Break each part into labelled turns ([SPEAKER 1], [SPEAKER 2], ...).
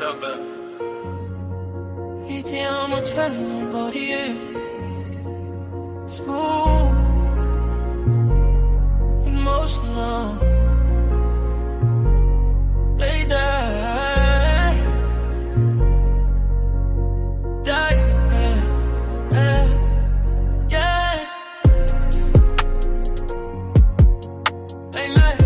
[SPEAKER 1] You think I'ma tell nobody smooth, emotional, laid down, die, yeah. Late night.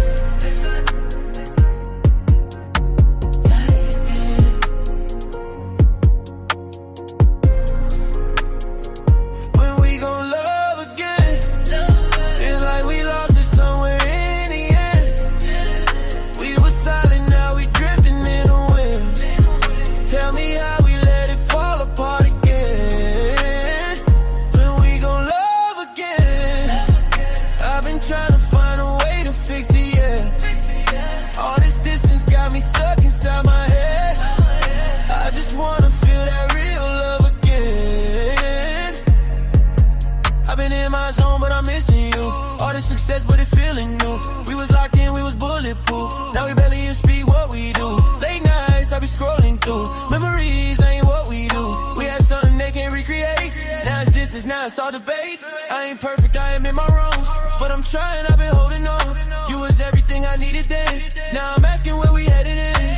[SPEAKER 1] Success, but it feeling new. We was locked in, we was bulletproof. Now we barely even speak what we do. Late nights, I be scrolling through. Memories ain't what we do. We had something they can't recreate. Now it's distance, now it's all debate. I ain't perfect, I admit my wrongs, but I'm trying, I've been holding on. You was everything I needed then. Now I'm asking where we headed in.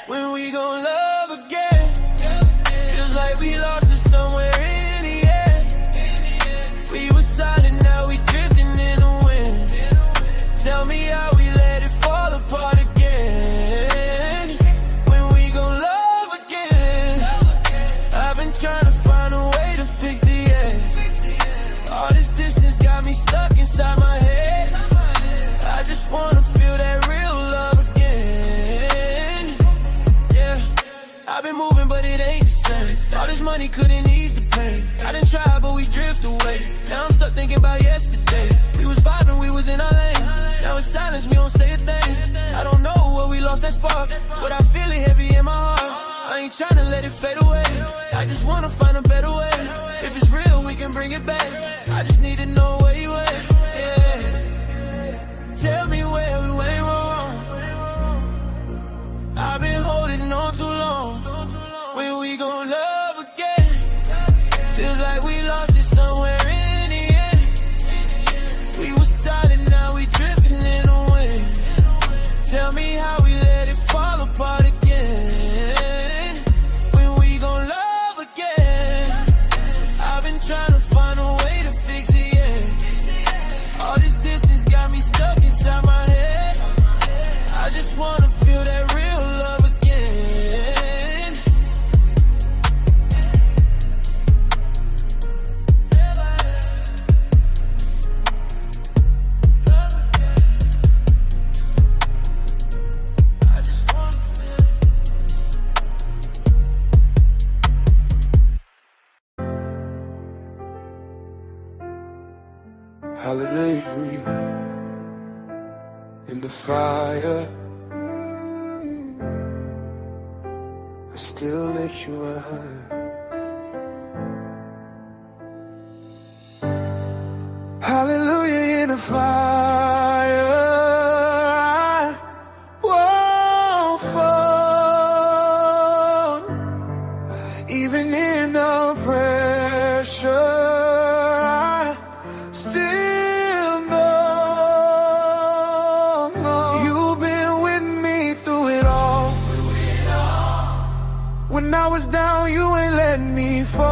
[SPEAKER 1] When we gon' love again? Feels like we lost it somewhere in the air. We were silent, now we drifting. Tell me how we let it fall apart again. When we gon' love again? I've been trying to find a way to fix it, yeah. All this distance got me stuck inside my head. I just wanna feel that real love again. Yeah, I've been moving but it ain't the same. All this money couldn't ease the pain. I done tried but we drift away. Now I'm stuck thinking about yesterday. We was vibing, we was in our lane. Now it's silence, we don't say a thing. I don't know where we lost that spark, but I feel it heavy in my heart. I ain't tryna let it fade away. I just wanna find a better way. If it's real, we can bring it back. I just need to know where you at, yeah. Tell me where we went wrong. I've been holding on too long. When we gon' love again? Feels like we lost it somewhere in the end. We were silent, now we drifting in the wind. Tell me how we let it fall apart again. When we gon' love again? I've been trying to find a way to fix it, yeah. All this distance got me stuck inside my head. I just wanna feel that real love again.
[SPEAKER 2] Hallelujah. In the fire, I still lift you up. Hallelujah. In the fire, I won't fall. Even in the pressure, when I was down, you ain't let me fall.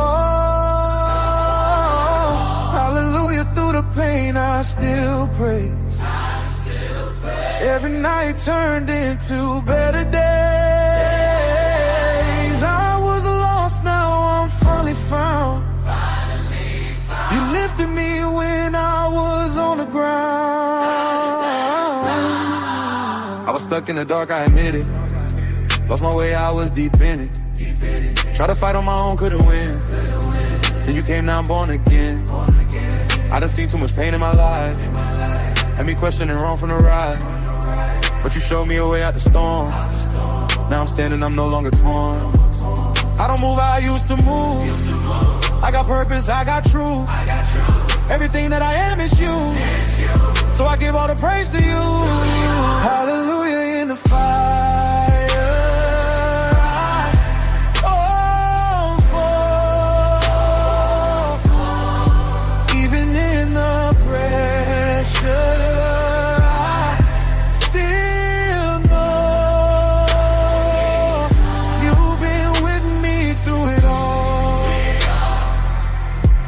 [SPEAKER 2] Hallelujah, through the pain, I still praise. Every night turned into better days. I was lost, now I'm finally found. You lifted me when I was on the ground. I was stuck in the dark, I admit it. Lost my way, I was deep in it. Tried to fight on my own, couldn't win. Then you came, now I'm born again. I done seen too much pain in my life. Had me questioning wrong from the ride. But you showed me a way out the storm. Now I'm standing, I'm no longer torn. I don't move how I used to move. I got purpose, I got truth. Everything that I am is you. So I give all the praise to you. Hallelujah in the fire.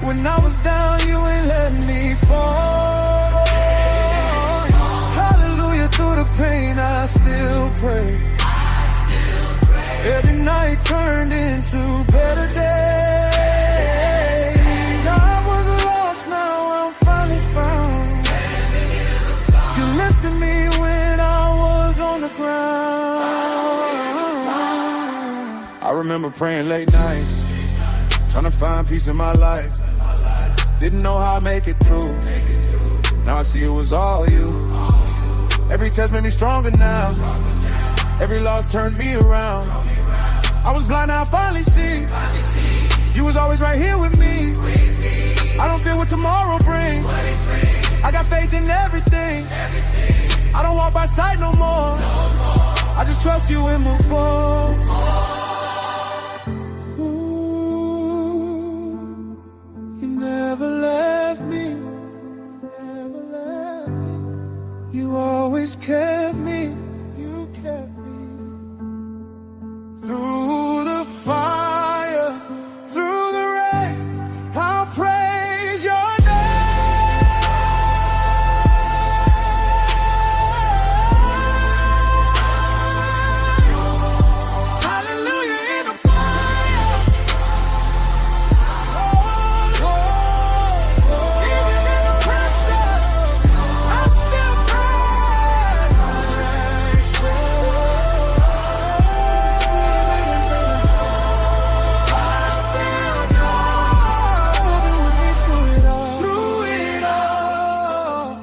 [SPEAKER 2] When I was down, you ain't let me fall. Hallelujah, through the pain, I still pray. Every night turned into better days. I was lost, now I'm finally found. You lifted me when I was on the ground. I remember praying late nights, trying to find peace in my life. Didn't know how I'd make it through. Now I see it was all you. Every test made me stronger now. Every loss turned me around. I was blind, now I finally see. You was always right here with me. I don't fear what tomorrow brings. I got faith in everything. I don't walk by sight no more. I just trust you and move forward. You never left me. Never left me. You always kept me. You kept me. Through the fire, through the rain, I'll praise your name. Hallelujah in the fire. Oh, even in the pressure, I'm still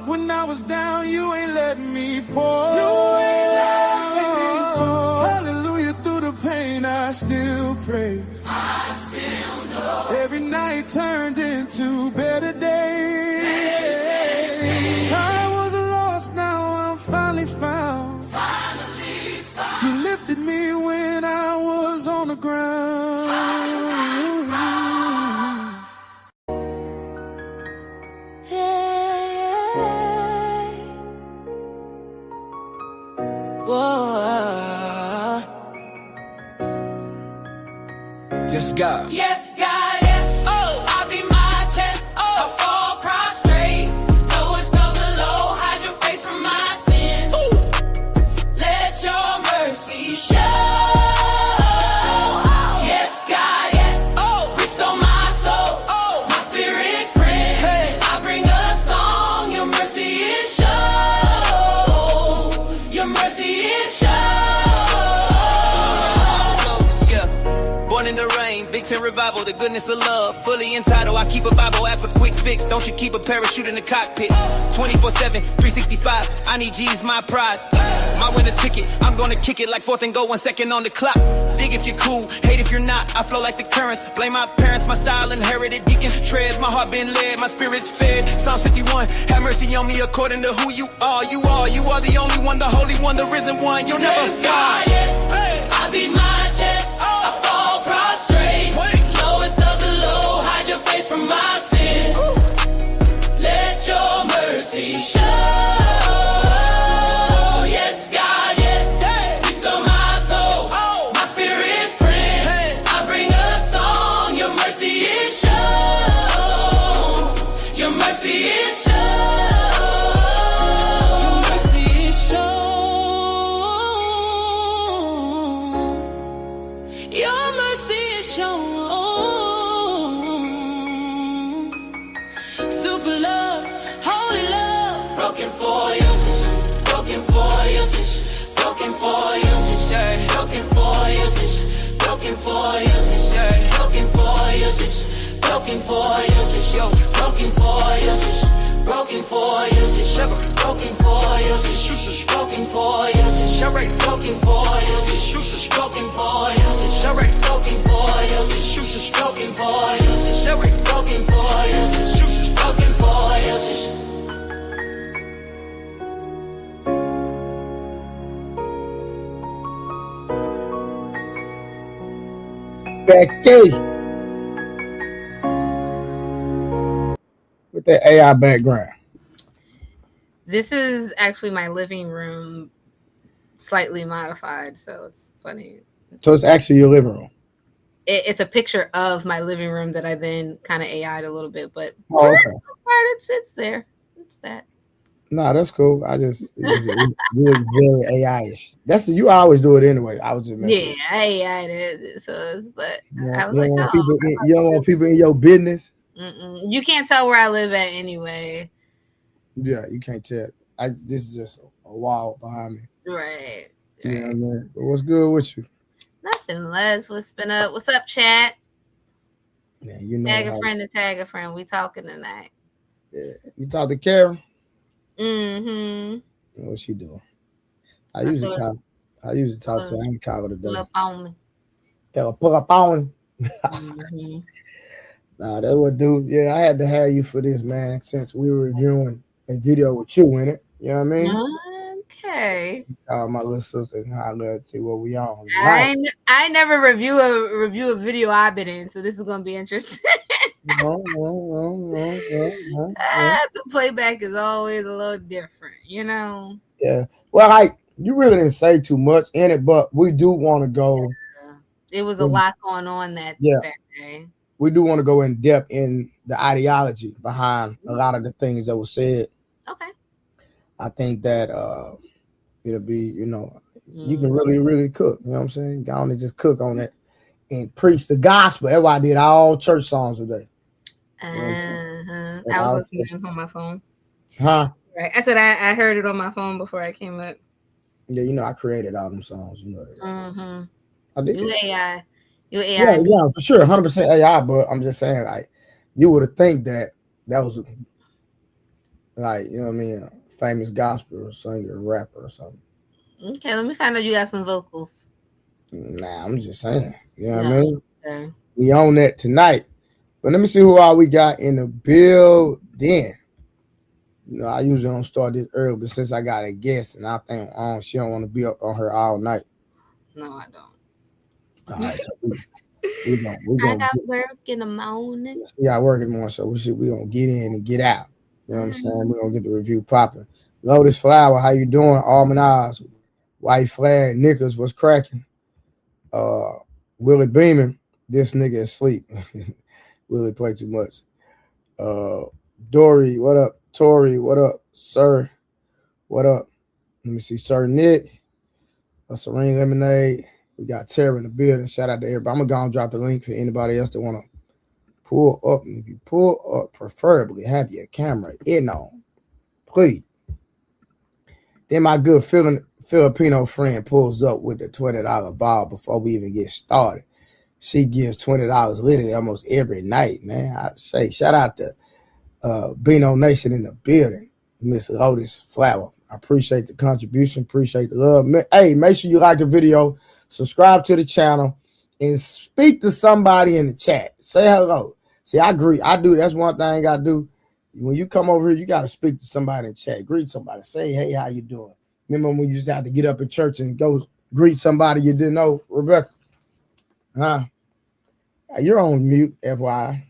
[SPEAKER 2] when I was down, you ain't let me fall. You ain't let me fall. Hallelujah, through the pain, I still praise. I still know. Every night turned into better days. I was lost, now I'm finally found. You lifted me when I was on the ground.
[SPEAKER 1] Whoa.
[SPEAKER 3] Yes, God.
[SPEAKER 1] Yes, God, yes. Oh, I beat my chest. Oh, I fall prostrate. Lowest of the low, hide your face from my sin. Ooh. Let your mercy show. Yes, God, yes. Oh, restore my soul. Oh, my spirit friend. Hey. I bring a song. Your mercy is show. Your mercy is show.
[SPEAKER 3] Yeah. Born in the rain, Big Ten revival, the goodness of love. Fully entitled, I keep a Bible app for quick fix. Don't you keep a parachute in the cockpit. 24/7, 365. I need G's my prize. My winner ticket, I'm gonna kick it like 4th and go, 1 second on the clock. Dig if you're cool, hate if you're not. I flow like the currents. Blame my parents, my style inherited. Deacon treads, my heart been led, my spirit's fed. Psalms 51, have mercy on me according to who you are. You are the only one, the holy one, the risen one. You'll never
[SPEAKER 1] Yes,
[SPEAKER 3] stop.
[SPEAKER 1] God, yes. I beat my chest. I fall prostrate. Lowest of the low, hide your face from my sin. Let your mercy show. Yes, God, yes. Restore my soul, my spirit friend. I bring a song. Your mercy is shown. Your mercy is shown. Your mercy is shown. Your mercy is shown. Super love, holy love. Broken for usage, broken for usage, broken for usage, broken for usage, broken for usage, broken for usage, broken for usage, yo, broken for usage, broken for usage, broken for usage, broken for usage, broken for usage, broken for usage, broken for usage, broken for usage, broken for usage, broken for usage.
[SPEAKER 4] Becky with that AI background.
[SPEAKER 5] This is actually my living room, slightly modified, so it's funny.
[SPEAKER 4] So it's actually your living room.
[SPEAKER 5] it's a picture of my living room that I then kind of AI'd a little bit, but for
[SPEAKER 4] Oh,
[SPEAKER 5] the
[SPEAKER 4] okay.
[SPEAKER 5] most part, it's there. It's that.
[SPEAKER 4] Nah, that's cool. It was very AI-ish. That's you always do it anyway. I was just messing
[SPEAKER 5] Yeah,
[SPEAKER 4] with
[SPEAKER 5] I AI'd it. So, but
[SPEAKER 4] you.
[SPEAKER 5] I was
[SPEAKER 4] You don't
[SPEAKER 5] like,
[SPEAKER 4] want
[SPEAKER 5] oh,
[SPEAKER 4] people in, you don't want people in your business.
[SPEAKER 5] you can't tell where I live at anyway.
[SPEAKER 4] Yeah, you can't tell. This is just a wall behind me.
[SPEAKER 5] Right,
[SPEAKER 4] You know what I
[SPEAKER 5] right.
[SPEAKER 4] mean? But what's good with you?
[SPEAKER 5] Nothing less. What's been up? What's up, chat?
[SPEAKER 4] Man, you know
[SPEAKER 5] Tag a
[SPEAKER 4] how
[SPEAKER 5] friend to tag a friend. We talking tonight.
[SPEAKER 4] yeah. You talk to Karen?
[SPEAKER 5] Mm-hmm.
[SPEAKER 4] What's she doing? I
[SPEAKER 5] I
[SPEAKER 4] usually
[SPEAKER 5] told her,
[SPEAKER 4] talk I usually talk to
[SPEAKER 5] told
[SPEAKER 4] her. I
[SPEAKER 5] her
[SPEAKER 4] ain't call her
[SPEAKER 5] pull
[SPEAKER 4] today.
[SPEAKER 5] up on me.
[SPEAKER 4] Tell her pull up on.
[SPEAKER 5] Mm-hmm.
[SPEAKER 4] Nah, that's what dude. Yeah, I had to have you for this, man, since we were reviewing a video with you in it. You know what I mean?
[SPEAKER 5] Okay.
[SPEAKER 4] My little sister and I love to see what we on tonight.
[SPEAKER 5] I never review a video I've been in, so this is gonna be interesting.
[SPEAKER 4] No, no, no, no, no, no, no.
[SPEAKER 5] The playback is always a little different, you know.
[SPEAKER 4] Yeah. Well, you really didn't say too much in it, but we do want to go
[SPEAKER 5] Yeah. It was a
[SPEAKER 4] in.
[SPEAKER 5] lot going on
[SPEAKER 4] Yeah,
[SPEAKER 5] that day.
[SPEAKER 4] we do want to go in depth in the ideology behind a lot of the things that were said.
[SPEAKER 5] Okay.
[SPEAKER 4] I think that it'll be, you can
[SPEAKER 5] Mm-hmm.
[SPEAKER 4] really, really cook. You know what I'm saying? Go on and just cook on it and preach the gospel. That's why I did all church songs today. You know what I'm saying? And
[SPEAKER 5] I was
[SPEAKER 4] all
[SPEAKER 5] listening on my phone.
[SPEAKER 4] huh?
[SPEAKER 5] Right. I said I heard it on my phone before I came up.
[SPEAKER 4] Yeah, I created all them songs. You know that, right?
[SPEAKER 5] Mm-hmm.
[SPEAKER 4] I
[SPEAKER 5] You
[SPEAKER 4] did.
[SPEAKER 5] AI. You
[SPEAKER 4] Yeah,
[SPEAKER 5] AI me.
[SPEAKER 4] yeah, for sure, 100% AI. But I'm just saying, like, you would have think that was like, you know what I mean, a famous gospel singer, rapper, or something.
[SPEAKER 5] Okay, let me find out you got some vocals.
[SPEAKER 4] Nah, I'm just saying. You know what
[SPEAKER 5] No.
[SPEAKER 4] I mean?
[SPEAKER 5] Okay.
[SPEAKER 4] We own that tonight. But let me see who all we got in the building. I usually don't start this early, but since I got a guest and I think she don't want to be up on her all night.
[SPEAKER 5] No, I don't.
[SPEAKER 4] All right, so we
[SPEAKER 5] I
[SPEAKER 4] gonna
[SPEAKER 5] got
[SPEAKER 4] get
[SPEAKER 5] work in the morning.
[SPEAKER 4] we got working more, so we gonna get in and get out. You know what I'm saying? We're gonna get the review popping. Lotus Flower, how you doing? Almond Eyes, White Flag, Nickers, what's cracking? Uh Willie Beeman, this nigga is asleep. Willie play too much. Uh Dory, what up? Tori, what up? Sir, what up? Let me see, Sir Nick, a Serene Lemonade. We got Tara in the building. Shout out to everybody. I'm gonna go and drop the link for anybody else that wanna pull up. And if you pull up, preferably have your camera in on, please. Then my good Filipino friend pulls up with the $20 ball before we even get started. She gives $20 literally almost every night, man. I say shout out to Beano Nation in the building, Miss Lotus Flower. I appreciate the contribution, appreciate the love. Hey, make sure you like the video, subscribe to the channel, and speak to somebody in the chat. Say hello. See, I agree. I do. That's one thing I do. When you come over here, you got to speak to somebody in the chat. Greet somebody. Say, hey, how you doing? Remember when you used to have to get up in church and go greet somebody you didn't know? Rebecca? Huh? You're on mute, FYI.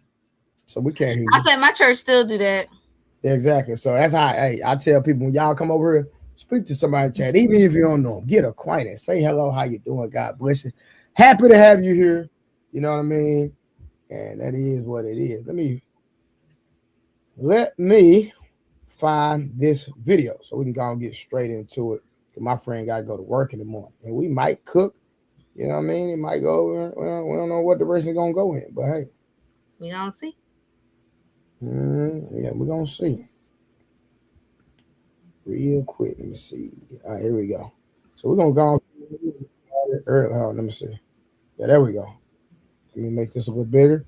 [SPEAKER 4] So we can't hear
[SPEAKER 5] I
[SPEAKER 4] you.
[SPEAKER 5] said my church still do that.
[SPEAKER 4] Exactly. So that's how I tell people when y'all come over here, speak to somebody in chat, even if you don't know them, get acquainted. Say hello, how you doing? God bless you. Happy to have you here. You know what I mean? And that is what it is. Let me find this video so we can go and get straight into it. Cause my friend got to go to work in the morning, and we might cook. You know what I mean? It might go. Well, we don't know what direction it's gonna go in, but hey,
[SPEAKER 5] We gonna see.
[SPEAKER 4] yeah, we're gonna see. Real quick, let me see. All right, here we go. So we're gonna go on early. Hold on, let me see. Yeah, there we go. Let me make this a bit bigger.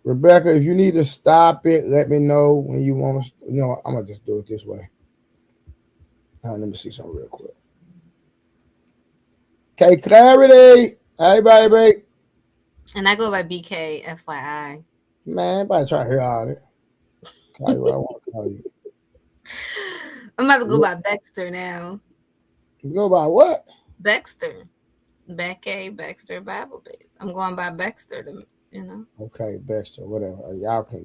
[SPEAKER 4] Rebecca, if you need to stop it, let me know when you want to. I'm gonna just do it this way. Let me see something real quick. Okay, clarity. Hey, baby.
[SPEAKER 5] And I go by BK, FYI.
[SPEAKER 4] Man, everybody trying to hear all that. Call you what I want to call you.
[SPEAKER 5] I'm about to go by Baxter now.
[SPEAKER 4] You go by what?
[SPEAKER 5] Baxter. Baxter Bible based. I'm going by Baxter to.
[SPEAKER 4] Okay, Baxter, whatever.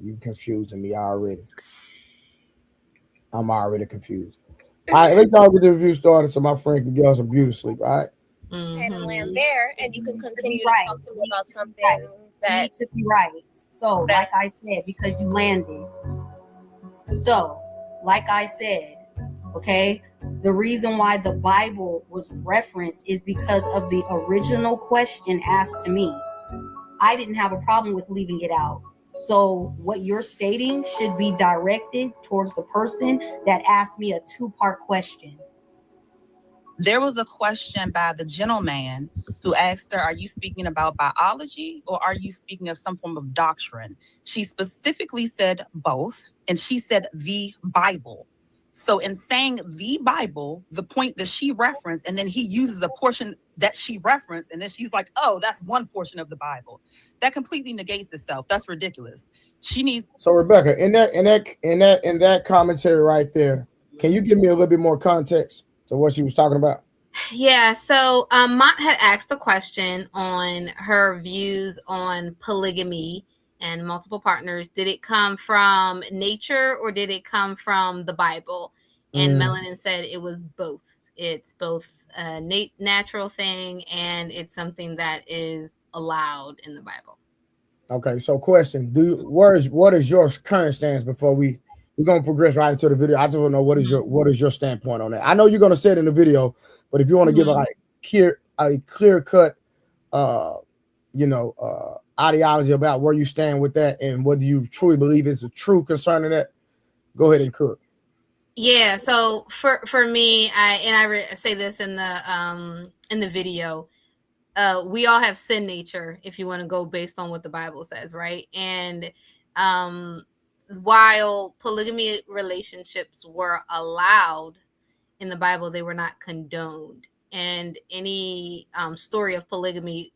[SPEAKER 4] You confusing me already. I'm already confused. All right, let's go get the review started so my friend can get us some beauty sleep. All right.
[SPEAKER 6] ahead and land there, and you can continue to talk to me about something that
[SPEAKER 7] need to be right. So, like I said, because you landed. So, like I said, okay, the reason why the Bible was referenced is because of the original question asked to me. I didn't have a problem with leaving it out. So what you're stating should be directed towards the person that asked me a two-part question.
[SPEAKER 8] There was a question by the gentleman who asked her, are you speaking about biology or are you speaking of some form of doctrine? She specifically said both, and she said the Bible. So in saying the Bible, the point that she referenced, and then he uses a portion that she referenced, and then she's like, oh, that's one portion of the Bible. That completely negates itself. That's ridiculous. She needs.
[SPEAKER 4] So Rebecca, in that commentary right there, can you give me a little bit more context to what she was talking about?
[SPEAKER 5] Yeah, so Mont had asked a question on her views on polygamy and multiple partners. Did it come from nature or did it come from the Bible? And Melanin said it was both. It's both a natural thing and it's something that is allowed in the Bible.
[SPEAKER 4] Okay, so question: what is your current stance before we're gonna progress right into the video? I just want to know what is your standpoint on that. I know you're gonna say it in the video, but if you want to give a clear cut, ideology about where you stand with that and what do you truly believe is the true concerning that, go ahead and cook.
[SPEAKER 5] Yeah, so for me, I say this in the video. We all have sin nature, if you want to go based on what the Bible says, right? And while polygamy relationships were allowed in the Bible, they were not condoned. And any story of polygamy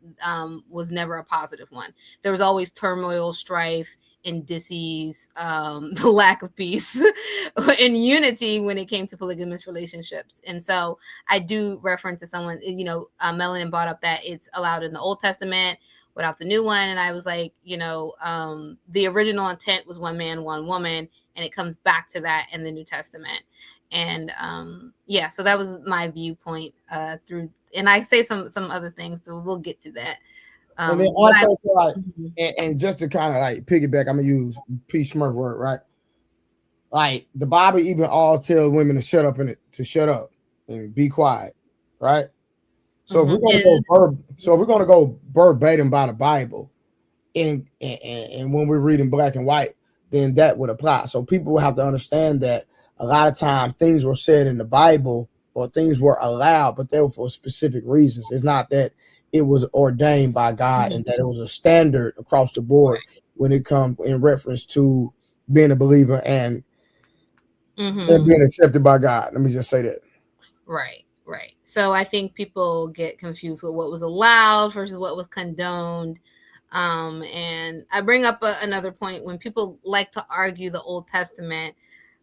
[SPEAKER 5] was never a positive one. There was always turmoil, strife, and disease, the lack of peace and unity when it came to polygamous relationships. And so I do reference to someone, Melanin brought up that it's allowed in the Old Testament without the new one. And I was like, the original intent was one man, one woman, and it comes back to that in the New Testament. And so that was my viewpoint through, and I say some other things, so we'll get to that.
[SPEAKER 4] And then also, and just to kind of like piggyback, I'm gonna use P. Smurf word, right? Like the Bible even all tells women to shut up and be quiet, right? So if we're gonna go verbatim by the Bible, and when we're reading black and white, then that would apply. So people will have to understand that a lot of times things were said in the Bible or things were allowed, but they were for specific reasons. It's not that it was ordained by God and that it was a standard across the board when it comes in reference to being a believer and being accepted by God. Let me just say that.
[SPEAKER 5] Right. So I think people get confused with what was allowed versus what was condoned. And I bring up another point when people like to argue the Old Testament,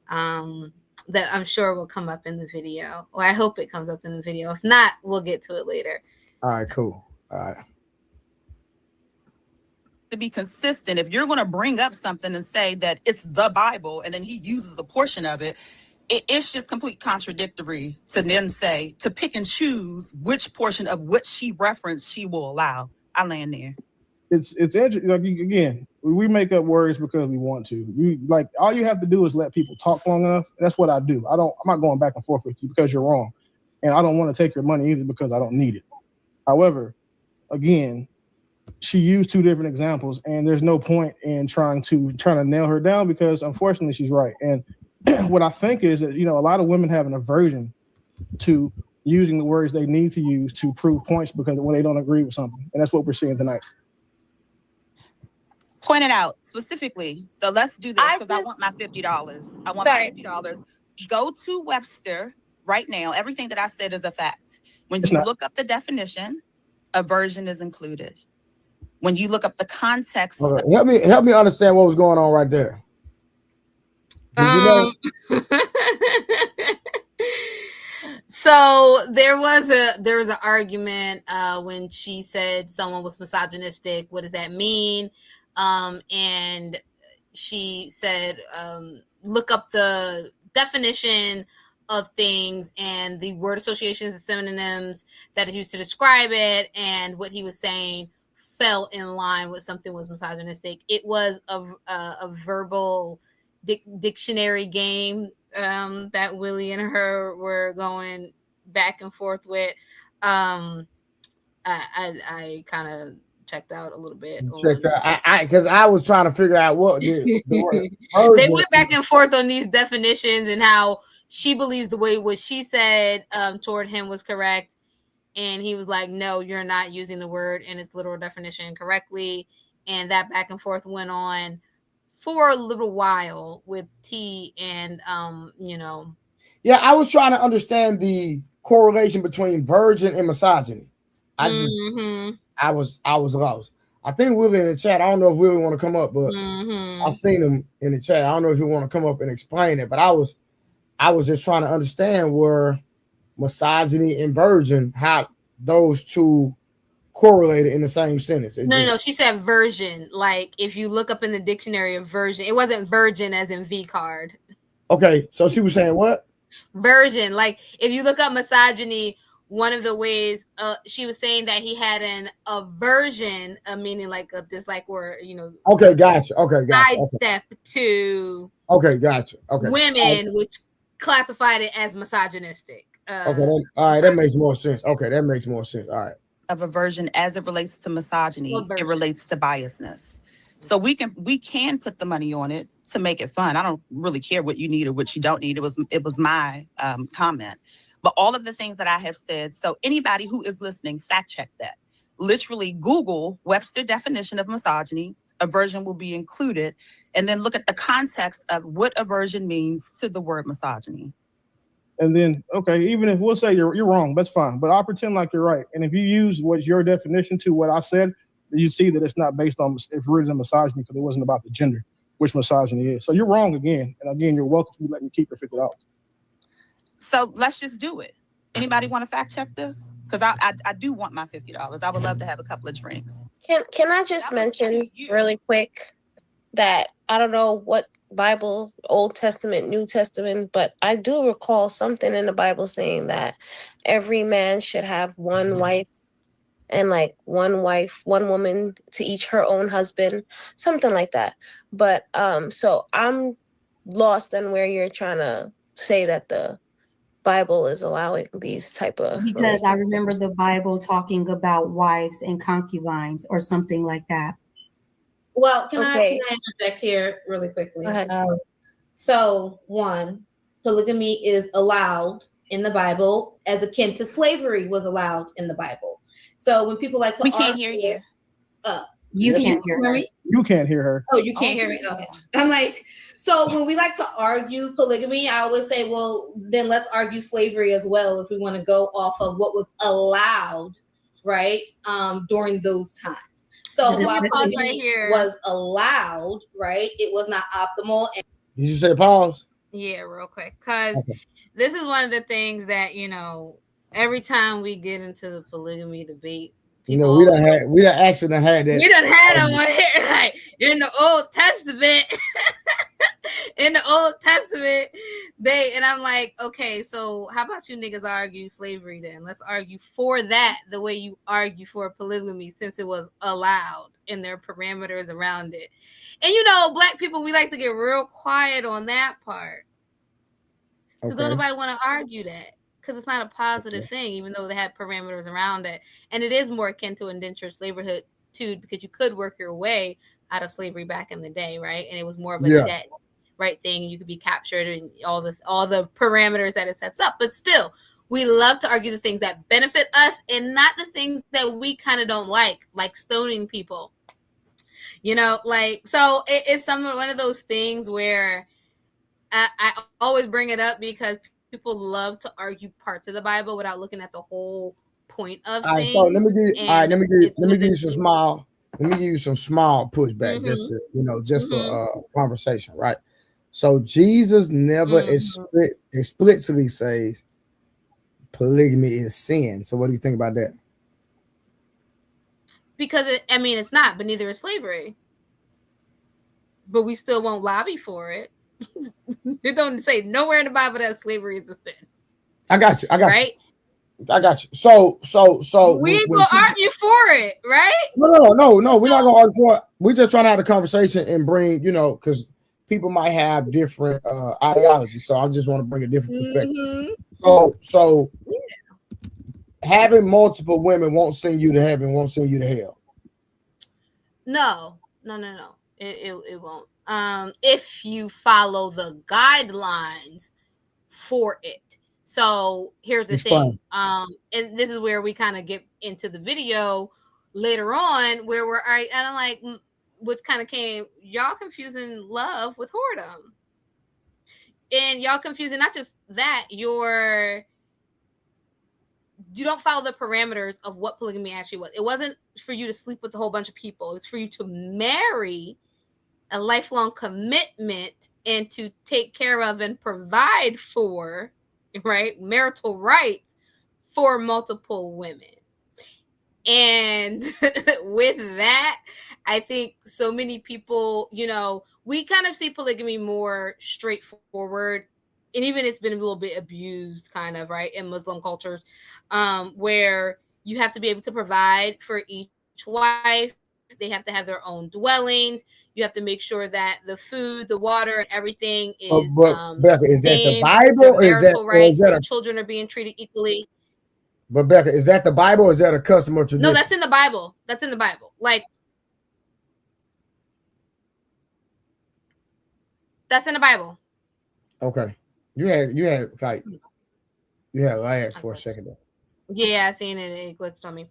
[SPEAKER 5] that I'm sure will come up in the video. Or I hope it comes up in the video. If not, we'll get to it later.
[SPEAKER 4] All right, cool. All right.
[SPEAKER 8] To be consistent, if you're going to bring up something and say that it's the Bible and then he uses a portion of it, it's just complete contradictory to then say to pick and choose which portion of which she referenced she will allow. I land there.
[SPEAKER 9] It's interesting. Like, again, we make up words because we want to. You like all you have to do is let people talk long enough. That's what I do. I'm not going back and forth with you because you're wrong, and I don't want to take your money either because I don't need it. However, again, she used two different examples, and there's no point in trying to nail her down because unfortunately she's right. And what I think is that a lot of women have an aversion to using the words they need to use to prove points because when they don't agree with something, and that's what we're seeing tonight.
[SPEAKER 8] Point it out specifically. So let's do this because I want my $50. I want my $50. Go to Webster right now. Everything that I said is a fact. When you look up the definition, aversion is included. When you look up the context,
[SPEAKER 4] help me understand what was going on right there. Did you know?
[SPEAKER 5] So there was an argument when she said someone was misogynistic. What does that mean? And she said, look up the definition of things and the word associations and synonyms that is used to describe it and what he was saying fell in line with something was misogynistic. It was a verbal dictionary game that Willie and her were going back and forth with. I kind of checked out a little bit.
[SPEAKER 4] Because I was trying to figure out what the word
[SPEAKER 5] they went back and forth on these definitions and how she believes the way what she said toward him was correct. And he was like, no, you're not using the word in its literal definition correctly. And that back and forth went on for a little while with T and,
[SPEAKER 4] Yeah, I was trying to understand the correlation between virgin and misogyny. I was lost. I think Willie in the chat. I don't know if Willie want to come up, but I seen him in the chat. I don't know if you want to come up and explain it, but I was just trying to understand where misogyny and virgin, how those two correlated in the same sentence.
[SPEAKER 5] No, she said version. Like if you look up in the dictionary of version, it wasn't virgin as in V card.
[SPEAKER 4] Okay, so she was saying what?
[SPEAKER 5] Version. Like if you look up misogyny, one of the ways she was saying that he had an aversion, meaning like a dislike or
[SPEAKER 4] Okay, gotcha.
[SPEAKER 5] Sidestep to
[SPEAKER 4] gotcha. Okay,
[SPEAKER 5] women, which classified it as misogynistic.
[SPEAKER 4] All right, that makes more sense. Okay, that makes more sense. All right.
[SPEAKER 8] Of aversion as it relates to misogyny, it relates to biasness. So we can put the money on it to make it fun. I don't really care what you need or what you don't need. It was my comment. But all of the things that I have said, so anybody who is listening, fact check that. Literally Google Webster definition of misogyny. Aversion will be included. And then look at the context of what aversion means to the word misogyny.
[SPEAKER 9] And then, okay, even if we'll say you're wrong, that's fine. But I'll pretend like you're right. And if you use what's your definition to what I said, you see that it's not based on if rooted in misogyny because it wasn't about the gender, which misogyny is. So you're wrong again. And again, you're welcome to let me keep your $50.
[SPEAKER 8] So let's just do it. Anybody want to fact check this? Because I do want my $50. I would love to have a couple of drinks.
[SPEAKER 6] Can I just mention really quick that I don't know what Bible, Old Testament, New Testament, but I do recall something in the Bible saying that every man should have one wife and like one woman to each her own husband, something like that. But so I'm lost on where you're trying to say that the Bible is allowing these type of
[SPEAKER 7] because I remember the Bible talking about wives and concubines or something like that.
[SPEAKER 5] Well, can I interject here really quickly?
[SPEAKER 6] Go ahead.
[SPEAKER 5] So, one, polygamy is allowed in the Bible as akin to slavery was allowed in the Bible. So when people like to
[SPEAKER 8] can't hear you.
[SPEAKER 7] You can't hear
[SPEAKER 5] me?
[SPEAKER 9] You can't hear her.
[SPEAKER 5] Oh, you can't hear me? Okay. I'm like, so when we like to argue polygamy, I always say, well, then let's argue slavery as well if we want to go off of what was allowed, right, during those times. So while polygamy was allowed, right, it was not optimal. And
[SPEAKER 4] did you say pause?
[SPEAKER 5] Yeah, real quick. Because this is one of the things that, every time we get into the polygamy debate,
[SPEAKER 4] we done had that.
[SPEAKER 5] We done had them on here, like in the Old Testament. In the Old Testament, and I'm like, okay, so how about you niggas argue slavery then? Let's argue for that the way you argue for polygamy, since it was allowed and there are parameters around it. And black people, we like to get real quiet on that part. Because don't nobody want to argue that. Because it's not a positive thing, even though they had parameters around it. And it is more akin to indentured slavery too, because you could work your way out of slavery back in the day, right? And it was more of a debt, right, thing. You could be captured and all the parameters that it sets up. But still, we love to argue the things that benefit us and not the things that we kind of don't like stoning people. So it's one of those things where I always bring it up because people love to argue parts of the Bible without looking at the whole point of things.
[SPEAKER 4] So let me give you some small pushback, just for conversation, right? So Jesus never explicitly says polygamy is sin. So what do you think about that?
[SPEAKER 5] Because it's not, but neither is slavery. But we still won't lobby for it. It don't say nowhere in the Bible that slavery is a sin.
[SPEAKER 4] I got you.
[SPEAKER 5] Right?
[SPEAKER 4] I got you. So
[SPEAKER 5] We ain't gonna argue for it, right?
[SPEAKER 4] No. We're not gonna argue for it. We're just trying to have a conversation and bring, because people might have different ideologies. So I just want to bring a different perspective. So having multiple women won't send you to heaven, won't send you to hell.
[SPEAKER 5] No. It won't. If you follow the guidelines for it. So here's the thing. And this is where we kind of get into the video later on, where and I'm like, which kind of came, y'all confusing love with whoredom, and y'all confusing not just that, you don't follow the parameters of what polygamy actually was. It wasn't for you to sleep with a whole bunch of people. It's for you to marry, a lifelong commitment, and to take care of and provide for, right, marital rights for multiple women. And with that, I think so many people, we kind of see polygamy more straightforward, and even it's been a little bit abused, kind of, right, in Muslim cultures, where you have to be able to provide for each wife. They have to have their own dwellings. You have to make sure that the food, the water, and everything is
[SPEAKER 4] Becca, is that the Bible?
[SPEAKER 5] Their children are being treated equally.
[SPEAKER 4] But Becca, is that the Bible or is that a custom or tradition?
[SPEAKER 5] No, that's in the Bible. That's in the Bible. That's in the Bible.
[SPEAKER 4] Okay. You had lag for a second there.
[SPEAKER 5] Yeah, I seen it. It glitched on me.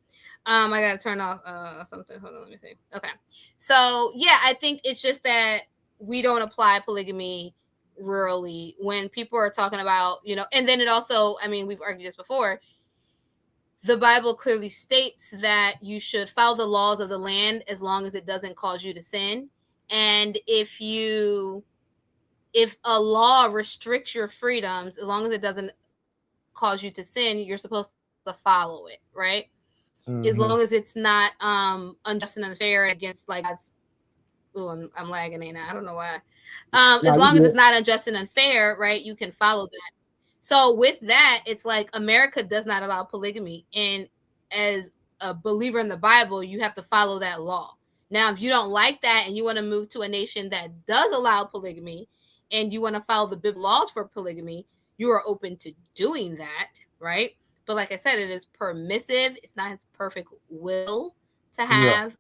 [SPEAKER 5] I gotta turn off something. Hold on, let me see. Okay. So yeah, I think it's just that we don't apply polygamy rurally when people are talking about, and then it also, we've argued this before. The Bible clearly states that you should follow the laws of the land as long as it doesn't cause you to sin. And if a law restricts your freedoms, as long as it doesn't cause you to sin, you're supposed to follow it, right? Mm-hmm. As long as it's not unjust and unfair against God's. Oh, I'm lagging, ain't I? I don't know why. As long as it's not unjust and unfair, right? You can follow that. So with that, it's like America does not allow polygamy, and as a believer in the Bible, you have to follow that law. Now, if you don't like that and you want to move to a nation that does allow polygamy, and you want to follow the biblical laws for polygamy, you are open to doing that, right? But like I said, it is permissive. It's not his perfect will to have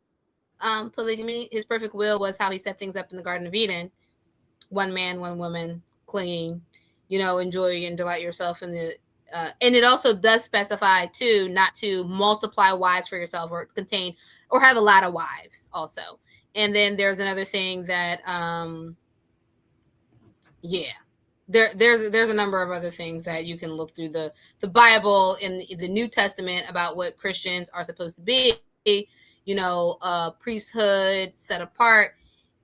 [SPEAKER 5] polygamy. His perfect will was how he set things up in the Garden of Eden. One man, one woman, clinging, enjoy and delight yourself in the and it also does specify too not to multiply wives for yourself or contain or have a lot of wives also. And then there's another thing that there's a number of other things that you can look through the Bible in the New Testament about what Christians are supposed to be, priesthood set apart,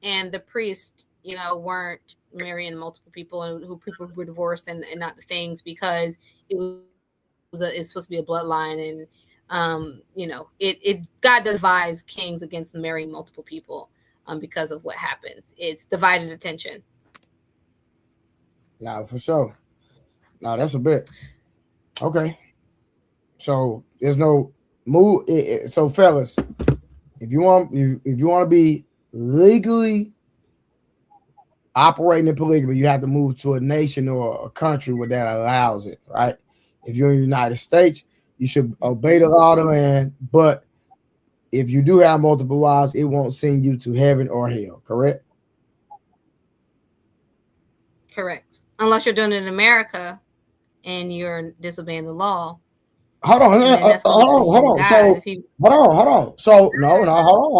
[SPEAKER 5] and the priests, weren't marrying multiple people and who people were divorced and not the things, because it's supposed to be a bloodline, and God does advise kings against marrying multiple people because of what happens. It's divided attention.
[SPEAKER 4] No, for sure. No, that's a bit. Okay. So there's no move. So fellas, if you want to be legally operating in polygamy, you have to move to a nation or a country where that allows it, right? If you're in the United States, you should obey the law of the land. But if you do have multiple wives, it won't send you to heaven or hell, correct?
[SPEAKER 5] Correct. Unless you're doing it in America and you're disobeying the law.
[SPEAKER 4] Hold on. So hold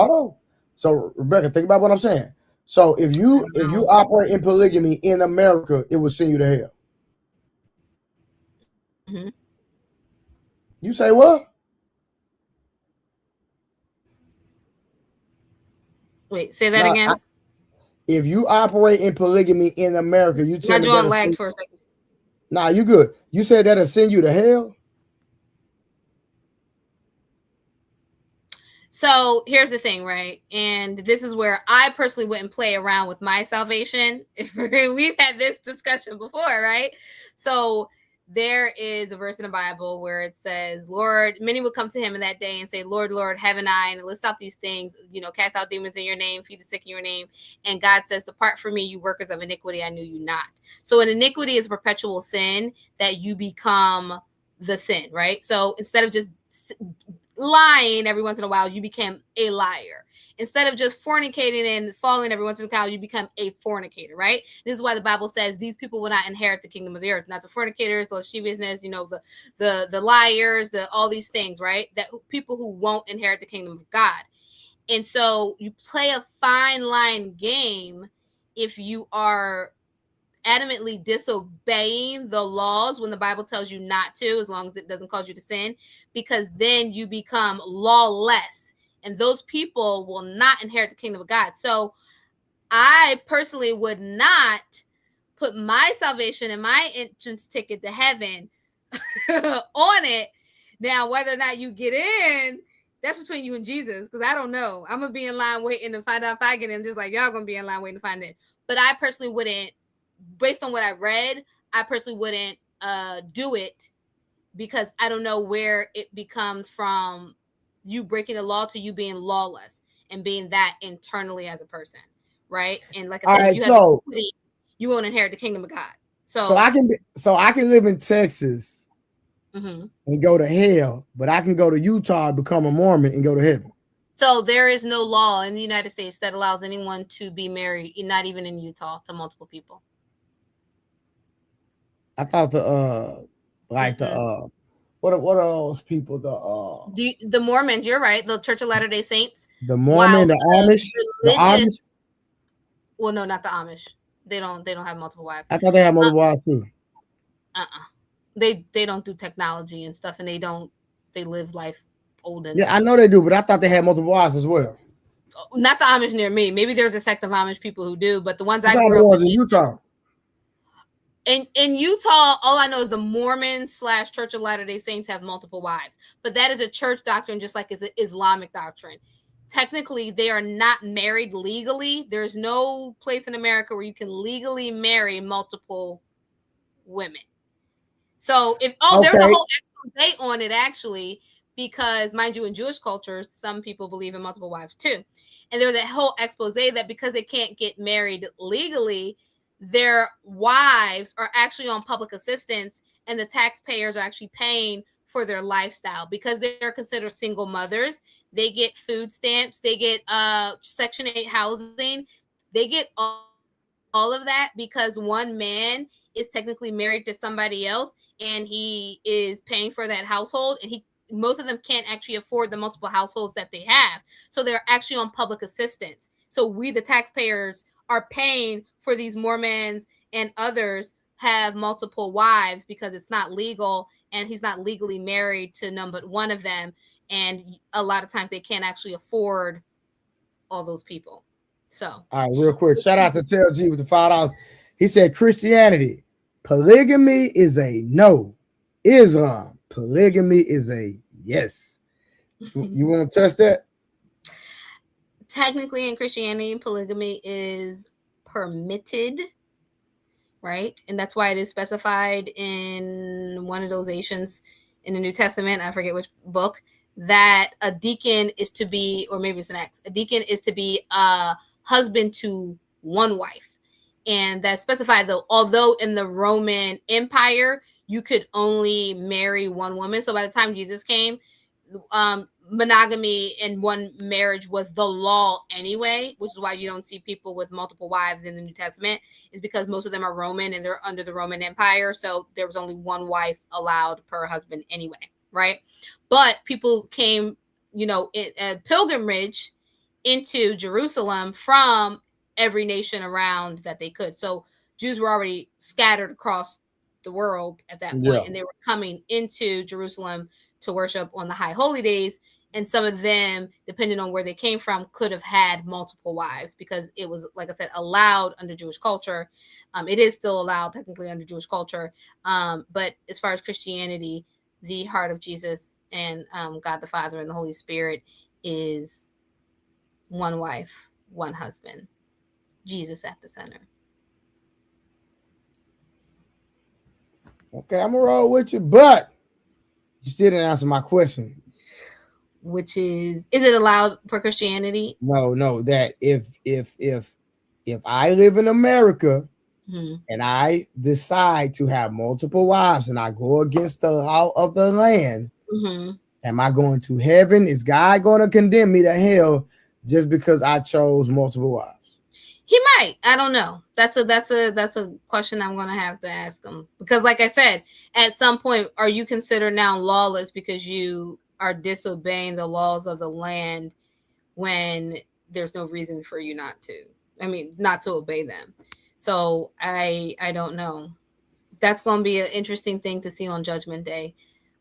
[SPEAKER 4] on. So Rebecca, think about what I'm saying. So if you operate in polygamy in America, it will send you to hell.
[SPEAKER 5] Mm-hmm.
[SPEAKER 4] You say what?
[SPEAKER 5] Wait, say that again.
[SPEAKER 4] If you operate in polygamy in America, you tell me
[SPEAKER 5] that lagged for a second.
[SPEAKER 4] Nah, you good. You said that'll send you to hell?
[SPEAKER 5] So here's the thing, right? And this is where I personally wouldn't play around with my salvation. We've had this discussion before, right? So there is a verse in the Bible where it says, Lord, many will come to him in that day and say, Lord, Lord, haven't I? And it lists out these things, cast out demons in your name, feed the sick in your name. And God says, depart from me, you workers of iniquity, I knew you not. So an iniquity is perpetual sin that you become the sin, right? So instead of just lying every once in a while, you became a liar. Instead of just fornicating and falling every once in a while, you become a fornicator, right? This is why the Bible says these people will not inherit the kingdom of the earth. Not the fornicators, the lasciviousness, the liars, all these things, right? That people who won't inherit the kingdom of God. And so you play a fine line game if you are adamantly disobeying the laws when the Bible tells you not to, as long as it doesn't cause you to sin, because then you become lawless, and those people will not inherit the kingdom of God. So I personally would not put my salvation and my entrance ticket to heaven on it. Now, whether or not you get in, that's between you and Jesus, because I don't know. I'm going to be in line waiting to find out if I get in, just like y'all going to be in line waiting to find it. But I personally wouldn't, based on what I read, I personally wouldn't do it, because I don't know where it becomes from you breaking the law to you being lawless and being that internally as a person, right? And like I said,
[SPEAKER 4] right,
[SPEAKER 5] you have iniquity, you won't inherit the kingdom of God. So
[SPEAKER 4] I can live in Texas and go to hell, but I can go to Utah, become a Mormon, and go to heaven.
[SPEAKER 5] So there is no law in the United States that allows anyone to be married, not even in Utah, to multiple people.
[SPEAKER 4] I thought what are those people?
[SPEAKER 5] The Mormons, you're right. The Church of Latter-day Saints.
[SPEAKER 4] The Mormon, the Amish, the Amish.
[SPEAKER 5] Well, no, not the Amish. They don't have multiple wives.
[SPEAKER 4] I thought they had multiple wives too.
[SPEAKER 5] They don't do technology and stuff, and they live life old.
[SPEAKER 4] Yeah, I know they do, but I thought they had multiple wives as well.
[SPEAKER 5] Not the Amish near me. Maybe there's a sect of Amish people who do, but the ones I
[SPEAKER 4] grew up with in Utah.
[SPEAKER 5] In Utah, all I know is the Mormon / Church of Latter-day Saints have multiple wives, but that is a church doctrine, just like it's an Islamic doctrine. Technically, they are not married legally. There's no place in America where you can legally marry multiple women. So there's a whole expose on it, actually, because mind you, in Jewish culture, some people believe in multiple wives too. And there's a whole expose that because they can't get married legally, their wives are actually on public assistance, and the taxpayers are actually paying for their lifestyle because they're considered single mothers. They get food stamps, they get Section 8 housing, they get all of that because one man is technically married to somebody else, and he is paying for that household, and most of them can't actually afford the multiple households that they have. So they're actually on public assistance. So we, the taxpayers, are paying for these Mormons and others have multiple wives because it's not legal, and he's not legally married to none but one of them. And a lot of times they can't actually afford all those people. So,
[SPEAKER 4] all right, real quick, shout out to Tell G with the $5. He said Christianity, polygamy is a no. Islam, polygamy is a yes. You want to touch that?
[SPEAKER 5] Technically, in Christianity, polygamy is permitted, right? And that's why it is specified in one of those Asians in the New Testament, I forget which book, that a deacon is to be, or maybe it's an ex, a deacon is to be a husband to one wife. And that's specified, though, although in the Roman Empire, you could only marry one woman. So by the time Jesus came, monogamy in one marriage was the law anyway, which is why you don't see people with multiple wives in the New Testament, is because most of them are Roman and they're under the Roman Empire. So there was only one wife allowed per husband anyway, right? But people came, in pilgrimage into Jerusalem from every nation around that they could. So Jews were already scattered across the world at that point, and they were coming into Jerusalem to worship on the high holy days. And some of them, depending on where they came from, could have had multiple wives because it was, like I said, allowed under Jewish culture. It is still allowed technically under Jewish culture. But as far as Christianity, the heart of Jesus and God the Father and the Holy Spirit is one wife, one husband, Jesus at the center.
[SPEAKER 4] Okay, I'm gonna roll with you, but you still didn't answer my question.
[SPEAKER 5] Which is it allowed for Christianity?
[SPEAKER 4] No, that if I live in America and I decide to have multiple wives and I go against the law of the land, am I going to heaven? Is God going to condemn me to hell just because I chose multiple wives?
[SPEAKER 5] He might. I don't know. That's a question I'm gonna have to ask him, because, like I said, at some point, are you considered now lawless because you are disobeying the laws of the land when there's no reason for you not to? I mean, not to obey them. So I don't know. That's gonna be an interesting thing to see on Judgment Day.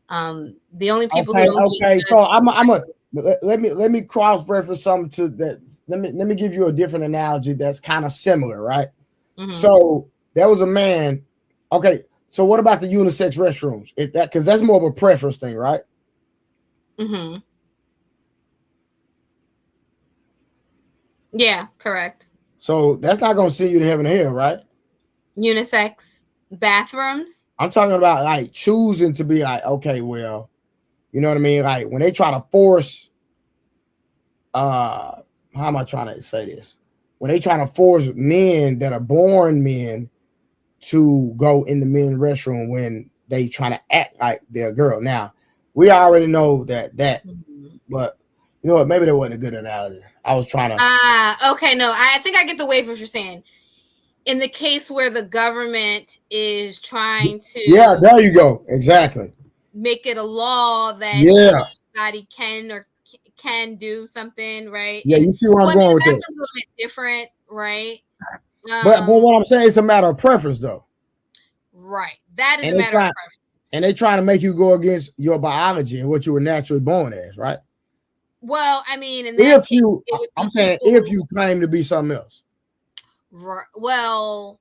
[SPEAKER 5] The only people who don't
[SPEAKER 4] okay. So I'm a let me cross reference something to that. Let me give you a different analogy that's kind of similar, right? So there was a man. Okay, so what about the unisex restrooms? Is that because that's more of a preference thing, right?
[SPEAKER 5] Yeah, correct.
[SPEAKER 4] So that's not going to send you to heaven or hell, right?
[SPEAKER 5] Unisex bathrooms.
[SPEAKER 4] I'm talking about like choosing to be like, okay, well, you know what I mean? Like when they try to force, how am I trying to say this? When they trying to force men that are born men to go in the men's restroom when they trying to act like they're a girl. Now, we already know that, but you know what? Maybe that wasn't a good analogy. I was trying to.
[SPEAKER 5] Okay, no, I think I get the way what you're saying. In the case where the government is trying to,
[SPEAKER 4] yeah, there you go, exactly,
[SPEAKER 5] make it a law that anybody can do something, right?
[SPEAKER 4] Yeah, you see where I'm going with that.
[SPEAKER 5] That's a little bit different, right?
[SPEAKER 4] But what I'm saying is a matter of preference, though.
[SPEAKER 5] Right, that is a matter of preference.
[SPEAKER 4] And they trying to make you go against your biology and what you were naturally born as, right?
[SPEAKER 5] Well, I mean,
[SPEAKER 4] if you claim to be something else.
[SPEAKER 5] Right. Well,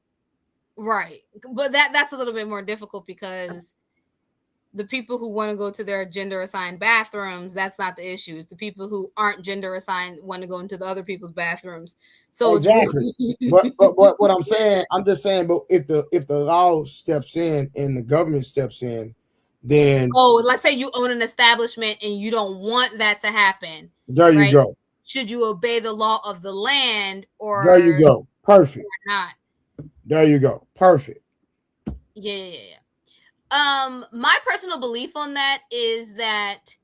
[SPEAKER 5] right, but that's a little bit more difficult because the people who want to go to their gender assigned bathrooms, that's not the issue. It's the people who aren't gender assigned want to go into the other people's bathrooms. So
[SPEAKER 4] exactly. but what I'm saying, I'm just saying, but if the law steps in and the government steps in, then
[SPEAKER 5] let's say you own an establishment and you don't want that to happen.
[SPEAKER 4] There you go.
[SPEAKER 5] Should you obey the law of the land or
[SPEAKER 4] there you go? Perfect.
[SPEAKER 5] Or not.
[SPEAKER 4] There you go. Perfect.
[SPEAKER 5] Yeah. My personal belief on that is that,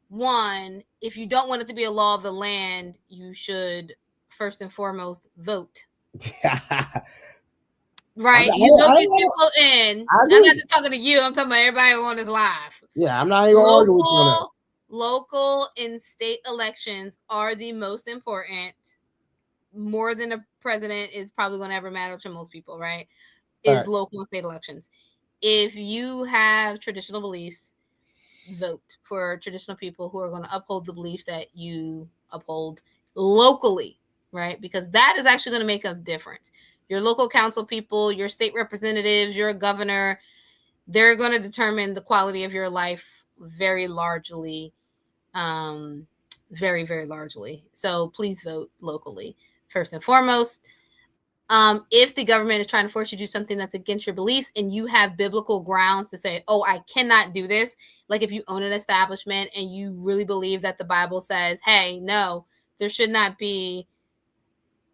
[SPEAKER 5] one, if you don't want it to be a law of the land, you should first and foremost vote. Right? You vote these people in. I'm not just talking to you. I'm talking about everybody on this live.
[SPEAKER 4] Yeah, I'm not even arguing with you on that.
[SPEAKER 5] Local and state elections are the most important. More than a president is probably going to ever matter to most people, right? Is local and state elections. If you have traditional beliefs, vote for traditional people who are going to uphold the beliefs that you uphold locally, right? Because that is actually going to make a difference. Your local council people, your state representatives, your governor, they're going to determine the quality of your life very largely, very, very largely. So please vote locally first and foremost. If the government is trying to force you to do something that's against your beliefs and you have biblical grounds to say, oh, I cannot do this. Like if you own an establishment and you really believe that the Bible says, hey, no, there should not be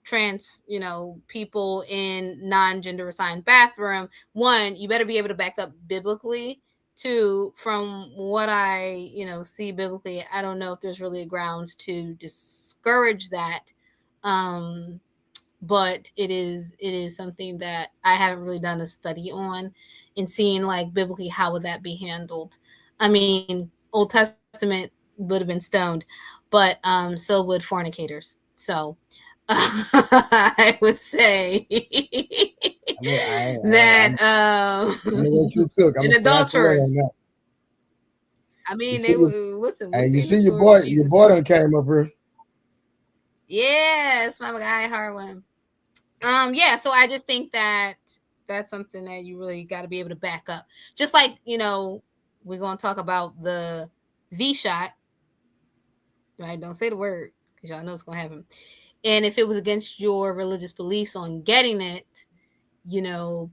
[SPEAKER 5] trans, people in non-gender assigned bathroom. One, you better be able to back up biblically. Two, from what I, see biblically, I don't know if there's really grounds to discourage that. But it is something that I haven't really done a study on and seeing like biblically how would that be handled. I mean, Old Testament would have been stoned, but so would fornicators. So I would say that and adulterers. I mean,
[SPEAKER 4] you see your boy done came up here.
[SPEAKER 5] Yes, my guy Harwin. Yeah, so I just think that that's something that you really got to be able to back up. Just like, we're going to talk about the V shot. Right? Don't say the word because y'all know it's gonna happen. And if it was against your religious beliefs on getting it,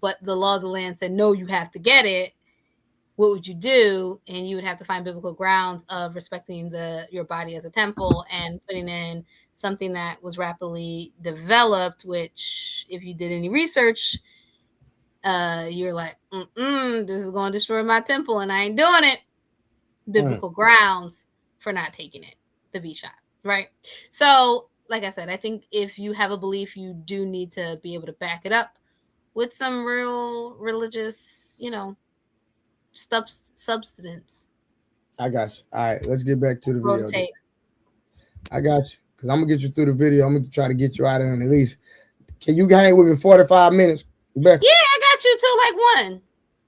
[SPEAKER 5] but the law of the land said no, you have to get it. What would you do? And you would have to find biblical grounds of respecting your body as a temple and putting in something that was rapidly developed. Which, if you did any research, you're like, this is going to destroy my temple, and I ain't doing it. Biblical grounds for not taking it, the B shot, right? So, like I said, I think if you have a belief, you do need to be able to back it up with some real religious, substance.
[SPEAKER 4] I got you. All right, let's get back to the video.
[SPEAKER 5] Tape.
[SPEAKER 4] I got you, because I'm gonna get you through the video. I'm gonna try to get you out of there in at least. Can you hang with me 45 minutes, Becca?
[SPEAKER 5] Yeah, I got you till like 1.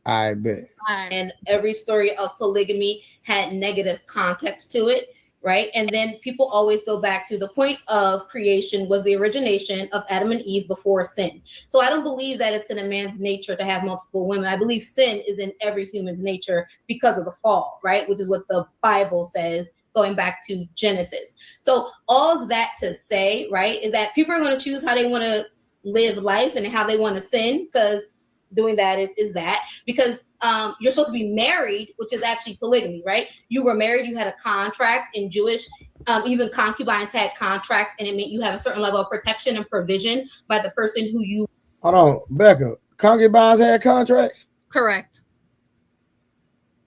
[SPEAKER 4] I bet.
[SPEAKER 7] And every story of polygamy had negative context to it, right? And then people always go back to the point of creation was the origination of Adam and Eve before sin. So I don't believe that it's in a man's nature to have multiple women. I believe sin is in every human's nature because of the fall, right? Which is what the Bible says, going back to Genesis. So all that to say, right, is that people are going to choose how they want to live life and how they want to sin, because doing that is that, because you're supposed to be married, which is actually polygamy, right? You were married, you had a contract. In Jewish, even concubines had contracts, and it meant you have a certain level of protection and provision by the person who you.
[SPEAKER 4] Hold on, Becca. Concubines had contracts?
[SPEAKER 5] Correct.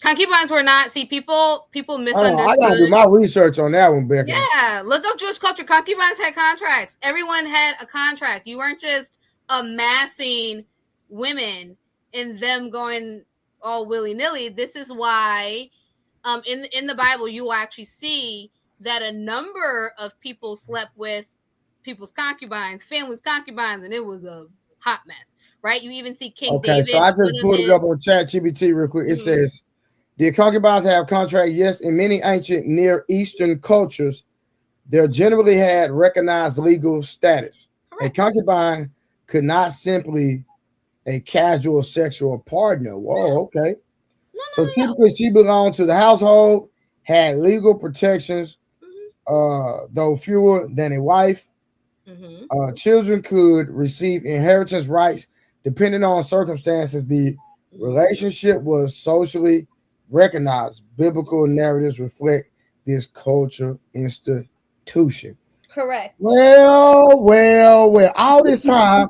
[SPEAKER 5] Concubines were not. See, people misunderstood.
[SPEAKER 4] I gotta do my research on that one, Becca.
[SPEAKER 5] Yeah, look up Jewish culture. Concubines had contracts. Everyone had a contract. You weren't just amassing women and them going all willy-nilly. This is why in the Bible you will actually see that a number of people slept with people's concubines, families' concubines, and it was a hot mess, right? You even see King David.
[SPEAKER 4] So I just put it up on ChatGPT real quick. It says, did concubines have contracts? Yes, in many ancient Near Eastern cultures, they generally had recognized legal status. Correct. A concubine could not simply a casual sexual partner. Whoa, okay. So typically she belonged to the household, had legal protections, though fewer than a wife. Children could receive inheritance rights depending on circumstances. The relationship was socially recognized. Biblical narratives reflect this culture institution.
[SPEAKER 5] Correct.
[SPEAKER 4] Well. All this time,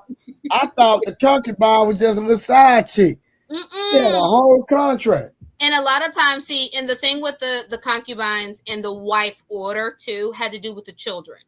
[SPEAKER 4] I thought the concubine was just a little side chick. She had a whole contract.
[SPEAKER 5] And a lot of times, see, and the thing with the concubines and the wife order too had to do with the children.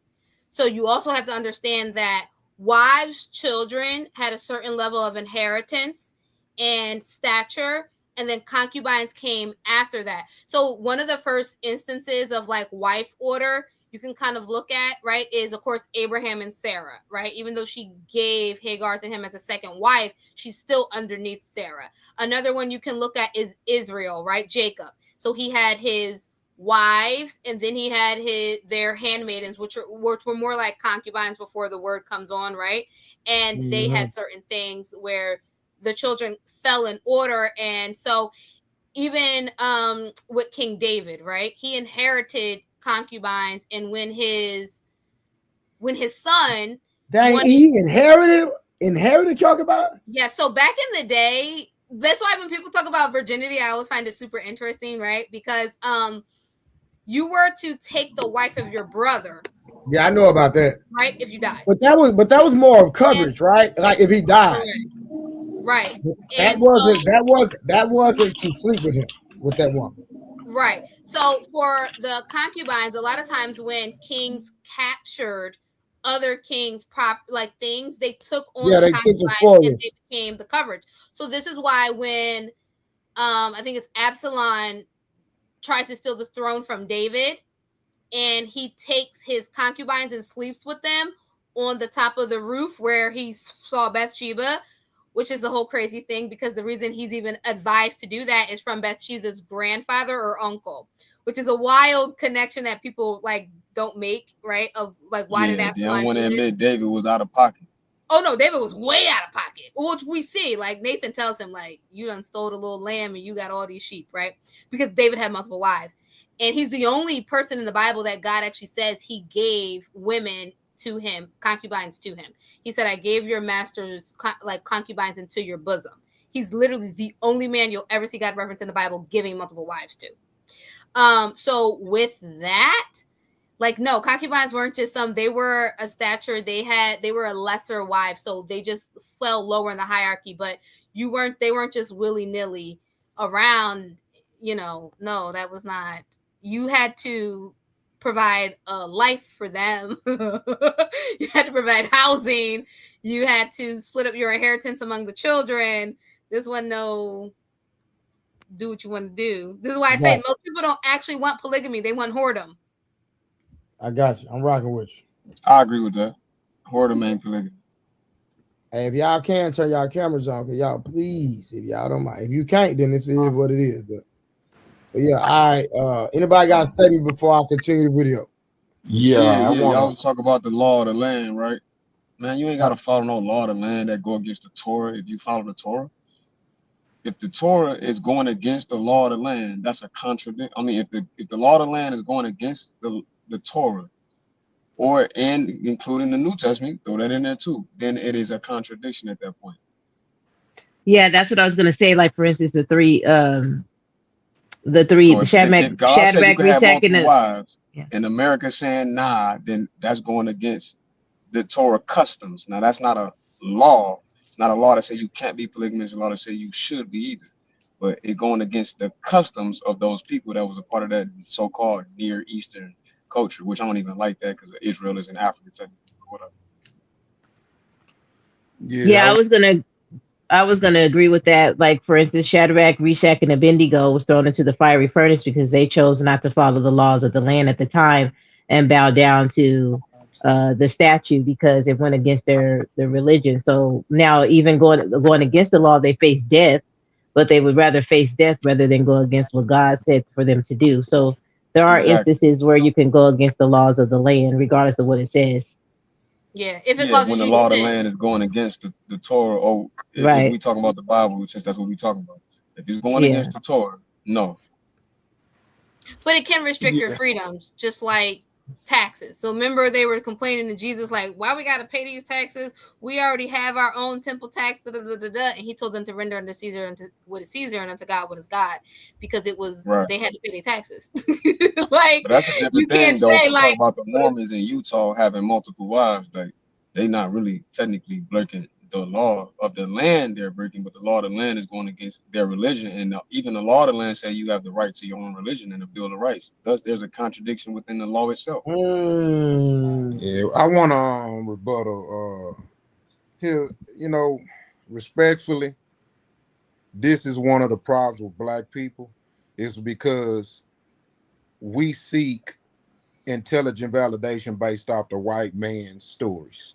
[SPEAKER 5] So you also have to understand that wives' children had a certain level of inheritance and stature, and then concubines came after that. So one of the first instances of like wife order you can kind of look at, right, is of course Abraham and Sarah, right? Even though she gave Hagar to him as a second wife, she's still underneath Sarah. Another one you can look at is Israel, right? Jacob. So he had his wives, and then he had their handmaidens, which were more like concubines before the word comes on, right? And they had certain things where the children fell in order. And so even with King David, right, he inherited concubines, and when his son
[SPEAKER 4] he inherited concubine.
[SPEAKER 5] Yeah, so back in the day, that's why when people talk about virginity, I always find it super interesting, right? Because you were to take the wife of your brother.
[SPEAKER 4] Yeah, I know about that.
[SPEAKER 5] Right, if you died.
[SPEAKER 4] But that was more of coverage, right? Like if he died.
[SPEAKER 5] Right.
[SPEAKER 4] That wasn't to sleep with him, with that woman.
[SPEAKER 5] Right. So for the concubines, a lot of times when kings captured other kings' things, they took on the concubines and they became the coverage. So this is why when I think it's Absalom tries to steal the throne from David, and he takes his concubines and sleeps with them on the top of the roof where he saw Bathsheba, which is the whole crazy thing, because the reason he's even advised to do that is from Bathsheba's grandfather or uncle, which is a wild connection that people don't make, right? Of why did Absalom?
[SPEAKER 10] They want to admit David was out of pocket.
[SPEAKER 5] Oh no, David was way out of pocket. Which we see, Nathan tells him, you done stole the little lamb and you got all these sheep, right? Because David had multiple wives. And he's the only person in the Bible that God actually says he gave women to him, concubines to him. He said, I gave your masters like concubines into your bosom. He's literally the only man you'll ever see God reference in the Bible giving multiple wives to. So with that, like, no, concubines weren't just some, they were a stature, they were a lesser wife, so they just fell lower in the hierarchy, but they weren't just willy-nilly around, you know. No, that was not, you had to provide a life for them. You had to provide housing, you had to split up your inheritance among the children. This wasn't no do what you want to do. This is why I say most people don't actually want polygamy, they want whoredom.
[SPEAKER 4] I got you. I'm rocking with you.
[SPEAKER 10] I agree with that. Whoredom ain't polygamy.
[SPEAKER 4] Hey, if y'all can turn y'all cameras on, cause y'all please, if y'all don't mind. If you can't, then this is what it is. But yeah, anybody got a statement before I continue the video?
[SPEAKER 10] Yeah, y'all talk about the law of the land, right? Man, you ain't gotta follow no law of the land that go against the Torah if you follow the Torah. If the Torah is going against the law of the land, that's a contradiction. I mean, if the law of the land is going against the Torah, or and including the New Testament, throw that in there too, then it is a contradiction at that point.
[SPEAKER 11] Yeah, that's what I was gonna say. Like, for instance, the three
[SPEAKER 10] so if God said you
[SPEAKER 11] Shadrach,
[SPEAKER 10] can have
[SPEAKER 11] Meshach,
[SPEAKER 10] multiple wives,
[SPEAKER 11] yeah.
[SPEAKER 10] and America saying nah, then that's going against the Torah customs. Now that's not a law. It's not a law that say you can't be polygamous. It's a law that say you should be either. But it going against the customs of those people that was a part of that so-called Near Eastern culture, which I don't even like that because Israel is in Africa. So whatever.
[SPEAKER 11] Yeah, I was gonna agree with that. Like, for instance, Shadrach, Meshach, and Abednego was thrown into the fiery furnace because they chose not to follow the laws of the land at the time and bow down to the statue because it went against their religion. So now, even going against the law, they face death, but they would rather face death rather than go against what God said for them to do. So there are instances where you can go against the laws of the land, regardless of what it says.
[SPEAKER 5] Yeah, if it causes
[SPEAKER 10] when the
[SPEAKER 5] you
[SPEAKER 10] law
[SPEAKER 5] to
[SPEAKER 10] of the
[SPEAKER 5] sin.
[SPEAKER 10] land is going against the Torah, or
[SPEAKER 11] Right.
[SPEAKER 10] if we talk about the Bible, since that's what we talking about. If it's going
[SPEAKER 11] Yeah.
[SPEAKER 10] against the Torah, no.
[SPEAKER 5] But it can restrict your freedoms, just like taxes. So remember, they were complaining to Jesus, like, why we got to pay these taxes? We already have our own temple tax, da, da, da, da, da. And he told them to render unto Caesar what is Caesar, and unto God what is God, because it was they had to pay their taxes. Like,
[SPEAKER 10] but that's a different
[SPEAKER 5] you can't
[SPEAKER 10] thing, though.
[SPEAKER 5] say,
[SPEAKER 10] If you
[SPEAKER 5] like,
[SPEAKER 10] talk about the Mormons in Utah having multiple wives, like they not really technically breaking the law of the land they're breaking, but the law of the land is going against their religion, and even the law of the land say you have the right to your own religion and the Bill of Rights. Thus, there's a contradiction within the law itself.
[SPEAKER 12] Yeah, I want to rebuttal here. You know, respectfully, this is one of the problems with Black people, is because we seek intelligent validation based off the white man's stories.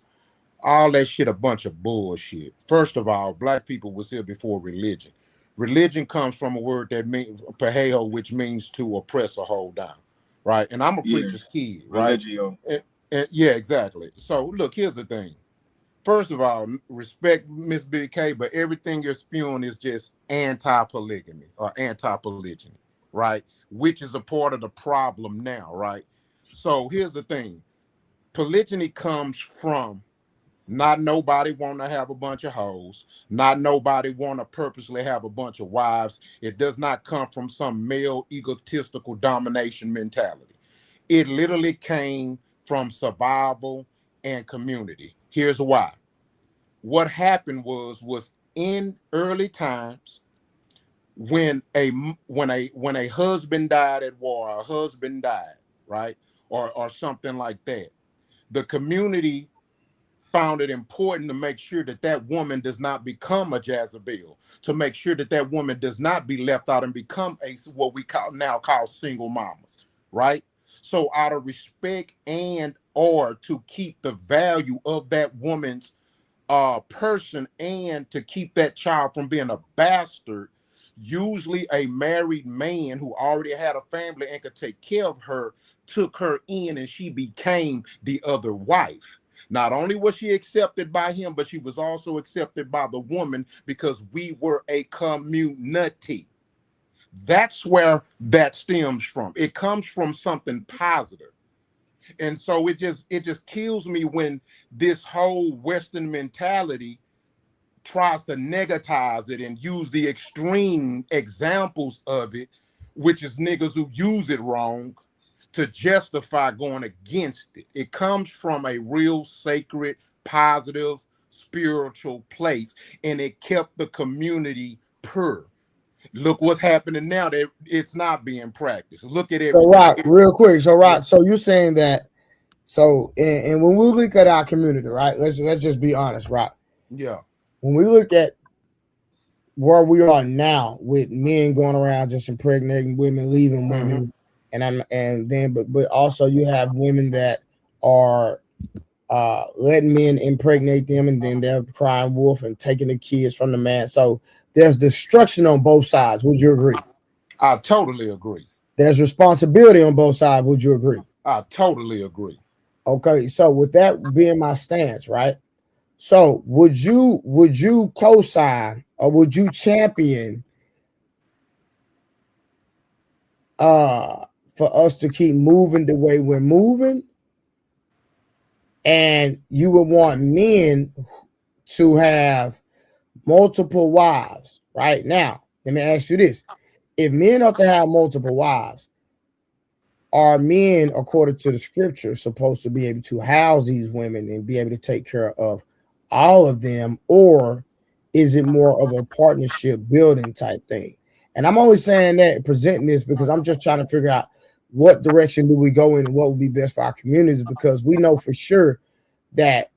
[SPEAKER 12] All that shit a bunch of bullshit. First of all, Black people was here before religion. Religion comes from a word that means paheo, which means to oppress or hold down, right? And I'm a preacher's kid, right?
[SPEAKER 10] Religio.
[SPEAKER 12] And yeah, exactly. So look, here's the thing. First of all, respect Miss Big K, but everything you're spewing is just anti-polygamy or anti-polygyny, right? Which is a part of the problem now, right? So here's the thing. Polygyny comes from not nobody want to have a bunch of hoes. Not nobody want to purposely have a bunch of wives. It does not come from some male egotistical domination mentality. It literally came from survival and community. Here's why. What happened was in early times when a husband died at war, a husband died, right? Or something like that. The community found it important to make sure that that woman does not become a Jezebel, to make sure that that woman does not be left out and become what we now call single mamas, right? So out of respect and or to keep the value of that woman's person and to keep that child from being a bastard, usually a married man who already had a family and could take care of her took her in and she became the other wife. Not only was she accepted by him, but she was also accepted by the woman because we were a community. That's where that stems from. It comes from something positive. And so it just kills me when this whole Western mentality tries to negatize it and use the extreme examples of it, which is niggas who use it wrong, to justify going against it. It comes from a real sacred, positive, spiritual place, and it kept the community pure. Look what's happening now that it's not being practiced. Look at
[SPEAKER 4] So
[SPEAKER 12] everything.
[SPEAKER 4] Rock, real quick. So Rock, so you're saying that and when we look at our community, right? Let's just be honest, Rock.
[SPEAKER 12] Yeah.
[SPEAKER 4] When we look at where we are now with men going around just impregnating women, leaving women, and then but also you have women that are letting men impregnate them, and then they're crying wolf and taking the kids from the man. So there's destruction on both sides. Would you agree?
[SPEAKER 12] I totally agree.
[SPEAKER 4] There's responsibility on both sides. Would you agree?
[SPEAKER 12] I totally agree.
[SPEAKER 4] Okay, so with that being my stance, right? So would you co-sign or would you champion for us to keep moving the way we're moving? And you would want men to have multiple wives, right? Now, let me ask you this. If men are to have multiple wives, are men, according to the scripture, supposed to be able to house these women and be able to take care of all of them, or is it more of a partnership building type thing? And I'm only saying that, presenting this, because I'm just trying to figure out what direction do we go in and what would be best for our communities, because we know for sure that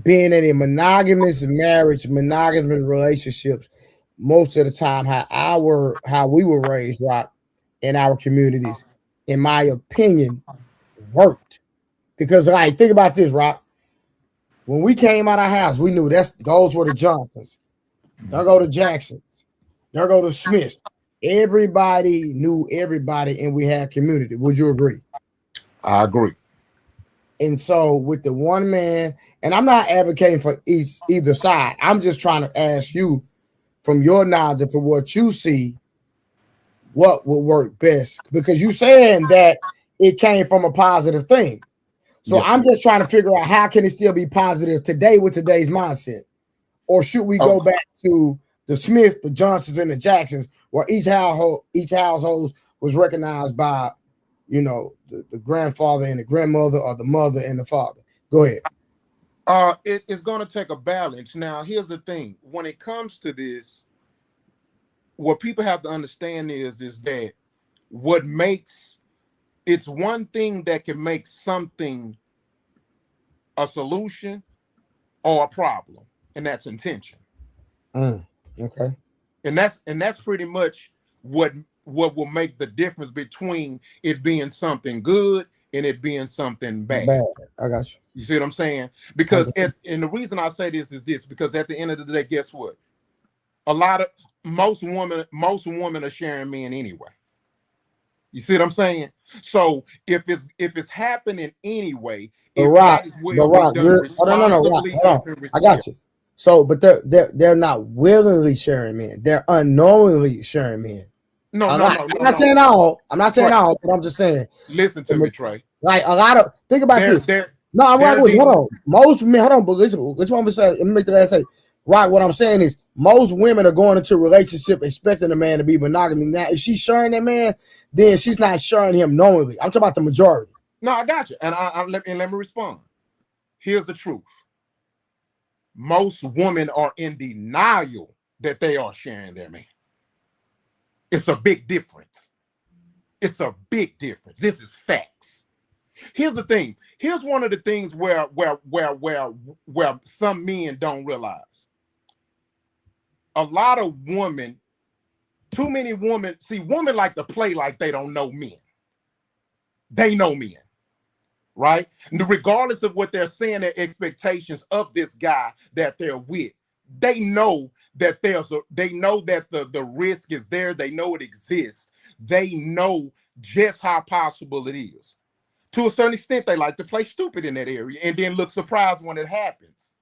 [SPEAKER 4] being in a monogamous marriage, monogamous relationships, most of the time, how we were raised, Rock, in our communities, in my opinion, worked. Because, like, think about this, Rock. When we came out of our house, we knew those were the Johnsons. They'll go to Jacksons. They'll go to Smiths. Everybody knew everybody, and we had community. Would you agree?
[SPEAKER 12] I agree.
[SPEAKER 4] And so with the one man, and I'm not advocating for either side. I'm just trying to ask you, from your knowledge and from what you see, what would work best? Because you saying that it came from a positive thing. So I'm just trying to figure out how can it still be positive today with today's mindset? Or should we go back to the Smith, the Johnsons, and the Jacksons, where each household was recognized by, the grandfather and the grandmother, or the mother and the father? Go ahead.
[SPEAKER 12] It's going to take a balance. Now, here's the thing. When it comes to this, what people have to understand is that it's one thing that can make something a solution or a problem, and that's intention.
[SPEAKER 4] Okay.
[SPEAKER 12] And that's pretty much what will make the difference between it being something good and it being something bad.
[SPEAKER 4] I got you.
[SPEAKER 12] You see what I'm saying? Because and the reason I say this is because at the end of the day, guess what? Most women are sharing men anyway. You see what I'm saying? So if it's happening anyway,
[SPEAKER 4] Rock, Rock, I got you. So, but they're not willingly sharing men. They're unknowingly sharing men. I'm not saying all, but I'm just saying.
[SPEAKER 12] Listen to me, Trey.
[SPEAKER 4] Like a lot of, think about this. No, I'm right with you. Hold on. Most men, hold on, but listen what I'm gonna say. Let me make the last thing. Right, what I'm saying is most women are going into a relationship expecting a man to be monogamous. Now, if she's sharing that man, then she's not sharing him knowingly. I'm talking about the majority.
[SPEAKER 12] No, I got you. And let me respond. Here's the truth. Most women are in denial that they are sharing their man. It's a big difference. It's a big difference. This is facts. Here's the thing. Here's one of the things where some men don't realize. A lot of women, too many women, women like to play like they don't know men. They know men, right? And regardless of what they're saying, their expectations of this guy that they're with, they know that the risk is there. They know it exists. They know just how possible it is. To a certain extent, they like to play stupid in that area and then look surprised when it happens,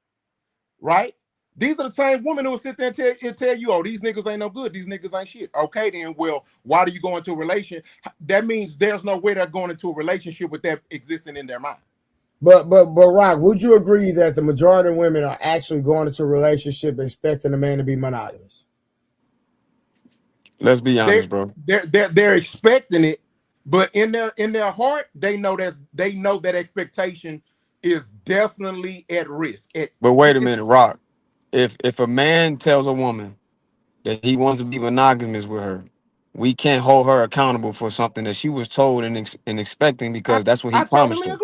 [SPEAKER 12] right? These are the same women who will sit there and tell you, oh, these niggas ain't no good. These niggas ain't shit. Okay, then, well, why do you go into a relation? That means there's no way they're going into a relationship with that existing in their mind.
[SPEAKER 4] But Rock, would you agree that the majority of women are actually going into a relationship expecting a man to be monogamous?
[SPEAKER 10] Let's be honest, bro.
[SPEAKER 12] They're expecting it, but in their heart, they know that expectation is definitely at risk.
[SPEAKER 10] But wait a minute, Rock. If a man tells a woman that he wants to be monogamous with her, we can't hold her accountable for something that she was told and expecting, because that's what he promised her.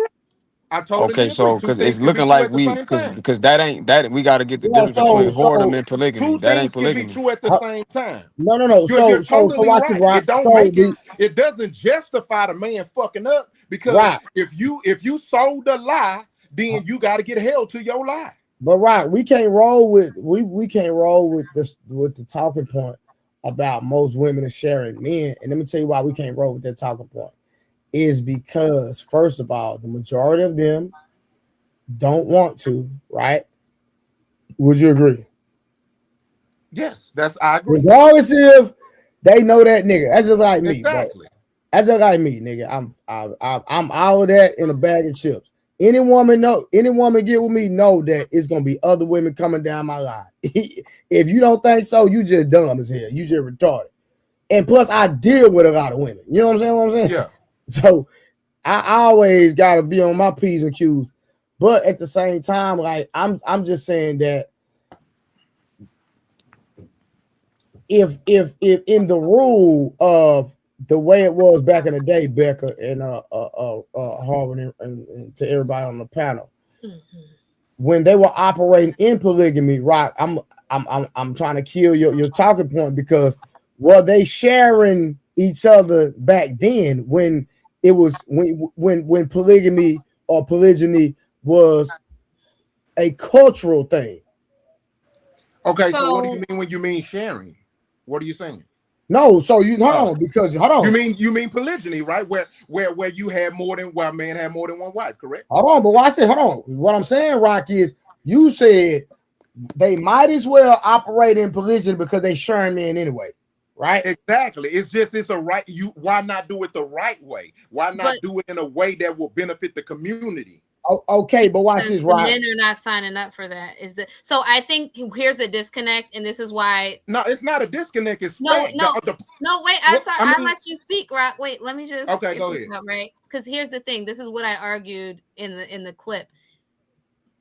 [SPEAKER 12] I totally agree.
[SPEAKER 10] Because it's looking like because that ain't that we got to get the difference between whoredom and polygamy. That ain't polygamy.
[SPEAKER 12] Can be true at the same time.
[SPEAKER 4] No.
[SPEAKER 12] You're totally
[SPEAKER 4] watch
[SPEAKER 12] right.
[SPEAKER 4] it, Rock.
[SPEAKER 12] It don't make it. It doesn't justify the man fucking up, because if you sold a lie, then you got to get held to your lie.
[SPEAKER 4] But Rock, we can't roll with this with the talking point about most women are sharing men. And let me tell you why we can't roll with that talking point. Is because, first of all, the majority of them don't want to, right? Would you agree?
[SPEAKER 12] Yes, I agree.
[SPEAKER 4] Regardless if they know that nigga. That's just like me.
[SPEAKER 12] Exactly.
[SPEAKER 4] Bro. That's just like me, nigga. I'm all of that in a bag of chips. Any woman get with me know that it's gonna be other women coming down my line. If you don't think so, you just dumb as hell. You just retarded. And plus, I deal with a lot of women. You know what I'm saying?
[SPEAKER 12] Yeah.
[SPEAKER 4] So I always gotta be on my P's and Q's. But at the same time, like I'm just saying that if in the rule of the way it was back in the day, Becca and Harvard and to everybody on the panel, when they were operating in polygamy, Rock, I'm trying to kill your talking point, because were they sharing each other back then when it was when polygamy or polygyny was a cultural thing?
[SPEAKER 12] Okay, so what do you mean when you mean sharing? What are you saying?
[SPEAKER 4] No, so you hold on.
[SPEAKER 12] You mean polygyny, right? Where you had a man had more than one wife, correct?
[SPEAKER 4] Hold on, but what I said, hold on. What I'm saying, Rock, is you said they might as well operate in polygyny because they sharing men anyway, right?
[SPEAKER 12] Exactly. It's a right. Why not do it the right way? Why not do it in a way that will benefit the community?
[SPEAKER 4] Okay, but watch this, right?
[SPEAKER 5] Men are not signing up for that. So I think here's the disconnect, and this is why.
[SPEAKER 12] No, it's not a disconnect. It's
[SPEAKER 5] no. Wait, I let you speak, Rock. Wait, let me just.
[SPEAKER 12] Okay, go ahead.
[SPEAKER 5] Right, because here's the thing. This is what I argued in the clip.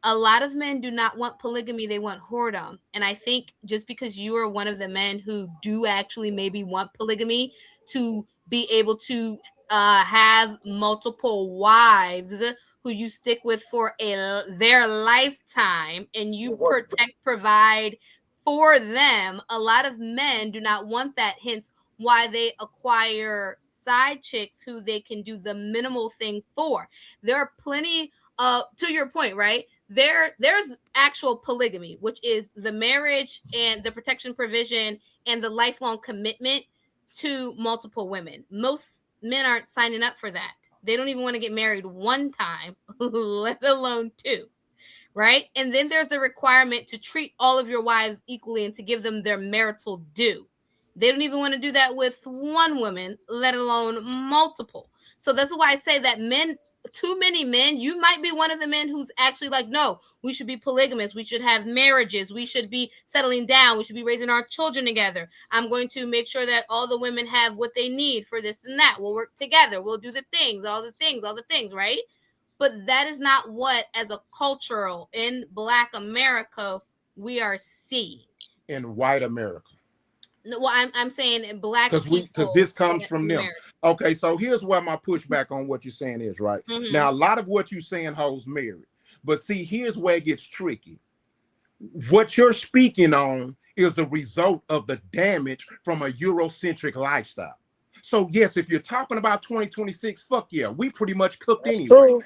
[SPEAKER 5] A lot of men do not want polygamy; they want whoredom. And I think just because you are one of the men who do actually maybe want polygamy to be able to have multiple wives who you stick with for their lifetime, and you provide for them. A lot of men do not want that, hence why they acquire side chicks who they can do the minimal thing for. There are plenty to your point, right? There's actual polygamy, which is the marriage and the protection provision and the lifelong commitment to multiple women. Most men aren't signing up for that. They don't even want to get married one time, let alone two, right? And then there's the requirement to treat all of your wives equally and to give them their marital due. They don't even want to do that with one woman, let alone multiple. So that's why I say that too many men, you might be one of the men who's actually like, no, we should be polygamous. We should have marriages. We should be settling down. We should be raising our children together. I'm going to make sure that all the women have what they need for this and that. We'll work together. We'll do the things, all the things, right? But that is not what, as a cultural in Black America, we are seeing.
[SPEAKER 12] In white America.
[SPEAKER 5] Well, I'm saying in Black people.
[SPEAKER 12] Because this comes from them. Okay, so here's where my pushback on what you're saying is, right? Mm-hmm. Now, a lot of what you're saying holds merit. But see, here's where it gets tricky. What you're speaking on is the result of the damage from a Eurocentric lifestyle. So, yes, if you're talking about 2026, fuck yeah, we pretty much cooked anyway. True.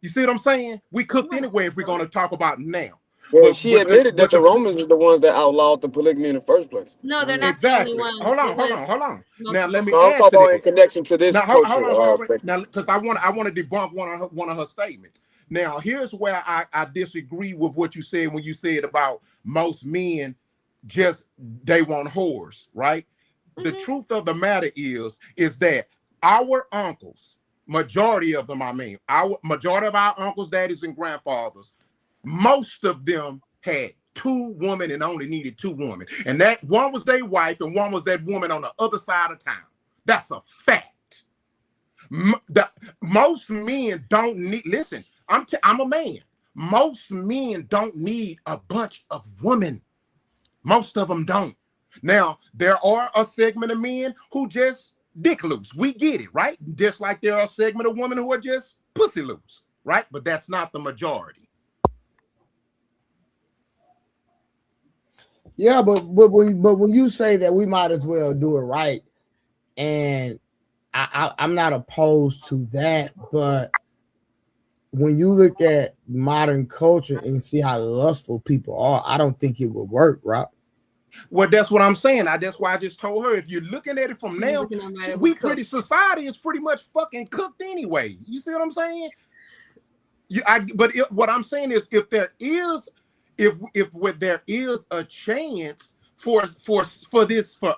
[SPEAKER 12] You see what I'm saying? We cooked anyway if we're going to talk about now.
[SPEAKER 10] Well, she admitted that the Romans were the ones that outlawed the polygamy in the first place.
[SPEAKER 5] No, they're not
[SPEAKER 12] exactly.
[SPEAKER 5] the only ones.
[SPEAKER 12] Hold on. Now let me
[SPEAKER 10] add to that. In connection to this
[SPEAKER 12] now, hold on. Now, because I want to debunk one of her statements. Now, here's where I disagree with what you said when you said about most men just they want whores, right? The truth of the matter is that our uncles, majority of them, I mean, our majority of our uncles, daddies, and grandfathers, most of them had 2 women and only needed 2 women. And that one was their wife and one was that woman on the other side of town. That's a fact. Most men don't need, listen, I'm a man. Most men don't need a bunch of women. Most of them don't. Now, there are a segment of men who just dick loose. We get it, right? Just like there are a segment of women who are just pussy loose, right? But that's not the majority.
[SPEAKER 4] Yeah, but when you say that, we might as well do it right, and I'm not opposed to that, but when you look at modern culture and see how lustful people are, I don't think it would work, right?
[SPEAKER 12] Well, that's what I'm saying. That's why I just told her, if you're looking at it from now, society is pretty much fucking cooked anyway. You see what I'm saying? What I'm saying is, if there is a chance for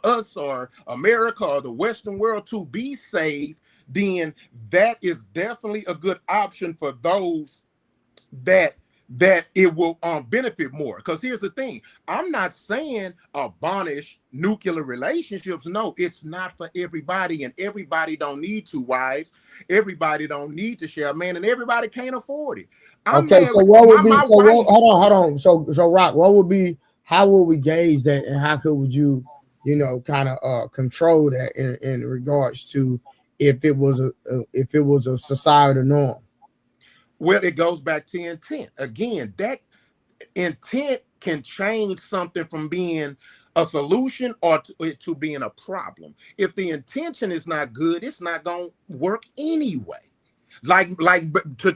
[SPEAKER 12] us or America or the Western world to be saved, then that is definitely a good option for those that it will benefit more. Because here's the thing, I'm not saying abolish nuclear relationships. No, it's not for everybody, and everybody don't need 2 wives. Everybody don't need to share a man, and everybody can't afford it.
[SPEAKER 4] Okay, so what would be hold on. So Rock, what would be, how would we gauge that, and how would you kind of control that in regards to if it was a societal norm?
[SPEAKER 12] Well, it goes back to intent. Again, that intent can change something from being a solution or to being a problem. If the intention is not good, it's not going to work anyway. Like to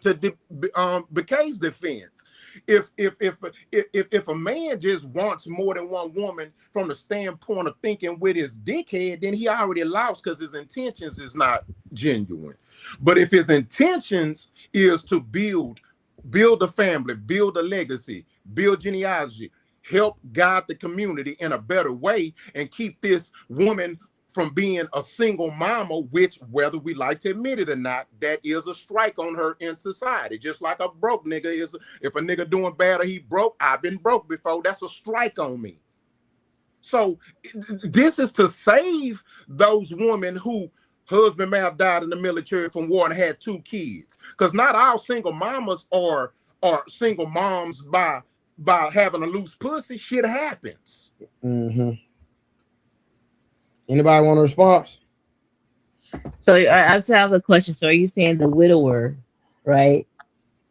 [SPEAKER 12] Bekay's defense, if a man just wants more than one woman from the standpoint of thinking with his dickhead, then he already lost because his intentions is not genuine. But if his intentions is to build a family, build a legacy, build genealogy, help guide the community in a better way, and keep this woman from being a single mama, which, whether we like to admit it or not, that is a strike on her in society. Just like a broke nigga is, if a nigga doing bad or he broke, I've been broke before, that's a strike on me. So this is to save those women who husband may have died in the military from war and had 2 kids. Because not all single mamas are single moms by having a loose pussy. Shit happens.
[SPEAKER 4] Mm-hmm. Anybody want a response?
[SPEAKER 11] So I still have a question. So are you saying the widower, right,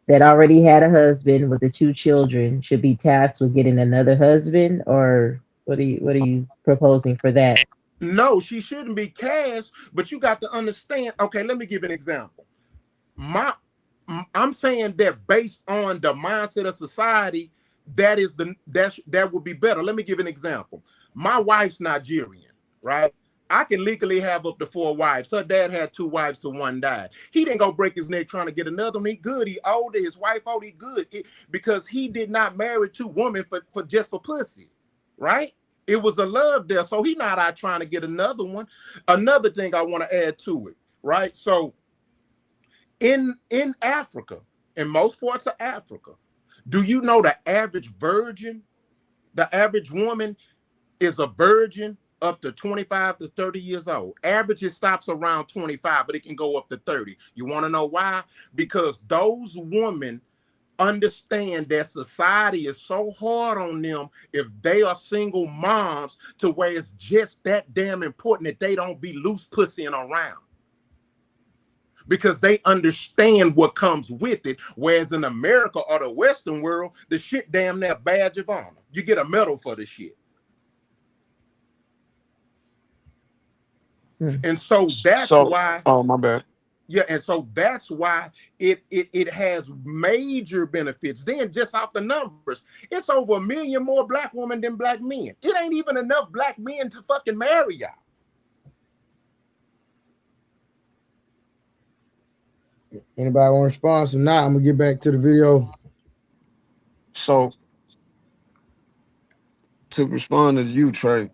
[SPEAKER 11] that already had a husband with the 2 children should be tasked with getting another husband, or what are you proposing for that?
[SPEAKER 12] No, she shouldn't be cast, but you got to understand. Okay, let me give an example. I'm saying that based on the mindset of society, that would be better. Let me give an example. My wife's Nigerian, right? I can legally have up to 4 wives. Her dad had 2 wives till 1 died. He didn't go break his neck trying to get another one. He good. He older. His wife older. He good. Because he did not marry 2 women for just for pussy, right? It was a love there. So he not out trying to get another one. Another thing I want to add to it, right? So in Africa, in most parts of Africa, do you know the average woman is a virgin up to 25 to 30 years old. Average, it stops around 25, but it can go up to 30. You want to know why? Because those women understand that society is so hard on them if they are single moms, to where it's just that damn important that they don't be loose pussying around, because they understand what comes with it. Whereas in America or the Western world, the shit damn near badge of honor. You get a medal for the shit. And so that's why.
[SPEAKER 10] Oh, my bad.
[SPEAKER 12] Yeah, and so that's why it has major benefits. Then just off the numbers, it's over 1 million more black women than black men. It ain't even enough black men to fucking marry y'all.
[SPEAKER 4] Anybody want to respond? So now I'm gonna get back to the video.
[SPEAKER 10] So to respond to you, Trey,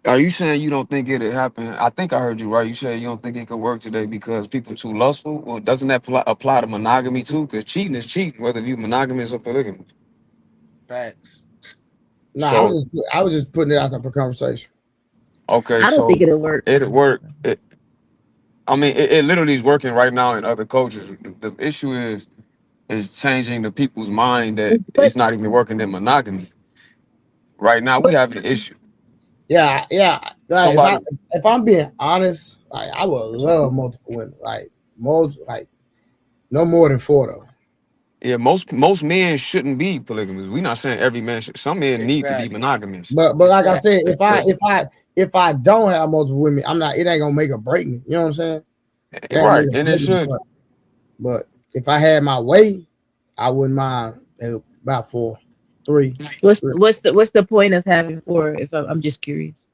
[SPEAKER 10] are you saying you don't think it'll happen? I think I heard you right. You said you don't think it could work today because people too lustful. Well, doesn't that apply to monogamy too? Because cheating is cheating, whether you monogamous or polygamous.
[SPEAKER 12] Facts.
[SPEAKER 4] No,
[SPEAKER 10] So
[SPEAKER 4] I was just putting it out there for conversation.
[SPEAKER 10] okay,
[SPEAKER 11] I don't think
[SPEAKER 10] so
[SPEAKER 11] it'll work.
[SPEAKER 10] it'll work. I mean, it literally is working right now in other cultures. The issue is changing the people's mind that
[SPEAKER 11] But
[SPEAKER 10] it's not even working in monogamy. Right now, we have an issue.
[SPEAKER 4] Yeah. Like
[SPEAKER 10] Somebody,
[SPEAKER 4] if I'm being honest, like I would love multiple women. Like no more than 4 though.
[SPEAKER 10] yeah, most men shouldn't be polygamous. We're not saying every man should. Some men need to be
[SPEAKER 12] Exactly.
[SPEAKER 10] monogamous.
[SPEAKER 4] But like I said,
[SPEAKER 12] Exactly.
[SPEAKER 4] if I don't have multiple women, I'm not. It ain't gonna make or break me. You know what I'm saying? It ain't
[SPEAKER 10] Right,
[SPEAKER 4] make or
[SPEAKER 10] and it
[SPEAKER 4] break me.
[SPEAKER 10] should.
[SPEAKER 4] But if I had my way, I wouldn't mind about 4, 3.
[SPEAKER 11] what's the point of having 4? If I'm just curious.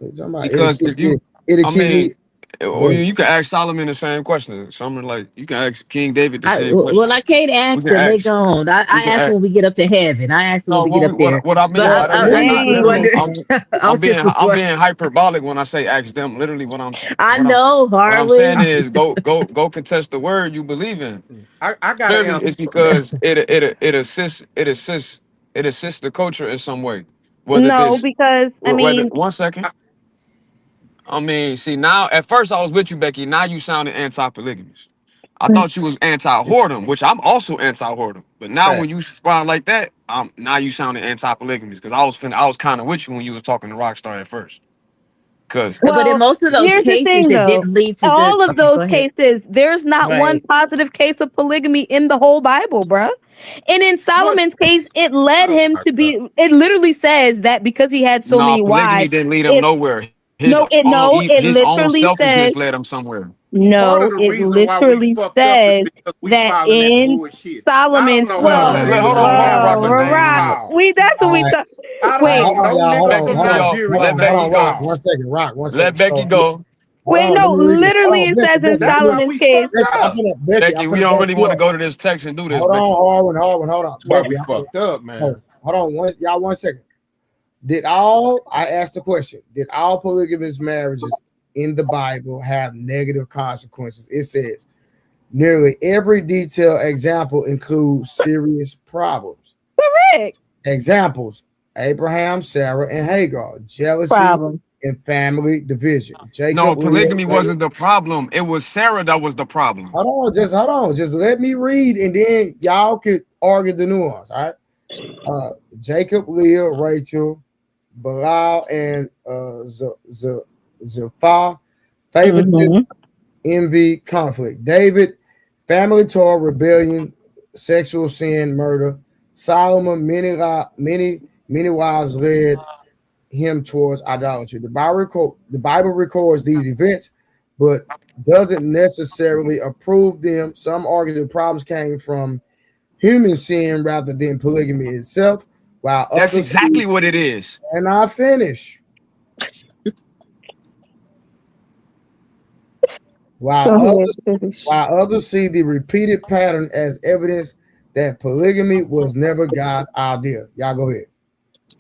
[SPEAKER 10] Because if you,
[SPEAKER 4] It'll
[SPEAKER 10] I
[SPEAKER 4] keep me.
[SPEAKER 10] mean, or you can ask Solomon the same question. Something like you can ask King David the same question.
[SPEAKER 11] Well, I can't
[SPEAKER 10] We
[SPEAKER 11] ask
[SPEAKER 10] can
[SPEAKER 11] them. They
[SPEAKER 10] ask.
[SPEAKER 11] gone. I
[SPEAKER 10] We can
[SPEAKER 11] ask
[SPEAKER 10] ask.
[SPEAKER 11] when we get up to heaven. I ask them when
[SPEAKER 10] No,
[SPEAKER 11] we get up there.
[SPEAKER 10] what I mean
[SPEAKER 11] But
[SPEAKER 10] by that is
[SPEAKER 11] I
[SPEAKER 10] not
[SPEAKER 11] just was
[SPEAKER 10] literally.
[SPEAKER 11] wondering. I just was
[SPEAKER 10] I'm
[SPEAKER 11] wondering.
[SPEAKER 10] being hyperbolic when I say ask them. Literally,
[SPEAKER 11] I know,
[SPEAKER 10] what I'm saying
[SPEAKER 11] Harlan.
[SPEAKER 10] is go contest the word you believe in.
[SPEAKER 12] I got to
[SPEAKER 10] Clearly,
[SPEAKER 12] answer.
[SPEAKER 10] it's because it assists the culture in some way. Whether
[SPEAKER 13] No,
[SPEAKER 10] this
[SPEAKER 13] because I
[SPEAKER 10] whether
[SPEAKER 13] mean,
[SPEAKER 10] 1 second. I mean, see now at first I was with you, Becky. Now you sounded anti-polygamous. I thought you was anti-whoredom, which I'm also anti-whoredom. But now
[SPEAKER 12] Fact.
[SPEAKER 10] when you respond like that, now you sounded anti-polygamous because I was kind of with you when you was talking to Rockstar at first. Cause
[SPEAKER 11] But in
[SPEAKER 13] well,
[SPEAKER 11] most of those
[SPEAKER 13] here's the
[SPEAKER 11] cases,
[SPEAKER 13] thing
[SPEAKER 11] that
[SPEAKER 13] though.
[SPEAKER 11] didn't lead to the.
[SPEAKER 13] All of
[SPEAKER 11] Okay, go
[SPEAKER 13] those
[SPEAKER 11] ahead.
[SPEAKER 13] cases, there's not one
[SPEAKER 11] Right.
[SPEAKER 13] positive case of polygamy in the whole Bible, bruh. And in
[SPEAKER 12] What?
[SPEAKER 13] Solomon's case, it led
[SPEAKER 12] Oh
[SPEAKER 13] him
[SPEAKER 12] my
[SPEAKER 13] to
[SPEAKER 12] God.
[SPEAKER 13] be, it literally says that because he had so
[SPEAKER 10] nah,
[SPEAKER 13] many
[SPEAKER 10] polygamy
[SPEAKER 13] wives,
[SPEAKER 10] didn't lead him
[SPEAKER 13] it
[SPEAKER 10] nowhere.
[SPEAKER 13] it
[SPEAKER 10] His own
[SPEAKER 13] literally says,
[SPEAKER 10] selfishness led him somewhere.
[SPEAKER 12] Part of
[SPEAKER 13] no,
[SPEAKER 12] the
[SPEAKER 13] it
[SPEAKER 12] reason why we
[SPEAKER 13] literally
[SPEAKER 12] fucked up is
[SPEAKER 13] says
[SPEAKER 12] because we
[SPEAKER 13] that
[SPEAKER 12] following that
[SPEAKER 13] in
[SPEAKER 12] bullshit. I don't
[SPEAKER 13] Solomon's,
[SPEAKER 12] know how
[SPEAKER 13] well,
[SPEAKER 12] a
[SPEAKER 10] Hold
[SPEAKER 12] nigga
[SPEAKER 10] on,
[SPEAKER 12] don't
[SPEAKER 10] hold on,
[SPEAKER 12] have a
[SPEAKER 10] Rock.
[SPEAKER 12] name
[SPEAKER 13] Rock,
[SPEAKER 12] called.
[SPEAKER 13] that's what
[SPEAKER 4] All
[SPEAKER 13] we
[SPEAKER 4] right,
[SPEAKER 13] talk.
[SPEAKER 12] I don't
[SPEAKER 13] Wait,
[SPEAKER 12] know no
[SPEAKER 4] hold
[SPEAKER 12] nigga
[SPEAKER 4] on,
[SPEAKER 12] from
[SPEAKER 10] Becky, y'all.
[SPEAKER 12] Nigeria
[SPEAKER 10] Let
[SPEAKER 12] named
[SPEAKER 10] Becky
[SPEAKER 4] Rock.
[SPEAKER 10] go.
[SPEAKER 4] 1
[SPEAKER 12] Charles.
[SPEAKER 4] second, Rock. 1
[SPEAKER 10] Let
[SPEAKER 4] second.
[SPEAKER 10] Becky
[SPEAKER 4] So
[SPEAKER 10] go.
[SPEAKER 4] hold
[SPEAKER 13] wait,
[SPEAKER 4] on, let
[SPEAKER 13] no,
[SPEAKER 4] me read it. Hold
[SPEAKER 13] literally
[SPEAKER 4] on,
[SPEAKER 13] it says in
[SPEAKER 12] That's why
[SPEAKER 13] Solomon's
[SPEAKER 12] we
[SPEAKER 13] case.
[SPEAKER 12] fucked up.
[SPEAKER 4] Becky, I'm
[SPEAKER 10] Becky, we
[SPEAKER 4] finna
[SPEAKER 10] don't
[SPEAKER 4] back
[SPEAKER 10] really
[SPEAKER 4] you
[SPEAKER 10] want to
[SPEAKER 4] up.
[SPEAKER 10] go to this text and do this,
[SPEAKER 4] Hold
[SPEAKER 10] Becky.
[SPEAKER 4] on, Harwin, hold on.
[SPEAKER 12] That's why
[SPEAKER 4] Becky,
[SPEAKER 12] we fucked up, man.
[SPEAKER 4] hold on, y'all 1 second. I asked the question, did all polygamous marriages in the Bible have negative consequences? It says nearly every detailed example includes serious problems.
[SPEAKER 13] Correct.
[SPEAKER 4] Examples: Abraham, Sarah, and Hagar, jealousy
[SPEAKER 13] Problem.
[SPEAKER 4] and family division.
[SPEAKER 10] No,
[SPEAKER 4] Jacob, Leah,
[SPEAKER 10] polygamy wasn't the problem. It was Sarah that was the problem.
[SPEAKER 4] hold on. Just let me read, and then y'all could argue the nuance. All right. Jacob, Leah, Rachel, Bilal, and Zilpah, favoritism,
[SPEAKER 13] Mm-hmm.
[SPEAKER 4] envy, conflict. David, family toil, rebellion, sexual sin, murder. Solomon, many wives led him towards idolatry. The Bible records these events, but doesn't necessarily approve them. Some argue the problems came from human sin rather than polygamy itself, while
[SPEAKER 10] That's
[SPEAKER 4] others see,
[SPEAKER 10] exactly what it is.
[SPEAKER 4] and I finish. While
[SPEAKER 13] Go
[SPEAKER 4] others
[SPEAKER 13] ahead, finish.
[SPEAKER 4] while others see the repeated pattern as evidence that polygamy was never God's idea. Y'all go ahead.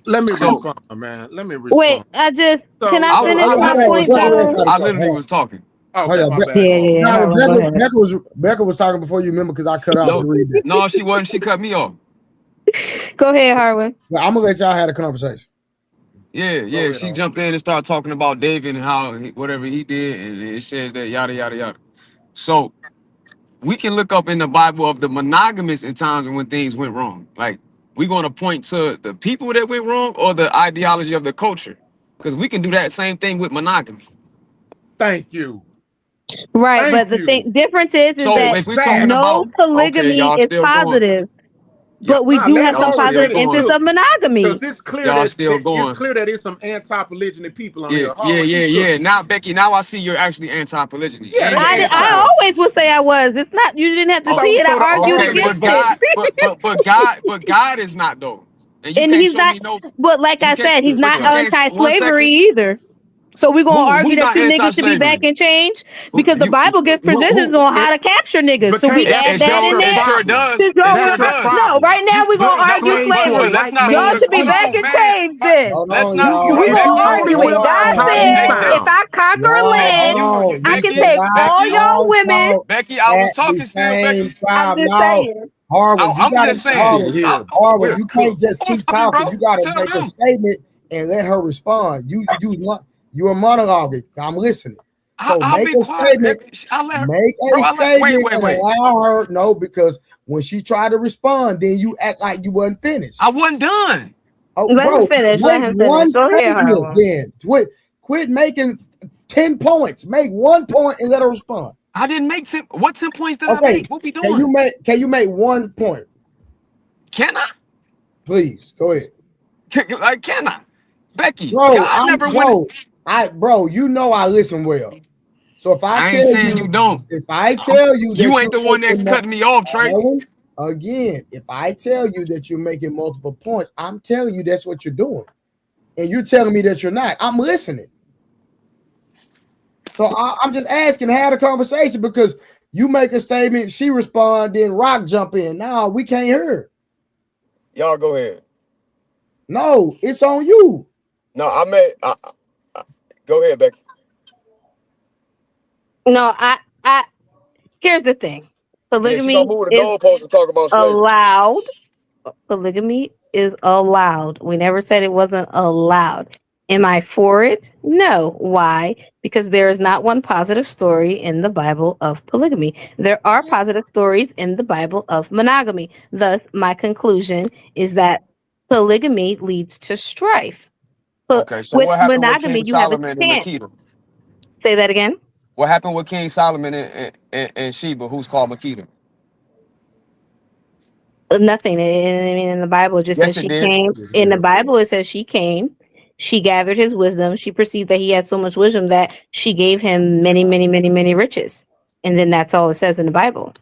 [SPEAKER 12] Let me
[SPEAKER 10] So
[SPEAKER 12] respond, man. Let me
[SPEAKER 13] Wait,
[SPEAKER 12] respond.
[SPEAKER 13] can I
[SPEAKER 10] I was,
[SPEAKER 13] finish
[SPEAKER 10] I
[SPEAKER 4] Hold
[SPEAKER 13] my
[SPEAKER 10] literally was
[SPEAKER 13] point
[SPEAKER 4] on,
[SPEAKER 13] though?
[SPEAKER 10] talking. I
[SPEAKER 4] hold
[SPEAKER 10] literally
[SPEAKER 4] on.
[SPEAKER 10] was talking.
[SPEAKER 12] Okay, my bad.
[SPEAKER 13] Yeah,
[SPEAKER 12] Go on.
[SPEAKER 13] yeah, yeah.
[SPEAKER 4] No,
[SPEAKER 13] Harlan, go ahead.
[SPEAKER 4] Becca was talking before you, remember, because I cut off to
[SPEAKER 10] No,
[SPEAKER 4] read that.
[SPEAKER 10] no, she wasn't. She cut me off.
[SPEAKER 13] Go ahead, Harlan.
[SPEAKER 4] But I'm gonna let y'all have a conversation.
[SPEAKER 10] Yeah,
[SPEAKER 12] Go
[SPEAKER 10] yeah.
[SPEAKER 12] ahead,
[SPEAKER 10] She
[SPEAKER 12] on.
[SPEAKER 10] jumped in and started talking about David and how whatever he did, and it says that yada yada yada. So we can look up in the Bible of the monogamous in times when things went wrong. Like we're going to point to the people that went wrong or the ideology of the culture, because we can do that same thing with monogamy.
[SPEAKER 12] Thank you.
[SPEAKER 13] Right, but
[SPEAKER 12] Thank
[SPEAKER 13] the
[SPEAKER 12] you.
[SPEAKER 13] thing difference is
[SPEAKER 10] So
[SPEAKER 13] that
[SPEAKER 10] if we're talking
[SPEAKER 12] Exactly.
[SPEAKER 13] no
[SPEAKER 10] about, okay,
[SPEAKER 13] polygamy
[SPEAKER 10] y'all
[SPEAKER 13] is
[SPEAKER 10] still going,
[SPEAKER 13] positive,
[SPEAKER 10] yeah,
[SPEAKER 13] but we
[SPEAKER 12] Now
[SPEAKER 13] do
[SPEAKER 12] let's
[SPEAKER 13] have some
[SPEAKER 10] y'all
[SPEAKER 12] go into
[SPEAKER 10] still
[SPEAKER 13] positive
[SPEAKER 12] this
[SPEAKER 13] instances
[SPEAKER 10] going,
[SPEAKER 13] of
[SPEAKER 12] too.
[SPEAKER 13] monogamy.
[SPEAKER 12] Because it's clear
[SPEAKER 10] y'all
[SPEAKER 12] that,
[SPEAKER 10] still
[SPEAKER 12] it's
[SPEAKER 10] going.
[SPEAKER 12] clear that there's some anti-polygyny people on
[SPEAKER 10] Yeah,
[SPEAKER 12] here.
[SPEAKER 10] yeah,
[SPEAKER 12] Harlan,
[SPEAKER 10] yeah,
[SPEAKER 12] keep
[SPEAKER 10] yeah.
[SPEAKER 12] cooking.
[SPEAKER 10] Now, Becky, now I see you're actually anti-polygyny
[SPEAKER 12] Yeah,
[SPEAKER 10] and
[SPEAKER 12] they
[SPEAKER 10] you're
[SPEAKER 13] I
[SPEAKER 12] anti.
[SPEAKER 10] anti-whoredom.
[SPEAKER 13] always would say I was. It's not you didn't have to see
[SPEAKER 12] So
[SPEAKER 13] it.
[SPEAKER 12] so the
[SPEAKER 13] I argued
[SPEAKER 10] Okay,
[SPEAKER 12] argument
[SPEAKER 10] but
[SPEAKER 13] against
[SPEAKER 12] goes,
[SPEAKER 13] it.
[SPEAKER 10] God, but God is not though, and you
[SPEAKER 13] And
[SPEAKER 10] can't
[SPEAKER 13] he's
[SPEAKER 10] show
[SPEAKER 13] not,
[SPEAKER 10] me no.
[SPEAKER 13] but like
[SPEAKER 10] You
[SPEAKER 13] I
[SPEAKER 10] can't,
[SPEAKER 13] said, he's
[SPEAKER 10] but
[SPEAKER 13] not
[SPEAKER 10] you can't.
[SPEAKER 13] anti-slavery either. So we're gonna argue
[SPEAKER 14] Who's
[SPEAKER 13] that
[SPEAKER 14] not
[SPEAKER 13] two niggas should be back
[SPEAKER 14] anti-slavery?
[SPEAKER 13] and change because the
[SPEAKER 14] You,
[SPEAKER 13] Bible gives positions on how to capture niggas. So we
[SPEAKER 12] McKay, that's
[SPEAKER 13] add
[SPEAKER 14] it
[SPEAKER 13] that in
[SPEAKER 14] sure,
[SPEAKER 12] your
[SPEAKER 14] it
[SPEAKER 13] there.
[SPEAKER 14] sure
[SPEAKER 12] problem.
[SPEAKER 14] does.
[SPEAKER 13] Since y'all
[SPEAKER 14] It
[SPEAKER 13] were
[SPEAKER 14] sure
[SPEAKER 12] That's your
[SPEAKER 14] does.
[SPEAKER 13] no,
[SPEAKER 12] problem.
[SPEAKER 13] right now we're
[SPEAKER 12] Put
[SPEAKER 13] gonna
[SPEAKER 12] a
[SPEAKER 13] argue
[SPEAKER 12] slave to a
[SPEAKER 14] But
[SPEAKER 13] slavery.
[SPEAKER 14] let's
[SPEAKER 12] white
[SPEAKER 14] not.
[SPEAKER 13] Y'all
[SPEAKER 12] man's
[SPEAKER 13] should be
[SPEAKER 14] Hold
[SPEAKER 13] back
[SPEAKER 14] on,
[SPEAKER 13] and
[SPEAKER 12] people.
[SPEAKER 14] man.
[SPEAKER 13] change then.
[SPEAKER 4] Hold
[SPEAKER 14] Let's
[SPEAKER 4] on,
[SPEAKER 14] not.
[SPEAKER 4] y'all.
[SPEAKER 13] We
[SPEAKER 12] You
[SPEAKER 13] gonna
[SPEAKER 4] Hold
[SPEAKER 12] you
[SPEAKER 4] on,
[SPEAKER 12] only
[SPEAKER 13] argue
[SPEAKER 12] went
[SPEAKER 13] it.
[SPEAKER 4] hold
[SPEAKER 12] off
[SPEAKER 13] God
[SPEAKER 12] of
[SPEAKER 4] on,
[SPEAKER 12] how
[SPEAKER 14] Hey,
[SPEAKER 12] you
[SPEAKER 13] said,
[SPEAKER 14] hey,
[SPEAKER 4] hold
[SPEAKER 13] if
[SPEAKER 12] sound.
[SPEAKER 4] on.
[SPEAKER 13] I conquer a
[SPEAKER 4] Y'all,
[SPEAKER 14] hey,
[SPEAKER 13] land,
[SPEAKER 14] you,
[SPEAKER 4] hold on.
[SPEAKER 13] I
[SPEAKER 4] We
[SPEAKER 13] can
[SPEAKER 14] Becky,
[SPEAKER 13] take
[SPEAKER 4] cannot
[SPEAKER 13] all
[SPEAKER 14] Becky,
[SPEAKER 13] y'all
[SPEAKER 4] all
[SPEAKER 13] women.
[SPEAKER 4] talk
[SPEAKER 14] Becky. I was
[SPEAKER 4] at the
[SPEAKER 14] talking still,
[SPEAKER 4] same
[SPEAKER 14] Becky.
[SPEAKER 13] I'm
[SPEAKER 4] time.
[SPEAKER 13] just
[SPEAKER 4] Now,
[SPEAKER 13] saying.
[SPEAKER 4] Harvard, you
[SPEAKER 14] I'm
[SPEAKER 4] gotta,
[SPEAKER 14] just
[SPEAKER 12] This
[SPEAKER 14] saying.
[SPEAKER 12] nigga
[SPEAKER 4] Harvard,
[SPEAKER 14] I,
[SPEAKER 12] here,
[SPEAKER 4] Harvard,
[SPEAKER 12] we're
[SPEAKER 4] you can't
[SPEAKER 12] cooked.
[SPEAKER 4] just
[SPEAKER 14] I was
[SPEAKER 4] keep
[SPEAKER 14] talking,
[SPEAKER 4] talking.
[SPEAKER 14] bro.
[SPEAKER 4] You gotta
[SPEAKER 14] Tell
[SPEAKER 4] make a
[SPEAKER 14] them.
[SPEAKER 4] statement and let her respond. You are monologuing. I'm listening. So
[SPEAKER 14] I'll
[SPEAKER 4] make
[SPEAKER 14] be
[SPEAKER 4] a
[SPEAKER 14] quiet.
[SPEAKER 4] statement.
[SPEAKER 14] I let her,
[SPEAKER 4] Make
[SPEAKER 14] bro.
[SPEAKER 4] a
[SPEAKER 14] Wait,
[SPEAKER 4] statement
[SPEAKER 14] wait,
[SPEAKER 4] and
[SPEAKER 14] wait.
[SPEAKER 4] allow her no, because when she tried to respond, then you act like you wasn't finished.
[SPEAKER 14] I wasn't done.
[SPEAKER 4] Oh,
[SPEAKER 13] Let him
[SPEAKER 4] bro,
[SPEAKER 13] finish. Let
[SPEAKER 4] make
[SPEAKER 13] him finish.
[SPEAKER 4] one
[SPEAKER 13] Go ahead,
[SPEAKER 4] statement
[SPEAKER 13] Harlan.
[SPEAKER 4] then. Quit making 10 points. Make 1 point and let her respond.
[SPEAKER 14] I didn't make 10. What 10 points did I
[SPEAKER 4] Okay.
[SPEAKER 14] make? What we
[SPEAKER 4] Can
[SPEAKER 14] doing?
[SPEAKER 4] you make 1 point?
[SPEAKER 14] Can I?
[SPEAKER 4] Please go ahead.
[SPEAKER 14] Can I? Becky, God never went.
[SPEAKER 4] Bro, you know I listen well. So if I
[SPEAKER 14] I
[SPEAKER 4] tell
[SPEAKER 14] ain't saying you
[SPEAKER 4] you,
[SPEAKER 14] don't.
[SPEAKER 4] if I tell you
[SPEAKER 14] You
[SPEAKER 4] that
[SPEAKER 14] ain't
[SPEAKER 4] you're
[SPEAKER 14] the one that's
[SPEAKER 4] making
[SPEAKER 14] cutting me off, Trey.
[SPEAKER 4] again, if I tell you that you're making multiple points, I'm telling you that's what you're doing. And you're telling me that you're not. I'm listening. So I'm just asking, have a conversation, because you make a statement, she respond, then Rock jump in. No, we can't hear her.
[SPEAKER 15] Y'all go ahead.
[SPEAKER 4] No, it's on you.
[SPEAKER 15] No, go ahead, Becky.
[SPEAKER 13] No, I here's the thing.
[SPEAKER 15] Yeah, she gonna
[SPEAKER 13] Polygamy
[SPEAKER 15] move the
[SPEAKER 13] is
[SPEAKER 15] goalpost to talk about slavery.
[SPEAKER 13] allowed. Polygamy is allowed. We never said it wasn't allowed. Am I for it? No. Why? Because there is not one positive story in the Bible of polygamy. There are positive stories in the Bible of monogamy. Thus, my conclusion is that polygamy leads to strife. But
[SPEAKER 14] Okay, so
[SPEAKER 13] with
[SPEAKER 14] what happened with
[SPEAKER 13] monogamy,
[SPEAKER 14] King
[SPEAKER 13] you have a
[SPEAKER 14] Solomon and
[SPEAKER 13] chance.
[SPEAKER 14] Makita?
[SPEAKER 13] Say that again.
[SPEAKER 14] What happened with King Solomon and Sheba, who's called Makita?
[SPEAKER 13] Nothing. I mean, in the Bible, it just says
[SPEAKER 14] Yes, it
[SPEAKER 13] she
[SPEAKER 14] did.
[SPEAKER 13] came. In the Bible, it says she came. She gathered his wisdom. She perceived that he had so much wisdom that she gave him many, many, many, many riches. And then that's all it says in the Bible.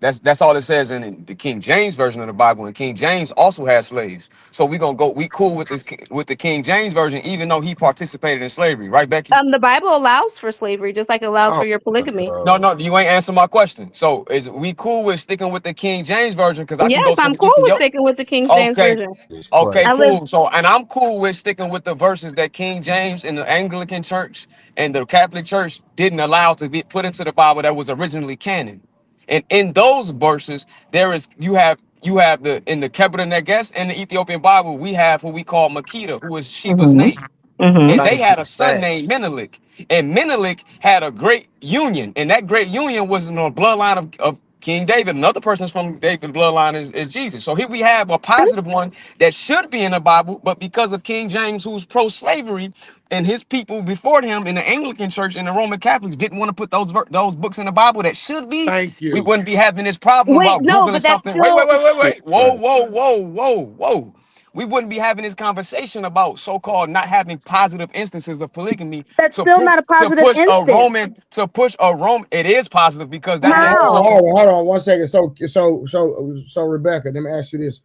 [SPEAKER 14] That's all it says in the King James version of the Bible, and King James also has slaves. So we cool with with the King James version, even though he participated in slavery, right, Becky?
[SPEAKER 13] The Bible allows for slavery, just like it allows for
[SPEAKER 12] Oh
[SPEAKER 13] your
[SPEAKER 12] my
[SPEAKER 13] polygamy.
[SPEAKER 12] God.
[SPEAKER 14] No, you ain't answer my question. So is we cool with sticking with the King James version? Because I can
[SPEAKER 13] Yes,
[SPEAKER 14] go to
[SPEAKER 13] I'm
[SPEAKER 14] the
[SPEAKER 13] cool with
[SPEAKER 14] Ethiopia.
[SPEAKER 13] sticking with the King James
[SPEAKER 14] Okay,
[SPEAKER 13] version.
[SPEAKER 12] It's
[SPEAKER 14] okay,
[SPEAKER 12] crazy.
[SPEAKER 13] I live.
[SPEAKER 14] cool. So, and I'm cool with sticking with the verses that King James and the Anglican Church and the Catholic Church didn't allow to be put into the Bible that was originally canon. And in those verses, you have the in the Keber Neges and the Ethiopian Bible, we have who we call Makita, who is Sheba's
[SPEAKER 13] Mm-hmm.
[SPEAKER 14] name.
[SPEAKER 13] Mm-hmm.
[SPEAKER 14] And they
[SPEAKER 12] Thank you.
[SPEAKER 14] had a son
[SPEAKER 12] Facts.
[SPEAKER 14] named Menelik. And Menelik had a great union. And that great union was in the bloodline of King David. Another person's from David's bloodline is Jesus. So here we have a positive one that should be in the Bible, but because of King James, who's pro-slavery, and his people before him in the Anglican Church and the Roman Catholics didn't want to put those books in the Bible that should be,
[SPEAKER 12] Thank
[SPEAKER 14] we
[SPEAKER 12] you.
[SPEAKER 14] wouldn't be having this problem
[SPEAKER 13] Wait,
[SPEAKER 14] about
[SPEAKER 13] no,
[SPEAKER 14] Googling
[SPEAKER 13] but that's
[SPEAKER 14] something. Wait,
[SPEAKER 13] still
[SPEAKER 14] wait, wait, wait,
[SPEAKER 12] Shit,
[SPEAKER 14] wait. Whoa,
[SPEAKER 12] right.
[SPEAKER 14] whoa, whoa, whoa, whoa. We wouldn't be having this conversation about so-called not having positive instances of polygamy
[SPEAKER 13] that's still not a positive instance.
[SPEAKER 14] to push a Roman. It is positive because that means
[SPEAKER 13] How?
[SPEAKER 4] Hold on 1 second. So Rebecca, let me ask you this.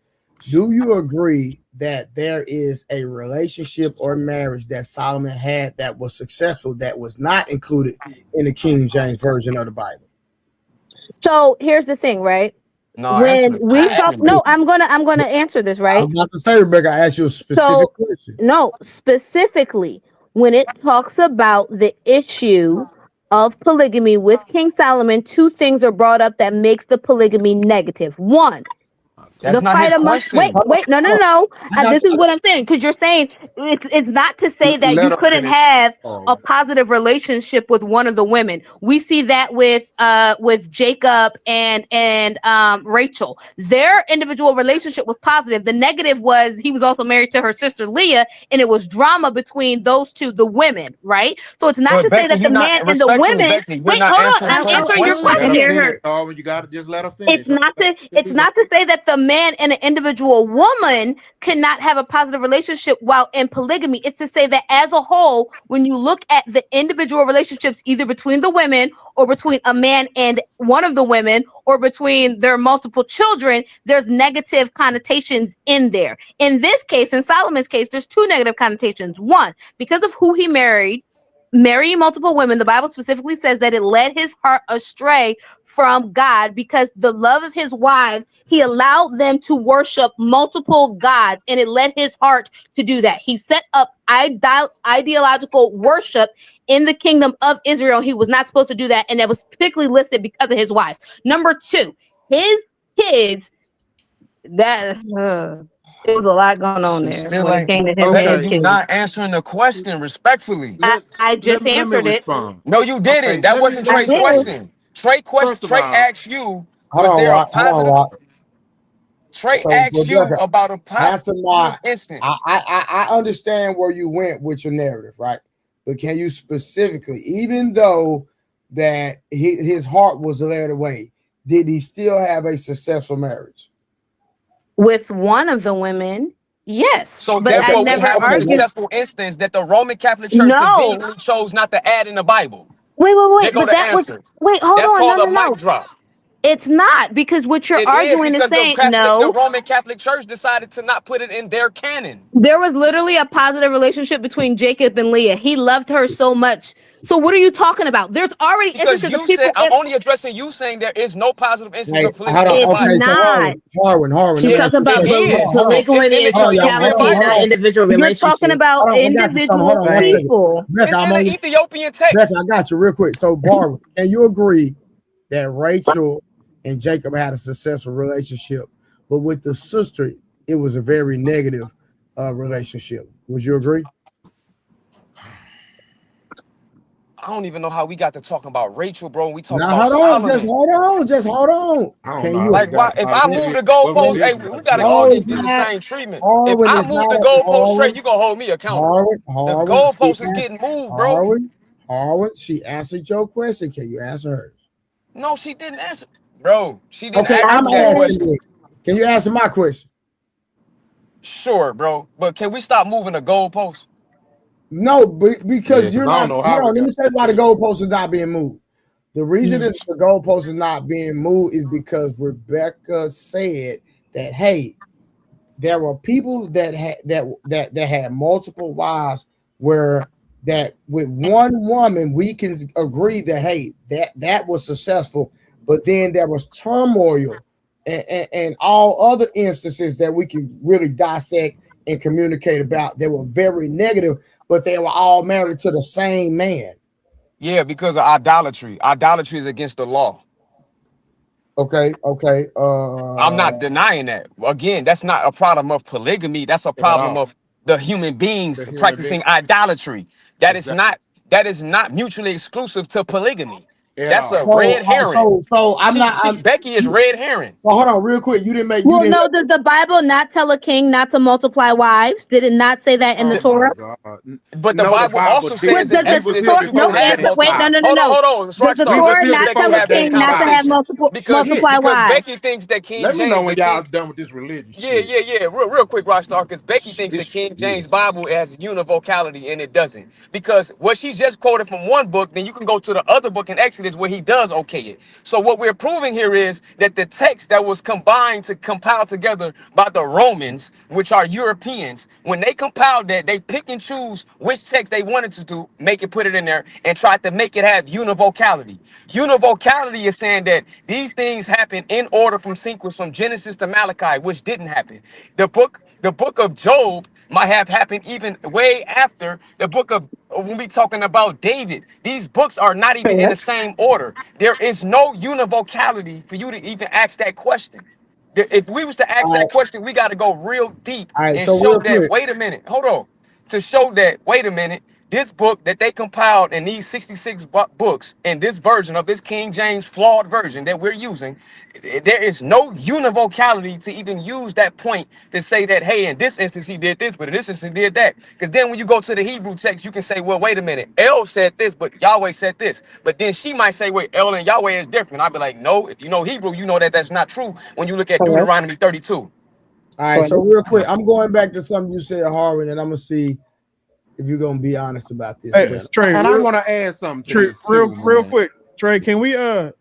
[SPEAKER 4] Do you agree that there is a relationship or marriage that Solomon had that was successful that was not included in the King James version of the Bible?
[SPEAKER 13] So here's the thing, right?
[SPEAKER 14] no answer
[SPEAKER 13] When
[SPEAKER 14] the
[SPEAKER 13] we talk,
[SPEAKER 14] question.
[SPEAKER 13] no, I'm gonna answer this,
[SPEAKER 4] I'm
[SPEAKER 13] right?
[SPEAKER 4] about to say, Rebecca, I asked you a specific
[SPEAKER 13] So
[SPEAKER 4] question.
[SPEAKER 13] no, specifically when it talks about the issue of polygamy with King Solomon, two things are brought up that makes the polygamy negative. One,
[SPEAKER 14] That's
[SPEAKER 13] the
[SPEAKER 14] not
[SPEAKER 13] fight
[SPEAKER 14] his
[SPEAKER 13] amongst
[SPEAKER 14] question.
[SPEAKER 13] no,
[SPEAKER 4] Hold on.
[SPEAKER 13] no.
[SPEAKER 4] I'm not,
[SPEAKER 13] This is what I'm saying, because you're saying it's not to say that
[SPEAKER 12] Let
[SPEAKER 13] you
[SPEAKER 12] her
[SPEAKER 13] couldn't
[SPEAKER 12] finish.
[SPEAKER 13] have
[SPEAKER 12] Oh,
[SPEAKER 13] a positive relationship with one of the women. We see that with Jacob and Rachel. Their individual relationship was positive. The negative was he was also married to her sister Leah, and it was drama between those two, the women, right? So it's not
[SPEAKER 14] But
[SPEAKER 13] to say
[SPEAKER 14] Becky,
[SPEAKER 13] that
[SPEAKER 14] you're
[SPEAKER 13] the man
[SPEAKER 14] not
[SPEAKER 13] and the
[SPEAKER 14] respectfully,
[SPEAKER 13] women.
[SPEAKER 14] Becky. You're
[SPEAKER 13] Wait,
[SPEAKER 14] not
[SPEAKER 13] hold on.
[SPEAKER 14] answering
[SPEAKER 13] I'm
[SPEAKER 14] Trey's
[SPEAKER 13] answering your
[SPEAKER 12] let
[SPEAKER 14] question,
[SPEAKER 12] her
[SPEAKER 13] question.
[SPEAKER 14] Becky.
[SPEAKER 12] finish, Darwin. You gotta just let her finish.
[SPEAKER 13] It's not to say that the man and an individual woman cannot have a positive relationship while in polygamy. It's to say that as a whole, when you look at the individual relationships, either between the women or between a man and one of the women or between their multiple children, there's negative connotations in there. In this case, in Solomon's case, there's two negative connotations. One, because of who he marrying multiple women, the Bible specifically says that it led his heart astray from God because the love of his wives, he allowed them to worship multiple gods, and it led his heart to do that. He set up ideological worship in the kingdom of Israel. He was not supposed to do that, and that was particularly listed because of his wives. Number two, his kids, that it was a lot going on there
[SPEAKER 14] Still
[SPEAKER 13] when it
[SPEAKER 14] ain't.
[SPEAKER 13] came to him and
[SPEAKER 14] Becky,
[SPEAKER 13] his
[SPEAKER 14] you
[SPEAKER 13] kids.
[SPEAKER 14] not answering the question respectfully.
[SPEAKER 13] I just
[SPEAKER 12] let me
[SPEAKER 13] answered it.
[SPEAKER 12] respond.
[SPEAKER 14] No, you didn't.
[SPEAKER 12] Okay,
[SPEAKER 14] That
[SPEAKER 12] let me
[SPEAKER 14] wasn't
[SPEAKER 12] let me
[SPEAKER 14] Trey's
[SPEAKER 13] I did.
[SPEAKER 14] question.
[SPEAKER 12] First of
[SPEAKER 14] Trey
[SPEAKER 12] all,
[SPEAKER 14] asked you,
[SPEAKER 4] Hold
[SPEAKER 14] was
[SPEAKER 4] on,
[SPEAKER 14] there a
[SPEAKER 4] Rock. Hold on,
[SPEAKER 14] positive?
[SPEAKER 4] Rock.
[SPEAKER 14] Trey
[SPEAKER 4] So,
[SPEAKER 14] asked you
[SPEAKER 4] Rebecca,
[SPEAKER 14] about a
[SPEAKER 4] answer
[SPEAKER 14] positive
[SPEAKER 4] my.
[SPEAKER 14] instance.
[SPEAKER 4] I understand where you went with your narrative, right? But can you specifically, even though that his heart was led away, did he still have a successful marriage?
[SPEAKER 13] With one of the women, yes,
[SPEAKER 14] So
[SPEAKER 13] but I
[SPEAKER 14] therefore, we
[SPEAKER 13] never
[SPEAKER 14] have a
[SPEAKER 13] argued.
[SPEAKER 14] successful instance that the Roman Catholic Church
[SPEAKER 13] No,
[SPEAKER 14] conveniently chose not to add in the Bible. There
[SPEAKER 13] wait,
[SPEAKER 14] go
[SPEAKER 13] but
[SPEAKER 14] the
[SPEAKER 13] that was
[SPEAKER 14] answer.
[SPEAKER 13] wait, hold
[SPEAKER 14] That's
[SPEAKER 13] on,
[SPEAKER 14] called a mic
[SPEAKER 13] no.
[SPEAKER 14] drop.
[SPEAKER 13] It's not because what you're
[SPEAKER 14] It is
[SPEAKER 13] arguing is
[SPEAKER 14] because
[SPEAKER 13] saying
[SPEAKER 14] the
[SPEAKER 13] no.
[SPEAKER 14] Roman Catholic Church decided to not put it in their canon.
[SPEAKER 13] There was literally a positive relationship between Jacob and Leah. He loved her so much. So what are you talking about? There's already
[SPEAKER 14] Because
[SPEAKER 13] instances of
[SPEAKER 14] you said,
[SPEAKER 13] people.
[SPEAKER 14] I'm only addressing you saying there is no positive instance
[SPEAKER 4] Hey,
[SPEAKER 14] of
[SPEAKER 4] hold
[SPEAKER 14] polygamy
[SPEAKER 4] on.
[SPEAKER 14] in the
[SPEAKER 13] It's
[SPEAKER 4] Okay,
[SPEAKER 14] Bible.
[SPEAKER 4] so
[SPEAKER 13] not.
[SPEAKER 4] Harwin,
[SPEAKER 11] She's
[SPEAKER 4] let me ask
[SPEAKER 11] talking
[SPEAKER 4] you a
[SPEAKER 11] about
[SPEAKER 14] It
[SPEAKER 4] question.
[SPEAKER 14] is.
[SPEAKER 4] Hold on.
[SPEAKER 14] It's in
[SPEAKER 11] polygamy
[SPEAKER 14] the
[SPEAKER 11] and
[SPEAKER 4] Hold on, y'all.
[SPEAKER 14] Ethiopian
[SPEAKER 11] totality,
[SPEAKER 14] text.
[SPEAKER 11] not individual
[SPEAKER 13] You're talking
[SPEAKER 11] relationships.
[SPEAKER 13] about
[SPEAKER 4] Hold on, I got you. Some. Hold
[SPEAKER 13] individual
[SPEAKER 4] on, one
[SPEAKER 11] Right.
[SPEAKER 4] second.
[SPEAKER 13] people.
[SPEAKER 4] Becca,
[SPEAKER 14] It's
[SPEAKER 4] I'm
[SPEAKER 14] in the
[SPEAKER 4] on you.
[SPEAKER 14] Ethiopian
[SPEAKER 4] Becca,
[SPEAKER 14] text.
[SPEAKER 4] I got you real quick. So, Barbara, can you agree that Rachel and Jacob had a successful relationship, but with the sister, it was a very negative relationship? Would you agree?
[SPEAKER 14] I don't even know how we got to talking about Rachel, bro. When we talk
[SPEAKER 4] Now,
[SPEAKER 14] about
[SPEAKER 4] hold on. Just
[SPEAKER 14] Solomon.
[SPEAKER 4] hold on. Just hold on.
[SPEAKER 12] I don't
[SPEAKER 4] Can
[SPEAKER 12] know how
[SPEAKER 4] you?
[SPEAKER 12] we
[SPEAKER 14] Like, why?
[SPEAKER 12] got
[SPEAKER 14] If
[SPEAKER 12] how
[SPEAKER 14] I
[SPEAKER 12] we
[SPEAKER 14] move
[SPEAKER 12] did
[SPEAKER 14] the
[SPEAKER 12] what we
[SPEAKER 14] goalpost, hey,
[SPEAKER 12] did
[SPEAKER 14] we
[SPEAKER 12] right
[SPEAKER 14] gotta
[SPEAKER 12] there.
[SPEAKER 14] all
[SPEAKER 4] No,
[SPEAKER 14] get
[SPEAKER 4] it's
[SPEAKER 14] the
[SPEAKER 4] not.
[SPEAKER 14] same treatment. If
[SPEAKER 4] Harwin
[SPEAKER 14] I
[SPEAKER 4] is
[SPEAKER 14] move the
[SPEAKER 4] not.
[SPEAKER 14] goalpost straight,
[SPEAKER 4] Harwin.
[SPEAKER 14] you gonna hold me accountable. The
[SPEAKER 4] Harwin. She
[SPEAKER 14] goalpost is
[SPEAKER 4] asked.
[SPEAKER 14] getting moved, bro.
[SPEAKER 4] Harwin. She answered your question. Can you answer hers?
[SPEAKER 14] No, she didn't answer, bro. She didn't
[SPEAKER 4] Okay,
[SPEAKER 14] ask
[SPEAKER 4] I'm
[SPEAKER 14] me that
[SPEAKER 4] asking
[SPEAKER 14] question.
[SPEAKER 4] you. Can you answer my question?
[SPEAKER 14] Sure, bro. But can we stop moving the goalpost?
[SPEAKER 4] No,
[SPEAKER 12] Yeah,
[SPEAKER 4] because
[SPEAKER 12] because
[SPEAKER 4] you're
[SPEAKER 12] I don't
[SPEAKER 4] not.
[SPEAKER 12] know
[SPEAKER 4] Hold
[SPEAKER 12] how we
[SPEAKER 4] on. Let
[SPEAKER 12] got
[SPEAKER 4] me tell you why the
[SPEAKER 12] there.
[SPEAKER 4] goalpost is not being moved. The reason that the goalpost is not being moved is because Rebecca said that, hey, there were people that had multiple wives, where that with one woman we can agree that, hey, that was successful, but then there was turmoil and all other instances that we can really dissect and communicate about. They were very negative, but they were all married to the same man.
[SPEAKER 14] Yeah, because of idolatry. Idolatry is against the law.
[SPEAKER 4] Okay.
[SPEAKER 14] I'm not denying that. Again, that's not a problem of polygamy. That's a
[SPEAKER 12] At
[SPEAKER 14] problem
[SPEAKER 12] all.
[SPEAKER 14] of the human beings
[SPEAKER 12] The human being.
[SPEAKER 14] practicing idolatry. That is
[SPEAKER 12] Exactly.
[SPEAKER 14] not that is not mutually exclusive to polygamy.
[SPEAKER 12] At
[SPEAKER 14] That's a
[SPEAKER 12] all.
[SPEAKER 14] red
[SPEAKER 4] So,
[SPEAKER 14] herring.
[SPEAKER 4] I'm not.
[SPEAKER 14] Becky is red herring.
[SPEAKER 4] Well, hold on, real quick. You didn't.
[SPEAKER 13] Well, no, does the Bible not tell a king not to multiply wives? Did it not say that in the
[SPEAKER 12] Oh my
[SPEAKER 13] Torah?
[SPEAKER 12] God.
[SPEAKER 14] But the
[SPEAKER 12] No, the
[SPEAKER 14] Bible
[SPEAKER 12] Bible
[SPEAKER 14] also
[SPEAKER 13] Well,
[SPEAKER 14] says
[SPEAKER 12] didn't.
[SPEAKER 14] in
[SPEAKER 13] does
[SPEAKER 12] We
[SPEAKER 13] the
[SPEAKER 12] was
[SPEAKER 14] Exodus
[SPEAKER 12] here
[SPEAKER 13] Torah,
[SPEAKER 14] that you
[SPEAKER 12] before
[SPEAKER 13] no,
[SPEAKER 14] can
[SPEAKER 12] the
[SPEAKER 14] have
[SPEAKER 12] day of
[SPEAKER 13] wait,
[SPEAKER 14] multiple.
[SPEAKER 12] Christ.
[SPEAKER 14] Hold on. So I
[SPEAKER 13] Does
[SPEAKER 14] can
[SPEAKER 13] the
[SPEAKER 12] We
[SPEAKER 14] start.
[SPEAKER 12] was
[SPEAKER 13] Torah
[SPEAKER 12] here
[SPEAKER 13] not
[SPEAKER 14] Let
[SPEAKER 12] before
[SPEAKER 14] me
[SPEAKER 13] tell
[SPEAKER 12] the
[SPEAKER 13] a
[SPEAKER 14] have
[SPEAKER 12] day
[SPEAKER 14] this
[SPEAKER 12] of
[SPEAKER 13] king not to
[SPEAKER 12] Christ.
[SPEAKER 13] have
[SPEAKER 14] conversation
[SPEAKER 13] multiple
[SPEAKER 14] because
[SPEAKER 12] Yeah.
[SPEAKER 14] Becky thinks that King
[SPEAKER 12] Let me know
[SPEAKER 14] James,
[SPEAKER 12] when
[SPEAKER 14] the
[SPEAKER 12] y'all
[SPEAKER 14] King.
[SPEAKER 12] done with this religious
[SPEAKER 14] Yeah.
[SPEAKER 12] shit.
[SPEAKER 14] Real quick, Rockstar, because Becky thinks the King
[SPEAKER 12] Yeah.
[SPEAKER 14] James Bible has univocality and it doesn't. Because what she just quoted from one book, then you can go to the other book in Exodus where he does okay it. So what we're proving here is that the text that was combined to compile together by the Romans, which are Europeans, when they compiled that, they pick and choose which text they wanted to do, make it, put it in there, and tried to make it have univocality. Univocality is saying that these things happen in order from sequence from Genesis to Malachi, which didn't happen. The book of Job might have happened even way after the book of, when we talking about David. These books are not even in the same order. There is no univocality for you to even ask that question. If we was to ask
[SPEAKER 4] All
[SPEAKER 14] that
[SPEAKER 4] right.
[SPEAKER 14] question, we got to go real deep
[SPEAKER 4] All right.
[SPEAKER 14] and
[SPEAKER 4] So
[SPEAKER 14] show
[SPEAKER 4] real
[SPEAKER 14] that,
[SPEAKER 4] quick.
[SPEAKER 14] wait a minute, hold on. To show that, wait a minute, this book that they compiled in these 66 books in this version of this King James flawed version that we're using, there is no univocality to even use that point to say that, hey, in this instance he did this, but in this instance he did that. Because then when you go to the Hebrew text, you can say, well, wait a minute, El said this, but Yahweh said this. But then she might say, wait, El and Yahweh is different. I'd be like, no, if you know Hebrew, you know that that's not true when you look at Deuteronomy 32.
[SPEAKER 4] All right, so real quick, I'm going back to something you said, Harvin, and I'm gonna see if you're gonna be honest about this.
[SPEAKER 9] Hey, Trey,
[SPEAKER 12] and I want to add something to
[SPEAKER 9] Trey,
[SPEAKER 12] this too,
[SPEAKER 9] real quick, Trey. Can we I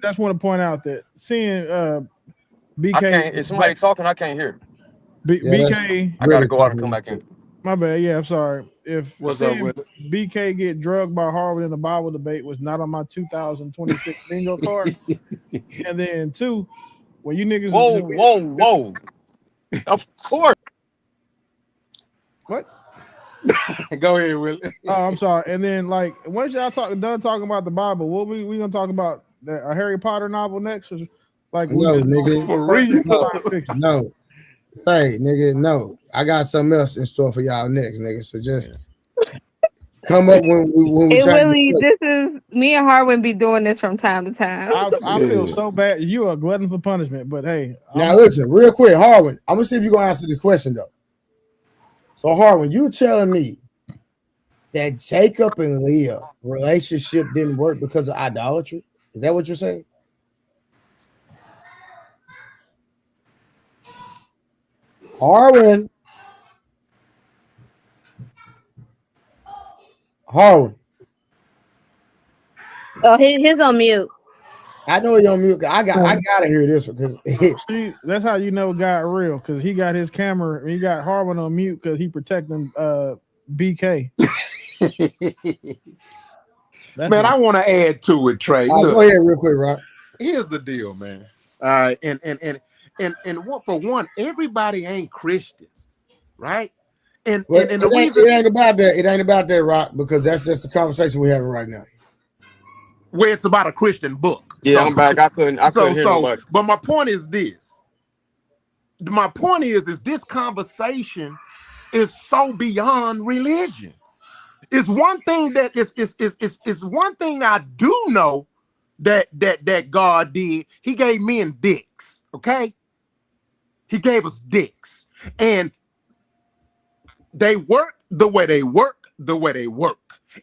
[SPEAKER 9] just want to point out that seeing BK,
[SPEAKER 14] I can't. Is somebody talking? I can't hear.
[SPEAKER 9] BK,
[SPEAKER 14] I gotta go out and come back in.
[SPEAKER 9] My bad. Yeah, I'm sorry. If seeing BK get drugged by Harvard in the Bible debate was not on my 2026 bingo card, and then 2, when you niggas,
[SPEAKER 14] whoa, of course.
[SPEAKER 9] What?
[SPEAKER 12] Go ahead, Willie.
[SPEAKER 9] Oh, I'm sorry. And then, like, once y'all done talking about the Bible, what we gonna talk about a Harry Potter novel next? Or, like,
[SPEAKER 4] no, nigga,
[SPEAKER 12] for real.
[SPEAKER 4] No, say, nigga, no. I got something else in store for y'all next, nigga. So just come up when we
[SPEAKER 13] Hey, Willie, this is me and Harwin be doing this from time to time.
[SPEAKER 9] I feel so bad. You are a glutton for punishment, but hey.
[SPEAKER 4] Now listen, real quick, Harwin. I'm gonna see if you're gonna answer the question though. So Harwin, you telling me that Jacob and Leah relationship didn't work because of idolatry? Is that what you're saying? Harwin.
[SPEAKER 13] Oh, he's on mute.
[SPEAKER 4] I know he's on mute. I gotta hear this because
[SPEAKER 9] see, that's how you know God real, because he got his camera, he got Harwin on mute because he protecting BK.
[SPEAKER 12] Man, I want to add to it, Trey.
[SPEAKER 4] Look, go ahead real quick, Rock.
[SPEAKER 12] Here's the deal, man. And for one, everybody ain't Christians, right? And the reason
[SPEAKER 4] it ain't about that. It ain't about that, Rock, because that's just the conversation we're having right now.
[SPEAKER 12] Where it's about a Christian book.
[SPEAKER 14] Yeah, I'm back. I couldn't hear nobody.
[SPEAKER 12] But my point is this. My point is this conversation is so beyond religion. It's one thing that is one thing I do know that God did. He gave men dicks, okay? He gave us dicks. And they work the way they work,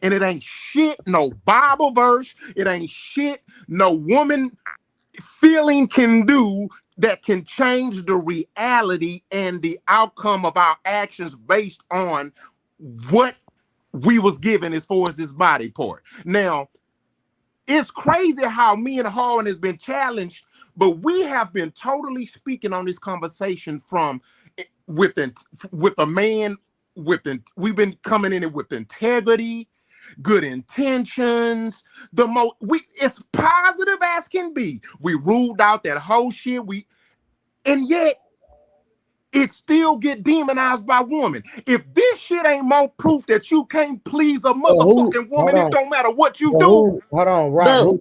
[SPEAKER 12] And it ain't shit, no Bible verse. It ain't shit, no woman feeling can do that can change the reality and the outcome of our actions based on what we was given as far as this body part. Now, it's crazy how me and Harlan has been challenged, but we have been totally speaking on this conversation from with a man we've been coming in it with integrity, good intentions, it's positive as can be. We ruled out that whole shit. And yet it still get demonized by women. If this shit ain't more proof that you can't please a motherfucking woman, it don't matter what you do.
[SPEAKER 4] Hold on, right? Who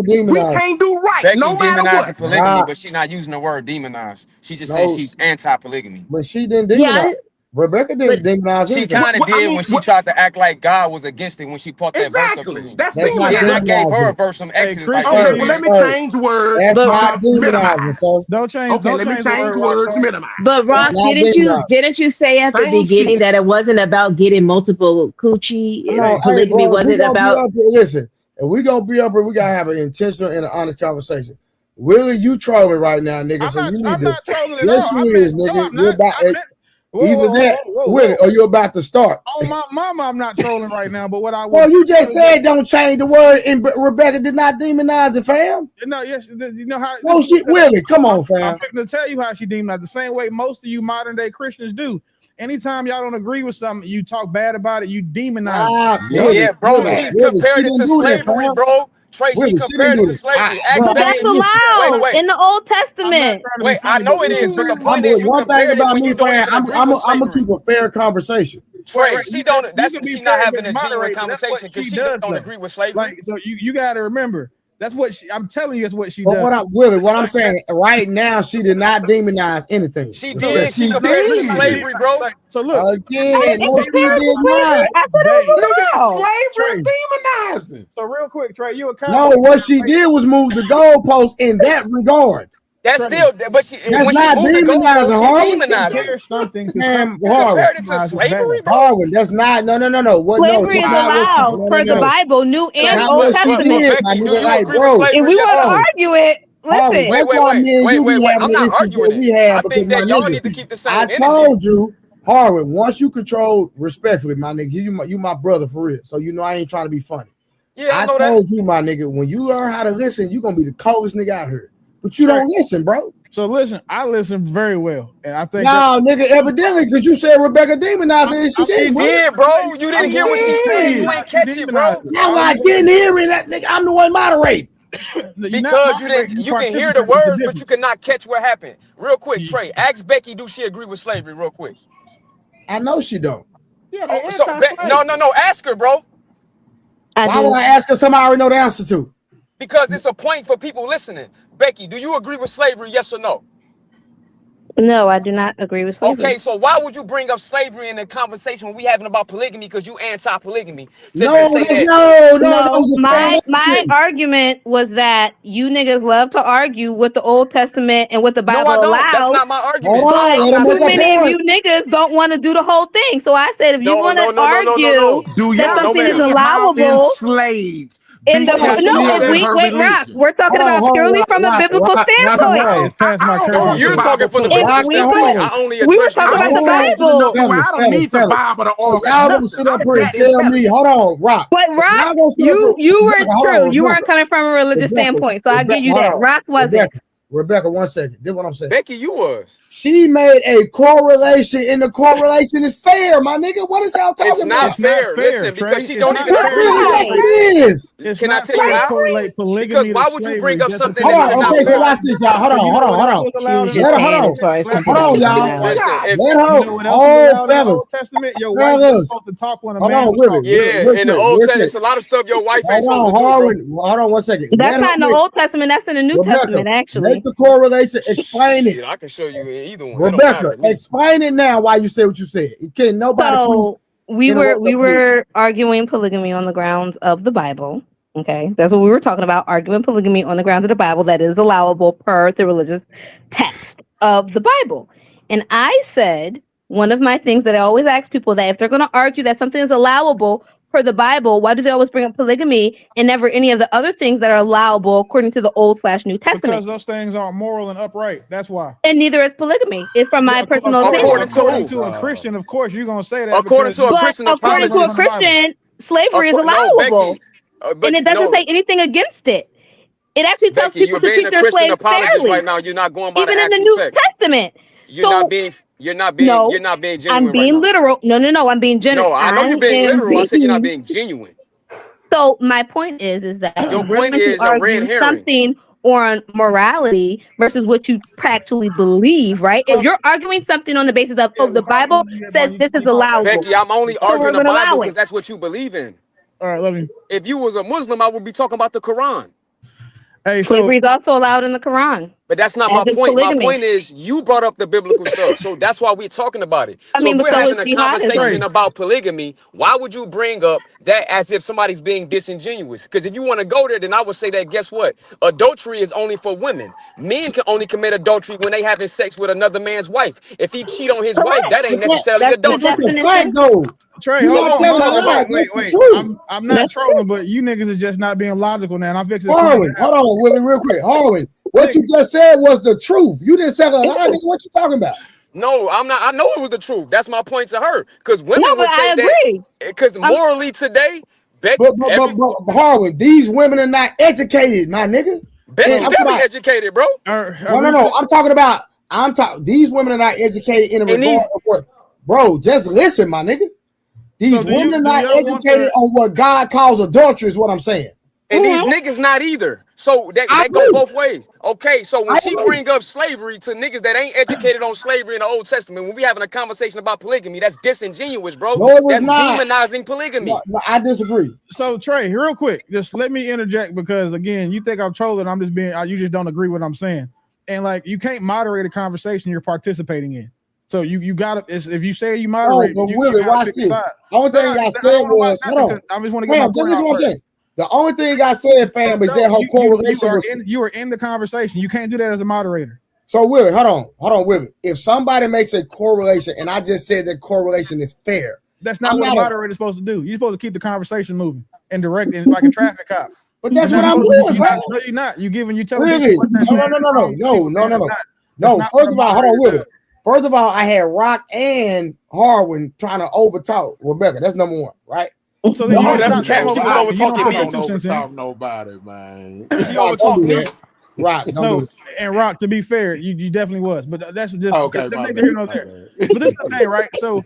[SPEAKER 4] demonized?
[SPEAKER 12] We can't do right.
[SPEAKER 14] Becky
[SPEAKER 12] no matter
[SPEAKER 14] demonizing
[SPEAKER 12] what.
[SPEAKER 14] polygamy, but she's not using the word demonize. She just said she's anti-polygamy.
[SPEAKER 4] But she didn't demonize. Rebecca didn't demonize
[SPEAKER 14] She
[SPEAKER 4] anything.
[SPEAKER 14] kind of did when she tried to act like God was against it when she put that verse up to me.
[SPEAKER 12] That's
[SPEAKER 14] I gave her a verse from Exodus.
[SPEAKER 12] Okay, well, let me change words.
[SPEAKER 4] That's not demonizing, so
[SPEAKER 9] don't change.
[SPEAKER 12] Okay, let me change words. Minimize.
[SPEAKER 11] But Ross, didn't you say at the beginning that it wasn't about getting multiple coochie?
[SPEAKER 4] No,
[SPEAKER 11] polygamy wasn't about.
[SPEAKER 4] Listen, if we gonna be up here, we gotta have an intentional and an honest conversation. Willie, you trolling right now, nigga. So you need to. Yes, you is, nigga. You're about. Either that, Willie, or you're about to start.
[SPEAKER 9] Oh, my mama, I'm not trolling right now, but what I was.
[SPEAKER 4] Well, you just said don't change the word, and Rebecca did not demonize it, fam.
[SPEAKER 9] No, yes, you know how.
[SPEAKER 4] No shit, Willie, come on, fam.
[SPEAKER 9] I'm going to tell you how she demonized the same way most of you modern day Christians do. Anytime y'all don't agree with something, you talk bad about it, you demonize it.
[SPEAKER 14] Yeah, bro, he compared it to slavery, bro. Trey, she compared it to slavery.
[SPEAKER 13] But that's allowed in the Old Testament.
[SPEAKER 14] Wait, I know it is, but the point is,
[SPEAKER 4] one thing about me, fam, I'm gonna keep a fair conversation.
[SPEAKER 14] Trey, she don't. That's she not having a genuine conversation because she don't agree with slavery.
[SPEAKER 9] Like, so you got to remember That's what I'm telling you. That's what she
[SPEAKER 4] But
[SPEAKER 9] does.
[SPEAKER 4] what I'm saying right now, she did not demonize anything.
[SPEAKER 14] She did. She compared it to slavery, bro.
[SPEAKER 9] So look
[SPEAKER 4] again. No, she did not.
[SPEAKER 12] Slavery is demonizing.
[SPEAKER 9] So real quick, Trey, you a
[SPEAKER 4] No, what she did was move the goalpost in that regard.
[SPEAKER 14] That's still, but she
[SPEAKER 4] That's
[SPEAKER 14] when
[SPEAKER 4] not
[SPEAKER 14] she moved the
[SPEAKER 4] demonizing,
[SPEAKER 14] goalpost,
[SPEAKER 4] Harwin.
[SPEAKER 14] she demonized it.
[SPEAKER 9] Something
[SPEAKER 4] Man,
[SPEAKER 14] compared it to slavery, bro.
[SPEAKER 4] Harwin, that's not. No. What?
[SPEAKER 13] Slavery is allowed per the Bible, New and
[SPEAKER 4] Not
[SPEAKER 13] Old
[SPEAKER 4] what she
[SPEAKER 13] Testament.
[SPEAKER 4] did, my
[SPEAKER 14] Do
[SPEAKER 4] nigga.
[SPEAKER 14] you
[SPEAKER 4] Like,
[SPEAKER 14] agree with
[SPEAKER 4] bro.
[SPEAKER 14] slavery?
[SPEAKER 13] If we
[SPEAKER 14] Yes
[SPEAKER 13] want
[SPEAKER 14] or
[SPEAKER 13] to
[SPEAKER 14] no?
[SPEAKER 13] argue it, listen.
[SPEAKER 4] That's why me and you be having
[SPEAKER 14] I'm
[SPEAKER 4] the
[SPEAKER 14] not
[SPEAKER 4] issues
[SPEAKER 14] arguing
[SPEAKER 4] that we
[SPEAKER 14] it.
[SPEAKER 4] have
[SPEAKER 14] I
[SPEAKER 4] because
[SPEAKER 14] think
[SPEAKER 4] my
[SPEAKER 14] that y'all
[SPEAKER 4] nigga,
[SPEAKER 14] need to keep the same
[SPEAKER 4] I
[SPEAKER 14] energy.
[SPEAKER 4] told you, Harwin, once you control respectfully, my nigga, you my brother for real. So you know I ain't trying to be funny.
[SPEAKER 14] Yeah, I
[SPEAKER 4] I
[SPEAKER 14] know
[SPEAKER 4] told
[SPEAKER 14] that.
[SPEAKER 4] you, my nigga, when you learn how to listen, you're gonna be the coldest nigga out here. But you don't listen, bro.
[SPEAKER 9] So listen, I listen very well, and I think
[SPEAKER 4] no, nigga, evidently, because you said Rebecca demonized it, and she
[SPEAKER 14] She
[SPEAKER 4] did,
[SPEAKER 14] did, bro. You didn't hear what she said. You ain't catch it, bro.
[SPEAKER 4] No, I didn't hear it. That nigga, I'm the one moderating.
[SPEAKER 14] Because you can hear the words, but you cannot catch what happened. Real quick, Trey, ask Becky, do she agree with slavery? Real quick.
[SPEAKER 4] I know she don't.
[SPEAKER 12] Yeah,
[SPEAKER 14] no. Ask her, bro.
[SPEAKER 4] Why would I ask her something I already know the answer to?
[SPEAKER 14] Because it's a point for people listening. Becky, do you agree with slavery? Yes or no?
[SPEAKER 13] No, I do not agree with slavery.
[SPEAKER 14] Okay, so why would you bring up slavery in the conversation when we having about polygamy? Because you anti-polygamy.
[SPEAKER 4] No,
[SPEAKER 13] my argument was that you niggas love to argue what the Old Testament and what the Bible
[SPEAKER 14] I don't.
[SPEAKER 13] allows.
[SPEAKER 14] That's not my argument.
[SPEAKER 13] But too many of you niggas don't want to do the whole thing. So I said, if you want to argue that something is allowable,
[SPEAKER 12] enslaved
[SPEAKER 13] in the Rock, we're talking about purely from a biblical standpoint.
[SPEAKER 14] You're talking from the biblical standpoint. I only
[SPEAKER 13] we were
[SPEAKER 14] address
[SPEAKER 13] talking about the Bible.
[SPEAKER 12] I don't need the Bible to argue.
[SPEAKER 4] Y'all gonna sit up here and tell me, hold on, Rock.
[SPEAKER 13] But Rock, you were true. You weren't coming from a religious standpoint, so I give you that. Rock wasn't.
[SPEAKER 4] Rebecca, 1 second. This is what I'm saying.
[SPEAKER 14] Becky, you was.
[SPEAKER 4] She made a correlation, and the correlation is fair, my nigga. What is y'all talking about?
[SPEAKER 14] It's not fair. Listen, because she don't even agree.
[SPEAKER 4] Yes, it is.
[SPEAKER 14] Can I tell you how? Because why would you bring up something
[SPEAKER 4] Hold
[SPEAKER 14] that's
[SPEAKER 4] on,
[SPEAKER 14] not
[SPEAKER 4] okay,
[SPEAKER 14] fair?
[SPEAKER 4] so watch this, y'all. Hold on. Hold on, y'all. Fellas. Hold on, Willie.
[SPEAKER 14] Yeah, in the Old Testament, it's a lot of stuff your wife ain't supposed to do, bro.
[SPEAKER 4] Hold on 1 second.
[SPEAKER 13] That's not in the Old Testament. That's in the New Testament, actually.
[SPEAKER 4] Make the correlation. Explain it.
[SPEAKER 14] I can show you either one.
[SPEAKER 4] Rebecca, explain it now. Why you say what you said? Can nobody?
[SPEAKER 13] So we were arguing polygamy on the grounds of the Bible. Okay, that's what we were talking about. Arguing polygamy on the grounds of the Bible that is allowable per the religious text of the Bible. And I said one of my things that I always ask people that if they're going to argue that something is allowable per the Bible, why do they always bring up polygamy and never any of the other things that are allowable according to the Old/New Testament?
[SPEAKER 9] Because those things aren't moral and upright. That's why.
[SPEAKER 13] And neither is polygamy. It's from my personal opinion.
[SPEAKER 9] According to a Christian, of course, you're gonna say that.
[SPEAKER 14] According to a Christian,
[SPEAKER 13] according to a Christian, slavery is allowable, and it doesn't say anything against it. It actually tells people to treat their slaves fairly.
[SPEAKER 14] Right now, you're not going by
[SPEAKER 13] even
[SPEAKER 14] the
[SPEAKER 13] in the
[SPEAKER 14] actual
[SPEAKER 13] New
[SPEAKER 14] text.
[SPEAKER 13] Testament.
[SPEAKER 14] You're not being genuine.
[SPEAKER 13] I'm being literal. No, I'm being genuine.
[SPEAKER 14] No, I know you're being literal. I said you're not being genuine.
[SPEAKER 13] So my point is that
[SPEAKER 14] your point is a red herring.
[SPEAKER 13] Something on morality versus what you actually believe, right? If you're arguing something on the basis of the Bible says this is allowable.
[SPEAKER 14] Becky, I'm only arguing the Bible because that's what you believe in.
[SPEAKER 9] All right, love you.
[SPEAKER 14] If you was a Muslim, I would be talking about the Quran.
[SPEAKER 9] Hey,
[SPEAKER 13] slavery is also allowed in the Quran.
[SPEAKER 14] But that's not my point. My point is you brought up the biblical stuff. So that's why we're talking about it. So if we're having a conversation about polygamy, why would you bring up that as if somebody's being disingenuous? Because if you want to go there, then I would say that, guess what? Adultery is only for women. Men can only commit adultery when they having sex with another man's wife. If he cheat on his wife, that ain't necessarily adultery.
[SPEAKER 9] Trey, hold on. Wait. I'm not trolling, but you niggas are just not being logical now. And I'm fixing
[SPEAKER 4] Hold on, Willie, real quick. Harwin, what you just said was the truth. You didn't say a lie. What you talking about?
[SPEAKER 14] No, I'm not. I know it was the truth. That's my point to her. Because women would say that. Because morally today,
[SPEAKER 4] but Harwin, these women are not educated, my nigga.
[SPEAKER 14] Becky's very educated, bro.
[SPEAKER 4] No. I'm talking about. These women are not educated in a regard of what, bro. Just listen, my nigga. These women are not educated on what God calls adultery, is what I'm saying.
[SPEAKER 14] And these niggas not either. So that go both ways. Okay, so when she bring up slavery to niggas that ain't educated on slavery in the Old Testament, when we having a conversation about polygamy, that's disingenuous, bro.
[SPEAKER 4] No, it was
[SPEAKER 14] that's
[SPEAKER 4] not.
[SPEAKER 14] demonizing polygamy.
[SPEAKER 4] No, I disagree.
[SPEAKER 9] So Trey, real quick, just let me interject because again, you think I'm trolling. I'm just being. You just don't agree with what I'm saying, and like you can't moderate a conversation you're participating in. So you got to if you say you moderate.
[SPEAKER 4] No, but Willie, watch this. The only thing I said was, hold on.
[SPEAKER 9] I just want to get my point
[SPEAKER 4] this is what I'm saying. The only thing I said, fam, is that her correlation
[SPEAKER 9] you are in the conversation. You can't do that as a moderator.
[SPEAKER 4] So Willie, hold on, Willie. If somebody makes a correlation, and I just said that correlation is fair,
[SPEAKER 9] that's not what a moderator is supposed to do. You're supposed to keep the conversation moving and directing like a traffic cop.
[SPEAKER 4] But that's what I'm doing.
[SPEAKER 9] No, you're not. You telling
[SPEAKER 4] really? No. First of all, hold on, Willie. First of all, I had Rock and Harwin trying to overtalk Rebecca. That's number one, right?
[SPEAKER 9] So then
[SPEAKER 14] that's cap. She was overtalking me.
[SPEAKER 12] I don't overtalk nobody, man.
[SPEAKER 14] She overtalked me.
[SPEAKER 4] Rock,
[SPEAKER 9] and Rock, to be fair, you definitely was, but that's just
[SPEAKER 12] okay.
[SPEAKER 9] But this is the thing, right? So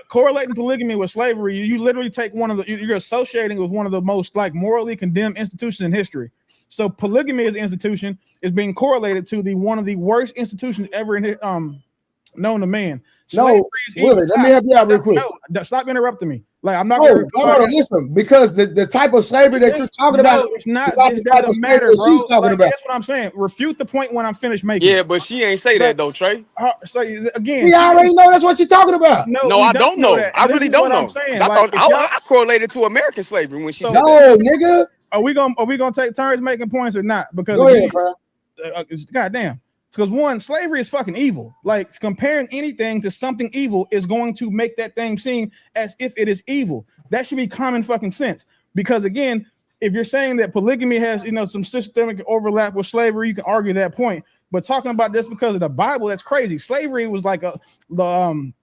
[SPEAKER 9] correlating polygamy with slavery, you literally take you're associating with one of the most like morally condemned institutions in history. So polygamy as an institution is being correlated to one of the worst institutions ever known to man.
[SPEAKER 4] No, Willie, let me help you out real quick.
[SPEAKER 9] No, stop interrupting me. Like I'm not.
[SPEAKER 4] No, listen, because the type of slavery that you're talking about,
[SPEAKER 9] it's not the type of slavery that she's talking about. That's what I'm saying. Refute the point when I'm finished making.
[SPEAKER 14] Yeah, but she ain't say that though, Trey.
[SPEAKER 9] So again,
[SPEAKER 4] we already know that's what she's talking about.
[SPEAKER 14] No, I don't know. I really don't know. I correlated to American slavery when she said
[SPEAKER 4] that. No, nigga.
[SPEAKER 9] Are we gonna take turns making points or not? Because
[SPEAKER 4] go ahead,
[SPEAKER 9] goddamn. Because one, slavery is fucking evil. Like comparing anything to something evil is going to make that thing seem as if it is evil. That should be common fucking sense. Because again, if you're saying that polygamy has some systemic overlap with slavery, you can argue that point. But talking about this because of the Bible, that's crazy. Slavery was like the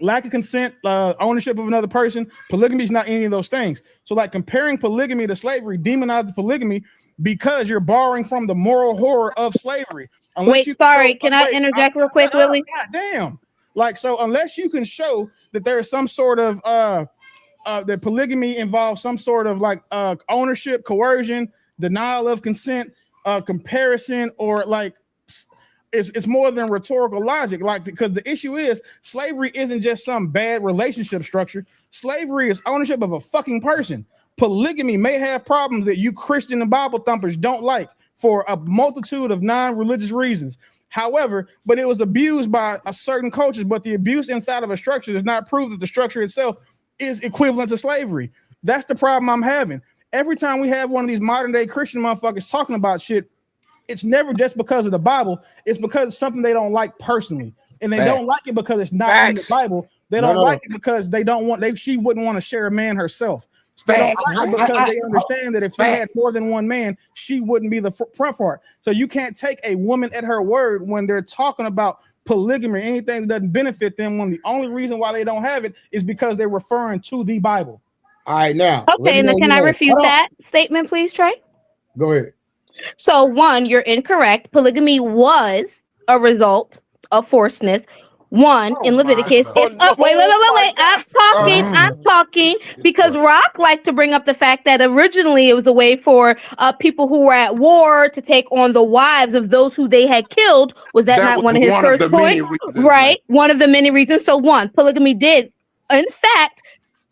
[SPEAKER 9] lack of consent, ownership of another person. Polygamy is not any of those things. So like comparing polygamy to slavery demonizes polygamy because you're borrowing from the moral horror of slavery.
[SPEAKER 13] Can I interject real quick, Willie?
[SPEAKER 9] God damn. Like, so unless you can show that there is some sort of that polygamy involves some sort of like ownership, coercion, denial of consent, comparison, or like it's more than rhetorical logic. Like, because the issue is slavery isn't just some bad relationship structure. Slavery is ownership of a fucking person. Polygamy may have problems that you Christian and Bible thumpers don't like for a multitude of non-religious reasons. However, but it was abused by a certain cultures, but the abuse inside of a structure does not prove that the structure itself is equivalent to slavery. That's the problem I'm having. Every time we have one of these modern day Christian motherfuckers talking about shit, it's never just because of the Bible. It's because it's something they don't like personally. And they don't like it because it's not in the Bible. They don't like it because she wouldn't want to share a man herself. They don't like it because they understand that if she had more than one man, she wouldn't be the front part. So you can't take a woman at her word when they're talking about polygamy or anything that doesn't benefit them, when the only reason why they don't have it is because they're referring to the Bible.
[SPEAKER 4] All right, now.
[SPEAKER 13] Okay, and can I refute that statement, please, Trey?
[SPEAKER 4] Go ahead.
[SPEAKER 13] So one, you're incorrect. Polygamy was a result of forcedness. In Leviticus. Wait. I'm talking because Rock liked to bring up the fact that originally it was a way for people who were at war to take on the wives of those who they had killed. Was that not one of his first points? Right. One of the many reasons. So one, polygamy did, in fact,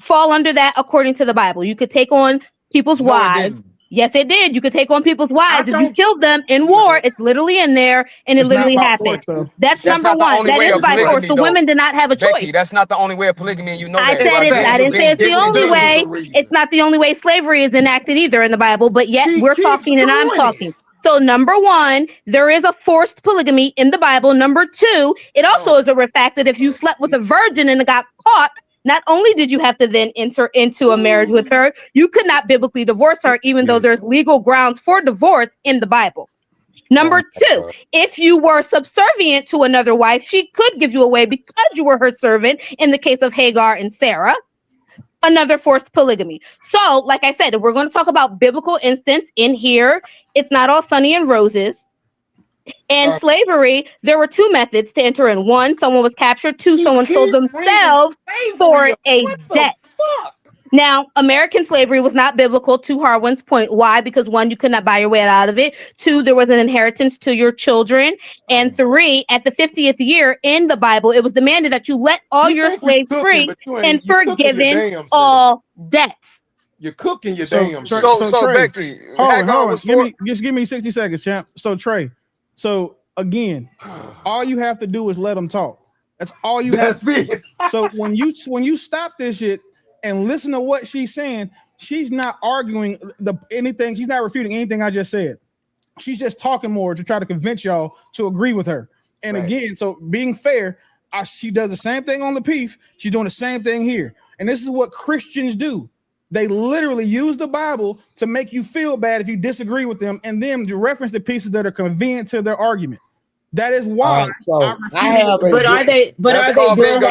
[SPEAKER 13] fall under that according to the Bible. You could take on people's wives. Yes, it did. You could take on people's wives if you killed them in war. It's literally in there, and it literally happened. That's number one. That is by force. The women did not have a choice.
[SPEAKER 14] That's not the only way of polygamy, and you know
[SPEAKER 13] I said it. I didn't say it's the only way. It's not the only way slavery is enacted either in the Bible, but yet we're talking and I'm talking. So number one, there is a forced polygamy in the Bible. Number two, it also is a fact that if you slept with a virgin and got caught, not only did you have to then enter into a marriage with her, you could not biblically divorce her, even though there's legal grounds for divorce in the Bible. Number two, if you were subservient to another wife, she could give you away because you were her servant in the case of Hagar and Sarah. Another forced polygamy. So, like I said, if we're going to talk about biblical instance in here, it's not all sunny and roses. And slavery, there were two methods to enter in. One, someone was captured. Two, someone sold themselves for a debt. Now, American slavery was not biblical, to Harwin's point. Why? Because 1, you could not buy your way out of it. 2, there was an inheritance to your children. And 3, at the 50th year in the Bible, it was demanded that you let all your slaves free and forgiven all debts.
[SPEAKER 12] You're cooking your
[SPEAKER 9] So,
[SPEAKER 12] damn
[SPEAKER 9] Trey,
[SPEAKER 12] self.
[SPEAKER 9] so Trey,
[SPEAKER 14] Becky,
[SPEAKER 9] hold on.
[SPEAKER 14] was for...
[SPEAKER 9] Give me 60 seconds, champ. So Trey, so again, all you have to do is let them talk. That's all you have to do. So when you stop this shit and listen to what she's saying, she's not arguing anything. She's not refuting anything I just said. She's just talking more to try to convince y'all to agree with her. And again, so being fair, she does the same thing on the PEEF. She's doing the same thing here. And this is what Christians do. They literally use the Bible to make you feel bad if you disagree with them, and then to reference the pieces that are convenient to their argument. That is why.
[SPEAKER 4] But
[SPEAKER 14] are they doing that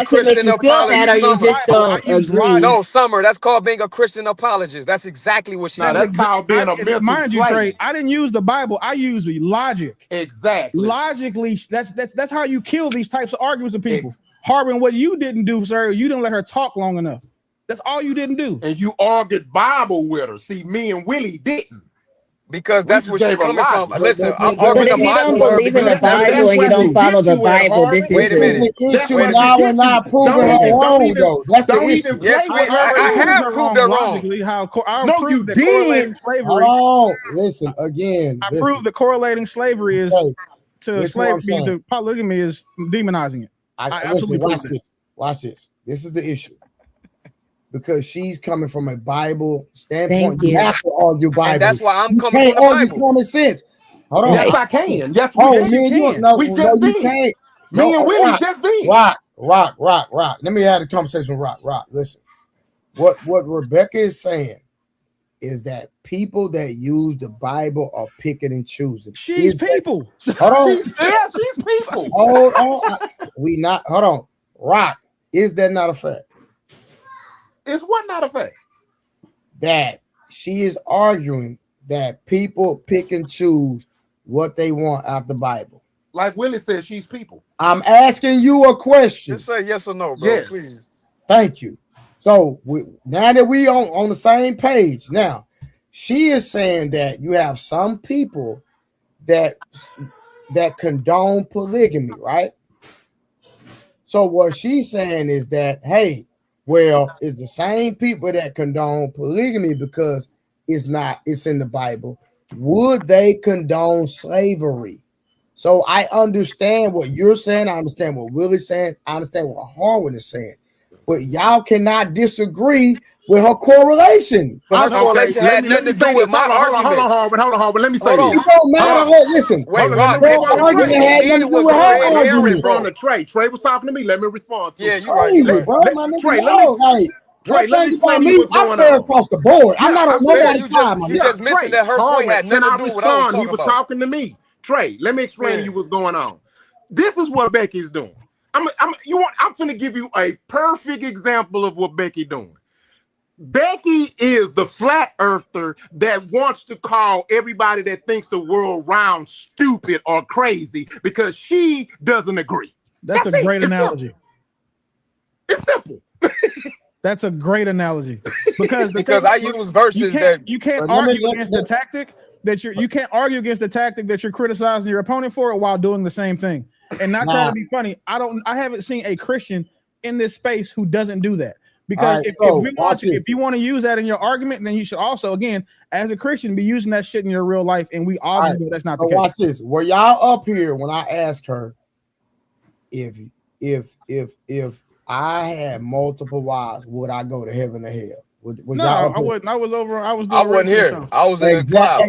[SPEAKER 14] to make you feel bad, or you just don't agree? No, Summer, that's called being a Christian apologist. That's exactly what she
[SPEAKER 12] did. That's called being a mental
[SPEAKER 9] mind you, Trey, I didn't use the Bible. I used logic.
[SPEAKER 12] Exactly.
[SPEAKER 9] Logically, that's how you kill these types of arguments with people. Harbin, what you didn't do, sir, you didn't let her talk long enough. That's all you didn't do.
[SPEAKER 12] And you argued Bible with her. See, me and Willie didn't.
[SPEAKER 14] Because that's what she's coming from. Listen, I'm
[SPEAKER 11] but
[SPEAKER 14] arguing
[SPEAKER 11] if
[SPEAKER 14] the
[SPEAKER 11] you
[SPEAKER 14] Bible.
[SPEAKER 11] don't believe in the Bible and you don't follow the Bible, this is
[SPEAKER 14] wait a minute.
[SPEAKER 4] The issue now we're not proving her wrong, though. That's the issue.
[SPEAKER 14] Yes, I have proved her wrong.
[SPEAKER 9] No, you did.
[SPEAKER 4] Hold on. Listen, again.
[SPEAKER 9] I proved that correlating slavery is to slavery, to polygamy is demonizing it. I absolutely
[SPEAKER 4] watch this. Watch this. This is the issue. Because she's coming from a Bible standpoint, you have to argue Bible.
[SPEAKER 14] And that's why I'm coming
[SPEAKER 4] from
[SPEAKER 14] the
[SPEAKER 4] Bible.
[SPEAKER 14] Bible.
[SPEAKER 4] Common sense. Hold on.
[SPEAKER 12] Yes, I can. Yes,
[SPEAKER 4] we can.
[SPEAKER 12] We just did. Me and Willie just did.
[SPEAKER 4] Rock. Let me have a conversation with Rock. Listen, what Rebecca is saying is that people that use the Bible are picking and choosing.
[SPEAKER 9] She's people.
[SPEAKER 4] Hold on.
[SPEAKER 12] She's people.
[SPEAKER 4] Hold on. Hold on. Rock, is that not a fact?
[SPEAKER 12] Is what not a fact?
[SPEAKER 4] That she is arguing that people pick and choose what they want out the Bible.
[SPEAKER 12] Like Willie said, she's people.
[SPEAKER 4] I'm asking you a question.
[SPEAKER 14] Just say yes or no, bro.
[SPEAKER 12] Yes.
[SPEAKER 14] Please.
[SPEAKER 4] Thank you. So now that we on the same page, now she is saying that you have some people that condone polygamy, right? So what she's saying is that, hey, well, it's the same people that condone polygamy because it's in the Bible. Would they condone slavery? So I understand what you're saying. I understand what Willie's saying. I understand what Harwin is saying. But y'all cannot disagree with her correlation.
[SPEAKER 14] But her correlation had nothing to do with my argument.
[SPEAKER 12] Hold on, Harwin. Let me say this.
[SPEAKER 4] It don't matter. Listen.
[SPEAKER 14] Wait, Rock.
[SPEAKER 4] Trey
[SPEAKER 12] was talking to me. Let me respond to
[SPEAKER 14] you. Yeah,
[SPEAKER 4] you're right. Bro.
[SPEAKER 12] Trey, let me explain
[SPEAKER 4] me. I'm fair across the board. I'm not on nobody's side.
[SPEAKER 14] You just mentioned that her point had nothing to do with what I was talking
[SPEAKER 12] about. He was talking to me. Trey, let me explain to you what's going on. This is what Becky's doing. I'm going to give you a perfect example of what Becky's doing. Becky is the flat earther that wants to call everybody that thinks the world round stupid or crazy because she doesn't agree.
[SPEAKER 9] That's a great analogy.
[SPEAKER 12] It's simple.
[SPEAKER 9] That's a great analogy
[SPEAKER 14] because I use verses
[SPEAKER 9] you can't argue against the tactic that you can't argue against the tactic that you're criticizing your opponent for while doing the same thing and not trying to be funny. I haven't seen a Christian in this space who doesn't do that. Because if you want to use that in your argument, then you should also, again, as a Christian, be using that shit in your real life. And we all know that's not the case.
[SPEAKER 4] Watch this. Were y'all up here when I asked her if I had multiple wives, would I go to heaven or hell?
[SPEAKER 9] No, I wouldn't. I
[SPEAKER 14] wasn't here. I was in the cloud.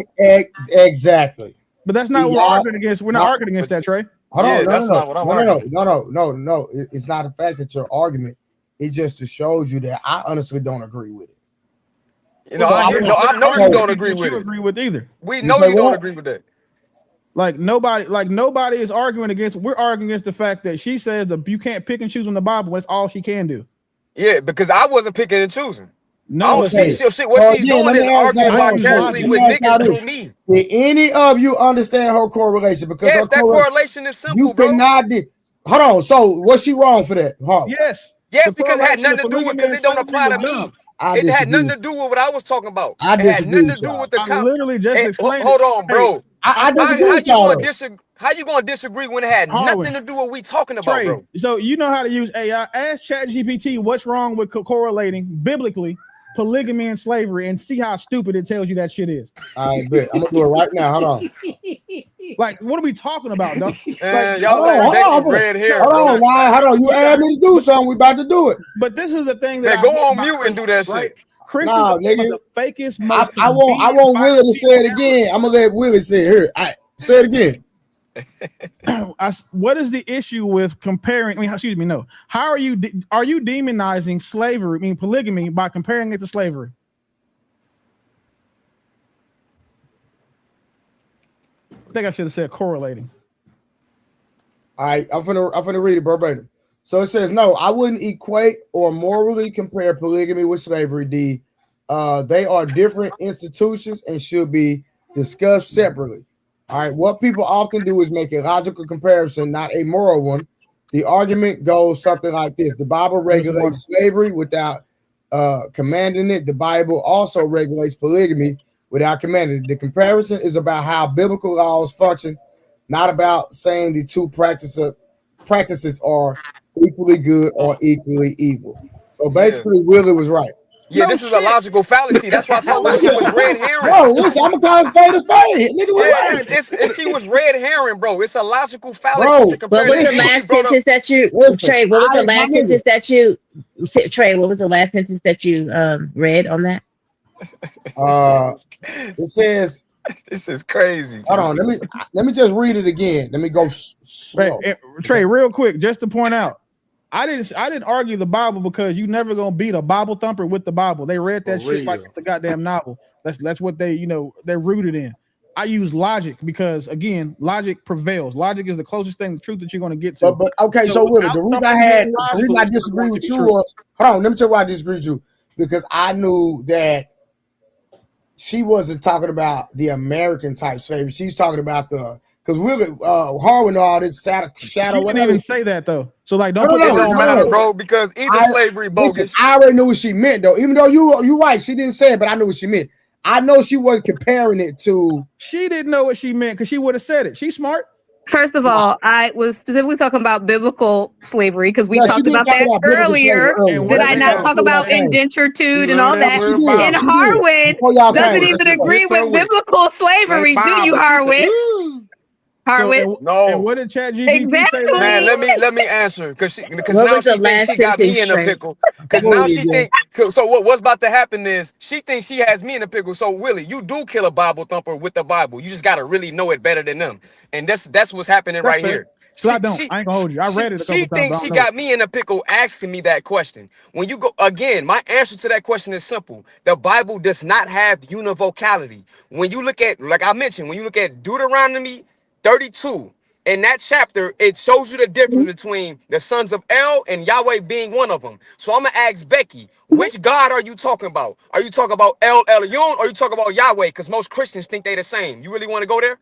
[SPEAKER 4] Exactly.
[SPEAKER 9] But that's not what we're arguing against. We're not arguing against that, Trey.
[SPEAKER 4] Hold on. That's not what I'm arguing. No. It's not the fact that your argument. It just shows you that I honestly don't agree with it.
[SPEAKER 14] I know you don't agree with it.
[SPEAKER 9] Agree with either.
[SPEAKER 14] We know you don't agree with that.
[SPEAKER 9] Like nobody is arguing against. We're arguing against the fact that she says that you can't pick and choose in the Bible. That's all she can do.
[SPEAKER 14] Yeah, because I wasn't picking and choosing.
[SPEAKER 4] No,
[SPEAKER 14] what she's doing is arguing vicariously with niggas through me.
[SPEAKER 4] Did any of you understand her correlation? Because
[SPEAKER 14] yes, that correlation is simple,
[SPEAKER 4] you cannot. Hold on. So was she wrong for that?
[SPEAKER 9] Yes.
[SPEAKER 14] Yes, because it had nothing to do with because it don't apply to me. It had nothing
[SPEAKER 4] disagree.
[SPEAKER 14] to do with what I was talking about.
[SPEAKER 4] I
[SPEAKER 14] It had
[SPEAKER 4] disagree
[SPEAKER 14] nothing to
[SPEAKER 4] with
[SPEAKER 14] do
[SPEAKER 4] y'all.
[SPEAKER 14] with the
[SPEAKER 9] I literally just explained
[SPEAKER 14] hold
[SPEAKER 9] it.
[SPEAKER 14] on, bro.
[SPEAKER 4] I disagree
[SPEAKER 14] How
[SPEAKER 4] with
[SPEAKER 14] you
[SPEAKER 4] y'all
[SPEAKER 14] gonna
[SPEAKER 4] though.
[SPEAKER 14] disagree? How you gonna disagree when it had
[SPEAKER 9] Harwin,
[SPEAKER 14] nothing to do with what we talking about,
[SPEAKER 9] Trey,
[SPEAKER 14] bro?
[SPEAKER 9] so you know how to use AI. Ask ChatGPT what's wrong with correlating biblically polygamy and slavery, and see how stupid it tells you that shit is.
[SPEAKER 4] I bet. I'm gonna do it right now. Hold on.
[SPEAKER 9] Like, what are we talking about, dog?
[SPEAKER 14] Man,
[SPEAKER 9] Like,
[SPEAKER 14] y'all letting Becky red hair,
[SPEAKER 4] Hold
[SPEAKER 14] bro.
[SPEAKER 4] on, Ryan. Hold on. You asked me to do something. We about to do it.
[SPEAKER 9] But this is the thing that
[SPEAKER 14] Man,
[SPEAKER 9] I
[SPEAKER 14] go
[SPEAKER 9] hate
[SPEAKER 14] on
[SPEAKER 9] about
[SPEAKER 14] mute and do that
[SPEAKER 9] right?
[SPEAKER 14] shit.
[SPEAKER 9] Christians
[SPEAKER 4] Nah,
[SPEAKER 9] are some of
[SPEAKER 4] nigga.
[SPEAKER 9] the fakest,
[SPEAKER 4] I
[SPEAKER 9] most
[SPEAKER 4] want Willie to say it again. I'm gonna let Willie say it. Here, say it again.
[SPEAKER 9] What is the issue with comparing? I mean, excuse me, no. How are you demonizing slavery, I mean polygamy, by comparing it to slavery? I think I should have said correlating.
[SPEAKER 4] All right, I'm gonna read it verbatim. So it says, no, I wouldn't equate or morally compare polygamy with slavery. They are different institutions and should be discussed separately. All right, what people often do is make a logical comparison, not a moral one. The argument goes something like this: the Bible regulates slavery without commanding it. The Bible also regulates polygamy without commanding it. The comparison is about how biblical laws function, not about saying the two practices are equally good or equally evil. So basically, Willie was right.
[SPEAKER 14] Yeah, this is a logical fallacy. That's why I told her she was red herring.
[SPEAKER 4] Bro, listen, I'm gonna call a spade a spade. Nigga, we right.
[SPEAKER 14] She was red herring, bro. It's a logical fallacy
[SPEAKER 4] Bro,
[SPEAKER 14] to compare
[SPEAKER 11] What was
[SPEAKER 14] the
[SPEAKER 11] the
[SPEAKER 14] things
[SPEAKER 11] last
[SPEAKER 14] she brought up.
[SPEAKER 11] sentence that you,
[SPEAKER 4] Listen,
[SPEAKER 11] Trey? What was the
[SPEAKER 4] my
[SPEAKER 11] last
[SPEAKER 4] nigga.
[SPEAKER 11] sentence that you, Trey? What was the last sentence that you read on that?
[SPEAKER 4] It says,
[SPEAKER 14] "This is crazy."
[SPEAKER 4] Hold on, let me just read it again. Let me go slow.
[SPEAKER 9] Trey, real quick, just to point out, I didn't argue the Bible because you never gonna beat a Bible thumper with the Bible. They read that shit like it's a goddamn novel. That's what they they're rooted in. I use logic because again, logic prevails. Logic is the closest thing to truth that you're gonna get to.
[SPEAKER 4] But okay, so Willie, the reason I disagree with you was, hold on, let me tell you why I disagree with you. Because I knew that she wasn't talking about the American type slavery. She's talking about because Willie Harwin all this shadow.
[SPEAKER 9] You didn't even say that though. So like,
[SPEAKER 14] It don't matter, bro, because either slavery bogus.
[SPEAKER 4] Listen, I already knew what she meant though. Even though you right, she didn't say it, but I knew what she meant. I know she wasn't comparing it to.
[SPEAKER 9] She didn't know what she meant because she would have said it. She's smart.
[SPEAKER 13] First of all, I was specifically talking about biblical slavery because we talked about that earlier. Did I not talk about indenturitude and all that? And Harwin doesn't even agree with biblical slavery, do you, Harwin? Harwin?
[SPEAKER 14] No.
[SPEAKER 9] And what did ChatGPT say?
[SPEAKER 14] Man, let me answer because now she thinks she got me in a pickle. Because now she think so. What's about to happen is she thinks she has me in a pickle. So Willie, you do kill a Bible thumper with the Bible. You just gotta really know it better than them, and that's what's happening right here.
[SPEAKER 9] I ain't gonna hold you. I read it a couple times.
[SPEAKER 14] She thinks she got me in a pickle asking me that question. When you go again, my answer to that question is simple. The Bible does not have univocality. When you look at, like I mentioned, when you look at Deuteronomy 32, in that chapter, it shows you the difference between the sons of El and Yahweh being one of them. So I'm gonna ask Becky, which God are you talking about? Are you talking about El Elyon or are you talking about Yahweh? Because most Christians think they the same. You really want to go there?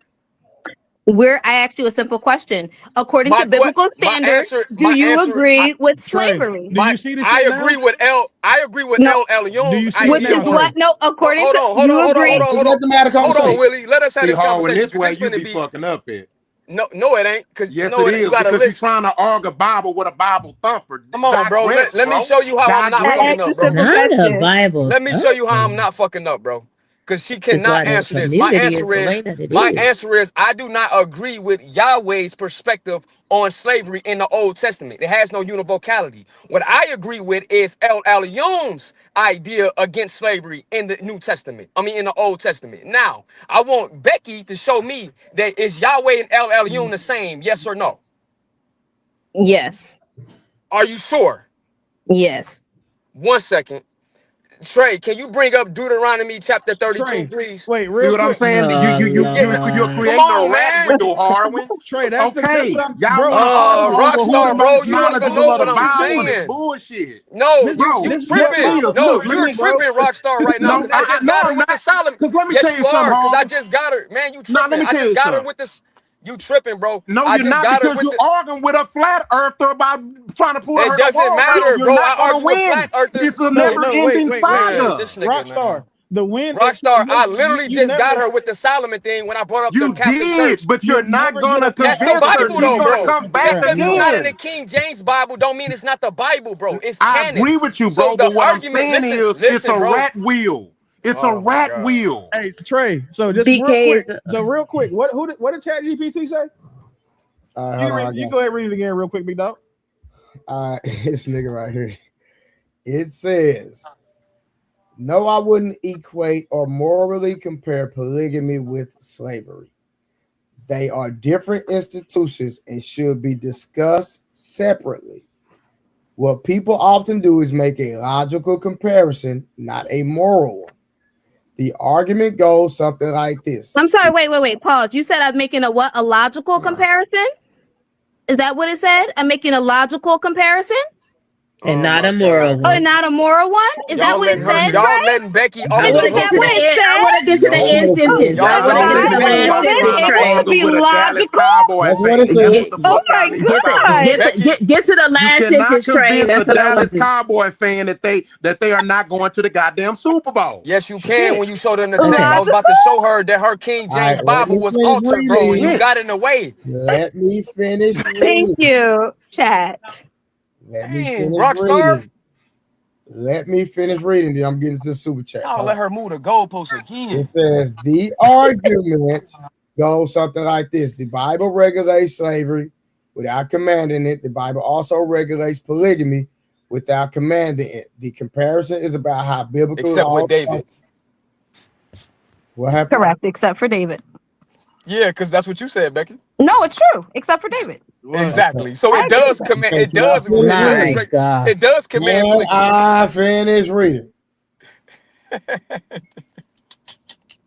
[SPEAKER 13] I asked you a simple question. According to biblical standards, do you agree with slavery?
[SPEAKER 9] Do you see the shit
[SPEAKER 14] I agree with El Elyon's idea.
[SPEAKER 13] Which is what? No, according to
[SPEAKER 14] hold on, Willie. Let us have this conversation.
[SPEAKER 12] This way you be fucking up it.
[SPEAKER 14] No, it ain't.
[SPEAKER 12] Yes, it is. Because you're trying to argue Bible with a Bible thumper.
[SPEAKER 14] Come on, bro. Let me show you how I'm not fucking up, bro.
[SPEAKER 11] Not a Bible.
[SPEAKER 14] Let me show you how I'm not fucking up, bro. Because she cannot answer this. My answer is I do not agree with Yahweh's perspective on slavery in the Old Testament. It has no univocality. What I agree with is El Elyon's idea against slavery in the New Testament. I mean, in the Old Testament. Now, I want Becky to show me that is Yahweh and El Elyon the same? Yes or no?
[SPEAKER 13] Yes.
[SPEAKER 14] Are you sure?
[SPEAKER 13] Yes.
[SPEAKER 14] 1 second. Trey, can you bring up Deuteronomy chapter 32, please?
[SPEAKER 9] Wait,
[SPEAKER 12] see what I'm saying? You're creating a rat with your Harwin.
[SPEAKER 9] Trey, that's
[SPEAKER 12] okay.
[SPEAKER 14] Y'all Rockstar, bro, you don't even know what I'm saying.
[SPEAKER 12] Bullshit.
[SPEAKER 14] No, you tripping. No, you're tripping, Rockstar, right now. Because I just got her with the Solomon.
[SPEAKER 12] Because let me tell you something,
[SPEAKER 14] because I just got her. Man, you tripping. I just got her with this. You tripping, bro.
[SPEAKER 12] No, you're not, because you're arguing with a flat earther about trying to pull her
[SPEAKER 14] It
[SPEAKER 12] to
[SPEAKER 14] doesn't
[SPEAKER 12] war, bro.
[SPEAKER 14] matter,
[SPEAKER 12] You're
[SPEAKER 14] bro.
[SPEAKER 12] not
[SPEAKER 14] I
[SPEAKER 12] gonna
[SPEAKER 14] argue with
[SPEAKER 12] win.
[SPEAKER 14] flat earthers.
[SPEAKER 12] It's a
[SPEAKER 14] No,
[SPEAKER 12] never-ending
[SPEAKER 14] wait,
[SPEAKER 12] saga.
[SPEAKER 14] this nigga, man.
[SPEAKER 9] Rockstar. The win.
[SPEAKER 14] Rockstar, I
[SPEAKER 9] Listen,
[SPEAKER 14] literally
[SPEAKER 9] you
[SPEAKER 14] just got
[SPEAKER 9] never.
[SPEAKER 14] her with the Solomon thing when I brought up the
[SPEAKER 12] You
[SPEAKER 14] Catholic
[SPEAKER 12] did,
[SPEAKER 14] Church.
[SPEAKER 12] but you're
[SPEAKER 9] You'll
[SPEAKER 12] not
[SPEAKER 9] never get
[SPEAKER 12] gonna
[SPEAKER 9] a
[SPEAKER 14] That's
[SPEAKER 9] pass
[SPEAKER 14] the
[SPEAKER 12] convince her.
[SPEAKER 14] Bible,
[SPEAKER 9] because
[SPEAKER 12] She's
[SPEAKER 14] though,
[SPEAKER 9] you
[SPEAKER 12] gonna
[SPEAKER 9] never
[SPEAKER 14] bro.
[SPEAKER 12] come
[SPEAKER 9] compare
[SPEAKER 14] Just
[SPEAKER 12] back
[SPEAKER 9] it.
[SPEAKER 14] because it's not in the
[SPEAKER 12] again.
[SPEAKER 14] King James Bible don't mean it's not the Bible, bro. It's
[SPEAKER 12] I
[SPEAKER 14] canon.
[SPEAKER 12] agree with you,
[SPEAKER 14] So
[SPEAKER 12] bro.
[SPEAKER 14] the
[SPEAKER 12] But what I'm
[SPEAKER 14] argument,
[SPEAKER 12] saying is, it's
[SPEAKER 14] listen,
[SPEAKER 12] a
[SPEAKER 14] bro.
[SPEAKER 12] rat wheel. It's a
[SPEAKER 14] Oh my
[SPEAKER 12] rat
[SPEAKER 14] God.
[SPEAKER 12] wheel.
[SPEAKER 9] Hey Trey, so just real
[SPEAKER 11] BK
[SPEAKER 9] quick.
[SPEAKER 11] is
[SPEAKER 9] So real quick, what did ChatGPT say?
[SPEAKER 4] All right,
[SPEAKER 9] You,
[SPEAKER 4] hold on.
[SPEAKER 9] you go ahead and read it again real quick, big dog.
[SPEAKER 4] All right, this nigga right here. It says, no, I wouldn't equate or morally compare polygamy with slavery. They are different institutions and should be discussed separately. What people often do is make a logical comparison, not a moral one. The argument goes something like this.
[SPEAKER 13] I'm sorry, wait, pause. You said I'm making a what? A logical comparison? Is that what it said? I'm making a logical comparison?
[SPEAKER 11] and
[SPEAKER 14] Oh
[SPEAKER 11] not
[SPEAKER 14] my
[SPEAKER 11] a moral
[SPEAKER 14] God.
[SPEAKER 13] Oh,
[SPEAKER 11] one.
[SPEAKER 13] not a moral one? Is that what it said,
[SPEAKER 14] y'all
[SPEAKER 13] Trey?
[SPEAKER 14] letting Becky off
[SPEAKER 11] I
[SPEAKER 14] the
[SPEAKER 11] want to
[SPEAKER 13] Is
[SPEAKER 11] get
[SPEAKER 13] that
[SPEAKER 11] to
[SPEAKER 14] hook.
[SPEAKER 11] the
[SPEAKER 13] what it
[SPEAKER 11] end. I
[SPEAKER 13] said?
[SPEAKER 11] want to get to the
[SPEAKER 4] No.
[SPEAKER 11] end sentence. I
[SPEAKER 14] Y'all
[SPEAKER 11] want to
[SPEAKER 14] letting
[SPEAKER 11] get to
[SPEAKER 14] this
[SPEAKER 11] the
[SPEAKER 14] Becky
[SPEAKER 11] last
[SPEAKER 14] off the
[SPEAKER 13] Is
[SPEAKER 11] sentence,
[SPEAKER 13] it
[SPEAKER 14] hook,
[SPEAKER 11] Trey.
[SPEAKER 13] able to
[SPEAKER 14] bro.
[SPEAKER 13] be
[SPEAKER 12] With a Dallas
[SPEAKER 13] logical?
[SPEAKER 12] Cowboy
[SPEAKER 4] That's what
[SPEAKER 12] fan.
[SPEAKER 4] it
[SPEAKER 12] Get
[SPEAKER 4] says.
[SPEAKER 12] the
[SPEAKER 13] Oh
[SPEAKER 12] fuck
[SPEAKER 13] my
[SPEAKER 12] out of here. Stop
[SPEAKER 13] God.
[SPEAKER 12] doing that.
[SPEAKER 11] Get to the
[SPEAKER 12] You
[SPEAKER 11] last
[SPEAKER 12] cannot
[SPEAKER 11] sentence, Trey.
[SPEAKER 12] convince a
[SPEAKER 11] That's what I want
[SPEAKER 12] Dallas
[SPEAKER 11] to.
[SPEAKER 12] Cowboy fan that they are not going to the goddamn Super Bowl.
[SPEAKER 14] Yes, you can
[SPEAKER 12] Shit.
[SPEAKER 14] when you show them the text.
[SPEAKER 11] Okay.
[SPEAKER 14] I was
[SPEAKER 13] Logical?
[SPEAKER 14] about to show her that her King
[SPEAKER 4] All right,
[SPEAKER 14] James
[SPEAKER 4] let
[SPEAKER 14] Bible
[SPEAKER 4] me
[SPEAKER 14] was
[SPEAKER 4] finish
[SPEAKER 14] altered, bro, and you
[SPEAKER 4] reading.
[SPEAKER 14] got in the way.
[SPEAKER 4] Let me finish
[SPEAKER 13] Thank
[SPEAKER 4] reading.
[SPEAKER 13] you, chat.
[SPEAKER 4] Let me
[SPEAKER 14] Dang,
[SPEAKER 4] finish
[SPEAKER 14] Rockstar.
[SPEAKER 4] reading. Let me finish reading. Then I'm getting to the super chats.
[SPEAKER 14] Y'all
[SPEAKER 4] Hold
[SPEAKER 14] let
[SPEAKER 4] on.
[SPEAKER 14] her move the goalpost
[SPEAKER 4] It
[SPEAKER 14] again.
[SPEAKER 4] says the argument goes something like this: the Bible regulates slavery without commanding it. The Bible also regulates polygamy without commanding it. The comparison is about how biblical
[SPEAKER 14] Except with
[SPEAKER 4] laws
[SPEAKER 14] David.
[SPEAKER 4] function. What happened?
[SPEAKER 13] Correct, except for David.
[SPEAKER 14] Yeah, because that's what you said, Becky.
[SPEAKER 13] No, it's true, except for David.
[SPEAKER 4] Okay.
[SPEAKER 14] Exactly. So
[SPEAKER 13] I
[SPEAKER 14] it
[SPEAKER 13] agree with
[SPEAKER 14] does
[SPEAKER 13] that.
[SPEAKER 14] command.
[SPEAKER 4] Okay, can I finish
[SPEAKER 11] My
[SPEAKER 4] reading?
[SPEAKER 11] God.
[SPEAKER 14] It does command
[SPEAKER 4] Can
[SPEAKER 14] polygamy.
[SPEAKER 4] I finish reading?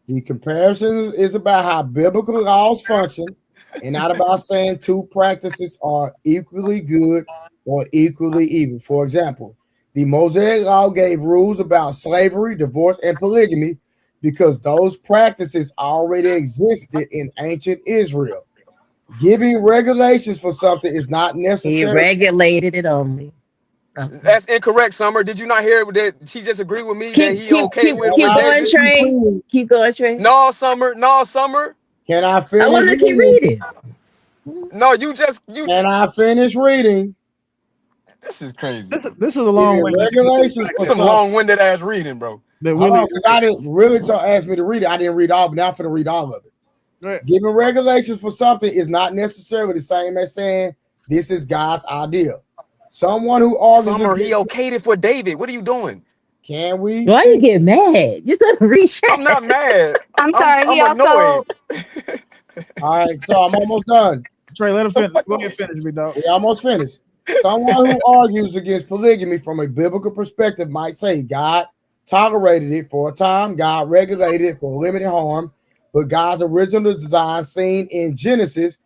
[SPEAKER 4] The comparison is about how biblical laws function and not about saying two practices are equally good or equally evil. For example, the Mosaic law gave rules about slavery, divorce, and polygamy because those practices already existed in ancient Israel. Giving regulations for something is not
[SPEAKER 11] He
[SPEAKER 4] necessary.
[SPEAKER 11] regulated it only. Okay.
[SPEAKER 14] That's incorrect, Summer. Did you not hear that she just agreed with me that he okay with
[SPEAKER 11] Keep going,
[SPEAKER 14] David?
[SPEAKER 11] Trey. Keep going, Trey.
[SPEAKER 14] No, Summer. No, Summer.
[SPEAKER 4] Can I
[SPEAKER 11] I
[SPEAKER 4] finish
[SPEAKER 11] want to keep
[SPEAKER 4] reading?
[SPEAKER 11] reading.
[SPEAKER 14] No, you.
[SPEAKER 4] Can I finish reading?
[SPEAKER 14] This is crazy.
[SPEAKER 9] This is a long
[SPEAKER 4] Giving
[SPEAKER 9] way.
[SPEAKER 4] regulations for
[SPEAKER 14] This some
[SPEAKER 4] something.
[SPEAKER 14] long-winded ass reading, bro.
[SPEAKER 4] Hold on, because I didn't really ask me to read it. I didn't read all, but now I'm going to read all of it.
[SPEAKER 9] Right.
[SPEAKER 4] Giving regulations for something is not necessarily the same as saying this is God's idea. Someone who argues
[SPEAKER 14] Summer, he
[SPEAKER 4] against
[SPEAKER 14] okayed it for David. What are you doing?
[SPEAKER 4] can we?
[SPEAKER 11] Why you get mad? You said reach.
[SPEAKER 14] I'm not mad.
[SPEAKER 13] I'm sorry. He
[SPEAKER 14] I'm annoyed.
[SPEAKER 13] also
[SPEAKER 4] All right, so I'm almost done.
[SPEAKER 9] Trey, let him finish. Go ahead, finish, big dog.
[SPEAKER 4] We almost finished. Someone who argues against polygamy from a biblical perspective might say God tolerated it for a time, God regulated it for limited harm, but God's original design seen in Genesis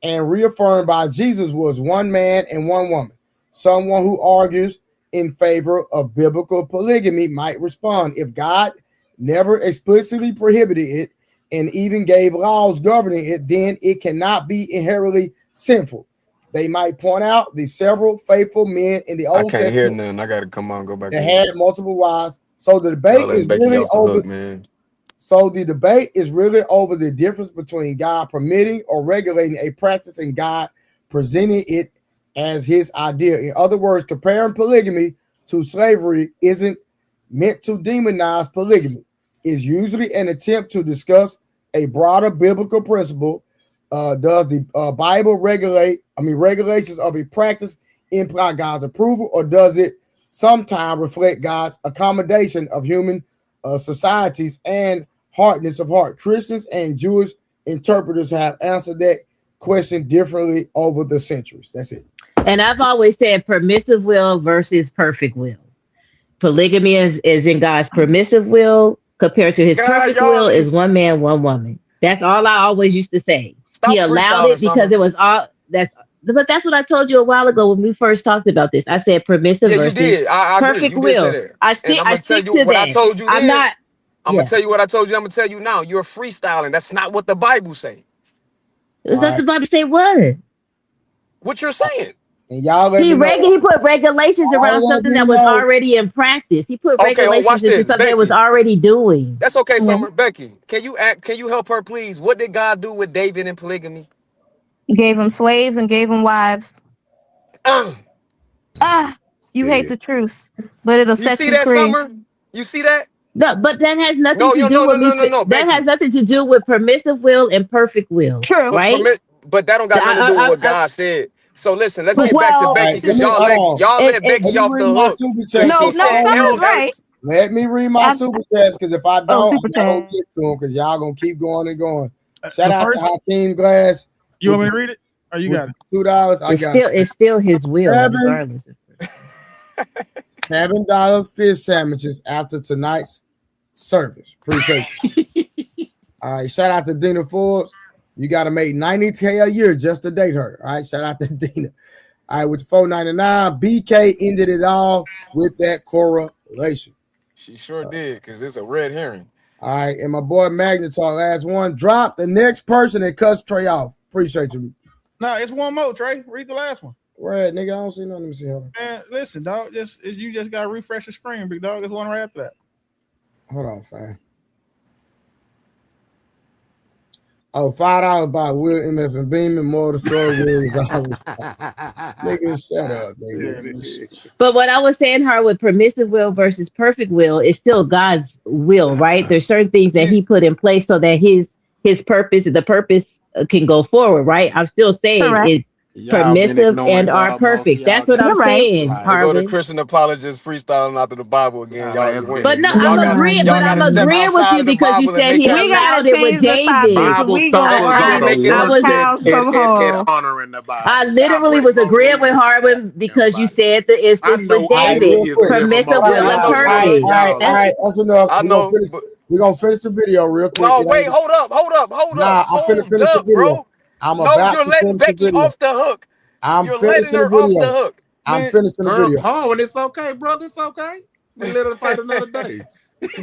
[SPEAKER 4] and reaffirmed by Jesus was one man and one woman. Someone who argues in favor of biblical polygamy might respond, if God never explicitly prohibited it and even gave laws governing it, then it cannot be inherently sinful. They might point out the several faithful men in the
[SPEAKER 14] I
[SPEAKER 4] Old
[SPEAKER 14] can't hear
[SPEAKER 4] Testament
[SPEAKER 14] nothing. I gotta come on, go back
[SPEAKER 4] that
[SPEAKER 14] in.
[SPEAKER 4] had multiple wives. So the debate
[SPEAKER 14] Y'all letting
[SPEAKER 4] is
[SPEAKER 14] Becky
[SPEAKER 4] really
[SPEAKER 14] off the
[SPEAKER 4] over.
[SPEAKER 14] hook, man.
[SPEAKER 4] So the debate is really over the difference between God permitting or regulating a practice and God presenting it as his idea. In other words, comparing polygamy to slavery isn't meant to demonize polygamy. It's usually an attempt to discuss a broader biblical principle. Does the Bible regulations of a practice imply God's approval, or does it sometimes reflect God's accommodation of human societies and hardness of heart? Christians and Jewish interpreters have answered that question differently over the centuries. That's it.
[SPEAKER 11] And I've always said permissive will versus perfect will. Polygamy is in God's permissive will compared to his
[SPEAKER 14] God,
[SPEAKER 11] perfect
[SPEAKER 14] y'all
[SPEAKER 11] will is
[SPEAKER 14] need
[SPEAKER 11] one man, one woman. That's all I always used to say. He
[SPEAKER 14] stop
[SPEAKER 11] allowed
[SPEAKER 14] freestyling,
[SPEAKER 11] it because
[SPEAKER 14] Summer.
[SPEAKER 11] it was all but that's what I told you a while ago when we first talked about this. I said permissive
[SPEAKER 14] Yeah, you
[SPEAKER 11] versus
[SPEAKER 14] did. I agree.
[SPEAKER 11] perfect
[SPEAKER 14] You did say
[SPEAKER 11] will.
[SPEAKER 14] that.
[SPEAKER 11] I
[SPEAKER 14] And
[SPEAKER 11] stick
[SPEAKER 14] I'm
[SPEAKER 11] I
[SPEAKER 14] gonna tell
[SPEAKER 11] stick
[SPEAKER 14] you
[SPEAKER 11] to
[SPEAKER 14] what I
[SPEAKER 11] that.
[SPEAKER 14] told you
[SPEAKER 11] I'm
[SPEAKER 14] then.
[SPEAKER 11] not
[SPEAKER 14] I'm gonna tell you what I told you. I'm gonna tell you now. You're freestyling. That's not what the Bible say.
[SPEAKER 11] Does the Bible say what?
[SPEAKER 14] What you're saying.
[SPEAKER 4] And y'all let me know.
[SPEAKER 11] He put regulations around something that was already in practice. He put
[SPEAKER 14] Okay, well, watch
[SPEAKER 11] regulations into
[SPEAKER 14] this,
[SPEAKER 11] something that was
[SPEAKER 14] Becky.
[SPEAKER 11] already doing.
[SPEAKER 14] That's okay, Summer. Becky, can you help her, please? What did God do with David in polygamy?
[SPEAKER 13] Gave him slaves and gave him wives. You hate the truth, but it'll
[SPEAKER 14] You
[SPEAKER 13] set
[SPEAKER 14] see
[SPEAKER 13] you
[SPEAKER 14] that,
[SPEAKER 13] free.
[SPEAKER 14] Summer? You see that?
[SPEAKER 11] No, but that has nothing to do with me. That
[SPEAKER 14] Becky.
[SPEAKER 11] has nothing to do with permissive will and perfect will.
[SPEAKER 13] True,
[SPEAKER 11] right?
[SPEAKER 14] But that don't got nothing to do with what God said. So listen, let's get back to Becky because y'all let Becky
[SPEAKER 4] Let me
[SPEAKER 14] off
[SPEAKER 4] read
[SPEAKER 14] the
[SPEAKER 4] my
[SPEAKER 14] hook.
[SPEAKER 4] super chat. Let me read my super chats because if I don't, I'm not gonna get to them because y'all gonna keep going and going. Shout out to Hakeem Glass.
[SPEAKER 9] You want me to read it? Or you got it?
[SPEAKER 4] $2. I got it.
[SPEAKER 11] It's still his will, regardless.
[SPEAKER 4] $7 fish sandwiches after tonight's service. Appreciate it. All right, shout out to Dina Forbes. You got to make $90K a year just to date her. All right, shout out to Dina. All right, with $4.99, BK ended it all with that correlation.
[SPEAKER 14] She sure did, because it's a red herring.
[SPEAKER 4] All right, and my boy Magnetar, last one. Drop the next person that cuts Trey off. Appreciate you.
[SPEAKER 9] No, it's one more, Trey. Read the last one.
[SPEAKER 4] Where at, nigga? I don't see nothing. Let me see. Hold on.
[SPEAKER 9] Man, listen, dog. You just got to refresh the screen, big dog. There's one right after that.
[SPEAKER 4] Hold on, fam. Oh, $5 by Will MF and Beeman. More of the story Will is always. Nigga, shut up, nigga.
[SPEAKER 11] But what I was saying, her with permissive will versus perfect will is still God's will, right? There's certain things that He put in place so that His purpose, the purpose can go forward, right? I'm still saying it's permissive and are perfect. That's what I'm saying,
[SPEAKER 14] They go to
[SPEAKER 11] Harvin.
[SPEAKER 14] Christian apologists freestyling out of the Bible again.
[SPEAKER 11] But no, I'm agreeing with you because you said He allowed it with David. I literally was agreeing with Harvin because you said the instance with David, permissive will and perfect.
[SPEAKER 4] All right, that's enough. We're gonna finish the video real quick.
[SPEAKER 14] No, wait, hold up.
[SPEAKER 4] I'm finna finish the video.
[SPEAKER 14] Bro.
[SPEAKER 4] You're
[SPEAKER 14] letting Becky off the hook.
[SPEAKER 4] You're letting her off the hook. I'm finishing the video.
[SPEAKER 12] Oh, and it's okay, brother. It's okay. We let her fight another day.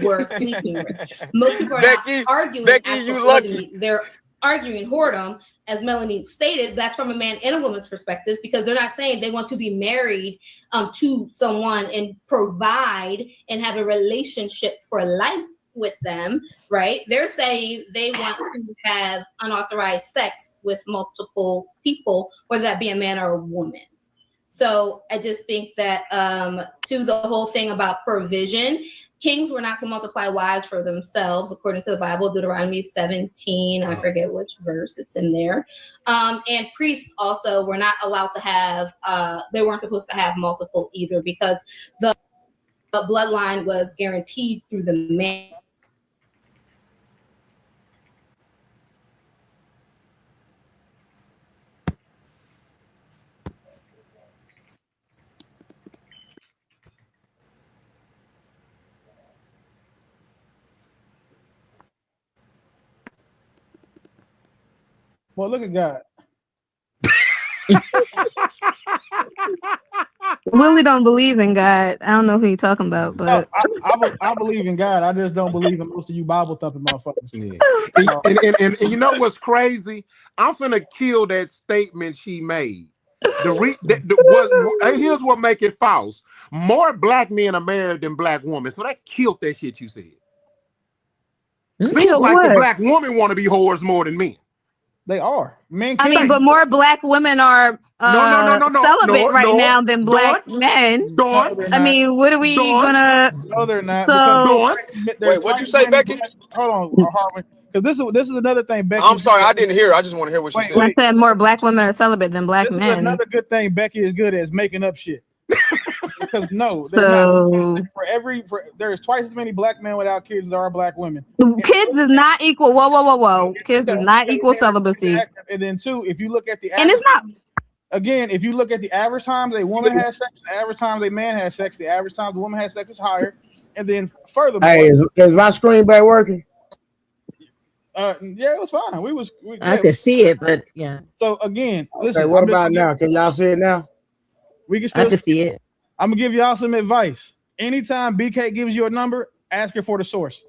[SPEAKER 7] We're sleeping with. Most people are not arguing. Becky, you lucky. They're arguing whoredom, as Melanie stated. That's from a man and a woman's perspective because they're not saying they want to be married to someone and provide and have a relationship for life with them, right? They're saying they want to have unauthorized sex with multiple people, whether that be a man or a woman. So I just think that to the whole thing about provision, kings were not to multiply wives for themselves, according to the Bible, Deuteronomy 17. I forget which verse it's in there. And priests also were not allowed to have, they weren't supposed to have multiple either because the bloodline was guaranteed through the man.
[SPEAKER 9] Well, look at God.
[SPEAKER 13] Willie don't believe in God. I don't know who you're talking about, but
[SPEAKER 9] I believe in God. I just don't believe in most of you Bible thumping motherfuckers.
[SPEAKER 12] Yeah. And you know what's crazy? I'm finna kill that statement she made. Here's what make it false. More black men are married than black women. So that killed that shit you said. Seems like the black women want to be whores more than men.
[SPEAKER 9] They are. Men
[SPEAKER 13] I mean, but more black women are celibate right now than black men. I mean, what are we gonna?
[SPEAKER 9] No, they're not.
[SPEAKER 14] So, wait, what'd you say, Becky?
[SPEAKER 9] Hold on, Harvin. Because this is another thing, Becky.
[SPEAKER 14] I'm sorry, I didn't hear. I just want to hear what she said.
[SPEAKER 13] I said more black women are celibate than black men.
[SPEAKER 9] Another good thing Becky is good at is making up shit. Because there's twice as many black men without kids as there are black women.
[SPEAKER 13] Kids does not equal. Whoa. Kids does not equal celibacy.
[SPEAKER 9] And then two, if you look at the
[SPEAKER 13] and it's not.
[SPEAKER 9] Again, if you look at the average times a woman has sex, the average times a man has sex, the average times a woman has sex is higher. And then furthermore,
[SPEAKER 4] hey, is my screen back working?
[SPEAKER 9] Yeah, it was fine.
[SPEAKER 11] I could see it, but yeah.
[SPEAKER 9] So again, listen.
[SPEAKER 4] Okay, what about now? Can y'all see it now?
[SPEAKER 9] We can still
[SPEAKER 11] see it.
[SPEAKER 9] I'm gonna give y'all some advice. Anytime BK gives you a number, ask her for the source.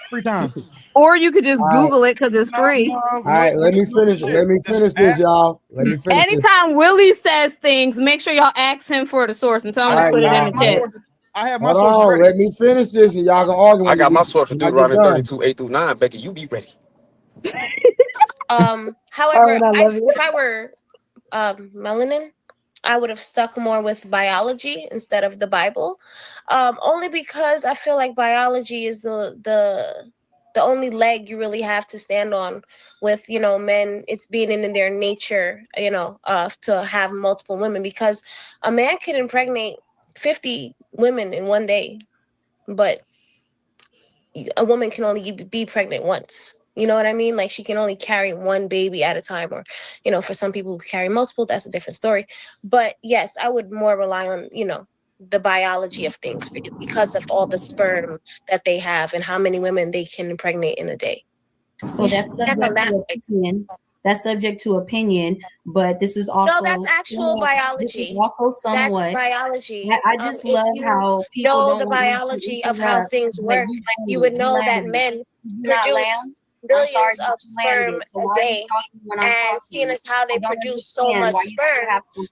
[SPEAKER 9] Free time.
[SPEAKER 13] Or you could just
[SPEAKER 4] All right.
[SPEAKER 13] Google it because it's free.
[SPEAKER 4] All right, let me finish. Let me finish this, y'all. Let me finish this.
[SPEAKER 13] Anytime Willie says things, make sure y'all ask him for the source and tell him
[SPEAKER 4] All
[SPEAKER 13] to
[SPEAKER 4] right,
[SPEAKER 13] put it in
[SPEAKER 4] y'all.
[SPEAKER 13] the chat.
[SPEAKER 9] I have my
[SPEAKER 4] Hold
[SPEAKER 9] sources
[SPEAKER 4] on.
[SPEAKER 9] ready.
[SPEAKER 4] Let me finish this, and y'all can argue.
[SPEAKER 14] I got my source for
[SPEAKER 4] when I get
[SPEAKER 14] Deuteronomy
[SPEAKER 4] done.
[SPEAKER 14] 32, 8 through 9. Becky, you be ready.
[SPEAKER 6] However,
[SPEAKER 13] I love you.
[SPEAKER 6] if I were melanin, I would have stuck more with biology instead of the Bible, only because I feel like biology is the only leg you really have to stand on with, you know, men. It's being in their nature, you know, to have multiple women, because a man can impregnate 50 women in one day, but a woman can only be pregnant once. You know what I mean? Like, she can only carry one baby at a time, or, you know, for some people who carry multiple, that's a different story. But yes, I would more rely on, you know, the biology of things because of all the sperm that they have and how many women they can impregnate in a day.
[SPEAKER 7] So that's subject to opinion. That's subject to opinion, but this is also
[SPEAKER 6] no, that's actual biology.
[SPEAKER 7] This is also somewhat
[SPEAKER 6] that's biology.
[SPEAKER 7] I just love how people
[SPEAKER 6] know
[SPEAKER 7] don't
[SPEAKER 6] the
[SPEAKER 7] want me to
[SPEAKER 6] biology of how
[SPEAKER 7] interrupt,
[SPEAKER 6] things
[SPEAKER 7] but
[SPEAKER 6] work. You would know that men produce billions of sperm a day, and seeing as how they produce so much sperm,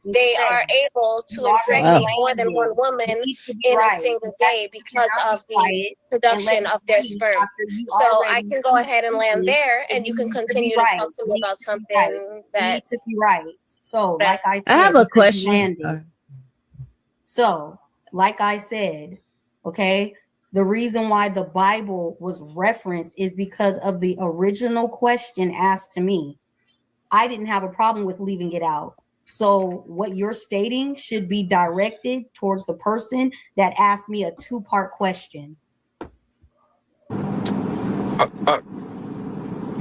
[SPEAKER 6] they are able to impregnate more than one woman in a single day because of the production of their sperm. So I can go ahead and land there, and you can continue to talk to me about something that
[SPEAKER 7] need to be right. So, like I said,
[SPEAKER 11] I have a question.
[SPEAKER 7] So, like I said, okay, the reason why the Bible was referenced is because of the original question asked to me. I didn't have a problem with leaving it out. So what you're stating should be directed towards the person that asked me a two-part question.
[SPEAKER 14] You're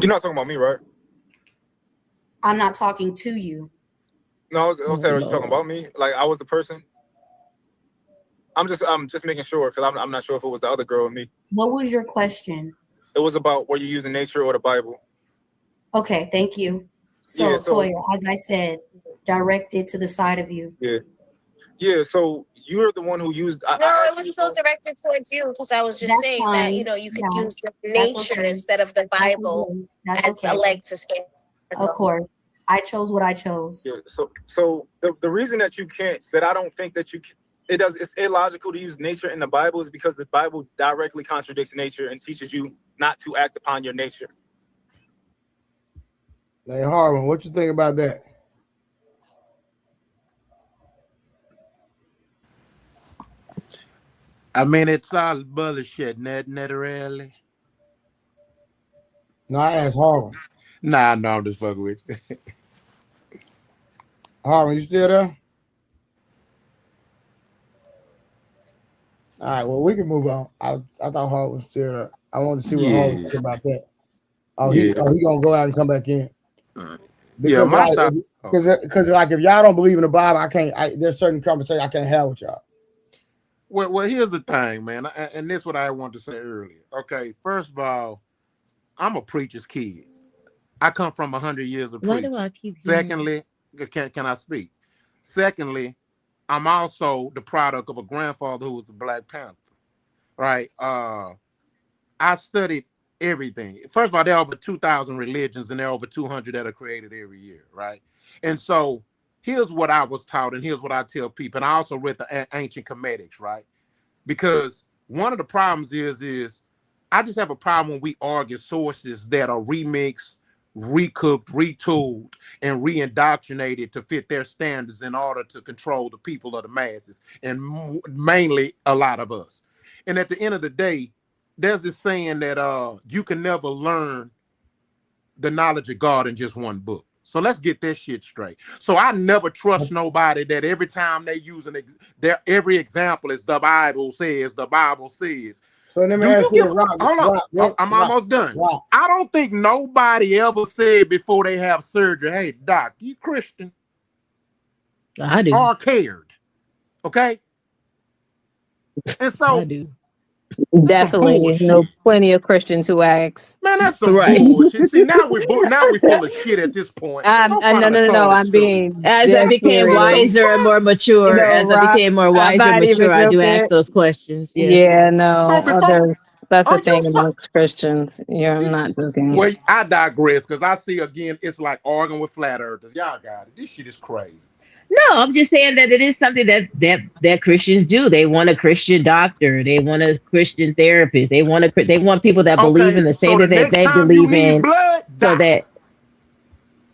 [SPEAKER 14] not talking about me, right?
[SPEAKER 7] I'm not talking to you.
[SPEAKER 14] No, I was saying, are you talking about me? Like I was the person? I'm just making sure, because I'm not sure if it was the other girl or me.
[SPEAKER 7] What was your question?
[SPEAKER 14] It was about were you using nature or the Bible?
[SPEAKER 7] Okay, thank you. So, yeah, Toya, as I said, directed to the side of you.
[SPEAKER 14] Yeah. So you're the one who used.
[SPEAKER 6] it was still directed towards you, because I was just saying that, you know, you could use the nature instead of the Bible as a leg to stand.
[SPEAKER 7] Of course, I chose what I chose.
[SPEAKER 14] Yeah. So the reason that you can't, that I don't think that you can, it's illogical to use nature in the Bible, is because the Bible directly contradicts nature and teaches you not to act upon your nature.
[SPEAKER 4] Hey, Harvin, what you think about that?
[SPEAKER 12] I mean, it's all bullshit, not really.
[SPEAKER 4] No, I asked Harvin.
[SPEAKER 12] Nah, no, I'm just fucking with you.
[SPEAKER 4] Harvin, you still there? All right, well, we can move on. I thought Harvin was still there. I wanted to see what Harvin think about that. He gonna go out and come back in. Because because like if y'all don't believe in the Bible, there's certain conversation I can't have with y'all.
[SPEAKER 12] Well, here's the thing, man, and this is what I wanted to say earlier. Okay, first of all, I'm a preacher's kid. I come from 100 years of preaching. Secondly, can I speak? Secondly, I'm also the product of a grandfather who was a Black Panther. Right? I studied everything. First of all, there are over 2,000 religions, and there are over 200 that are created every year, right? And so here's what I was taught, and here's what I tell people. And I also read the ancient Comedics, right? Because one of the problems is I just have a problem when we argue sources that are remixed, recooked, retooled, and re-indoctrinated to fit their standards in order to control the people of the masses, and mainly a lot of us. And at the end of the day, there's this saying that you can never learn the knowledge of God in just one book. So let's get this shit straight. So I never trust nobody that every time they use every example is the Bible says, the Bible says.
[SPEAKER 4] So let me ask you,
[SPEAKER 12] hold on, I'm almost done. I don't think nobody ever said before they have surgery, hey, doc, you Christian?
[SPEAKER 11] I do.
[SPEAKER 12] Or cared, okay? And so
[SPEAKER 11] I do.
[SPEAKER 13] Definitely, you know, plenty of Christians who ask.
[SPEAKER 12] Man, that's some bullshit. See, now we full of shit at this point.
[SPEAKER 13] No. I'm being
[SPEAKER 11] as I became wiser and more mature. As I became more wiser and mature, I do ask those questions. Yeah.
[SPEAKER 13] No. That's the
[SPEAKER 12] Are you
[SPEAKER 13] thing amongst Christians. I'm not joking.
[SPEAKER 12] Wait, I digress because I see again it's like arguing with flat earthers. Y'all got it. This shit is crazy.
[SPEAKER 11] No, I'm just saying that it is something that Christians do. They want a Christian doctor. They want a Christian therapist. They want people that believe
[SPEAKER 12] Okay,
[SPEAKER 11] in the
[SPEAKER 12] so
[SPEAKER 11] same
[SPEAKER 12] the
[SPEAKER 11] that
[SPEAKER 12] next
[SPEAKER 11] they
[SPEAKER 12] time you
[SPEAKER 11] believe
[SPEAKER 12] need
[SPEAKER 11] in.
[SPEAKER 12] blood,
[SPEAKER 11] So
[SPEAKER 12] die.
[SPEAKER 11] that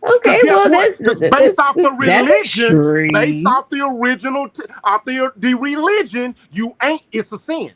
[SPEAKER 12] Because
[SPEAKER 11] okay,
[SPEAKER 12] guess
[SPEAKER 11] well
[SPEAKER 12] what? Because based off the
[SPEAKER 11] that's
[SPEAKER 12] religion, based
[SPEAKER 11] extreme.
[SPEAKER 12] off the original, off the religion, you ain't. It's a sin.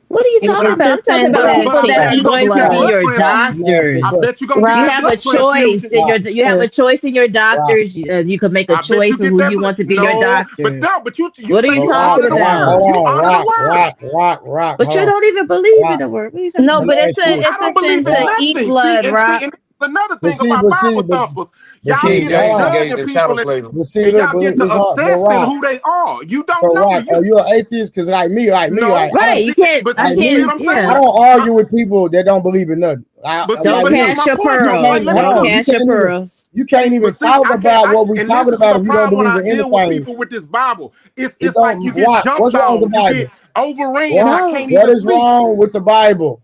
[SPEAKER 11] What are you
[SPEAKER 13] It's
[SPEAKER 12] But
[SPEAKER 11] talking
[SPEAKER 12] I,
[SPEAKER 11] about?
[SPEAKER 13] the
[SPEAKER 11] I'm talking
[SPEAKER 13] sin
[SPEAKER 12] but
[SPEAKER 11] about
[SPEAKER 12] I,
[SPEAKER 13] to,
[SPEAKER 12] but
[SPEAKER 11] people
[SPEAKER 12] I
[SPEAKER 11] that
[SPEAKER 13] to
[SPEAKER 11] are
[SPEAKER 12] bet you
[SPEAKER 13] eat
[SPEAKER 12] gonna
[SPEAKER 11] going
[SPEAKER 12] get
[SPEAKER 11] to
[SPEAKER 12] that
[SPEAKER 11] see
[SPEAKER 13] blood.
[SPEAKER 12] blood
[SPEAKER 11] your
[SPEAKER 12] transfusion. I
[SPEAKER 11] doctors.
[SPEAKER 12] bet you gonna get
[SPEAKER 11] You
[SPEAKER 13] Rock,
[SPEAKER 12] that
[SPEAKER 11] have a
[SPEAKER 12] blood
[SPEAKER 11] choice
[SPEAKER 12] transfusion.
[SPEAKER 11] in your
[SPEAKER 13] rock,
[SPEAKER 11] you have a choice in your
[SPEAKER 13] rock.
[SPEAKER 11] doctors. You can make a
[SPEAKER 12] I bet
[SPEAKER 11] choice
[SPEAKER 12] you
[SPEAKER 11] of
[SPEAKER 12] get
[SPEAKER 11] who
[SPEAKER 12] that
[SPEAKER 11] you
[SPEAKER 12] blood.
[SPEAKER 11] want to be your
[SPEAKER 12] No, but
[SPEAKER 11] doctor.
[SPEAKER 12] no, but you
[SPEAKER 11] What are
[SPEAKER 12] say
[SPEAKER 11] you
[SPEAKER 12] you
[SPEAKER 11] talking
[SPEAKER 12] honor the
[SPEAKER 11] about?
[SPEAKER 12] word. You honor the word.
[SPEAKER 4] Rock.
[SPEAKER 11] But
[SPEAKER 4] Hold
[SPEAKER 11] you
[SPEAKER 4] on,
[SPEAKER 11] don't even believe in
[SPEAKER 4] rock.
[SPEAKER 11] the word. What are you talking
[SPEAKER 13] No,
[SPEAKER 4] Let
[SPEAKER 11] about?
[SPEAKER 4] me
[SPEAKER 13] but it's
[SPEAKER 4] ask you
[SPEAKER 13] a
[SPEAKER 4] this.
[SPEAKER 12] I
[SPEAKER 13] it's a
[SPEAKER 12] don't believe
[SPEAKER 13] sin
[SPEAKER 12] in
[SPEAKER 13] to
[SPEAKER 4] Rock.
[SPEAKER 13] eat
[SPEAKER 12] nothing. See,
[SPEAKER 13] blood,
[SPEAKER 12] and
[SPEAKER 13] rock.
[SPEAKER 12] this is another
[SPEAKER 4] But
[SPEAKER 12] thing
[SPEAKER 4] see,
[SPEAKER 12] about
[SPEAKER 4] but see,
[SPEAKER 12] Bible thumpers.
[SPEAKER 4] but
[SPEAKER 12] Y'all
[SPEAKER 4] see,
[SPEAKER 14] King
[SPEAKER 12] get to
[SPEAKER 4] hold
[SPEAKER 14] James
[SPEAKER 4] on.
[SPEAKER 14] engaged
[SPEAKER 12] judging
[SPEAKER 14] in
[SPEAKER 12] people
[SPEAKER 14] chattel slavery.
[SPEAKER 4] But see,
[SPEAKER 12] and
[SPEAKER 4] look,
[SPEAKER 12] y'all
[SPEAKER 4] but
[SPEAKER 12] get
[SPEAKER 4] look,
[SPEAKER 12] to
[SPEAKER 4] this hard. But
[SPEAKER 12] assessing
[SPEAKER 4] rock.
[SPEAKER 12] who they are. You don't
[SPEAKER 4] So
[SPEAKER 12] know.
[SPEAKER 4] rock, are you an atheist? Because like me,
[SPEAKER 12] No,
[SPEAKER 4] I
[SPEAKER 11] Right.
[SPEAKER 4] don't.
[SPEAKER 11] You can't
[SPEAKER 12] but
[SPEAKER 11] I
[SPEAKER 12] see,
[SPEAKER 4] Like
[SPEAKER 12] you see
[SPEAKER 11] can't
[SPEAKER 12] what
[SPEAKER 4] me,
[SPEAKER 12] I'm
[SPEAKER 4] I
[SPEAKER 11] yeah.
[SPEAKER 12] saying?
[SPEAKER 4] don't argue with people that don't believe in nothing.
[SPEAKER 12] But see,
[SPEAKER 11] Don't
[SPEAKER 4] Like
[SPEAKER 12] but here's
[SPEAKER 4] me,
[SPEAKER 11] cash
[SPEAKER 12] my
[SPEAKER 11] your
[SPEAKER 12] point
[SPEAKER 4] you
[SPEAKER 12] though.
[SPEAKER 4] can't.
[SPEAKER 11] pearls.
[SPEAKER 12] Let me
[SPEAKER 11] Don't
[SPEAKER 4] Hold on,
[SPEAKER 12] cook.
[SPEAKER 11] cash your pearls.
[SPEAKER 4] you can't even
[SPEAKER 12] But see,
[SPEAKER 4] talk about what we
[SPEAKER 12] and this
[SPEAKER 4] talking
[SPEAKER 12] is
[SPEAKER 4] about
[SPEAKER 12] the
[SPEAKER 4] if you don't
[SPEAKER 12] problem when
[SPEAKER 4] believe
[SPEAKER 12] I
[SPEAKER 4] in
[SPEAKER 12] deal with
[SPEAKER 4] anything.
[SPEAKER 12] people with this Bible.
[SPEAKER 4] It
[SPEAKER 12] It's like
[SPEAKER 4] don't
[SPEAKER 12] you get
[SPEAKER 4] rock.
[SPEAKER 12] jumped
[SPEAKER 4] What's wrong with
[SPEAKER 12] on,
[SPEAKER 4] the
[SPEAKER 12] you
[SPEAKER 4] Bible?
[SPEAKER 12] get overran. I
[SPEAKER 4] Rock.
[SPEAKER 12] can't
[SPEAKER 4] What
[SPEAKER 12] even
[SPEAKER 4] is
[SPEAKER 12] speak.
[SPEAKER 4] wrong with the Bible?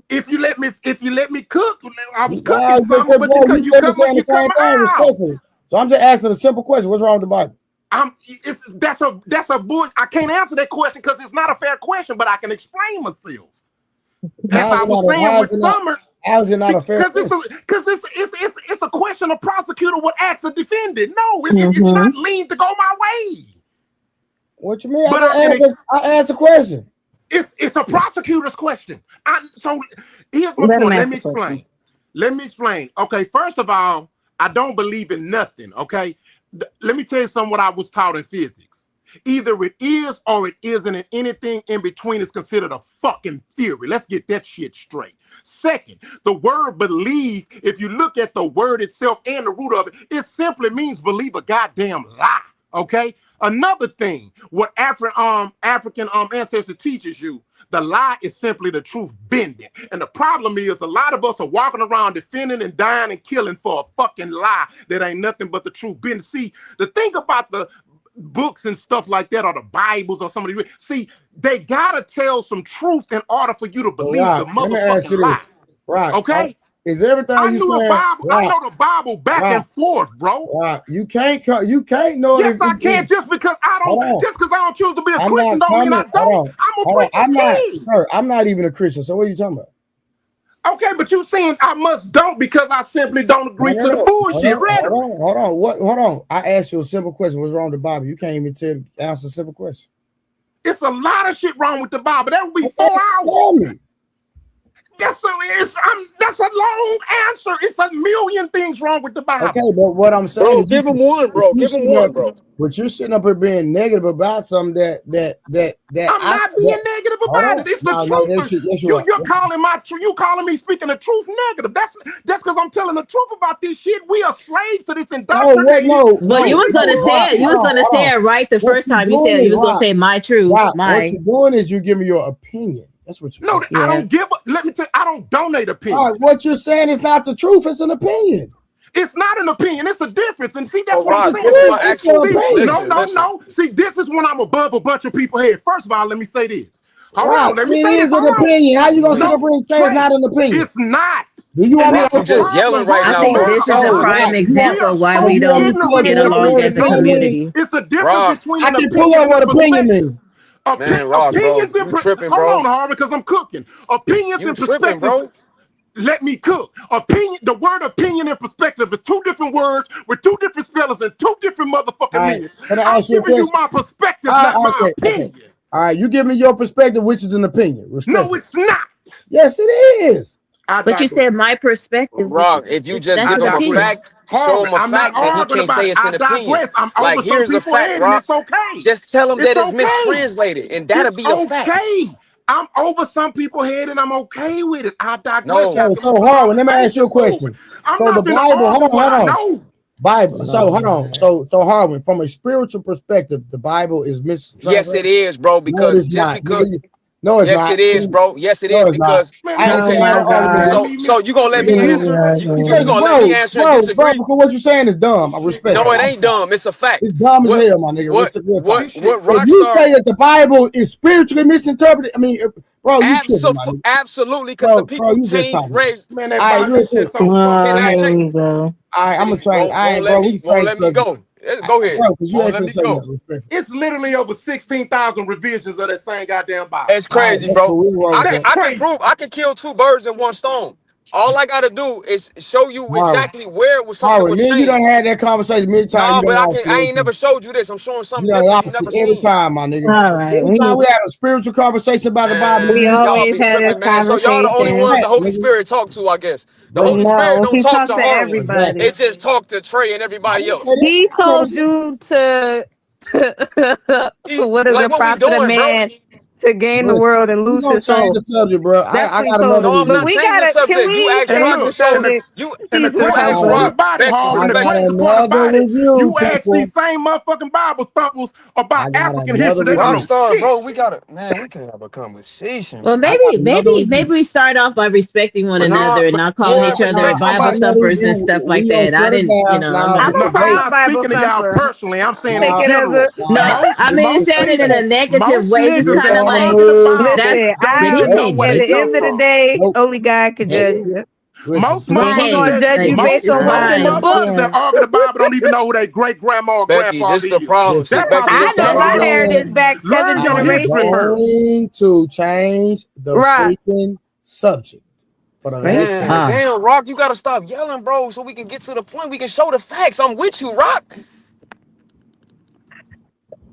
[SPEAKER 12] If you let me cook, I was
[SPEAKER 4] Wow,
[SPEAKER 12] cooking something, but
[SPEAKER 4] bro, you still saying the
[SPEAKER 12] you cut
[SPEAKER 4] same
[SPEAKER 12] my
[SPEAKER 4] thing
[SPEAKER 12] eye out.
[SPEAKER 4] respectfully. So I'm just asking a simple question. What's wrong with the Bible?
[SPEAKER 12] That's a bull. I can't answer that question because it's not a fair question, but I can explain myself. As I was saying with Summer,
[SPEAKER 4] How is it not a fair
[SPEAKER 12] because
[SPEAKER 4] question?
[SPEAKER 12] it's a question a prosecutor would ask the defendant. No, it's
[SPEAKER 13] Mm-hmm.
[SPEAKER 12] not lean to go my way.
[SPEAKER 4] What you mean?
[SPEAKER 12] But
[SPEAKER 4] I asked a question.
[SPEAKER 12] it's a prosecutor's question. So here's my
[SPEAKER 13] Let him
[SPEAKER 12] point. Let
[SPEAKER 13] ask
[SPEAKER 12] me
[SPEAKER 13] the question.
[SPEAKER 12] explain. Okay, first of all, I don't believe in nothing. Okay, let me tell you something. What I was taught in physics. Either it is or it isn't, and anything in between is considered a fucking theory. Let's get that shit straight. Second, the word believe, if you look at the word itself and the root of it, it simply means believe a goddamn lie. Okay. Another thing, what African ancestor teaches you, the lie is simply the truth bending. And the problem is a lot of us are walking around defending and dying and killing for a fucking lie that ain't nothing but the truth bending. See, the thing about the books and stuff like that, or the Bibles or somebody, see, they gotta tell some truth in order for you to
[SPEAKER 4] But
[SPEAKER 12] believe the
[SPEAKER 4] Rock, let me ask
[SPEAKER 12] motherfucking
[SPEAKER 4] you
[SPEAKER 12] lie.
[SPEAKER 4] this. Rock,
[SPEAKER 12] Okay?
[SPEAKER 4] is everything
[SPEAKER 12] I
[SPEAKER 4] you
[SPEAKER 12] knew the
[SPEAKER 4] saying
[SPEAKER 12] Bible, I
[SPEAKER 4] Rock?
[SPEAKER 12] know the Bible back
[SPEAKER 4] Rock,
[SPEAKER 12] and forth, bro.
[SPEAKER 4] Rock, you can't know it
[SPEAKER 12] Yes, I can. Just because I don't choose to be a
[SPEAKER 4] I'm
[SPEAKER 12] Christian
[SPEAKER 4] not
[SPEAKER 12] don't mean I
[SPEAKER 4] coming.
[SPEAKER 12] don't. I'm a
[SPEAKER 4] Hold on.
[SPEAKER 12] preacher's kid.
[SPEAKER 4] Sir, I'm not even a Christian. So what are you talking about?
[SPEAKER 12] Okay, but you saying I don't because I simply don't agree to the bullshit rhetoric.
[SPEAKER 4] Hold on. I asked you a simple question. What's wrong with the Bible? You can't even answer a simple question.
[SPEAKER 12] It's a lot of shit wrong with the Bible. That would be 4 hours.
[SPEAKER 4] Tell me.
[SPEAKER 12] That's a long answer. It's a million things wrong with the Bible.
[SPEAKER 4] Okay, but what I'm saying
[SPEAKER 15] Bro,
[SPEAKER 4] is
[SPEAKER 15] give him one, bro. Give him one, bro.
[SPEAKER 4] But you're sitting up here being negative about something that
[SPEAKER 12] I'm not being negative about it. It's the truth. You're calling me speaking the truth negative. That's because I'm telling the truth about this shit. We are slaves to this indoctrination.
[SPEAKER 11] Well, you was gonna say it. You was gonna say it right the first time. You said you was gonna say my truth.
[SPEAKER 4] What you're doing is you're giving your opinion. That's what you're doing.
[SPEAKER 12] I don't give a, let me tell you, I don't donate opinions.
[SPEAKER 4] All right, what you're saying is not the truth, it's an opinion.
[SPEAKER 12] It's not an opinion, it's a difference. And see, that's
[SPEAKER 15] Oh,
[SPEAKER 12] what I'm
[SPEAKER 15] Rod,
[SPEAKER 12] saying.
[SPEAKER 15] give him an actual
[SPEAKER 12] No. See, this is when I'm above a bunch of people head. First of all, let me say this. Hold on, let me
[SPEAKER 4] it
[SPEAKER 12] say
[SPEAKER 4] is
[SPEAKER 12] this.
[SPEAKER 4] an opinion. How you gonna sit up here and say it's not an opinion?
[SPEAKER 12] It's not.
[SPEAKER 4] Do you want me
[SPEAKER 15] Rock,
[SPEAKER 4] to
[SPEAKER 15] you just yelling right
[SPEAKER 11] I
[SPEAKER 15] now.
[SPEAKER 11] think this is a prime example of why we don't get along as a community.
[SPEAKER 12] It's a difference
[SPEAKER 15] Rock,
[SPEAKER 12] between
[SPEAKER 4] I
[SPEAKER 12] an
[SPEAKER 4] can pull
[SPEAKER 12] opinion
[SPEAKER 4] up
[SPEAKER 12] and a
[SPEAKER 4] what opinion
[SPEAKER 12] perspective.
[SPEAKER 4] means.
[SPEAKER 15] Man, Rock, bro, you tripping, bro.
[SPEAKER 12] Hold on, Harvey, because I'm cooking. Opinions
[SPEAKER 15] You
[SPEAKER 12] and
[SPEAKER 15] tripping,
[SPEAKER 12] perspectives.
[SPEAKER 15] bro.
[SPEAKER 12] Let me cook. Opinion. The word opinion and perspective is two different words with two different spellings and two different motherfucking meanings.
[SPEAKER 4] Can I
[SPEAKER 12] I'm
[SPEAKER 4] ask you a
[SPEAKER 12] giving you
[SPEAKER 4] question?
[SPEAKER 12] my perspective, not my opinion.
[SPEAKER 4] Okay. All right, you give me your perspective, which is an opinion.
[SPEAKER 12] No, it's not.
[SPEAKER 4] Yes, it is.
[SPEAKER 11] But you said my perspective.
[SPEAKER 15] Rock, if you just
[SPEAKER 11] That's
[SPEAKER 15] give
[SPEAKER 11] an
[SPEAKER 15] him a
[SPEAKER 11] opinion.
[SPEAKER 15] fact, show him a
[SPEAKER 12] I'm not
[SPEAKER 15] fact, then he
[SPEAKER 12] arguing
[SPEAKER 15] can't
[SPEAKER 12] about
[SPEAKER 15] say
[SPEAKER 12] it.
[SPEAKER 15] it's
[SPEAKER 12] I
[SPEAKER 15] an opinion.
[SPEAKER 12] digress. I'm
[SPEAKER 15] Like,
[SPEAKER 12] over some
[SPEAKER 15] here's a
[SPEAKER 12] people's
[SPEAKER 15] fact,
[SPEAKER 12] head, and
[SPEAKER 15] Rock.
[SPEAKER 12] it's okay.
[SPEAKER 15] Just tell him that it's
[SPEAKER 12] okay.
[SPEAKER 15] mistranslated, and that'll
[SPEAKER 12] It's
[SPEAKER 15] be a fact.
[SPEAKER 12] okay. I'm over some people's head, and I'm okay with it. I digress.
[SPEAKER 15] No.
[SPEAKER 4] So hard. Let me ask you a question.
[SPEAKER 12] I'm
[SPEAKER 4] so
[SPEAKER 12] not
[SPEAKER 4] the
[SPEAKER 12] gonna
[SPEAKER 4] Bible,
[SPEAKER 12] argue what I know.
[SPEAKER 4] Bible. So hold on. So Harwin, from a spiritual perspective, the Bible is mistranslated.
[SPEAKER 15] Yes, it is, bro. Because
[SPEAKER 4] no, it's
[SPEAKER 15] just
[SPEAKER 4] not.
[SPEAKER 15] because.
[SPEAKER 4] No, it's
[SPEAKER 15] yes,
[SPEAKER 4] not.
[SPEAKER 15] it is, bro. Yes, it is because.
[SPEAKER 12] Okay.
[SPEAKER 15] So you gonna let me answer? You gonna let me answer and
[SPEAKER 4] bro,
[SPEAKER 15] disagree?
[SPEAKER 4] because what you're saying is dumb. I respect
[SPEAKER 15] No,
[SPEAKER 4] it.
[SPEAKER 15] it ain't dumb. It's a fact.
[SPEAKER 4] It's dumb as hell, my nigga.
[SPEAKER 15] What
[SPEAKER 4] Real talk.
[SPEAKER 15] Rockstar?
[SPEAKER 4] If you say that the Bible is spiritually misinterpreted, I mean, Bro, you tripping, man.
[SPEAKER 14] Absolutely, because the people
[SPEAKER 4] you just
[SPEAKER 14] changed
[SPEAKER 4] talking.
[SPEAKER 14] race.
[SPEAKER 12] Man, that Bible shit so
[SPEAKER 14] Can I
[SPEAKER 11] here
[SPEAKER 14] say?
[SPEAKER 11] we go.
[SPEAKER 4] I'm gonna train.
[SPEAKER 14] Won't
[SPEAKER 4] We
[SPEAKER 14] let me go. Go ahead.
[SPEAKER 4] Bro, because you
[SPEAKER 14] Won't
[SPEAKER 4] ain't
[SPEAKER 14] let
[SPEAKER 4] finna
[SPEAKER 14] me
[SPEAKER 4] say
[SPEAKER 14] go.
[SPEAKER 4] nothing respectful.
[SPEAKER 12] It's literally over 16,000 revisions of that same goddamn Bible.
[SPEAKER 14] It's crazy,
[SPEAKER 4] That's
[SPEAKER 14] bro.
[SPEAKER 4] what we wrote
[SPEAKER 14] I
[SPEAKER 4] that.
[SPEAKER 14] can prove I can kill 2 birds in 1 stone. All I gotta do is show you exactly where it was something was
[SPEAKER 4] Me and you done
[SPEAKER 14] changed.
[SPEAKER 4] had that conversation many times.
[SPEAKER 14] No,
[SPEAKER 4] You
[SPEAKER 14] but
[SPEAKER 4] done lost
[SPEAKER 14] I
[SPEAKER 4] it.
[SPEAKER 14] ain't never showed you this. I'm showing something
[SPEAKER 4] You done
[SPEAKER 14] different you
[SPEAKER 4] lost
[SPEAKER 14] never
[SPEAKER 4] it every
[SPEAKER 14] seen.
[SPEAKER 4] time, my nigga.
[SPEAKER 11] All right.
[SPEAKER 4] Every time we had a spiritual conversation about the Bible,
[SPEAKER 11] We
[SPEAKER 14] Y'all
[SPEAKER 11] always
[SPEAKER 14] be
[SPEAKER 11] had
[SPEAKER 14] tripping,
[SPEAKER 11] this
[SPEAKER 14] man. So y'all the only
[SPEAKER 11] conversation.
[SPEAKER 14] ones the Holy Spirit talk to, I guess. The Holy Spirit
[SPEAKER 11] No,
[SPEAKER 14] don't
[SPEAKER 11] he
[SPEAKER 14] talk
[SPEAKER 11] talked
[SPEAKER 14] to
[SPEAKER 11] to
[SPEAKER 14] Harlan.
[SPEAKER 11] everybody.
[SPEAKER 14] It just talk to Trey and everybody else.
[SPEAKER 11] He told you to what is
[SPEAKER 14] Like
[SPEAKER 11] the
[SPEAKER 14] what we
[SPEAKER 11] profit of
[SPEAKER 14] doing, bro?
[SPEAKER 11] man to gain the
[SPEAKER 4] Listen,
[SPEAKER 11] world and
[SPEAKER 4] we
[SPEAKER 11] lose
[SPEAKER 4] gonna
[SPEAKER 11] his
[SPEAKER 4] change
[SPEAKER 11] soul?
[SPEAKER 4] the subject, bro.
[SPEAKER 11] That's
[SPEAKER 4] I
[SPEAKER 11] what he
[SPEAKER 4] got
[SPEAKER 11] told
[SPEAKER 4] another
[SPEAKER 14] No, I'm
[SPEAKER 11] you. But
[SPEAKER 14] not
[SPEAKER 4] review.
[SPEAKER 11] we
[SPEAKER 14] changing the
[SPEAKER 11] gotta, can
[SPEAKER 14] subject. You
[SPEAKER 11] we
[SPEAKER 14] asked
[SPEAKER 12] And
[SPEAKER 11] finish
[SPEAKER 14] Rock
[SPEAKER 11] the
[SPEAKER 14] to
[SPEAKER 12] look,
[SPEAKER 14] show
[SPEAKER 11] subject?
[SPEAKER 12] and the
[SPEAKER 11] Jesus
[SPEAKER 14] you
[SPEAKER 12] crazy
[SPEAKER 14] asked
[SPEAKER 11] help
[SPEAKER 12] part
[SPEAKER 11] us.
[SPEAKER 14] Rock
[SPEAKER 12] about it,
[SPEAKER 14] Becky
[SPEAKER 12] Hall, and
[SPEAKER 4] I
[SPEAKER 12] the
[SPEAKER 4] got
[SPEAKER 12] crazy
[SPEAKER 14] respectfully.
[SPEAKER 12] part
[SPEAKER 4] another
[SPEAKER 12] about it,
[SPEAKER 4] review,
[SPEAKER 12] you ask
[SPEAKER 4] people.
[SPEAKER 12] these same motherfucking Bible thumpers about
[SPEAKER 4] I got
[SPEAKER 12] African
[SPEAKER 4] another
[SPEAKER 12] history. They don't
[SPEAKER 4] review.
[SPEAKER 12] know
[SPEAKER 14] Rockstar,
[SPEAKER 12] shit.
[SPEAKER 14] bro, we can't have a conversation,
[SPEAKER 11] Well,
[SPEAKER 14] bro.
[SPEAKER 4] I got another
[SPEAKER 11] maybe
[SPEAKER 4] review.
[SPEAKER 11] we start off by respecting one
[SPEAKER 14] But no,
[SPEAKER 11] another and
[SPEAKER 14] but
[SPEAKER 11] not calling
[SPEAKER 14] yeah,
[SPEAKER 11] each other
[SPEAKER 14] respect
[SPEAKER 4] I
[SPEAKER 11] Bible
[SPEAKER 4] got
[SPEAKER 14] somebody.
[SPEAKER 4] another
[SPEAKER 11] thumpers and
[SPEAKER 4] review.
[SPEAKER 11] stuff like
[SPEAKER 4] We gonna
[SPEAKER 11] that. I
[SPEAKER 4] shut it
[SPEAKER 11] didn't,
[SPEAKER 4] down.
[SPEAKER 11] I'm
[SPEAKER 4] Now,
[SPEAKER 11] not.
[SPEAKER 12] And
[SPEAKER 11] A,
[SPEAKER 12] look,
[SPEAKER 4] the
[SPEAKER 12] I'm
[SPEAKER 4] debate.
[SPEAKER 12] not speaking to y'all
[SPEAKER 11] thumper.
[SPEAKER 12] personally. I'm saying in
[SPEAKER 11] Take it as
[SPEAKER 12] general.
[SPEAKER 11] a
[SPEAKER 4] Now,
[SPEAKER 11] no. I mean,
[SPEAKER 12] Most
[SPEAKER 11] said it in
[SPEAKER 12] people,
[SPEAKER 11] a negative
[SPEAKER 12] most
[SPEAKER 11] way, just
[SPEAKER 4] we
[SPEAKER 12] niggas
[SPEAKER 11] kind
[SPEAKER 12] that
[SPEAKER 11] of
[SPEAKER 4] gonna
[SPEAKER 11] like.
[SPEAKER 12] argue the
[SPEAKER 4] move.
[SPEAKER 12] Bible
[SPEAKER 11] Listen,
[SPEAKER 12] don't
[SPEAKER 11] I
[SPEAKER 12] even
[SPEAKER 11] at
[SPEAKER 12] know where they
[SPEAKER 11] the
[SPEAKER 12] come
[SPEAKER 11] end of the
[SPEAKER 12] from.
[SPEAKER 11] day,
[SPEAKER 4] Nope.
[SPEAKER 11] only God can
[SPEAKER 4] Nope.
[SPEAKER 11] judge you.
[SPEAKER 4] Listen.
[SPEAKER 12] Most
[SPEAKER 11] But
[SPEAKER 12] motherfuckers
[SPEAKER 11] hey,
[SPEAKER 12] that
[SPEAKER 11] judge you
[SPEAKER 12] most
[SPEAKER 11] based on what's
[SPEAKER 12] most
[SPEAKER 11] in the
[SPEAKER 4] It's
[SPEAKER 11] book.
[SPEAKER 12] motherfuckers that
[SPEAKER 4] fine.
[SPEAKER 12] argue the Bible don't even know who their great grandma or
[SPEAKER 14] Becky,
[SPEAKER 12] grandfather
[SPEAKER 14] this the
[SPEAKER 12] is.
[SPEAKER 14] problem. See,
[SPEAKER 4] Listen.
[SPEAKER 12] That's
[SPEAKER 14] Becky,
[SPEAKER 12] how
[SPEAKER 11] I
[SPEAKER 14] this
[SPEAKER 12] fucked
[SPEAKER 14] the
[SPEAKER 11] know
[SPEAKER 12] up
[SPEAKER 11] my
[SPEAKER 12] we
[SPEAKER 14] problem.
[SPEAKER 12] are.
[SPEAKER 11] heritage back 7
[SPEAKER 12] Learn your
[SPEAKER 4] I'm
[SPEAKER 12] history
[SPEAKER 11] generations.
[SPEAKER 12] first.
[SPEAKER 4] going to change the
[SPEAKER 11] Rock.
[SPEAKER 4] freaking subject for the last
[SPEAKER 14] Man,
[SPEAKER 4] time.
[SPEAKER 14] damn, Rock, you gotta stop yelling, bro, so we can get to the point. We can show the facts. I'm with you, Rock.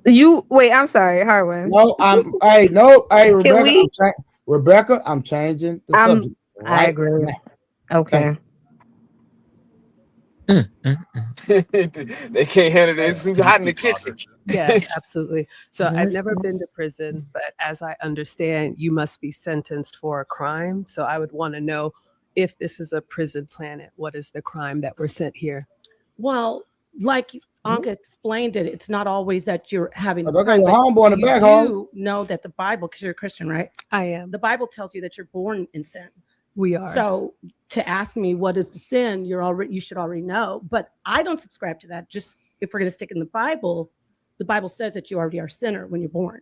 [SPEAKER 11] You wait. I'm sorry, Harwin.
[SPEAKER 4] No, hey,
[SPEAKER 11] Can
[SPEAKER 4] Rebecca,
[SPEAKER 11] we?
[SPEAKER 4] I'm changing the
[SPEAKER 11] I'm.
[SPEAKER 4] subject
[SPEAKER 11] I
[SPEAKER 4] right
[SPEAKER 11] agree.
[SPEAKER 4] now. Thank
[SPEAKER 11] Okay.
[SPEAKER 14] They can't handle this. It's hot in the kitchen.
[SPEAKER 16] Yes, absolutely. So I've
[SPEAKER 11] Yes,
[SPEAKER 16] never been to
[SPEAKER 11] yes.
[SPEAKER 16] prison, but as I understand, you must be sentenced for a crime. So I would want to know if this is a prison planet, what is the crime that we're sent here?
[SPEAKER 17] Well, like Anka explained it, it's not always that you're having a
[SPEAKER 4] you. I got
[SPEAKER 17] crime,
[SPEAKER 4] your
[SPEAKER 17] but
[SPEAKER 4] homeboy in the
[SPEAKER 17] you
[SPEAKER 4] back, home.
[SPEAKER 17] do know that the Bible, because you're a Christian, right?
[SPEAKER 16] I am.
[SPEAKER 17] The Bible tells you that you're born in sin.
[SPEAKER 16] We are.
[SPEAKER 17] So to ask me what is the sin, you should already know. But I don't subscribe to that. Just if we're going to stick in the Bible says that you already are a sinner when you're born.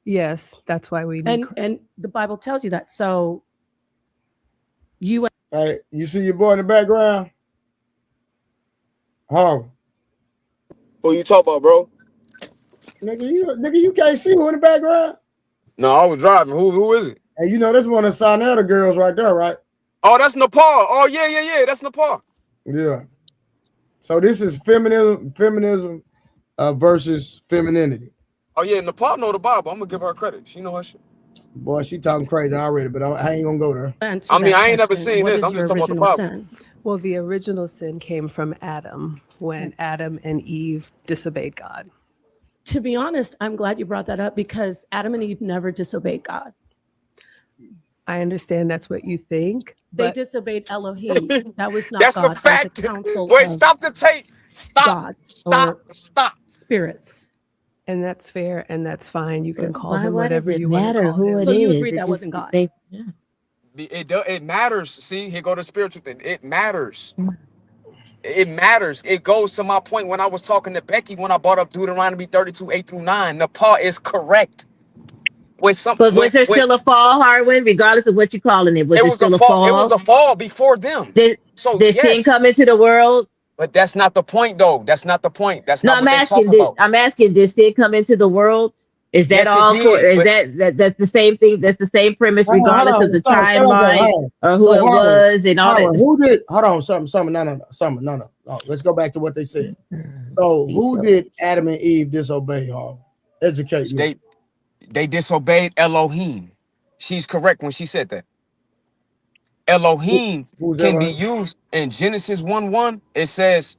[SPEAKER 16] Yes, that's why we need.
[SPEAKER 17] And the Bible tells you that. So you.
[SPEAKER 4] Hey, you see your boy in the background? Oh,
[SPEAKER 14] Who you talk about, bro?
[SPEAKER 4] nigga, you can't see who in the background.
[SPEAKER 14] No, I was driving. Who is it?
[SPEAKER 4] Hey, you know this one of Sonetta girls right there, right?
[SPEAKER 14] Oh, that's Nepal. Oh, yeah. That's Nepal.
[SPEAKER 4] Yeah. So this is feminism versus femininity.
[SPEAKER 14] Oh, yeah, Nepal know the Bible. I'm gonna give her credit. She know her shit.
[SPEAKER 4] Boy, she talking crazy already, but I ain't gonna go there.
[SPEAKER 14] I mean, I ain't never seen this. I'm just talking about the Bible.
[SPEAKER 17] Sin?
[SPEAKER 16] Well, the original sin came from Adam when Adam and Eve disobeyed God.
[SPEAKER 17] To be honest, I'm glad you brought that up because Adam and Eve never disobeyed God.
[SPEAKER 16] I understand that's what you think.
[SPEAKER 17] They disobeyed Elohim. That was not
[SPEAKER 14] That's
[SPEAKER 17] God.
[SPEAKER 14] a fact.
[SPEAKER 17] That was a council
[SPEAKER 14] Wait,
[SPEAKER 17] of
[SPEAKER 14] stop the tape. Stop.
[SPEAKER 17] gods
[SPEAKER 14] Stop. Stop.
[SPEAKER 17] spirits.
[SPEAKER 16] And that's fair and that's fine. You can call
[SPEAKER 11] Why
[SPEAKER 16] him whatever
[SPEAKER 11] does it
[SPEAKER 16] you want to
[SPEAKER 11] matter
[SPEAKER 16] call
[SPEAKER 11] who
[SPEAKER 16] him.
[SPEAKER 11] it
[SPEAKER 17] So you
[SPEAKER 11] is?
[SPEAKER 17] agree
[SPEAKER 11] It
[SPEAKER 17] that
[SPEAKER 11] just
[SPEAKER 17] wasn't God?
[SPEAKER 11] yeah.
[SPEAKER 14] It matters. See, here go the spiritual thing. It matters. It matters. It goes to my point when I was talking to Becky when I brought up Deuteronomy 32, 8 through 9. Nepal is correct.
[SPEAKER 11] But was there still a fall, Harwin, regardless of what you're calling it? Was
[SPEAKER 14] it
[SPEAKER 11] there
[SPEAKER 14] was a
[SPEAKER 11] still a
[SPEAKER 14] fall, it was
[SPEAKER 11] fall?
[SPEAKER 14] a fall before them. So
[SPEAKER 11] Did sin
[SPEAKER 14] yes.
[SPEAKER 11] come into the world?
[SPEAKER 14] But that's not the point, though. That's not the point. That's
[SPEAKER 11] No,
[SPEAKER 14] not
[SPEAKER 11] I'm
[SPEAKER 14] what they talk
[SPEAKER 11] asking.
[SPEAKER 14] about.
[SPEAKER 11] Did sin come into the world? Is that
[SPEAKER 14] Yes, it
[SPEAKER 11] all?
[SPEAKER 14] did.
[SPEAKER 11] Is
[SPEAKER 14] But
[SPEAKER 11] that's the same thing? That's the same premise,
[SPEAKER 4] Hold
[SPEAKER 11] regardless
[SPEAKER 4] on.
[SPEAKER 11] of the
[SPEAKER 4] Stay right there.
[SPEAKER 11] timeline
[SPEAKER 4] Hold on.
[SPEAKER 11] or who
[SPEAKER 4] So
[SPEAKER 11] it was and all that.
[SPEAKER 4] Who did? Hold on. Something. No. Let's go back to what they said. So who did Adam and Eve disobey? Educate me.
[SPEAKER 14] they disobeyed Elohim. She's correct when she said that. Elohim
[SPEAKER 4] Who's
[SPEAKER 14] can be
[SPEAKER 4] Elohim?
[SPEAKER 14] used in Genesis 1:1. It says,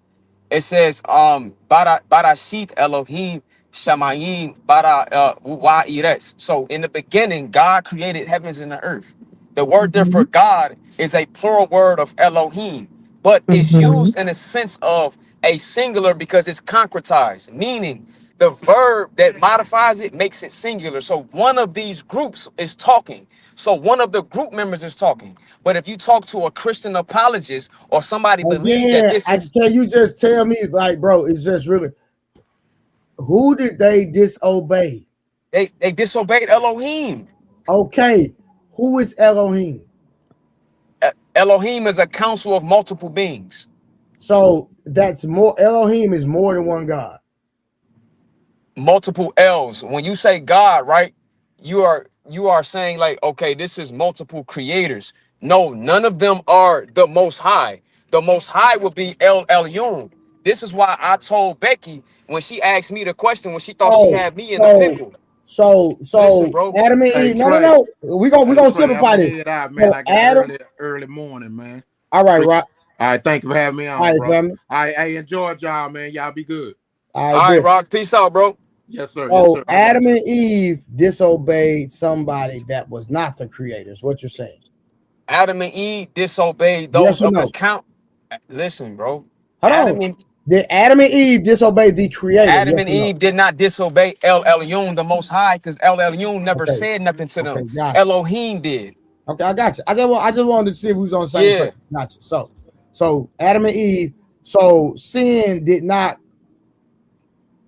[SPEAKER 14] Barashit Elohim Shamayim Bara Wa'ires. So in the beginning, God created heavens and the earth. The word there for God is a plural word of Elohim, but it's used in a sense of a singular because it's concretized, meaning the verb that modifies it makes it singular. So one of these groups is talking. So one of the group members is talking. But if you talk to a Christian apologist or somebody believe that
[SPEAKER 4] Again,
[SPEAKER 14] this is
[SPEAKER 4] can you just tell me, like, bro, it's just really who did they disobey?
[SPEAKER 14] they disobeyed Elohim.
[SPEAKER 4] Okay, Who is Elohim?
[SPEAKER 14] Elohim is a council of multiple beings.
[SPEAKER 4] So that's more. Elohim is more than one God.
[SPEAKER 14] Multiple L's. When you say God, right? You are saying like, okay, this is multiple creators. No, none of them are the Most High. The Most High would be El Elyon. This is why I told Becky when she asked me the question when she thought she
[SPEAKER 4] Oh,
[SPEAKER 14] had me in the pickle.
[SPEAKER 4] so
[SPEAKER 14] Listen, bro.
[SPEAKER 4] Adam and
[SPEAKER 12] Hey
[SPEAKER 4] Eve.
[SPEAKER 12] Trey.
[SPEAKER 4] No. We gonna
[SPEAKER 12] Trey, I'm
[SPEAKER 4] simplify
[SPEAKER 12] gonna
[SPEAKER 4] this.
[SPEAKER 12] head out, man.
[SPEAKER 4] So
[SPEAKER 12] I got
[SPEAKER 4] Adam.
[SPEAKER 12] early morning, man.
[SPEAKER 4] All right, Rock.
[SPEAKER 12] All right, thank you for having me on,
[SPEAKER 4] All right,
[SPEAKER 12] bro.
[SPEAKER 4] family.
[SPEAKER 12] All right, hey, enjoy y'all, man. Y'all be good.
[SPEAKER 4] All
[SPEAKER 14] All right,
[SPEAKER 4] right,
[SPEAKER 14] Rock. Peace out, bro.
[SPEAKER 12] Yes, sir. Yes,
[SPEAKER 4] so
[SPEAKER 12] sir. I got
[SPEAKER 4] Adam
[SPEAKER 12] you.
[SPEAKER 4] and Eve disobeyed somebody that was not the creators. What you're saying?
[SPEAKER 14] Adam and Eve disobeyed
[SPEAKER 4] Yes
[SPEAKER 14] those
[SPEAKER 4] or
[SPEAKER 14] of the
[SPEAKER 4] no?
[SPEAKER 14] count. Listen, bro.
[SPEAKER 4] Hold
[SPEAKER 14] Adam
[SPEAKER 4] on.
[SPEAKER 14] and
[SPEAKER 4] Did Adam and Eve disobey the creator?
[SPEAKER 14] Adam
[SPEAKER 4] Yes
[SPEAKER 14] and
[SPEAKER 4] or no?
[SPEAKER 14] Eve did not disobey El Elyon, the Most High, because El Elyon never
[SPEAKER 4] Okay.
[SPEAKER 14] said nothing to them.
[SPEAKER 4] Gotcha.
[SPEAKER 14] Elohim did.
[SPEAKER 4] Okay, I got you. I just wanted to see if we was on the same
[SPEAKER 14] Yeah.
[SPEAKER 4] page. Gotcha. So Adam and Eve. So sin did not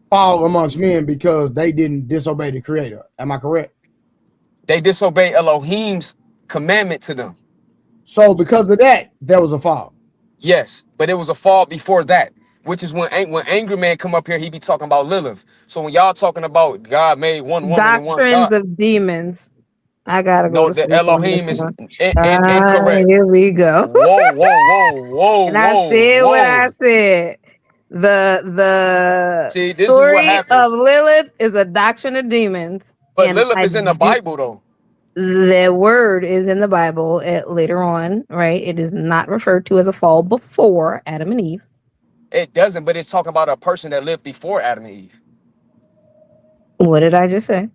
[SPEAKER 4] fall amongst men because they didn't disobey the creator. Am I correct?
[SPEAKER 14] They disobeyed Elohim's commandment to them.
[SPEAKER 4] So because of that, there was a fall.
[SPEAKER 14] Yes, but it was a fall before that, which is when Angry Man come up here, he be talking about Lilith. So when y'all talking about God made one woman and one
[SPEAKER 13] Doctrines
[SPEAKER 14] God,
[SPEAKER 13] of demons. I gotta go
[SPEAKER 14] no,
[SPEAKER 13] to
[SPEAKER 14] the
[SPEAKER 13] sleep on this
[SPEAKER 14] Elohim is
[SPEAKER 13] one. Ah,
[SPEAKER 14] incorrect.
[SPEAKER 13] here we go. And I said what I
[SPEAKER 14] Whoa.
[SPEAKER 13] said. The
[SPEAKER 14] See, this is what
[SPEAKER 13] story of
[SPEAKER 14] happens.
[SPEAKER 13] Lilith is a doctrine of demons,
[SPEAKER 14] But
[SPEAKER 13] and
[SPEAKER 14] Lilith is in the Bible, though.
[SPEAKER 13] the word is in the Bible later on, right? It is not referred to as a fall before Adam and Eve.
[SPEAKER 14] It doesn't, but it's talking about a person that lived before Adam and Eve.
[SPEAKER 13] What did I just say?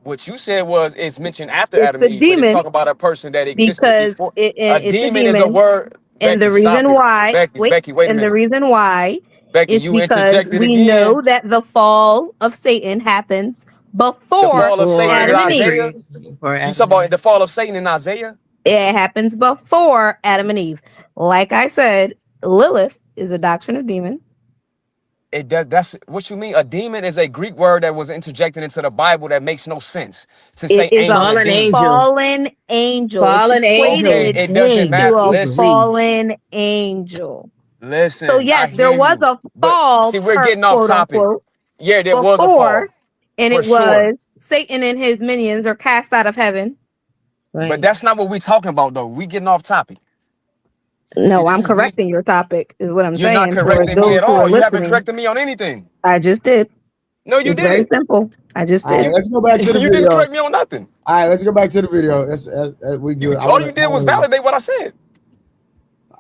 [SPEAKER 14] What you said was it's mentioned after
[SPEAKER 13] It's
[SPEAKER 14] Adam
[SPEAKER 13] a
[SPEAKER 14] and Eve, but it's
[SPEAKER 13] demon
[SPEAKER 14] talking about a person that existed
[SPEAKER 13] because
[SPEAKER 14] before. A
[SPEAKER 13] it's a
[SPEAKER 14] demon is a
[SPEAKER 13] demon,
[SPEAKER 14] word.
[SPEAKER 13] and the
[SPEAKER 14] Becky, stop
[SPEAKER 13] reason
[SPEAKER 14] it.
[SPEAKER 13] why,
[SPEAKER 14] Becky, wait a
[SPEAKER 13] and the
[SPEAKER 14] minute.
[SPEAKER 13] reason why
[SPEAKER 14] Becky,
[SPEAKER 13] is
[SPEAKER 14] you
[SPEAKER 13] because
[SPEAKER 14] interjected
[SPEAKER 13] we
[SPEAKER 14] again.
[SPEAKER 13] know that the fall of Satan happens
[SPEAKER 14] The
[SPEAKER 13] before
[SPEAKER 14] fall of Satan in
[SPEAKER 13] Adam and Eve.
[SPEAKER 14] Isaiah. You talk about the fall of Satan in Isaiah?
[SPEAKER 13] It happens before Adam and Eve. Like I said, Lilith is a doctrine of demon.
[SPEAKER 14] It does. That's what you mean. A demon is a Greek word that was interjected into the Bible that makes no sense. To say
[SPEAKER 13] It is
[SPEAKER 14] angel and
[SPEAKER 13] a
[SPEAKER 14] demon.
[SPEAKER 13] fallen angel.
[SPEAKER 11] Fallen
[SPEAKER 13] It's
[SPEAKER 11] angel.
[SPEAKER 14] Okay,
[SPEAKER 13] equated
[SPEAKER 14] it doesn't
[SPEAKER 11] Dang,
[SPEAKER 14] matter.
[SPEAKER 13] to a
[SPEAKER 11] good
[SPEAKER 14] Listen,
[SPEAKER 11] grief.
[SPEAKER 13] fallen angel. So
[SPEAKER 14] listen. I
[SPEAKER 13] yes, there
[SPEAKER 14] hear
[SPEAKER 13] was
[SPEAKER 14] you,
[SPEAKER 13] a
[SPEAKER 14] but
[SPEAKER 13] fall,
[SPEAKER 14] see, we're getting off
[SPEAKER 13] quote
[SPEAKER 14] topic.
[SPEAKER 13] unquote,
[SPEAKER 14] Yeah, there was a
[SPEAKER 13] before,
[SPEAKER 14] fall
[SPEAKER 13] and
[SPEAKER 14] for
[SPEAKER 13] it
[SPEAKER 14] sure.
[SPEAKER 13] was Satan and his minions are cast out of heaven.
[SPEAKER 14] But that's not what we're talking about, though. We getting off topic. See,
[SPEAKER 13] No,
[SPEAKER 14] this
[SPEAKER 13] I'm
[SPEAKER 14] is we.
[SPEAKER 13] correcting your topic, is what I'm
[SPEAKER 14] You're not
[SPEAKER 13] saying for
[SPEAKER 14] correcting me
[SPEAKER 13] those
[SPEAKER 14] at
[SPEAKER 13] who
[SPEAKER 14] all.
[SPEAKER 13] are
[SPEAKER 14] You haven't
[SPEAKER 13] listening.
[SPEAKER 14] corrected me on anything.
[SPEAKER 13] I just did.
[SPEAKER 14] No, you
[SPEAKER 13] It's very
[SPEAKER 14] didn't.
[SPEAKER 13] simple. I just
[SPEAKER 4] All right,
[SPEAKER 13] did.
[SPEAKER 4] let's go back to the
[SPEAKER 14] You
[SPEAKER 4] video.
[SPEAKER 14] didn't correct me on nothing.
[SPEAKER 4] All right, let's go back to the video. We good.
[SPEAKER 14] All you did was validate what I said.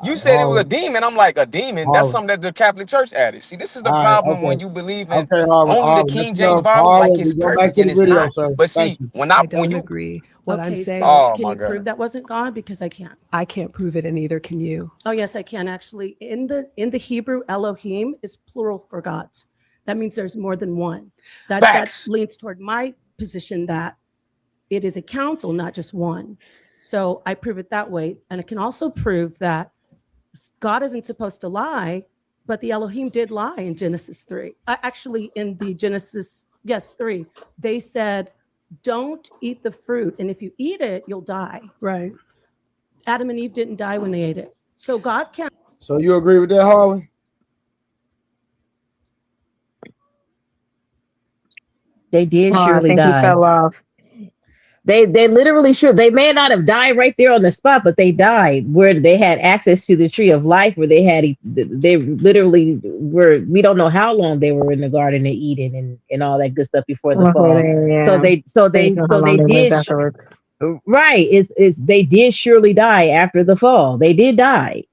[SPEAKER 14] You said it was a demon. I'm like, a demon? That's something that the Catholic Church added. See, this is the
[SPEAKER 4] All right,
[SPEAKER 14] problem
[SPEAKER 4] okay.
[SPEAKER 14] when you believe in
[SPEAKER 4] Okay, Harvard.
[SPEAKER 14] only the
[SPEAKER 4] That's
[SPEAKER 14] King James
[SPEAKER 4] enough.
[SPEAKER 14] Bible, like
[SPEAKER 4] Harvard,
[SPEAKER 14] it's
[SPEAKER 4] we go back
[SPEAKER 14] perfect,
[SPEAKER 4] to
[SPEAKER 14] and
[SPEAKER 4] the
[SPEAKER 14] it's
[SPEAKER 4] video,
[SPEAKER 14] not.
[SPEAKER 4] sir.
[SPEAKER 14] But
[SPEAKER 4] Thank
[SPEAKER 14] see,
[SPEAKER 4] you.
[SPEAKER 16] I don't agree. What I'm
[SPEAKER 17] Okay,
[SPEAKER 16] saying,
[SPEAKER 17] so
[SPEAKER 14] Oh,
[SPEAKER 17] can
[SPEAKER 14] my
[SPEAKER 17] you
[SPEAKER 14] God.
[SPEAKER 17] prove that wasn't God? Because I can't.
[SPEAKER 16] I can't prove it, and neither can you.
[SPEAKER 17] Oh yes, I can actually. In the Hebrew, Elohim is plural for gods. That means there's more than one. That
[SPEAKER 14] Facts.
[SPEAKER 17] leans toward my position that it is a council, not just one. So I prove it that way, and I can also prove that God isn't supposed to lie, but the Elohim did lie in Genesis 3. Actually, in the Genesis 3, they said, "Don't eat the fruit, and if you eat it, you'll die."
[SPEAKER 16] Right.
[SPEAKER 17] Adam and Eve didn't die when they ate it. So God can't.
[SPEAKER 4] So you agree with that, Harvey?
[SPEAKER 11] They did
[SPEAKER 13] I
[SPEAKER 11] surely
[SPEAKER 13] think he
[SPEAKER 11] die.
[SPEAKER 13] fell off.
[SPEAKER 11] They literally should. They may not have died right there on the spot, but they died where they had access to the tree of life, where they literally were. We don't know how long they were in the Garden of Eden and all that good stuff before the fall.
[SPEAKER 13] Yeah.
[SPEAKER 11] So they did.
[SPEAKER 13] Afterwards.
[SPEAKER 11] Right. It's they did surely die after the fall. They did die.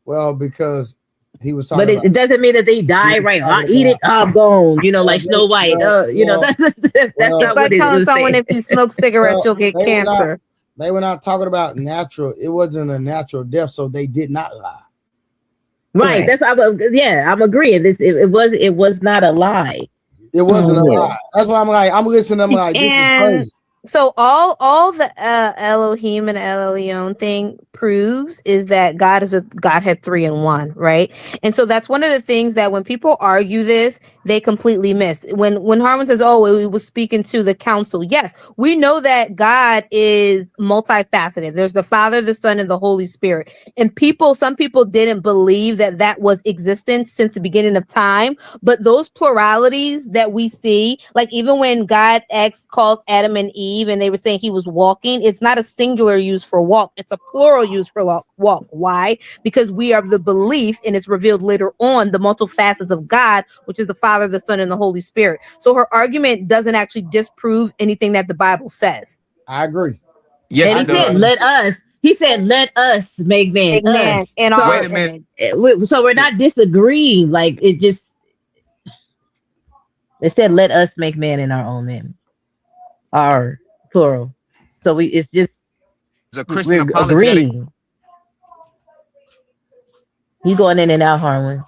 [SPEAKER 4] Well, because he was
[SPEAKER 11] But
[SPEAKER 4] talking
[SPEAKER 11] it doesn't mean that they die right. I eat it, I'm gone. You know, like Snow White. That's not what
[SPEAKER 13] like
[SPEAKER 11] it
[SPEAKER 13] telling
[SPEAKER 11] was
[SPEAKER 13] someone
[SPEAKER 11] saying.
[SPEAKER 13] if you smoke cigarettes, you'll get cancer.
[SPEAKER 4] They were not talking about natural. It wasn't a natural death, so they did not lie.
[SPEAKER 11] Right. That's I'm agreeing. It was not a lie.
[SPEAKER 4] It wasn't a lie. That's why I'm like, I'm listening. I'm like, this is crazy.
[SPEAKER 13] So all the Elohim and El Elyon thing proves is that God is a Godhead 3 in 1, right? And so that's one of the things that when people argue this, they completely miss. When Harmon says, "Oh, we was speaking to the council," yes, we know that God is multifaceted. There's the Father, the Son, and the Holy Spirit. And some people didn't believe that that was existent since the beginning of time. But those pluralities that we see, like even when God called Adam and Eve and they were saying he was walking, it's not a singular use for walk, it's a plural use for walk. Why? Because we are the belief, and it's revealed later on, the multiple facets of God, which is the Father, the Son, and the Holy Spirit. So her argument doesn't actually disprove anything that the Bible says.
[SPEAKER 4] I agree.
[SPEAKER 14] Yes,
[SPEAKER 11] And
[SPEAKER 14] it
[SPEAKER 11] he said,
[SPEAKER 14] does.
[SPEAKER 11] let us. He said, let us make man
[SPEAKER 13] Big
[SPEAKER 11] us.
[SPEAKER 13] man in
[SPEAKER 11] So,
[SPEAKER 13] our
[SPEAKER 14] Wait a minute.
[SPEAKER 13] image.
[SPEAKER 11] so we're not disagreeing. Like it just, it said, let us make man in our own image. Our plural. So it's just,
[SPEAKER 14] It's a Christian
[SPEAKER 11] we're
[SPEAKER 14] apologetic.
[SPEAKER 11] agreeing. You going in and out, Harlan.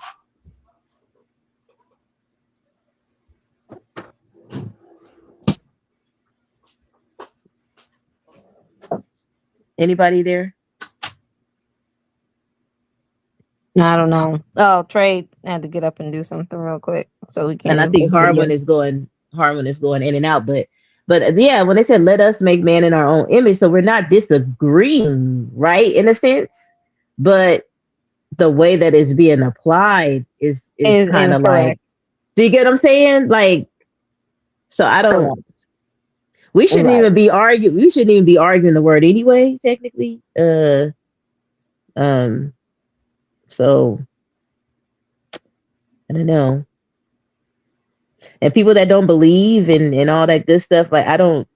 [SPEAKER 11] Anybody there?
[SPEAKER 13] I don't know. Oh, Trey had to get up and do something real quick, so we can't
[SPEAKER 11] And I
[SPEAKER 13] even
[SPEAKER 11] think
[SPEAKER 13] take
[SPEAKER 11] Harlan
[SPEAKER 13] video.
[SPEAKER 11] is going in and out. But yeah, when they said let us make man in our own image, so we're not disagreeing, right? In a sense. But the way that it's being applied is
[SPEAKER 13] Is
[SPEAKER 11] kind of like,
[SPEAKER 13] incorrect.
[SPEAKER 11] do you get what I'm saying? Like, so I don't.
[SPEAKER 13] Correct.
[SPEAKER 11] We shouldn't
[SPEAKER 13] Right.
[SPEAKER 11] even be arguing. We shouldn't even be arguing the word anyway. Technically, So I don't know. And people that don't believe and all that good stuff, like I don't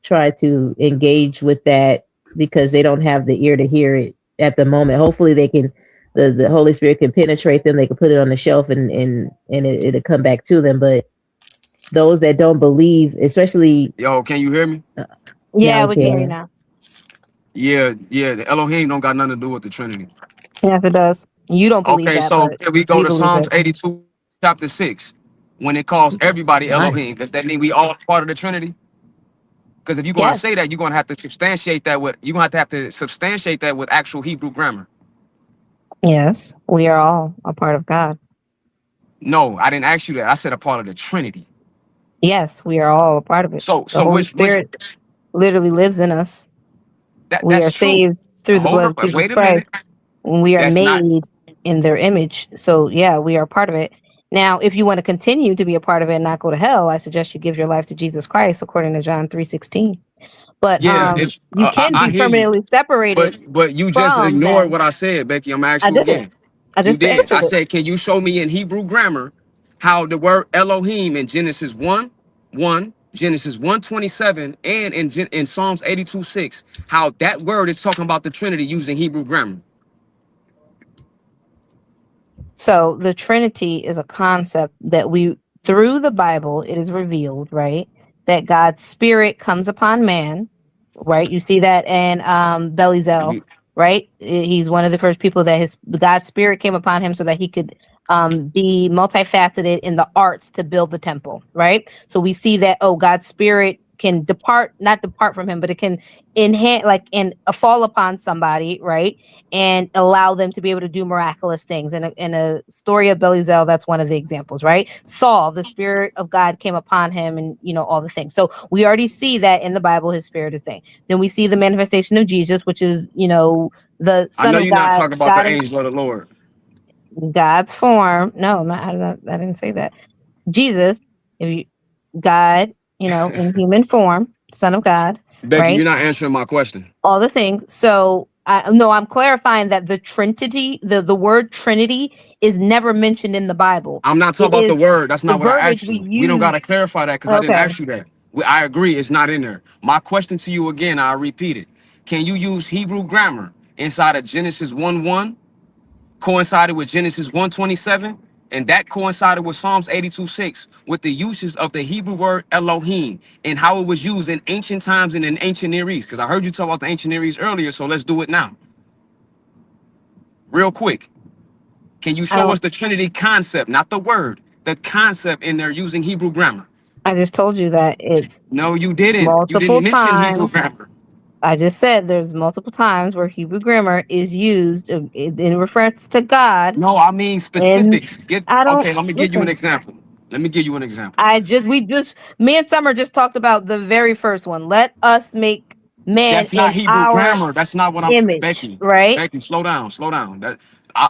[SPEAKER 11] try to engage with that because they don't have the ear to hear it at the moment. Hopefully they can the Holy Spirit can penetrate them, they can put it on the shelf and it'll come back to them. But those that don't believe, especially
[SPEAKER 14] Yo, can you hear me?
[SPEAKER 11] now
[SPEAKER 13] Yeah,
[SPEAKER 11] we
[SPEAKER 13] we can hear you
[SPEAKER 11] can.
[SPEAKER 13] now.
[SPEAKER 14] Yeah. The Elohim don't got nothing to do with the Trinity.
[SPEAKER 13] Yes, it does. You don't believe
[SPEAKER 14] Okay,
[SPEAKER 13] that,
[SPEAKER 14] so
[SPEAKER 13] but
[SPEAKER 14] here we go
[SPEAKER 13] we
[SPEAKER 14] to
[SPEAKER 13] believe
[SPEAKER 14] Psalms
[SPEAKER 13] it.
[SPEAKER 14] 82, chapter 6. When it calls everybody
[SPEAKER 4] Dang.
[SPEAKER 14] Elohim, does that mean we all part of the Trinity? Because if you're gonna
[SPEAKER 13] Yes.
[SPEAKER 14] say that, you're gonna have to substantiate that with substantiate that with actual Hebrew grammar.
[SPEAKER 13] Yes, we are all a part of God.
[SPEAKER 14] No, I didn't ask you that. I said a part of the Trinity.
[SPEAKER 13] Yes, we are all a part of it.
[SPEAKER 14] So
[SPEAKER 13] The
[SPEAKER 14] so
[SPEAKER 13] Holy
[SPEAKER 14] which
[SPEAKER 13] Spirit literally lives in us. We
[SPEAKER 14] that's
[SPEAKER 13] are
[SPEAKER 14] true.
[SPEAKER 13] saved through the
[SPEAKER 14] Hold
[SPEAKER 13] blood
[SPEAKER 14] up,
[SPEAKER 13] of Jesus
[SPEAKER 14] wait a
[SPEAKER 13] Christ.
[SPEAKER 14] minute.
[SPEAKER 13] We are
[SPEAKER 14] That's not.
[SPEAKER 13] made in their image. So yeah, we are part of it. Now, if you want to continue to be a part of it and not go to hell, I suggest you give your life to Jesus Christ according to John 3:16. But
[SPEAKER 14] Yeah, it's
[SPEAKER 13] you can
[SPEAKER 14] I
[SPEAKER 13] be
[SPEAKER 14] hear you,
[SPEAKER 13] permanently separated
[SPEAKER 14] but you just
[SPEAKER 13] from
[SPEAKER 14] ignored
[SPEAKER 13] them.
[SPEAKER 14] what I said, Becky. I'm gonna ask
[SPEAKER 13] I
[SPEAKER 14] you
[SPEAKER 13] didn't.
[SPEAKER 14] again.
[SPEAKER 13] I
[SPEAKER 14] You
[SPEAKER 13] just
[SPEAKER 14] did. I
[SPEAKER 13] answered it.
[SPEAKER 14] said, can you show me in Hebrew grammar how the word Elohim in Genesis 1:1, Genesis 1:27, and in Psalms 82:6, how that word is talking about the Trinity using Hebrew grammar?
[SPEAKER 13] So the Trinity is a concept that through the Bible, it is revealed, right? That God's spirit comes upon man, right? You see that in Belizel,
[SPEAKER 14] Mhm.
[SPEAKER 13] right? He's one of the first people that God's spirit came upon him so that he could be multifaceted in the arts to build the temple, right? So we see that, God's spirit can not depart from him, but it can enhance, like fall upon somebody, right? And allow them to be able to do miraculous things. In a story of Belizel, that's one of the examples, right? Saul, the spirit of God came upon him, and all the things. So we already see that in the Bible, his spirit is thing. Then we see the manifestation of Jesus, which is the
[SPEAKER 14] I
[SPEAKER 13] Son
[SPEAKER 14] know
[SPEAKER 13] of
[SPEAKER 14] you're not
[SPEAKER 13] God,
[SPEAKER 14] talking about
[SPEAKER 13] God
[SPEAKER 14] the
[SPEAKER 13] in
[SPEAKER 14] angel of the Lord.
[SPEAKER 13] God's form. No, I didn't say that. Jesus, if you God, in human form, Son of God,
[SPEAKER 14] Becky,
[SPEAKER 13] right?
[SPEAKER 14] you're not answering my question.
[SPEAKER 13] All the things. So no, I'm clarifying that the Trinity, the word Trinity is never mentioned in the Bible.
[SPEAKER 14] I'm not talking
[SPEAKER 13] It
[SPEAKER 14] about
[SPEAKER 13] is
[SPEAKER 14] the word. That's
[SPEAKER 13] the
[SPEAKER 14] not what I
[SPEAKER 13] verbiage
[SPEAKER 14] asked
[SPEAKER 13] we
[SPEAKER 14] you. We don't got
[SPEAKER 13] use.
[SPEAKER 14] to clarify that because I didn't
[SPEAKER 13] Okay.
[SPEAKER 14] ask you that. I agree, it's not in there. My question to you again, I'll repeat it. Can you use Hebrew grammar inside of Genesis 1:1, coincided with Genesis 1:27, and that coincided with Psalms 82:6 with the uses of the Hebrew word Elohim and how it was used in ancient times and in ancient Near East? Because I heard you talk about the ancient Near East earlier, so let's do it now. Real quick. Can you
[SPEAKER 13] I
[SPEAKER 14] show
[SPEAKER 13] don't
[SPEAKER 14] us the Trinity concept, not the word, the concept in there using Hebrew grammar?
[SPEAKER 13] I just told you that it's
[SPEAKER 14] No, you didn't. You
[SPEAKER 13] multiple
[SPEAKER 14] didn't mention Hebrew
[SPEAKER 13] times.
[SPEAKER 14] grammar.
[SPEAKER 13] I just said there's multiple times where Hebrew grammar is used in reference to God.
[SPEAKER 14] No, I mean
[SPEAKER 13] And
[SPEAKER 14] specifics.
[SPEAKER 13] I don't
[SPEAKER 14] Okay, let me give you an
[SPEAKER 13] listen.
[SPEAKER 14] example. Let me give you an example.
[SPEAKER 13] Me and Summer just talked about the very first one. Let us make man
[SPEAKER 14] That's not
[SPEAKER 13] in
[SPEAKER 14] Hebrew
[SPEAKER 13] our
[SPEAKER 14] grammar. That's not what I'm
[SPEAKER 13] image,
[SPEAKER 14] Becky.
[SPEAKER 13] right?
[SPEAKER 14] Becky, slow down, slow down.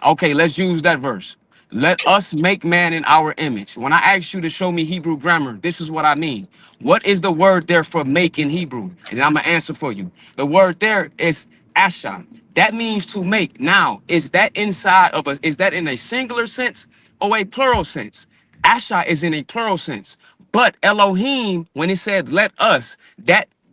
[SPEAKER 14] Okay, let's use that verse. Let us make man in our image. When I ask you to show me Hebrew grammar, this is what I mean. What is the word there for make in Hebrew? And I'm gonna answer for you. The word there is asha. That means to make. Now, is that in a singular sense or a plural sense? Asha is in a plural sense. But Elohim, when it said let us,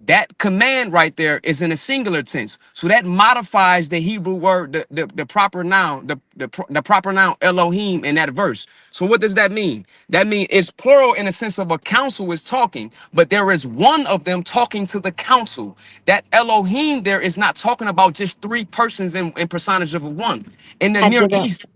[SPEAKER 14] that command right there is in a singular tense. So that modifies the Hebrew word, the proper noun, the proper noun Elohim in that verse. So what does that mean? That means it's plural in the sense of a council is talking, but there is one of them talking to the council. That Elohim there is not talking about just three persons in personage of one. In the
[SPEAKER 13] I
[SPEAKER 14] Near
[SPEAKER 13] didn't.
[SPEAKER 14] East,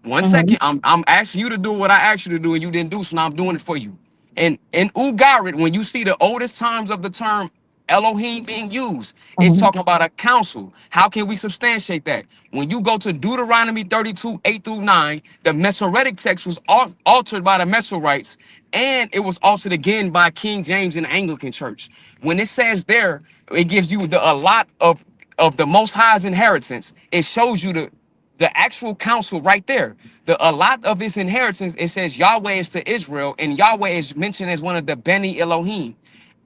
[SPEAKER 14] one
[SPEAKER 13] Mhm.
[SPEAKER 14] second, I'm asking you to do what I asked you to do, and you didn't do, so now I'm doing it for you. And in Ugarit, when you see the oldest times of the term Elohim being used, it's
[SPEAKER 13] Mhm.
[SPEAKER 14] talking about a council. How can we substantiate that? When you go to Deuteronomy 32, 8 through 9, the Masoretic text was altered by the Masoretes, and it was altered again by King James and the Anglican Church. When it says there, it gives you a lot of the Most High's inheritance. It shows you the actual counsel right there. A lot of its inheritance, it says Yahweh is to Israel, and Yahweh is mentioned as one of the Beni Elohim.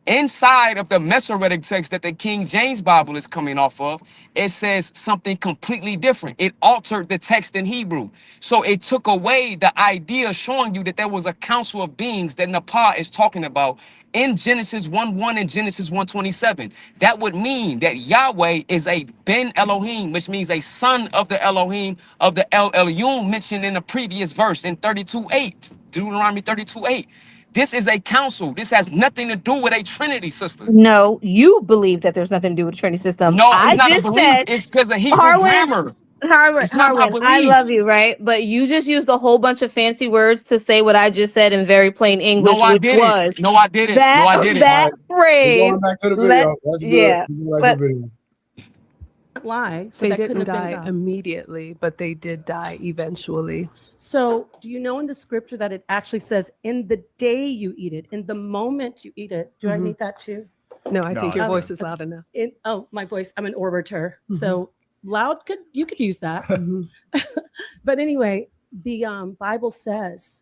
[SPEAKER 14] Inside of the Masoretic text that the King James Bible is coming off of, it says something completely different. It altered the text in Hebrew. So it took away the idea showing you that there was a council of beings that Nepal is talking about in Genesis 1:1 and Genesis 1:27. That would mean that Yahweh is a Ben Elohim, which means a son of the Elohim of the El Elyon mentioned in the previous verse in 32:8, Deuteronomy 32:8. This is a council. This has nothing to do with a Trinity, sister.
[SPEAKER 13] No, you believe that there's nothing to do with the Trinity system.
[SPEAKER 14] No, it's
[SPEAKER 13] I
[SPEAKER 14] not a
[SPEAKER 13] just
[SPEAKER 14] belief.
[SPEAKER 13] said,
[SPEAKER 14] It's because of Hebrew
[SPEAKER 13] Harwin,
[SPEAKER 14] grammar. It's not my
[SPEAKER 13] Harwin, I love
[SPEAKER 14] belief.
[SPEAKER 13] you, right? But you just used a whole bunch of fancy words to say what I just said in very plain
[SPEAKER 14] No,
[SPEAKER 13] English,
[SPEAKER 14] I
[SPEAKER 13] which
[SPEAKER 14] didn't.
[SPEAKER 13] was
[SPEAKER 14] No, I didn't. No,
[SPEAKER 13] that
[SPEAKER 14] I didn't.
[SPEAKER 4] All
[SPEAKER 13] that
[SPEAKER 4] right, we're
[SPEAKER 13] phrase.
[SPEAKER 4] going back to the
[SPEAKER 13] Let
[SPEAKER 4] video. That's good.
[SPEAKER 13] yeah,
[SPEAKER 4] We're going back to
[SPEAKER 13] but
[SPEAKER 4] the video.
[SPEAKER 17] Lie, so
[SPEAKER 16] They
[SPEAKER 17] that couldn't
[SPEAKER 16] didn't
[SPEAKER 17] have been
[SPEAKER 16] die
[SPEAKER 17] God.
[SPEAKER 16] immediately, but they did die eventually.
[SPEAKER 17] So, do you know in the scripture that it actually says, in the day you eat it, in the moment you eat it? Do I
[SPEAKER 16] Mhm.
[SPEAKER 17] need that too?
[SPEAKER 16] No, I think your
[SPEAKER 17] it's
[SPEAKER 16] voice
[SPEAKER 17] not.
[SPEAKER 16] is loud enough.
[SPEAKER 17] My voice, I'm an orator.
[SPEAKER 16] Mhm.
[SPEAKER 17] So, loud, you could use that.
[SPEAKER 16] Mhm.
[SPEAKER 17] But anyway, the Bible says,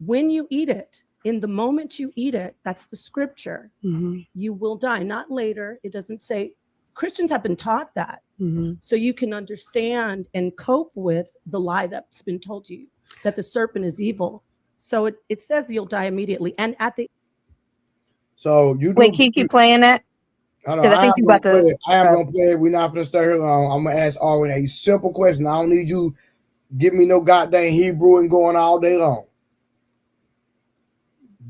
[SPEAKER 17] when you eat it, in the moment you eat it, that's the scripture,
[SPEAKER 16] Mhm.
[SPEAKER 17] you will die. Not later. It doesn't say, Christians have been taught that.
[SPEAKER 16] Mhm.
[SPEAKER 17] So you can understand and cope with the lie that's been told you, that the serpent is evil. So it says you'll die immediately. And at the
[SPEAKER 4] So you
[SPEAKER 13] wait,
[SPEAKER 4] do.
[SPEAKER 13] can you keep playing that?
[SPEAKER 4] I know.
[SPEAKER 13] Because I
[SPEAKER 4] I am
[SPEAKER 13] think you
[SPEAKER 4] gonna
[SPEAKER 13] about
[SPEAKER 4] play
[SPEAKER 13] to.
[SPEAKER 4] it. I am gonna play it. We're not gonna stay here long. I'm gonna ask Owen a simple question. I don't need you give me no goddamn Hebrew and going all day long.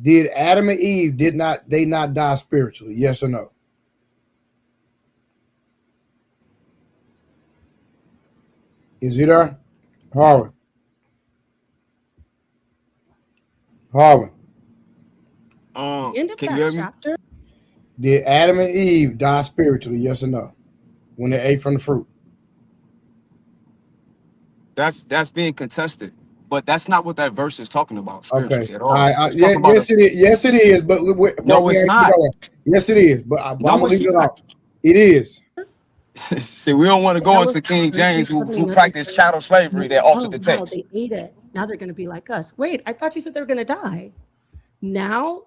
[SPEAKER 4] Did Adam and Eve not die spiritually? Yes or no? Is it there? Harvard. Harvard.
[SPEAKER 17] end of
[SPEAKER 14] Can you
[SPEAKER 17] that
[SPEAKER 14] hear me?
[SPEAKER 17] chapter,
[SPEAKER 4] Did Adam and Eve die spiritually? Yes or no? When they ate from the fruit.
[SPEAKER 14] That's being contested, but that's not what that verse is talking about
[SPEAKER 4] Okay.
[SPEAKER 14] spiritually at all. It's talking about
[SPEAKER 4] Yes, it is. Yes, it is. But bro,
[SPEAKER 14] no,
[SPEAKER 4] we
[SPEAKER 14] it's
[SPEAKER 4] ain't gonna
[SPEAKER 14] not.
[SPEAKER 4] go there. Yes, it is. But I'm
[SPEAKER 14] No,
[SPEAKER 4] gonna
[SPEAKER 14] it's
[SPEAKER 4] leave it alone.
[SPEAKER 14] not.
[SPEAKER 4] It is.
[SPEAKER 14] See, we don't want to
[SPEAKER 17] the
[SPEAKER 14] go into King
[SPEAKER 17] Elohim
[SPEAKER 14] James who
[SPEAKER 17] becoming
[SPEAKER 14] practiced chattel slavery that altered
[SPEAKER 17] oh
[SPEAKER 14] the
[SPEAKER 17] wow,
[SPEAKER 14] text.
[SPEAKER 17] they ate it. Now they're going to be like us. Wait, I thought you said they were going to die. Now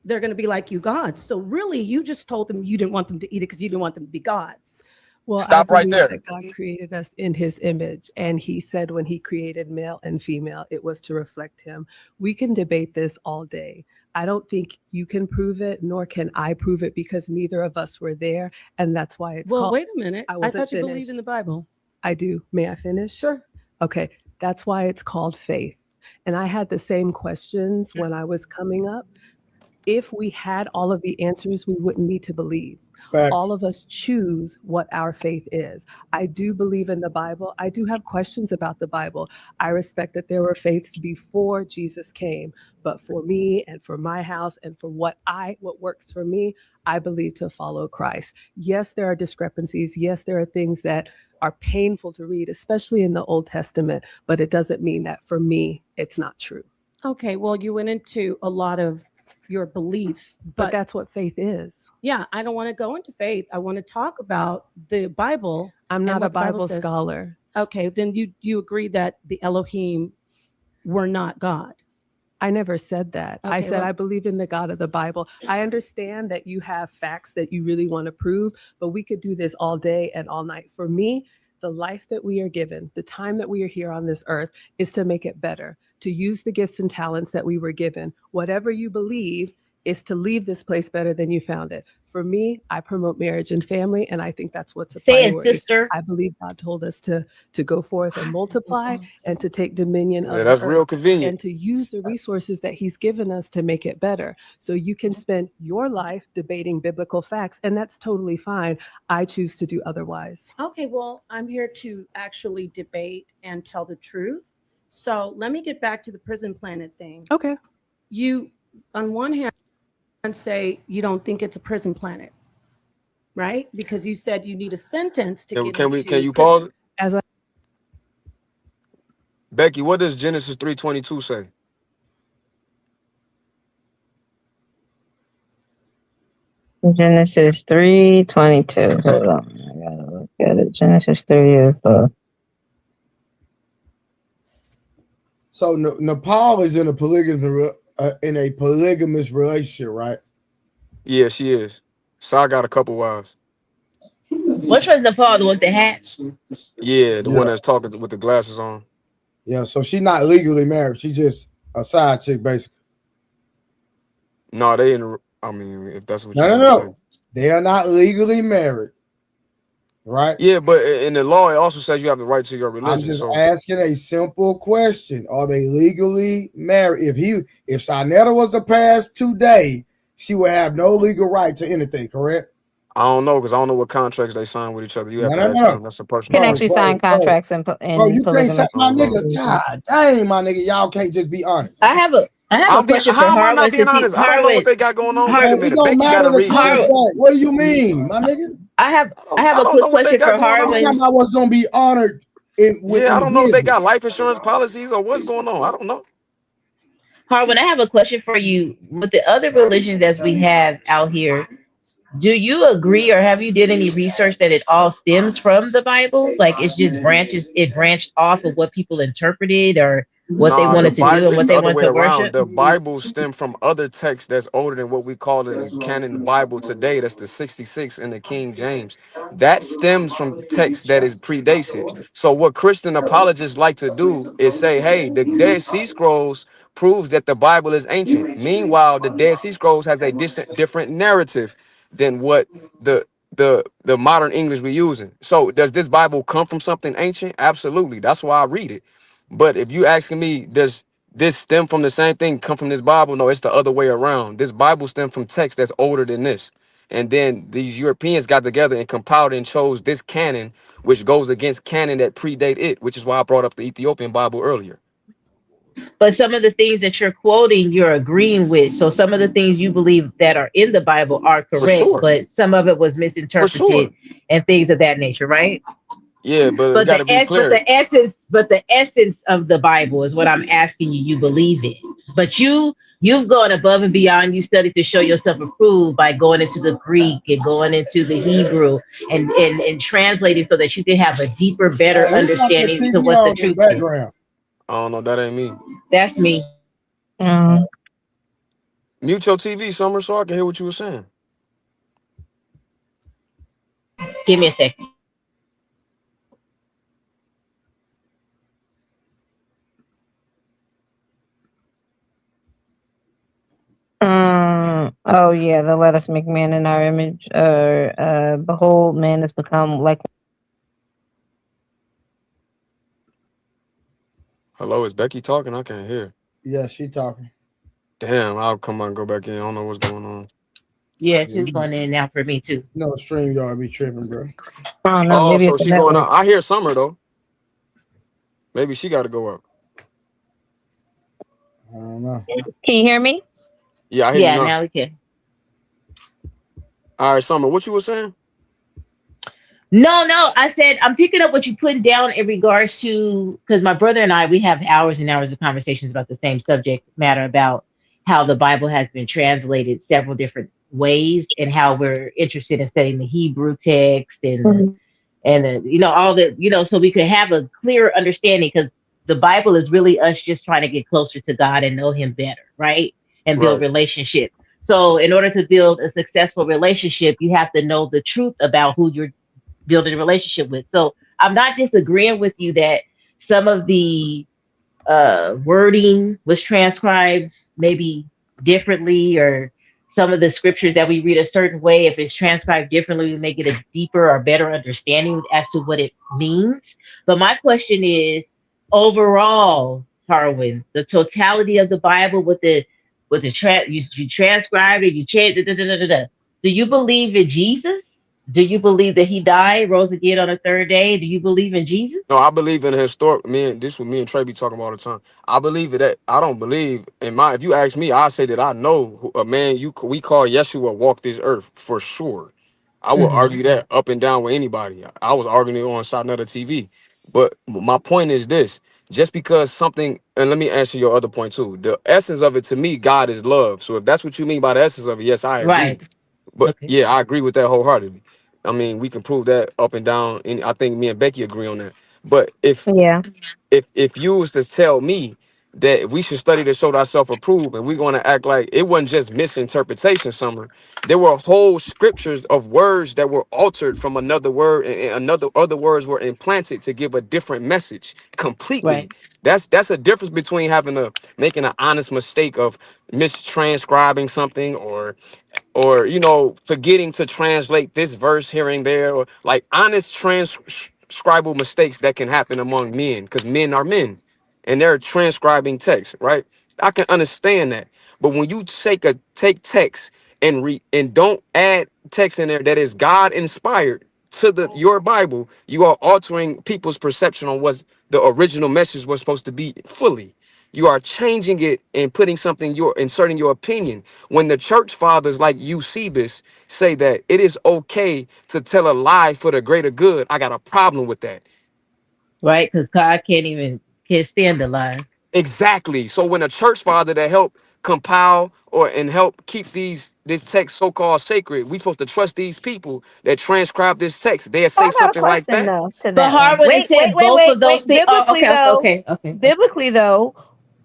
[SPEAKER 17] they're going to be like you gods. So really, you just told them you didn't want them to eat it because you didn't want them to be gods.
[SPEAKER 16] Well, I
[SPEAKER 14] Stop right
[SPEAKER 16] believe
[SPEAKER 14] there.
[SPEAKER 16] that God created us in his image. And he said when he created male and female, it was to reflect him. We can debate this all day. I don't think you can prove it, nor can I prove it, because neither of us were there. And that's why it's
[SPEAKER 17] Well,
[SPEAKER 16] called.
[SPEAKER 17] wait a minute. I
[SPEAKER 16] wasn't
[SPEAKER 17] thought you believed
[SPEAKER 16] finished.
[SPEAKER 17] in the Bible.
[SPEAKER 16] I do. May I finish?
[SPEAKER 17] Sure.
[SPEAKER 16] Okay. That's why it's called faith. And I had the same questions when I was coming up. If we had all of the answers, we wouldn't need to believe.
[SPEAKER 4] Facts.
[SPEAKER 16] All of us choose what our faith is. I do believe in the Bible. I do have questions about the Bible. I respect that there were faiths before Jesus came, but for me and for my house and for what works for me, I believe to follow Christ. Yes, there are discrepancies. Yes, there are things that are painful to read, especially in the Old Testament, but it doesn't mean that for me, it's not true.
[SPEAKER 17] Okay, well, you went into a lot of your beliefs,
[SPEAKER 16] but that's what faith is.
[SPEAKER 17] Yeah, I don't want to go into faith. I want to talk about the Bible.
[SPEAKER 16] I'm not a Bible scholar.
[SPEAKER 17] Okay, then you agree that the Elohim were not God.
[SPEAKER 16] I never said that.
[SPEAKER 17] Okay,
[SPEAKER 16] I said I believe in the God of the Bible. I understand that you have facts that you really want to prove, but we could do this all day and all night. For me, the life that we are given, the time that we are here on this earth, is to make it better, to use the gifts and talents that we were given. Whatever you believe is to leave this place better than you found it. For me, I promote marriage and family, and I think that's what's a priority.
[SPEAKER 11] Sister.
[SPEAKER 16] I believe God told us to go forth and multiply and to take dominion of
[SPEAKER 14] that's
[SPEAKER 16] the
[SPEAKER 14] real
[SPEAKER 16] earth
[SPEAKER 14] convenient.
[SPEAKER 16] and to use the resources that he's given us to make it better. So you can spend your life debating biblical facts, and that's totally fine. I choose to do otherwise.
[SPEAKER 17] Okay, well, I'm here to actually debate and tell the truth. So let me get back to the prison planet thing.
[SPEAKER 16] Okay.
[SPEAKER 17] You, on one hand, say you don't think it's a prison planet, right? Because you said you need a sentence to get into.
[SPEAKER 14] Can you pause it?
[SPEAKER 16] As
[SPEAKER 14] Becky, what does Genesis 3:22 say?
[SPEAKER 13] Genesis 3:22. Hold on, I gotta look at it. Genesis 3 is
[SPEAKER 4] So Nepal is in a polygamous relationship, right?
[SPEAKER 14] Yeah, she is. So I got a couple wives.
[SPEAKER 11] Which was Nepal, the one with the hat?
[SPEAKER 14] Yeah, the one that's talking with the glasses on.
[SPEAKER 4] Yeah, so she's not legally married. She's just a side chick, basically.
[SPEAKER 14] No, they in. I mean, if that's what you
[SPEAKER 4] No.
[SPEAKER 14] say.
[SPEAKER 4] They are not legally married, right?
[SPEAKER 14] Yeah, but in the law, it also says you have the right to your religion.
[SPEAKER 4] I'm just asking a simple question: are they legally married? If Sarnetta was to pass today, she would have no legal right to anything, correct?
[SPEAKER 14] I don't know because I don't know what contracts they sign with each other. You have to ask them. That's a personal.
[SPEAKER 13] You can actually sign contracts in
[SPEAKER 4] you can't say, my nigga. God dang, my nigga, y'all can't just be honest.
[SPEAKER 11] I have a question for
[SPEAKER 14] How am I
[SPEAKER 11] Harwin.
[SPEAKER 14] not being honest? I don't know what they got going on. Wait a minute,
[SPEAKER 4] It don't
[SPEAKER 14] Becky
[SPEAKER 4] matter
[SPEAKER 14] gotta
[SPEAKER 4] the
[SPEAKER 14] read
[SPEAKER 4] contract.
[SPEAKER 14] this.
[SPEAKER 4] What do you mean, my nigga?
[SPEAKER 11] I have a quick question for Harwin.
[SPEAKER 4] I'm talking about what's gonna be honored.
[SPEAKER 14] I don't know if they got life insurance policies or what's going on. I don't know.
[SPEAKER 11] Harwin, I have a question for you. With the other religions that we have out here, do you agree or have you did any research that it all stems from the Bible? Like it's just it branched off of what people interpreted or what they wanted to do and what they wanted to worship?
[SPEAKER 14] The Bible stemmed from other texts that's older than what we call in the canon Bible today. That's the 66 in the King James. That stems from text that is predates it. So what Christian apologists like to do is say, hey, the Dead Sea Scrolls proves that the Bible is ancient. Meanwhile, the Dead Sea Scrolls has a different narrative than what the modern English we're using. So does this Bible come from something ancient? Absolutely. That's why I read it. But if you asking me, does this stem from the same thing, come from this Bible? No, it's the other way around. This Bible stemmed from text that's older than this. And then these Europeans got together and compiled and chose this canon, which goes against canon that predate it, which is why I brought up the Ethiopian Bible earlier.
[SPEAKER 11] But some of the things that you're quoting, you're agreeing with. So some of the things you believe that are in the Bible are correct, but some of it was misinterpreted and things of that nature, right?
[SPEAKER 14] Yeah, but we gotta be clear.
[SPEAKER 11] But the essence of the Bible is what I'm asking you believe in. But you've gone above and beyond. You studied to show yourself approved by going into the Greek and going into the Hebrew and translating so that you can have a deeper, better understanding to what the truth is.
[SPEAKER 14] I don't know, that ain't me.
[SPEAKER 11] That's me.
[SPEAKER 14] Mute your TV, Summer, so I can hear what you were saying.
[SPEAKER 11] Give me a second.
[SPEAKER 13] Oh yeah, the let us make man in our image. Behold, man has become like.
[SPEAKER 14] Hello, is Becky talking? I can't hear.
[SPEAKER 4] Yeah, she talking.
[SPEAKER 14] Damn, I'll come on, go back in. I don't know what's going on.
[SPEAKER 11] Yeah,
[SPEAKER 4] Yeah,
[SPEAKER 11] she's going in now for me too.
[SPEAKER 4] no stream yard be tripping, bro.
[SPEAKER 13] I don't know.
[SPEAKER 14] Oh,
[SPEAKER 13] Maybe
[SPEAKER 14] so
[SPEAKER 13] it's a
[SPEAKER 14] she going
[SPEAKER 13] network.
[SPEAKER 14] out. I hear Summer though. Maybe she got to go up.
[SPEAKER 4] I don't know.
[SPEAKER 13] Can you hear me?
[SPEAKER 14] Yeah, I hear you
[SPEAKER 11] Yeah,
[SPEAKER 14] now.
[SPEAKER 11] now we can.
[SPEAKER 14] All right, Summer, what you was saying?
[SPEAKER 11] No, I said I'm picking up what you put down in regards to, because my brother and I, we have hours and hours of conversations about the same subject matter, about how the Bible has been translated several different ways and how we're interested in studying the Hebrew text
[SPEAKER 13] Mhm.
[SPEAKER 11] and the, all the, so we could have a clear understanding, because the Bible is really us just trying to get closer to God and know him better, right? And build
[SPEAKER 14] Right.
[SPEAKER 11] relationship. So in order to build a successful relationship, you have to know the truth about who you're building a relationship with. So I'm not disagreeing with you that some of the wording was transcribed maybe differently, or some of the scriptures that we read a certain way, if it's transcribed differently, we may get a deeper or better understanding as to what it means. But my question is, overall, Harwin, the totality of the Bible with you transcribed it, you changed it, do you believe in Jesus? Do you believe that he died, rose again on the third day? Do you believe in Jesus?
[SPEAKER 14] No, I believe in a historic. This what me and Trey be talking about all the time. I believe in that. I don't believe in my. If you ask me, I say that I know a man we call Yeshua walked this earth for sure. I will argue that up and down with anybody. I was arguing it on Shot Another TV. But my point is this: just because something, and let me answer your other point too. The essence of it to me, God is love. So if that's what you mean by the essence of it, yes, I agree.
[SPEAKER 11] Right.
[SPEAKER 14] But
[SPEAKER 11] Okay.
[SPEAKER 14] yeah, I agree with that wholeheartedly. I mean, we can prove that up and down, and I think me and Becky agree on that. But
[SPEAKER 13] Yeah.
[SPEAKER 14] if you was to tell me that we should study to show ourselves approved, and we're going to act like it wasn't just misinterpretation, Summer, there were whole scriptures of words that were altered from another word, and another other words were implanted to give a different message completely.
[SPEAKER 11] Right.
[SPEAKER 14] That's a difference between making an honest mistake of mistranscribing something, or forgetting to translate this verse here and there, or like honest transcribable mistakes that can happen among men, because men are men and they're transcribing text, right? I can understand that. But when you take text and don't add text in there that is God inspired to your Bible, you are altering people's perception on what the original message was supposed to be fully. You are changing it and putting something, you're inserting your opinion. When the church fathers like Eusebius say that it is okay to tell a lie for the greater good, I got a problem with that.
[SPEAKER 11] Right, because God can't stand the lie.
[SPEAKER 14] Exactly. So when a church father that helped compile and help keep this text so-called sacred, we supposed to trust these people that transcribe this text. They'll
[SPEAKER 13] So I
[SPEAKER 14] say
[SPEAKER 13] got a
[SPEAKER 14] something like
[SPEAKER 13] question
[SPEAKER 14] that.
[SPEAKER 13] though to
[SPEAKER 11] But
[SPEAKER 13] that one.
[SPEAKER 11] Harwood, it said both of those things. Oh,
[SPEAKER 13] Biblically
[SPEAKER 11] okay,
[SPEAKER 13] though,
[SPEAKER 11] okay.
[SPEAKER 13] biblically though,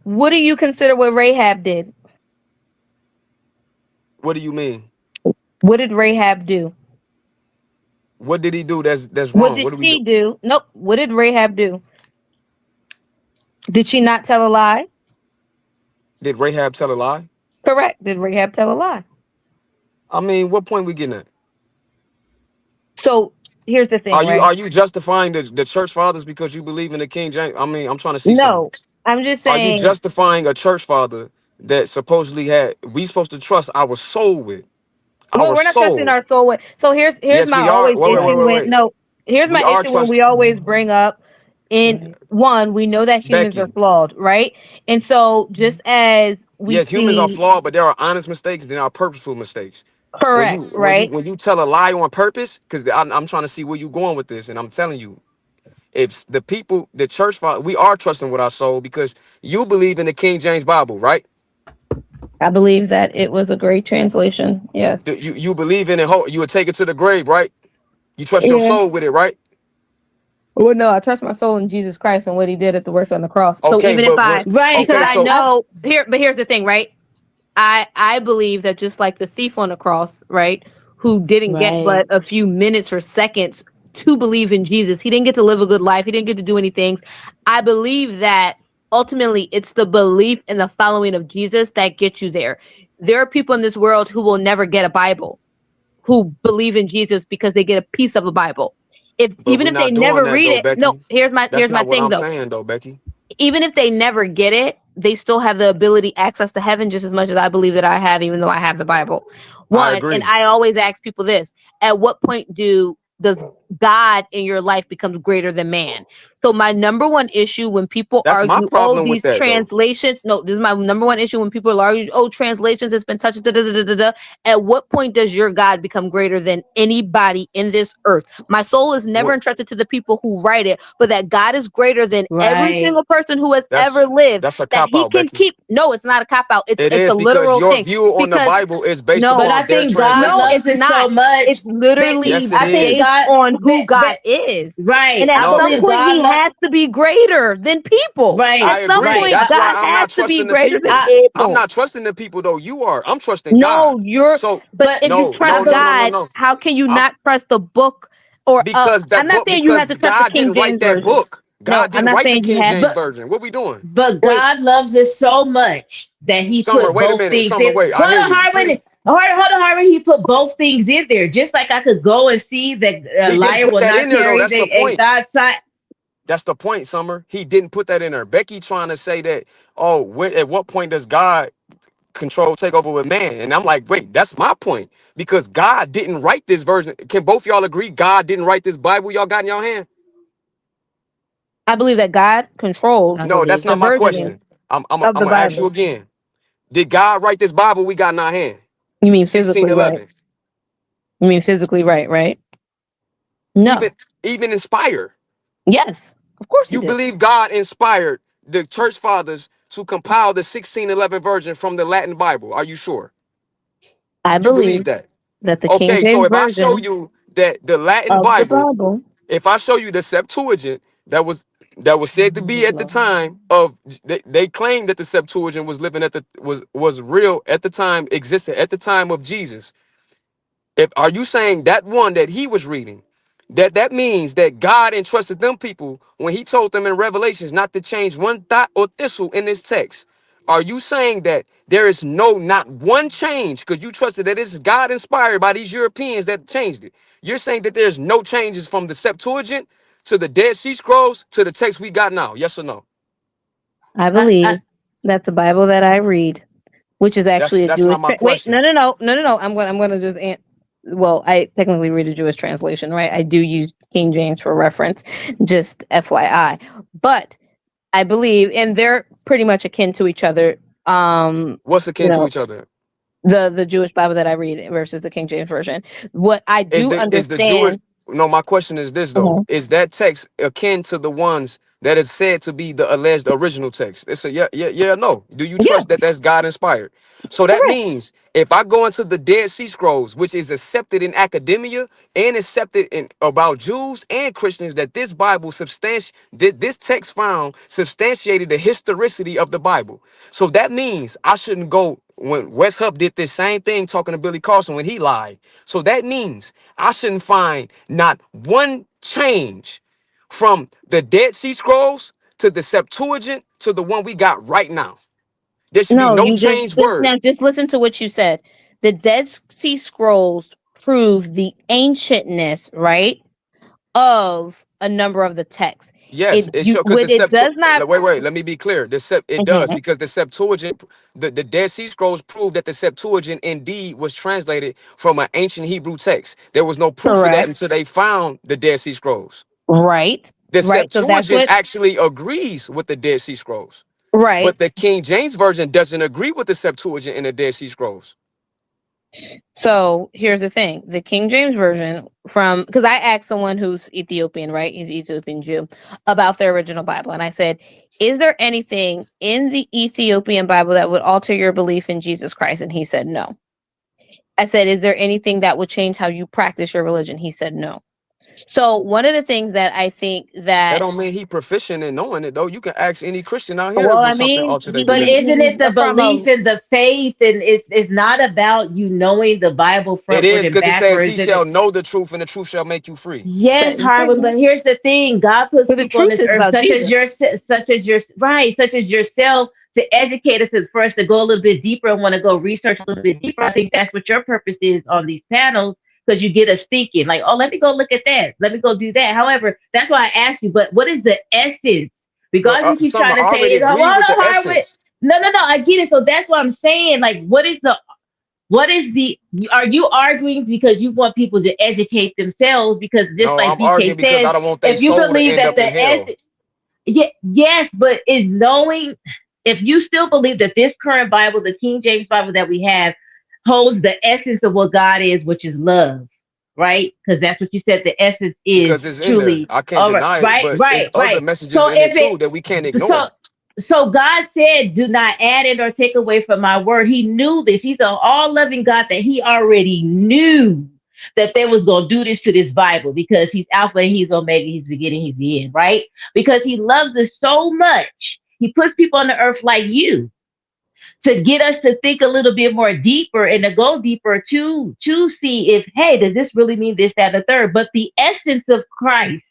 [SPEAKER 13] what do you consider what Rahab did?
[SPEAKER 14] What do you mean?
[SPEAKER 13] What did Rahab do?
[SPEAKER 14] What did he do that's
[SPEAKER 13] What
[SPEAKER 14] wrong?
[SPEAKER 13] did
[SPEAKER 14] What do we do?
[SPEAKER 13] she do? Nope. What did Rahab do? Did she not tell a lie?
[SPEAKER 14] Did Rahab tell a lie?
[SPEAKER 13] Correct. Did Rahab tell a lie?
[SPEAKER 14] I mean, what point we getting at?
[SPEAKER 13] So here's the thing,
[SPEAKER 14] Are you
[SPEAKER 13] right?
[SPEAKER 14] are you justifying the church fathers because you believe in the King James? I mean, I'm trying to see something.
[SPEAKER 13] No, I'm just
[SPEAKER 14] Are you
[SPEAKER 13] saying.
[SPEAKER 14] justifying a church father that supposedly we supposed to trust our soul with?
[SPEAKER 13] Well,
[SPEAKER 14] Our
[SPEAKER 13] we're not trusting
[SPEAKER 14] soul.
[SPEAKER 13] our soul. So here's
[SPEAKER 14] Yes,
[SPEAKER 13] my
[SPEAKER 14] we are.
[SPEAKER 13] always issue when
[SPEAKER 14] Wait.
[SPEAKER 13] no. Here's
[SPEAKER 14] We
[SPEAKER 13] my
[SPEAKER 14] are
[SPEAKER 13] issue when we
[SPEAKER 14] trust
[SPEAKER 13] always bring up in
[SPEAKER 11] Right.
[SPEAKER 13] one. We know that humans are
[SPEAKER 14] Becky.
[SPEAKER 13] flawed, right? And so just as we
[SPEAKER 14] Yes, humans are
[SPEAKER 13] see,
[SPEAKER 14] flawed, but there are honest mistakes, there are purposeful mistakes. When you
[SPEAKER 13] correct,
[SPEAKER 14] when you
[SPEAKER 13] right?
[SPEAKER 14] when you tell a lie on purpose, because I'm trying to see where you going with this, and I'm telling you, if the people, the church father, we are trusting with our soul because you believe in the King James Bible, right?
[SPEAKER 13] I believe that it was a great translation. Yes.
[SPEAKER 14] You believe in it, you would take it to the grave, right? You trust your
[SPEAKER 13] Yeah.
[SPEAKER 14] soul with it, right?
[SPEAKER 13] Well, no, I trust my soul in Jesus Christ and what He did at the work on the cross. So
[SPEAKER 14] Okay,
[SPEAKER 13] even if
[SPEAKER 14] but when
[SPEAKER 11] Right,
[SPEAKER 13] because
[SPEAKER 14] okay,
[SPEAKER 11] because
[SPEAKER 13] I
[SPEAKER 14] so
[SPEAKER 13] know but here's the thing, right? I believe that just like the thief on the cross, right, who didn't get
[SPEAKER 11] right,
[SPEAKER 13] but a few minutes or seconds to believe in Jesus, he didn't get to live a good life, he didn't get to do anything. I believe that ultimately it's the belief and the following of Jesus that gets you there. There are people in this world who will never get a Bible, who believe in Jesus because they get a piece of a Bible. If
[SPEAKER 14] but
[SPEAKER 13] even
[SPEAKER 14] we're
[SPEAKER 13] if they
[SPEAKER 14] not doing
[SPEAKER 13] never
[SPEAKER 14] that
[SPEAKER 13] read
[SPEAKER 14] though,
[SPEAKER 13] it, no,
[SPEAKER 14] Becky.
[SPEAKER 13] here's my
[SPEAKER 14] That's not what
[SPEAKER 13] thing
[SPEAKER 14] I'm
[SPEAKER 13] though.
[SPEAKER 14] saying though, Becky.
[SPEAKER 13] even if they never get it, they still have the ability access to heaven just as much as I believe that I have, even though I have the Bible.
[SPEAKER 14] I
[SPEAKER 13] One, and
[SPEAKER 14] agree.
[SPEAKER 13] I always ask people this: at what point does God in your life becomes greater than man? So my number one issue when people
[SPEAKER 14] That's my
[SPEAKER 13] argue, oh,
[SPEAKER 14] problem with
[SPEAKER 13] these
[SPEAKER 14] that though.
[SPEAKER 13] translations. No, this is my number one issue when people argue, oh, translations, it's been touched. Da, da, da, da, da, da. At what point does your God become greater than anybody in this earth? My soul is never
[SPEAKER 14] What?
[SPEAKER 13] entrusted to the people who write it, but that God is greater than every
[SPEAKER 11] Right.
[SPEAKER 13] single person who has ever
[SPEAKER 14] That's
[SPEAKER 13] lived.
[SPEAKER 14] that's a
[SPEAKER 13] That
[SPEAKER 14] cop
[SPEAKER 13] He
[SPEAKER 14] out,
[SPEAKER 13] can
[SPEAKER 14] Becky.
[SPEAKER 13] keep. No, it's not a cop out.
[SPEAKER 14] It
[SPEAKER 13] It's
[SPEAKER 14] is
[SPEAKER 13] a
[SPEAKER 14] because
[SPEAKER 13] literal
[SPEAKER 14] your
[SPEAKER 13] thing.
[SPEAKER 14] view on the
[SPEAKER 13] Because
[SPEAKER 14] Bible is based
[SPEAKER 11] But
[SPEAKER 13] no,
[SPEAKER 11] I
[SPEAKER 14] upon their
[SPEAKER 11] think God
[SPEAKER 13] no,
[SPEAKER 14] translation.
[SPEAKER 11] loves
[SPEAKER 13] it's
[SPEAKER 11] it so
[SPEAKER 13] not.
[SPEAKER 11] much,
[SPEAKER 13] It's literally
[SPEAKER 14] Yes, it
[SPEAKER 11] I think
[SPEAKER 14] is.
[SPEAKER 13] based
[SPEAKER 11] God,
[SPEAKER 13] on who God is.
[SPEAKER 11] right.
[SPEAKER 13] And at
[SPEAKER 11] I
[SPEAKER 14] No,
[SPEAKER 13] some
[SPEAKER 11] believe
[SPEAKER 13] point,
[SPEAKER 11] God
[SPEAKER 13] He
[SPEAKER 11] loves,
[SPEAKER 13] has to be greater than people.
[SPEAKER 11] right,
[SPEAKER 13] At
[SPEAKER 14] I
[SPEAKER 13] some
[SPEAKER 14] agree.
[SPEAKER 11] right.
[SPEAKER 13] point,
[SPEAKER 14] That's why
[SPEAKER 13] God
[SPEAKER 14] I'm
[SPEAKER 13] has
[SPEAKER 14] not
[SPEAKER 13] to be
[SPEAKER 14] trusting the
[SPEAKER 13] greater than
[SPEAKER 14] people. I'm
[SPEAKER 13] people.
[SPEAKER 14] not trusting the people though. You are. I'm trusting
[SPEAKER 13] No,
[SPEAKER 14] God.
[SPEAKER 13] you're.
[SPEAKER 14] So
[SPEAKER 13] But
[SPEAKER 11] but
[SPEAKER 13] if you
[SPEAKER 14] no,
[SPEAKER 13] trust
[SPEAKER 14] no,
[SPEAKER 11] I
[SPEAKER 14] no,
[SPEAKER 11] believe,
[SPEAKER 14] no, no,
[SPEAKER 13] God,
[SPEAKER 14] no.
[SPEAKER 13] how can you
[SPEAKER 14] I'm
[SPEAKER 13] not trust the book? Or
[SPEAKER 14] because
[SPEAKER 13] I'm
[SPEAKER 14] that
[SPEAKER 13] not
[SPEAKER 14] book
[SPEAKER 13] saying you
[SPEAKER 14] because
[SPEAKER 13] have to trust the
[SPEAKER 14] God
[SPEAKER 13] King
[SPEAKER 14] didn't write
[SPEAKER 13] James
[SPEAKER 14] that
[SPEAKER 13] version.
[SPEAKER 14] book.
[SPEAKER 13] No,
[SPEAKER 14] God
[SPEAKER 13] I'm
[SPEAKER 14] didn't
[SPEAKER 13] not
[SPEAKER 14] write the
[SPEAKER 13] saying you
[SPEAKER 14] King
[SPEAKER 13] have
[SPEAKER 14] James
[SPEAKER 13] to.
[SPEAKER 11] but
[SPEAKER 14] version. What we doing?
[SPEAKER 11] but
[SPEAKER 13] Wait,
[SPEAKER 11] God loves it so much that He
[SPEAKER 14] Summer,
[SPEAKER 11] put
[SPEAKER 14] wait a
[SPEAKER 11] both
[SPEAKER 14] minute.
[SPEAKER 11] things
[SPEAKER 14] Summer,
[SPEAKER 11] in.
[SPEAKER 14] wait. I
[SPEAKER 11] Hold
[SPEAKER 14] hear
[SPEAKER 11] on,
[SPEAKER 14] you.
[SPEAKER 11] Harmon. Hold on, Harmon. He put both things in there, just like I could go and see that a
[SPEAKER 14] He didn't
[SPEAKER 11] liar
[SPEAKER 14] put
[SPEAKER 11] will
[SPEAKER 14] that in
[SPEAKER 11] not
[SPEAKER 14] there though.
[SPEAKER 11] carry
[SPEAKER 14] That's the
[SPEAKER 11] a
[SPEAKER 14] point.
[SPEAKER 11] God's side.
[SPEAKER 14] That's the point, Summer. He didn't put that in there. Becky trying to say that, oh, at what point does God take over with man? And I'm like, wait, that's my point. Because God didn't write this version. Can both y'all agree God didn't write this Bible y'all got in your hand?
[SPEAKER 13] I believe that God controls
[SPEAKER 14] No, that's
[SPEAKER 13] the
[SPEAKER 14] not my
[SPEAKER 13] versioning
[SPEAKER 14] question. I'm
[SPEAKER 13] of the
[SPEAKER 14] gonna ask you
[SPEAKER 13] Bible.
[SPEAKER 14] again. Did God write this Bible we got in our hand?
[SPEAKER 13] You mean physically right?
[SPEAKER 14] 1611.
[SPEAKER 13] You mean physically right, right? No.
[SPEAKER 14] Even inspire.
[SPEAKER 13] Yes. Of course he
[SPEAKER 14] You
[SPEAKER 13] did.
[SPEAKER 14] believe God inspired the church fathers to compile the 1611 version from the Latin Bible. Are you sure?
[SPEAKER 13] I
[SPEAKER 14] You believe
[SPEAKER 13] believe
[SPEAKER 14] that?
[SPEAKER 13] that the King
[SPEAKER 14] Okay, so
[SPEAKER 13] James
[SPEAKER 14] if I show
[SPEAKER 13] version
[SPEAKER 14] you that the Latin
[SPEAKER 13] of the
[SPEAKER 14] Bible,
[SPEAKER 13] Bible.
[SPEAKER 14] if I show you the Septuagint that was said to be at the time of they claimed that the Septuagint was living at the was real at the time, existed at the time of Jesus. If are you saying that one that he was reading, that means that God entrusted them people when he told them in Revelations not to change one dot or thistle in this text? Are you saying that there is not one change because you trusted that this is God inspired by these Europeans that changed it? You're saying that there's no changes from the Septuagint to the Dead Sea Scrolls to the text we got now? Yes or no?
[SPEAKER 13] I
[SPEAKER 11] I
[SPEAKER 13] believe that the Bible that I read, which is actually a
[SPEAKER 14] That's
[SPEAKER 13] Jewish.
[SPEAKER 14] not my
[SPEAKER 13] Wait, no,
[SPEAKER 14] question.
[SPEAKER 13] no, no, no, no, no. I'm gonna just. Well, I technically read a Jewish translation, right? I do use King James for reference, just FYI. But I believe, and they're pretty much akin to each other.
[SPEAKER 14] What's
[SPEAKER 13] You
[SPEAKER 14] akin to
[SPEAKER 13] know,
[SPEAKER 14] each other?
[SPEAKER 13] the Jewish Bible that I read versus the King James version. What I
[SPEAKER 14] Is
[SPEAKER 13] do
[SPEAKER 14] the Jewish?
[SPEAKER 13] understand.
[SPEAKER 14] No, my question is this though:
[SPEAKER 13] Mhm.
[SPEAKER 14] is that text akin to the ones that is said to be the alleged original text? It's a yeah, yeah, yeah. No. Do you
[SPEAKER 13] Yeah,
[SPEAKER 14] trust that that's God inspired? So that
[SPEAKER 13] correct.
[SPEAKER 14] means if I go into the Dead Sea Scrolls, which is accepted in academia and accepted in about Jews and Christians, that this Bible this text found substantiated the historicity of the Bible. So that means I shouldn't go when Wes Hupp did this same thing talking to Billy Carson when he lied. So that means I shouldn't find not one change from the Dead Sea Scrolls to the Septuagint to the one we got right now. There should be
[SPEAKER 13] No,
[SPEAKER 14] no
[SPEAKER 13] you just
[SPEAKER 14] change word.
[SPEAKER 13] now just listen to what you said. The Dead Sea Scrolls prove the ancientness, right, of a number of the texts.
[SPEAKER 14] Yes, it show because
[SPEAKER 13] What
[SPEAKER 14] the
[SPEAKER 13] it does not.
[SPEAKER 14] wait, let me be clear. It does
[SPEAKER 13] Mhm.
[SPEAKER 14] because the Septuagint, the Dead Sea Scrolls prove that the Septuagint indeed was translated from an ancient Hebrew text. There was no proof of that
[SPEAKER 13] Correct.
[SPEAKER 14] until they found the Dead Sea Scrolls.
[SPEAKER 13] Right.
[SPEAKER 14] The
[SPEAKER 13] Right. So that's
[SPEAKER 14] Septuagint
[SPEAKER 13] what.
[SPEAKER 14] actually agrees with the Dead Sea Scrolls,
[SPEAKER 13] Right.
[SPEAKER 14] but the King James Version doesn't agree with the Septuagint and the Dead Sea Scrolls.
[SPEAKER 13] So here's the thing: the King James version, from because I asked someone who's Ethiopian, right? He's an Ethiopian Jew, about their original Bible, and I said, "Is there anything in the Ethiopian Bible that would alter your belief in Jesus Christ?" And he said, "No." I said, "Is there anything that would change how you practice your religion?" He said, "No." So one of the things that I think
[SPEAKER 14] That
[SPEAKER 13] that,
[SPEAKER 14] don't mean he proficient in knowing it though. You can ask any Christian out here
[SPEAKER 13] well, I
[SPEAKER 14] will something
[SPEAKER 13] mean,
[SPEAKER 14] alter their
[SPEAKER 11] But
[SPEAKER 14] belief.
[SPEAKER 11] isn't it the
[SPEAKER 13] he's from a.
[SPEAKER 11] belief in the faith, and it's not about you knowing the Bible
[SPEAKER 14] It
[SPEAKER 11] frontward
[SPEAKER 14] is
[SPEAKER 11] and
[SPEAKER 14] because it says he
[SPEAKER 11] backwards, and
[SPEAKER 14] shall know the truth and the truth shall make you free.
[SPEAKER 11] yes, Harvard. But here's the thing: God puts
[SPEAKER 13] But the
[SPEAKER 11] people on
[SPEAKER 13] truth
[SPEAKER 11] this
[SPEAKER 13] is
[SPEAKER 11] earth,
[SPEAKER 13] about Jesus.
[SPEAKER 11] such as yourself, to educate us and for us to go a little bit deeper and want to go research a little bit deeper. I think that's what your purpose is on these panels, because you get us thinking, like, oh, let me go look at that, let me go do that. However, that's why I asked you. But what is the essence Because you keep
[SPEAKER 14] Summer,
[SPEAKER 11] trying
[SPEAKER 14] I
[SPEAKER 11] to say,
[SPEAKER 14] already
[SPEAKER 11] it's, oh,
[SPEAKER 14] agreed
[SPEAKER 11] well,
[SPEAKER 14] with the
[SPEAKER 11] no, Harvard.
[SPEAKER 14] essence.
[SPEAKER 11] No, I get it. So that's what I'm saying. Like, what is the, are you arguing because you want people to educate themselves? Because just
[SPEAKER 14] No,
[SPEAKER 11] like
[SPEAKER 14] I'm
[SPEAKER 11] BK
[SPEAKER 14] arguing because
[SPEAKER 11] says,
[SPEAKER 14] I don't want their
[SPEAKER 11] if you
[SPEAKER 14] soul to
[SPEAKER 11] believe
[SPEAKER 14] end
[SPEAKER 11] that
[SPEAKER 14] up in
[SPEAKER 11] the
[SPEAKER 14] hell.
[SPEAKER 11] yes, but is knowing, if you still believe that this current Bible, the King James Bible that we have, holds the essence of what God is, which is love, right? Because that's what you said the essence
[SPEAKER 14] Because
[SPEAKER 11] is
[SPEAKER 14] it's in there.
[SPEAKER 11] truly.
[SPEAKER 14] I can't
[SPEAKER 11] All right,
[SPEAKER 14] deny it,
[SPEAKER 11] right,
[SPEAKER 14] but it's
[SPEAKER 11] right,
[SPEAKER 14] other
[SPEAKER 11] right.
[SPEAKER 14] messages
[SPEAKER 11] So
[SPEAKER 14] in it
[SPEAKER 11] if
[SPEAKER 14] too that we can't
[SPEAKER 11] it, so
[SPEAKER 14] ignore.
[SPEAKER 11] so God said, do not add it or take away from my word. He knew this. He's an all-loving God that he already knew that they was going to do this to this Bible because he's Alpha and he's Omega, he's beginning, he's the end, right? Because he loves us so much. He puts people on the earth like you to get us to think a little bit more deeper and to go deeper to see if, hey, does this really mean this, that, and the third? But the essence of Christ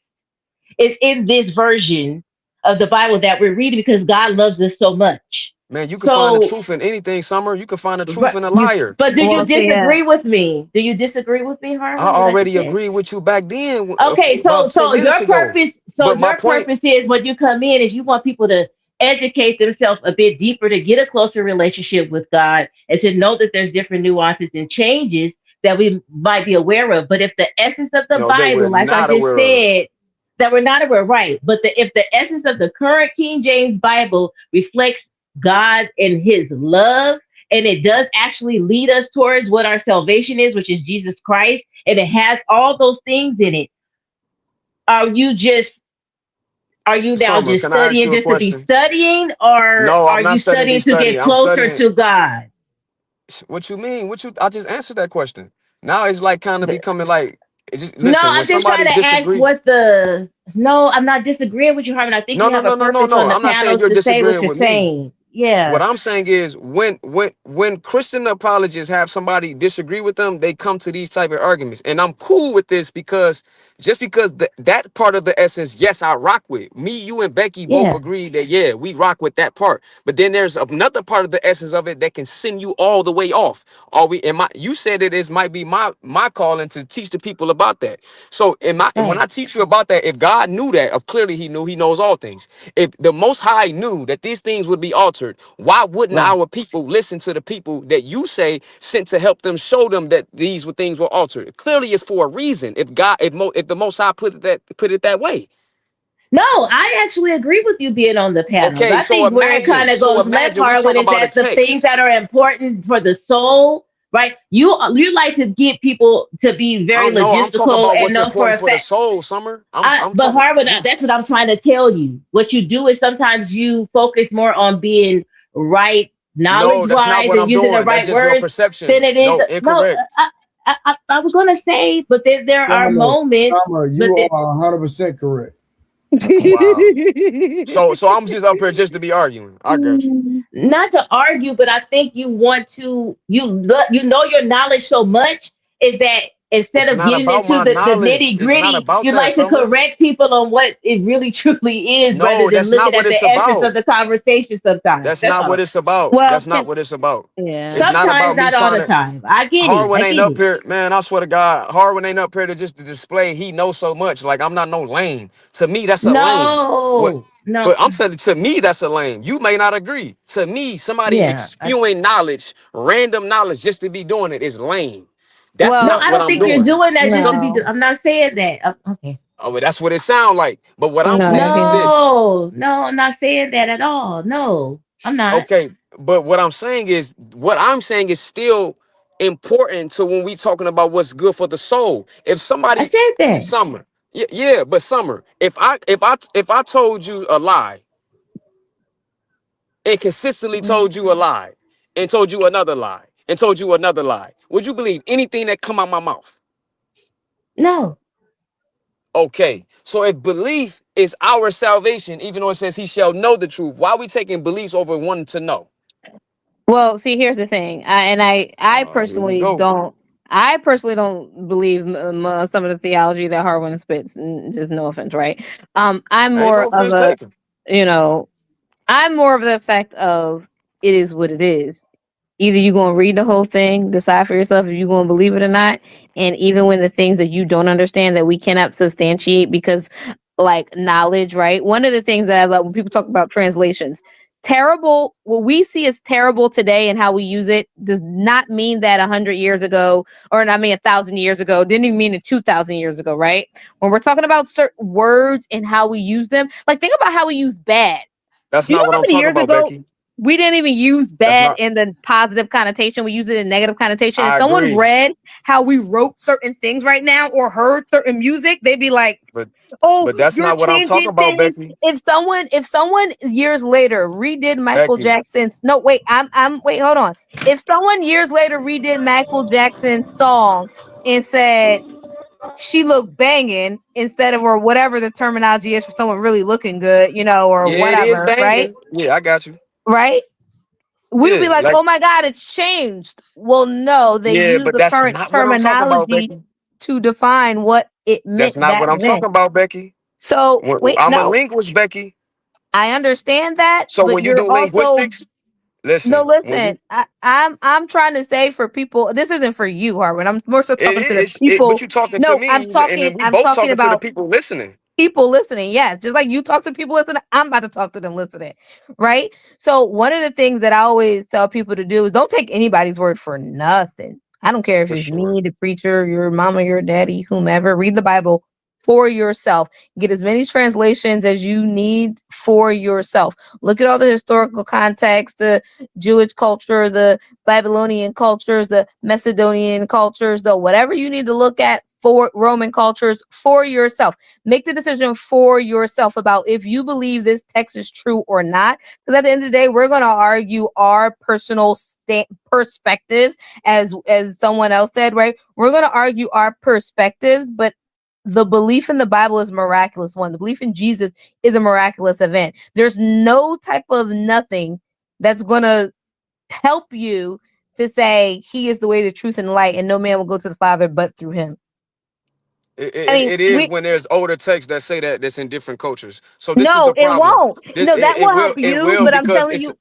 [SPEAKER 11] is in this version of the Bible that we're reading because God loves us so much.
[SPEAKER 14] Man, you can find the
[SPEAKER 11] So,
[SPEAKER 14] truth in anything, Summer. You can find the truth
[SPEAKER 11] but
[SPEAKER 14] in a liar.
[SPEAKER 11] do you
[SPEAKER 13] Well, see,
[SPEAKER 11] disagree with me? Do you disagree with me,
[SPEAKER 14] I
[SPEAKER 11] Harlan? What I just
[SPEAKER 14] already
[SPEAKER 11] said?
[SPEAKER 14] agree with you back then,
[SPEAKER 11] Okay,
[SPEAKER 14] about 10 minutes ago. But my
[SPEAKER 11] your
[SPEAKER 14] point,
[SPEAKER 11] purpose is when you come in is you want people to educate themselves a bit deeper to get a closer relationship with God and to know that there's different nuances and changes that we might be aware of. But if the essence of the
[SPEAKER 14] no, that we're
[SPEAKER 11] Bible, like I
[SPEAKER 14] not
[SPEAKER 11] just
[SPEAKER 14] aware of.
[SPEAKER 11] said, that we're not aware, right? But if the essence of the current King James Bible reflects God and His love, and it does actually lead us towards what our salvation is, which is Jesus Christ, and it has all those things in it, are you just, are you now
[SPEAKER 14] Summer,
[SPEAKER 11] just
[SPEAKER 14] can I ask
[SPEAKER 11] studying
[SPEAKER 14] you a
[SPEAKER 11] just to be
[SPEAKER 14] question?
[SPEAKER 11] studying, or
[SPEAKER 14] No,
[SPEAKER 11] are
[SPEAKER 14] I'm
[SPEAKER 11] you
[SPEAKER 14] not studying, be
[SPEAKER 11] studying to get
[SPEAKER 14] studying. I'm
[SPEAKER 11] closer
[SPEAKER 14] studying.
[SPEAKER 11] to God?
[SPEAKER 14] What you mean? I just answered that question. Now it's like kind of becoming like,
[SPEAKER 11] No,
[SPEAKER 14] listen, when
[SPEAKER 11] I'm just trying
[SPEAKER 14] somebody
[SPEAKER 11] to ask
[SPEAKER 14] disagree.
[SPEAKER 11] what the. No, I'm not disagreeing with you, Harvey. I think
[SPEAKER 14] No,
[SPEAKER 11] you
[SPEAKER 14] no,
[SPEAKER 11] have a
[SPEAKER 14] no, no, no,
[SPEAKER 11] purpose
[SPEAKER 14] no.
[SPEAKER 11] on the
[SPEAKER 14] I'm not saying
[SPEAKER 11] panels
[SPEAKER 14] you're
[SPEAKER 11] to say what
[SPEAKER 14] disagreeing
[SPEAKER 11] you're
[SPEAKER 14] with me.
[SPEAKER 11] saying. Yeah.
[SPEAKER 14] What I'm saying is when Christian apologists have somebody disagree with them, they come to these type of arguments. And I'm cool with this because just because that part of the essence, yes, I rock with. Me, you, and Becky both
[SPEAKER 11] Yeah.
[SPEAKER 14] agree that yeah, we rock with that part. But then there's another part of the essence of it that can send you all the way off. Are we and my you said it is might be my calling to teach the people about that. So when
[SPEAKER 11] Right.
[SPEAKER 14] I teach you about that, if God knew that, of clearly he knew, he knows all things. If the most high knew that these things would be altered, why wouldn't
[SPEAKER 11] Right.
[SPEAKER 14] our people listen to the people that you say sent to help them show them that these things were altered? Clearly it's for a reason. If the most high put it that way.
[SPEAKER 11] No, I actually agree with you being on the panels.
[SPEAKER 14] Okay,
[SPEAKER 11] I think where it kind of goes left,
[SPEAKER 14] we
[SPEAKER 11] Harlan,
[SPEAKER 14] talking
[SPEAKER 11] is
[SPEAKER 14] about a
[SPEAKER 11] that the things
[SPEAKER 14] text.
[SPEAKER 11] that are important for the soul, right? You like to get people to be very
[SPEAKER 14] I'm talking
[SPEAKER 11] logistical
[SPEAKER 14] about
[SPEAKER 11] and
[SPEAKER 14] what's
[SPEAKER 11] know for
[SPEAKER 14] important
[SPEAKER 11] a
[SPEAKER 14] for the
[SPEAKER 11] fact.
[SPEAKER 14] soul, Summer. I'm
[SPEAKER 11] But
[SPEAKER 14] talking
[SPEAKER 11] Harvard,
[SPEAKER 14] you
[SPEAKER 11] that's what I'm trying to tell you. What you do is sometimes you focus more on being right,
[SPEAKER 14] no,
[SPEAKER 11] knowledge
[SPEAKER 14] that's not
[SPEAKER 11] wise,
[SPEAKER 14] what
[SPEAKER 11] and
[SPEAKER 14] I'm
[SPEAKER 11] using the
[SPEAKER 14] doing. That's
[SPEAKER 11] right
[SPEAKER 14] just your
[SPEAKER 11] words than
[SPEAKER 14] perception.
[SPEAKER 11] it is.
[SPEAKER 14] No,
[SPEAKER 11] No,
[SPEAKER 14] incorrect.
[SPEAKER 11] I was gonna say, but there are moments,
[SPEAKER 4] Summer,
[SPEAKER 11] but
[SPEAKER 4] you are 100% correct.
[SPEAKER 14] Wow. So I'm just up here just to be arguing. I got you.
[SPEAKER 11] not to argue, but I think you want to you know your knowledge so much is that instead
[SPEAKER 14] It's
[SPEAKER 11] of
[SPEAKER 14] not
[SPEAKER 11] getting
[SPEAKER 14] about
[SPEAKER 11] into
[SPEAKER 14] my
[SPEAKER 11] the
[SPEAKER 14] knowledge.
[SPEAKER 11] nitty
[SPEAKER 14] It's not
[SPEAKER 11] gritty,
[SPEAKER 14] about
[SPEAKER 11] you
[SPEAKER 14] that,
[SPEAKER 11] like to
[SPEAKER 14] Summer.
[SPEAKER 11] correct people on what it really truly is rather
[SPEAKER 14] No,
[SPEAKER 11] than
[SPEAKER 14] that's
[SPEAKER 11] looking
[SPEAKER 14] not what
[SPEAKER 11] at
[SPEAKER 14] it's
[SPEAKER 11] the essence of
[SPEAKER 14] about.
[SPEAKER 11] the conversation sometimes.
[SPEAKER 14] That's
[SPEAKER 11] That's
[SPEAKER 14] not what
[SPEAKER 11] all.
[SPEAKER 14] it's about.
[SPEAKER 13] well,
[SPEAKER 14] That's not what it's about.
[SPEAKER 13] yeah.
[SPEAKER 14] It's not
[SPEAKER 11] Sometimes,
[SPEAKER 14] about me
[SPEAKER 11] not all
[SPEAKER 14] trying
[SPEAKER 11] the
[SPEAKER 14] to.
[SPEAKER 11] time. I get it.
[SPEAKER 14] Harwin
[SPEAKER 11] I
[SPEAKER 14] ain't
[SPEAKER 11] get
[SPEAKER 14] up
[SPEAKER 11] it.
[SPEAKER 14] here, man. I swear to God, Harwin ain't up here to just to display. He knows so much. Like I'm not no lame. To me, that's a lame. What?
[SPEAKER 11] No, no.
[SPEAKER 14] But I'm saying to me, that's a lame. You may not agree. To me, somebody
[SPEAKER 11] Yeah.
[SPEAKER 14] spewing knowledge, random knowledge, just to be doing it is lame. That's
[SPEAKER 11] No,
[SPEAKER 13] Well,
[SPEAKER 14] not
[SPEAKER 11] I
[SPEAKER 14] what
[SPEAKER 11] don't
[SPEAKER 14] I'm
[SPEAKER 11] think you're
[SPEAKER 14] doing.
[SPEAKER 11] doing that just to
[SPEAKER 14] Some
[SPEAKER 11] be.
[SPEAKER 13] no,
[SPEAKER 11] I'm not saying that. Okay.
[SPEAKER 14] Oh, but that's what it sounds like. But what I'm
[SPEAKER 13] no,
[SPEAKER 14] saying is
[SPEAKER 13] he,
[SPEAKER 14] this.
[SPEAKER 11] No, I'm not saying that at all. No, I'm not.
[SPEAKER 14] Okay, but what I'm saying is still important to when we talking about what's good for the soul. If
[SPEAKER 11] I
[SPEAKER 14] somebody
[SPEAKER 11] said that.
[SPEAKER 14] Summer, yeah, but Summer, if I told you a lie and consistently
[SPEAKER 11] Mm.
[SPEAKER 14] told you a lie and told you another lie and told you another lie, would you believe anything that come out my mouth?
[SPEAKER 11] No.
[SPEAKER 14] Okay, so if belief is our salvation, even though it says he shall know the truth, why are we taking beliefs over wanting to know?
[SPEAKER 13] well, see, here's the thing. I
[SPEAKER 14] Here we
[SPEAKER 13] personally
[SPEAKER 14] go.
[SPEAKER 13] don't. I personally don't believe some of the theology that Harwin spits. Just no offense, right? I'm
[SPEAKER 14] Ain't
[SPEAKER 13] more
[SPEAKER 14] no
[SPEAKER 13] of
[SPEAKER 14] offense
[SPEAKER 13] a,
[SPEAKER 14] taken.
[SPEAKER 13] you know, I'm more of the effect of it is what it is. Either you're going to read the whole thing, decide for yourself if you're going to believe it or not. And even when the things that you don't understand that we cannot substantiate because like knowledge, right? One of the things that I love when people talk about translations, terrible, what we see as terrible today and how we use it does not mean that 100 years ago, or I mean 1,000 years ago, didn't even mean it 2,000 years ago, right? When we're talking about certain words and how we use them, like think about how we use bad.
[SPEAKER 14] That's
[SPEAKER 13] Do you
[SPEAKER 14] not
[SPEAKER 13] know
[SPEAKER 14] what
[SPEAKER 13] how
[SPEAKER 14] I'm
[SPEAKER 13] many
[SPEAKER 14] talking
[SPEAKER 13] years
[SPEAKER 14] about,
[SPEAKER 13] ago
[SPEAKER 14] Becky.
[SPEAKER 13] we didn't even use
[SPEAKER 14] That's
[SPEAKER 13] bad
[SPEAKER 14] not.
[SPEAKER 13] in the positive connotation? We use it in negative connotation. If
[SPEAKER 14] I
[SPEAKER 13] someone
[SPEAKER 14] agree,
[SPEAKER 13] read how we wrote certain things right now or heard certain music, they'd be like,
[SPEAKER 14] but
[SPEAKER 13] oh,
[SPEAKER 14] that's
[SPEAKER 13] you're
[SPEAKER 14] not what I'm talking
[SPEAKER 13] changing
[SPEAKER 14] about,
[SPEAKER 13] things.
[SPEAKER 14] Becky.
[SPEAKER 13] If someone years later redid Michael
[SPEAKER 14] Becky,
[SPEAKER 13] Jackson's no, wait, wait, hold on. If someone years later redid Michael Jackson's song and said she looked banging instead of, or whatever the terminology is for someone really looking good, or
[SPEAKER 14] yeah, it is
[SPEAKER 13] whatever, right?
[SPEAKER 14] banging. Yeah, I got you.
[SPEAKER 13] Right? We'd be
[SPEAKER 14] Yeah,
[SPEAKER 13] like,
[SPEAKER 14] like
[SPEAKER 13] oh my God, it's changed. Well, no, they
[SPEAKER 14] yeah,
[SPEAKER 13] use
[SPEAKER 14] but
[SPEAKER 13] the
[SPEAKER 14] that's
[SPEAKER 13] current
[SPEAKER 14] not what I'm talking about,
[SPEAKER 13] terminology
[SPEAKER 14] Becky.
[SPEAKER 13] to define what it
[SPEAKER 14] That's
[SPEAKER 13] meant
[SPEAKER 14] not
[SPEAKER 13] back
[SPEAKER 14] what I'm
[SPEAKER 13] then.
[SPEAKER 14] talking about, Becky.
[SPEAKER 13] So wait,
[SPEAKER 14] I'm a
[SPEAKER 13] no,
[SPEAKER 14] linguist, Becky.
[SPEAKER 13] I understand that,
[SPEAKER 14] So
[SPEAKER 13] but
[SPEAKER 14] when you
[SPEAKER 13] you're
[SPEAKER 14] do
[SPEAKER 13] also
[SPEAKER 14] linguistics,
[SPEAKER 13] no.
[SPEAKER 14] when you
[SPEAKER 13] Listen, I'm trying to say for people. This isn't for you, Harwin. I'm more so
[SPEAKER 14] it
[SPEAKER 13] talking to the
[SPEAKER 14] is it, but
[SPEAKER 13] people.
[SPEAKER 14] you talking to
[SPEAKER 13] No,
[SPEAKER 14] me,
[SPEAKER 13] I'm
[SPEAKER 14] and
[SPEAKER 13] talking.
[SPEAKER 14] then we
[SPEAKER 13] I'm
[SPEAKER 14] both
[SPEAKER 13] talking
[SPEAKER 14] talking to the
[SPEAKER 13] about
[SPEAKER 14] people listening.
[SPEAKER 13] people listening. Yes, just like you talk to people listening, I'm about to talk to them listening. Right. So one of the things that I always tell people to do is don't take anybody's word for nothing. I don't care if
[SPEAKER 14] For
[SPEAKER 13] it's
[SPEAKER 14] sure.
[SPEAKER 13] me, the preacher, your mama, your daddy, whomever. Read the Bible for yourself. Get as many translations as you need for yourself. Look at all the historical context, the Jewish culture, the Babylonian cultures, the Macedonian cultures, the whatever you need to look at for Roman cultures for yourself. Make the decision for yourself about if you believe this text is true or not. Because at the end of the day, we're going to argue our personal perspectives, as someone else said, right? We're going to argue our perspectives, but the belief in the Bible is a miraculous one. The belief in Jesus is a miraculous event. There's no type of nothing that's going to help you to say he is the way, the truth, and the light, and no man will go to the Father but through him. I mean,
[SPEAKER 14] It is when there's older texts that say that that's in different cultures. So this is
[SPEAKER 13] no,
[SPEAKER 14] the
[SPEAKER 13] it
[SPEAKER 14] problem.
[SPEAKER 13] won't. No, that will help
[SPEAKER 14] It
[SPEAKER 13] you,
[SPEAKER 14] will
[SPEAKER 13] but I'm
[SPEAKER 14] because
[SPEAKER 13] telling
[SPEAKER 14] it's
[SPEAKER 13] you,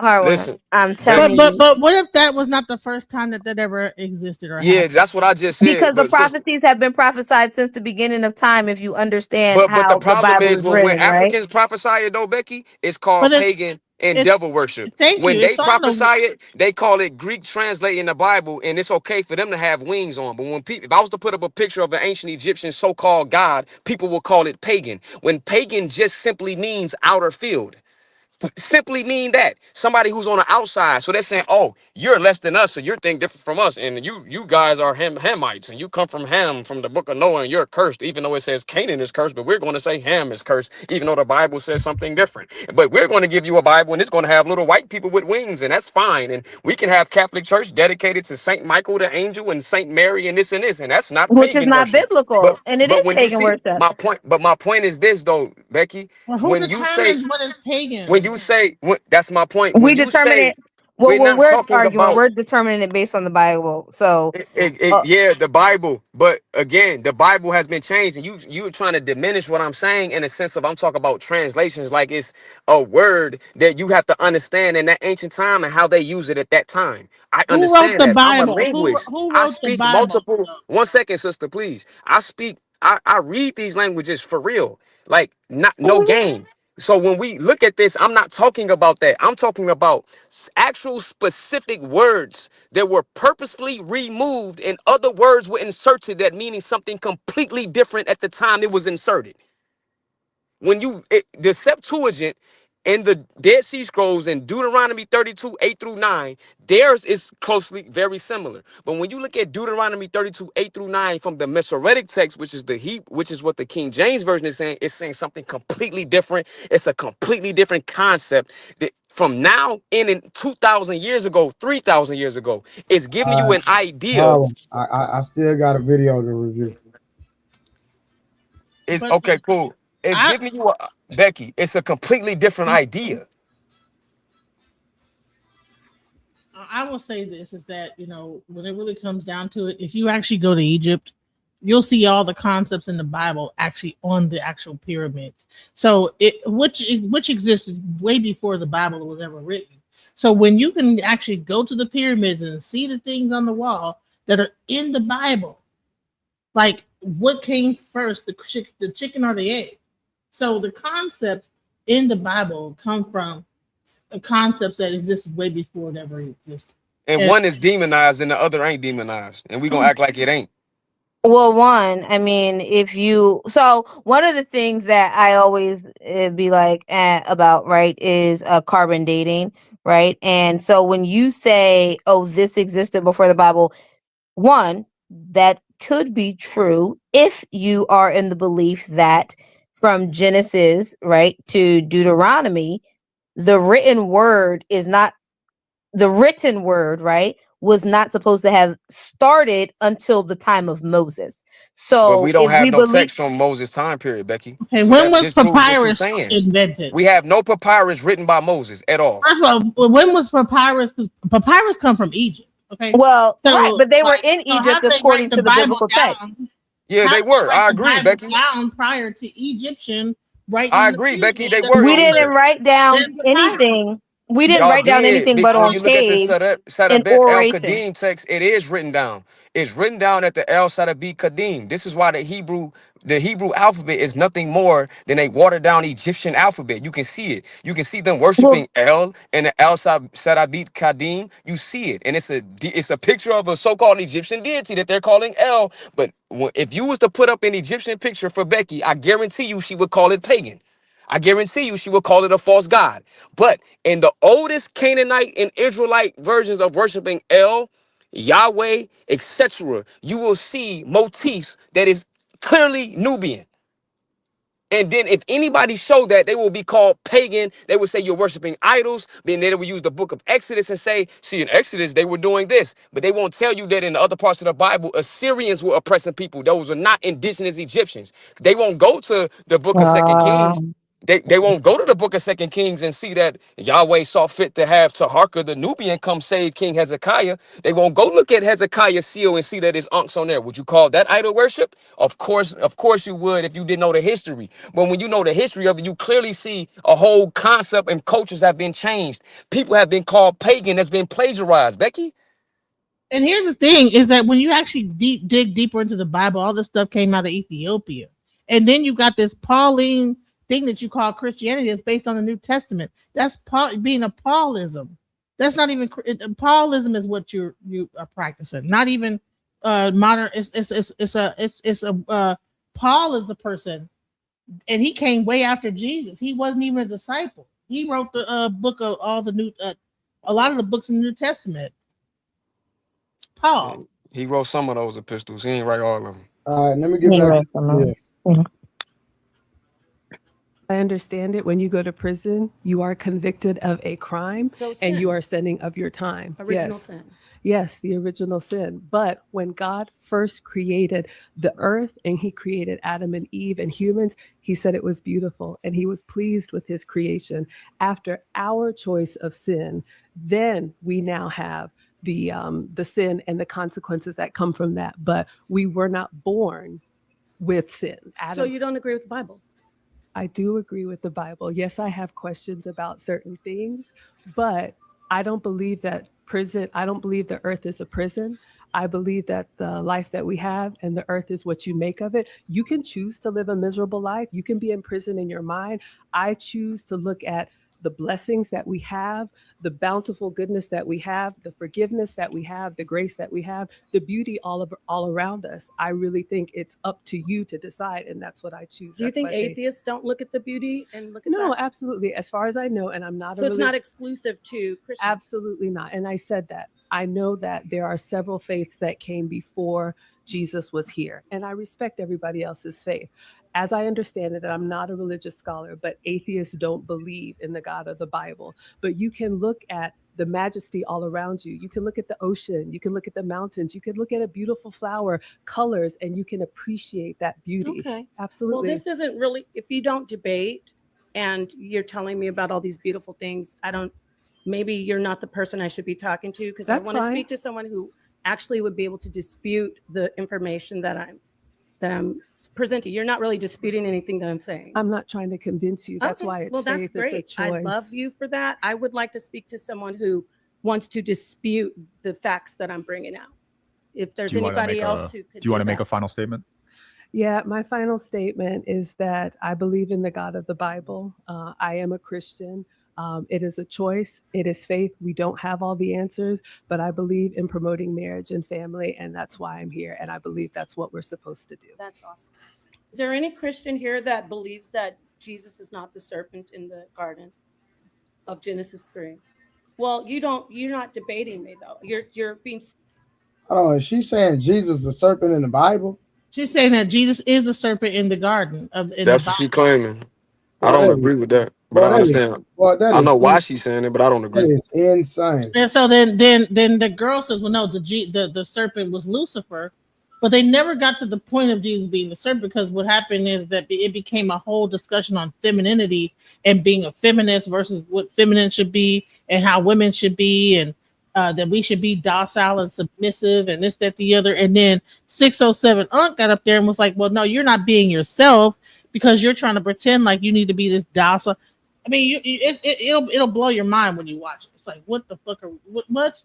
[SPEAKER 13] Harwin,
[SPEAKER 14] listen,
[SPEAKER 13] I'm
[SPEAKER 18] But
[SPEAKER 13] telling
[SPEAKER 14] Becky.
[SPEAKER 18] but
[SPEAKER 13] you,
[SPEAKER 18] but what if that was not the first time that ever existed or
[SPEAKER 14] Yeah,
[SPEAKER 18] happened?
[SPEAKER 14] that's what I just
[SPEAKER 13] because
[SPEAKER 14] said.
[SPEAKER 13] the
[SPEAKER 14] But sister,
[SPEAKER 13] prophecies have been prophesied since the beginning of time. If you understand
[SPEAKER 14] but the
[SPEAKER 13] how the
[SPEAKER 14] problem
[SPEAKER 13] Bible
[SPEAKER 14] is
[SPEAKER 13] is
[SPEAKER 14] when
[SPEAKER 13] written, right?
[SPEAKER 14] Africans prophesy it though, Becky, it's
[SPEAKER 18] But
[SPEAKER 14] called pagan and
[SPEAKER 18] it's
[SPEAKER 14] devil worship.
[SPEAKER 18] thank you.
[SPEAKER 14] When they
[SPEAKER 18] It's on
[SPEAKER 14] prophesy
[SPEAKER 18] the
[SPEAKER 14] it, they call it Greek translating the Bible, and it's okay for them to have wings on. But when people, if I was to put up a picture of an ancient Egyptian so-called god, people will call it pagan. When pagan just simply means outer field. Simply mean that somebody who's on the outside. So they're saying, oh, you're less than us, so you're thinking different from us, and you guys are Hamites, and you come from Ham, from the book of Noah, and you're cursed, even though it says Canaan is cursed, but we're going to say Ham is cursed, even though the Bible says something different. But we're going to give you a Bible, and it's going to have little white people with wings, and that's fine. And we can have Catholic Church dedicated to Saint Michael the angel and Saint Mary and this, and that's not
[SPEAKER 13] Which is
[SPEAKER 14] pagan
[SPEAKER 13] not
[SPEAKER 14] worship.
[SPEAKER 13] biblical, and it
[SPEAKER 14] But
[SPEAKER 13] is
[SPEAKER 14] when you
[SPEAKER 13] pagan
[SPEAKER 14] see
[SPEAKER 13] worship.
[SPEAKER 14] my point is this though, Becky,
[SPEAKER 18] well, who
[SPEAKER 14] when you say
[SPEAKER 18] determines what is
[SPEAKER 14] when
[SPEAKER 18] pagan?
[SPEAKER 14] you say that's my point.
[SPEAKER 13] We
[SPEAKER 14] When you
[SPEAKER 13] determine
[SPEAKER 14] say
[SPEAKER 13] it. Well,
[SPEAKER 14] we're
[SPEAKER 13] when
[SPEAKER 14] not
[SPEAKER 13] we're
[SPEAKER 14] talking
[SPEAKER 13] arguing,
[SPEAKER 14] about
[SPEAKER 13] we're determining it based on the Bible. So,
[SPEAKER 14] yeah, the Bible, but again, the Bible has been changed, and you're trying to diminish what I'm saying in the sense of I'm talking about translations, like it's a word that you have to understand in that ancient time and how they use it at that time. I
[SPEAKER 18] Who wrote
[SPEAKER 14] understand
[SPEAKER 18] the
[SPEAKER 14] that. I'm a
[SPEAKER 18] Bible?
[SPEAKER 14] linguist.
[SPEAKER 18] Who
[SPEAKER 14] I
[SPEAKER 18] wrote the
[SPEAKER 14] speak
[SPEAKER 18] Bible?
[SPEAKER 14] multiple. 1 second, sister, please. I read these languages for real, like not no game. So when we look at this, I'm not talking about that. I'm talking about actual specific words that were purposely removed and other words were inserted that meaning something completely different at the time it was inserted. When the Septuagint and the Dead Sea Scrolls in Deuteronomy 32, 8 through 9, theirs is closely very similar. But when you look at Deuteronomy 32, 8 through 9 from the Masoretic text, which is which is what the King James Version is saying, it's saying something completely different. It's a completely different concept that from now in 2,000 years ago, 3,000 years ago, it's giving you an idea.
[SPEAKER 4] I still got a video to review.
[SPEAKER 14] It's
[SPEAKER 18] But
[SPEAKER 14] okay, cool. It's
[SPEAKER 18] I
[SPEAKER 14] giving you Becky, it's a completely different idea.
[SPEAKER 18] I will say this is that when it really comes down to it, if you actually go to Egypt, you'll see all the concepts in the Bible actually on the actual pyramids. So which existed way before the Bible was ever written. So when you can actually go to the pyramids and see the things on the wall that are in the Bible, like what came first, the chicken or the egg? So the concepts in the Bible come from concepts that existed way before it ever existed.
[SPEAKER 14] And one is demonized and the other ain't demonized. And we gonna act like it ain't.
[SPEAKER 13] Well, one, I mean, one of the things that I always be like about, right, is carbon dating, right? And so when you say, oh, this existed before the Bible, one, that could be true if you are in the belief that from Genesis, right, to Deuteronomy, the written word, right, was not supposed to have started until the time of Moses.
[SPEAKER 14] But
[SPEAKER 13] So
[SPEAKER 14] we don't
[SPEAKER 13] if
[SPEAKER 14] have
[SPEAKER 13] we
[SPEAKER 14] no
[SPEAKER 13] believe,
[SPEAKER 14] text from Moses' time period, Becky.
[SPEAKER 18] Okay,
[SPEAKER 14] So
[SPEAKER 18] when
[SPEAKER 14] that
[SPEAKER 18] was
[SPEAKER 14] disproves what you're
[SPEAKER 18] papyrus
[SPEAKER 14] saying.
[SPEAKER 18] invented?
[SPEAKER 14] We have no papyrus written by Moses at all.
[SPEAKER 18] First of all, when was papyrus? Because papyrus come from Egypt. Okay,
[SPEAKER 13] well,
[SPEAKER 18] so
[SPEAKER 13] right, but they were in
[SPEAKER 18] so how
[SPEAKER 13] Egypt
[SPEAKER 18] did they write
[SPEAKER 13] according
[SPEAKER 18] the
[SPEAKER 13] to the
[SPEAKER 18] Bible
[SPEAKER 13] biblical text.
[SPEAKER 18] down?
[SPEAKER 14] Yeah,
[SPEAKER 18] How
[SPEAKER 14] they
[SPEAKER 18] did they
[SPEAKER 14] were.
[SPEAKER 18] write
[SPEAKER 14] I
[SPEAKER 18] the
[SPEAKER 14] agree,
[SPEAKER 18] Bible
[SPEAKER 14] Becky.
[SPEAKER 18] down prior to Egyptian writing
[SPEAKER 14] I
[SPEAKER 18] the
[SPEAKER 14] agree,
[SPEAKER 18] pyramid?
[SPEAKER 14] Becky. They were
[SPEAKER 13] We
[SPEAKER 14] in
[SPEAKER 13] didn't
[SPEAKER 14] Egypt.
[SPEAKER 13] write down
[SPEAKER 18] There's papyrus.
[SPEAKER 13] anything. We didn't
[SPEAKER 14] Y'all
[SPEAKER 13] write down
[SPEAKER 14] did.
[SPEAKER 13] anything but
[SPEAKER 14] When
[SPEAKER 13] on
[SPEAKER 14] you look at the
[SPEAKER 13] caves and
[SPEAKER 14] Sadabet El
[SPEAKER 13] oration.
[SPEAKER 14] Kadim text, it is written down. It's written down at the El Sadabet Kadim. This is why the Hebrew alphabet is nothing more than a watered down Egyptian alphabet. You can see it. You can see them
[SPEAKER 13] Well,
[SPEAKER 14] worshiping El and the El Sadabet Kadim. You see it, and it's a picture of a so-called Egyptian deity that they're calling El. But if you was to put up an Egyptian picture for Becky, I guarantee you she would call it pagan. I guarantee you she will call it a false god. But in the oldest Canaanite and Israelite versions of worshiping El, Yahweh, etc., you will see motifs that is clearly Nubian. And then if anybody show that, they will be called pagan. They would say you're worshiping idols. Then they would use the book of Exodus and say, see, in Exodus, they were doing this. But they won't tell you that in the other parts of the Bible, Assyrians were oppressing people. Those are not indigenous Egyptians. They won't go to the book of Second Kings. They won't go to the book of Second Kings and see that Yahweh saw fit to have Taharka the Nubian come save King Hezekiah. They won't go look at Hezekiah's seal and see that his unks on there. Would you call that idol worship? Of course you would if you didn't know the history. But when you know the history of it, you clearly see a whole concept and cultures have been changed. People have been called pagan that's been plagiarized. Becky?
[SPEAKER 18] And here's the thing: is that when you actually dig deeper into the Bible, all this stuff came out of Ethiopia, and then you got this Pauline thing that you call Christianity is based on the New Testament. That's being a Paulism. That's not even Paulism is what you are practicing. Not even modern. It's a Paul is the person, and he came way after Jesus. He wasn't even a disciple. He wrote the book of all the new, a lot of the books in the New Testament. Paul.
[SPEAKER 14] He wrote some of those epistles. He ain't write all of them.
[SPEAKER 4] All right, let me get back to
[SPEAKER 16] I understand it. When you go to prison, you are convicted of a crime and you are sending of your time.
[SPEAKER 17] Original sin.
[SPEAKER 16] Yes, the original sin. But when God first created the earth and he created Adam and Eve and humans, he said it was beautiful and he was pleased with his creation. After our choice of sin, then we now have the sin and the consequences that come from that. But we were not born with sin.
[SPEAKER 17] So you don't agree with the Bible?
[SPEAKER 16] I do agree with the Bible. Yes, I have questions about certain things, but I don't believe that I don't believe the earth is a prison. I believe that the life that we have and the earth is what you make of it. You can choose to live a miserable life. You can be in prison in your mind. I choose to look at the blessings that we have, the bountiful goodness that we have, the forgiveness that we have, the grace that we have, the beauty all around us. I really think it's up to you to decide, and that's what I choose.
[SPEAKER 17] Do you think atheists don't look at the beauty and look at
[SPEAKER 16] No,
[SPEAKER 17] that?
[SPEAKER 16] absolutely. As far as I know, and I'm not.
[SPEAKER 17] So it's not exclusive to Christians?
[SPEAKER 16] Absolutely not. And I said that. I know that there are several faiths that came before Jesus was here, and I respect everybody else's faith. As I understand it, and I'm not a religious scholar, but atheists don't believe in the God of the Bible. But you can look at the majesty all around you. You can look at the ocean. You can look at the mountains. You can look at a beautiful flower, colors, and you can appreciate that beauty.
[SPEAKER 17] Okay.
[SPEAKER 16] Absolutely.
[SPEAKER 17] Well, this isn't really, if you don't debate and you're telling me about all these beautiful things, maybe you're not the person I should be talking to, because I want to speak to someone who actually would be able to dispute the information that I'm presenting. You're not really disputing anything that I'm saying.
[SPEAKER 16] I'm not trying to convince you. That's why it's faith.
[SPEAKER 17] That's great.
[SPEAKER 16] It's a choice.
[SPEAKER 17] I love you for that. I would like to speak to someone who wants to dispute the facts that I'm bringing out. If there's anybody else who could
[SPEAKER 19] do you want to make a final statement?
[SPEAKER 16] Yeah, my final statement is that I believe in the God of the Bible. I am a Christian. It is a choice. It is faith. We don't have all the answers, but I believe in promoting marriage and family, and that's why I'm here. And I believe that's what we're supposed to do.
[SPEAKER 17] That's awesome. Is there any Christian here that believes that Jesus is not the serpent in the garden of Genesis 3? Well, you're not debating me though. You're being.
[SPEAKER 4] Hold on, is she saying Jesus is the serpent in the Bible?
[SPEAKER 18] She's saying that Jesus is the serpent in the garden of in
[SPEAKER 14] That's
[SPEAKER 18] the
[SPEAKER 14] what she
[SPEAKER 18] Bible.
[SPEAKER 14] claiming. I
[SPEAKER 4] Boy,
[SPEAKER 14] don't
[SPEAKER 4] that is,
[SPEAKER 14] agree with that, but
[SPEAKER 4] boy,
[SPEAKER 14] I
[SPEAKER 4] that is,
[SPEAKER 14] understand.
[SPEAKER 4] boy, that
[SPEAKER 14] I
[SPEAKER 4] is,
[SPEAKER 14] know why she's saying it, but I don't
[SPEAKER 4] that
[SPEAKER 14] agree.
[SPEAKER 4] is insane.
[SPEAKER 18] And so then the girl says, well, no, the serpent was Lucifer, but they never got to the point of Jesus being the serpent, because what happened is that it became a whole discussion on femininity and being a feminist versus what feminine should be and how women should be, and that we should be docile and submissive and this, that, the other. And then 607 Unc got up there and was like, well, no, you're not being yourself because you're trying to pretend like you need to be this docile. I mean, it'll blow your mind when you watch it. It's like, what the fuck are what?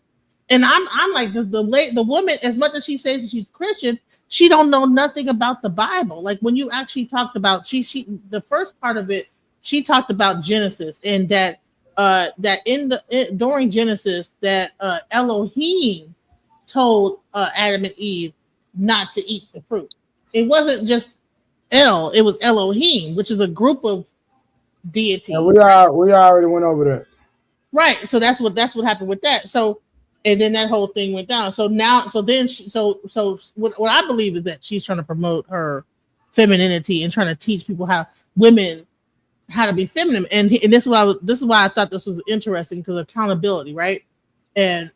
[SPEAKER 18] And I'm like the woman, as much as she says that she's Christian, she don't know nothing about the Bible. Like when you actually talked about she the first part of it, she talked about Genesis, and that during Genesis that Elohim told Adam and Eve not to eat the fruit. It wasn't just it was Elohim, which is a group of deities.
[SPEAKER 4] And we already went over that.
[SPEAKER 18] Right. So that's what happened with that. So, and then that whole thing went down. So now, so then, what I believe is that she's trying to promote her femininity and trying to teach people how to be feminine. And this is why I thought this was interesting, because accountability, right? And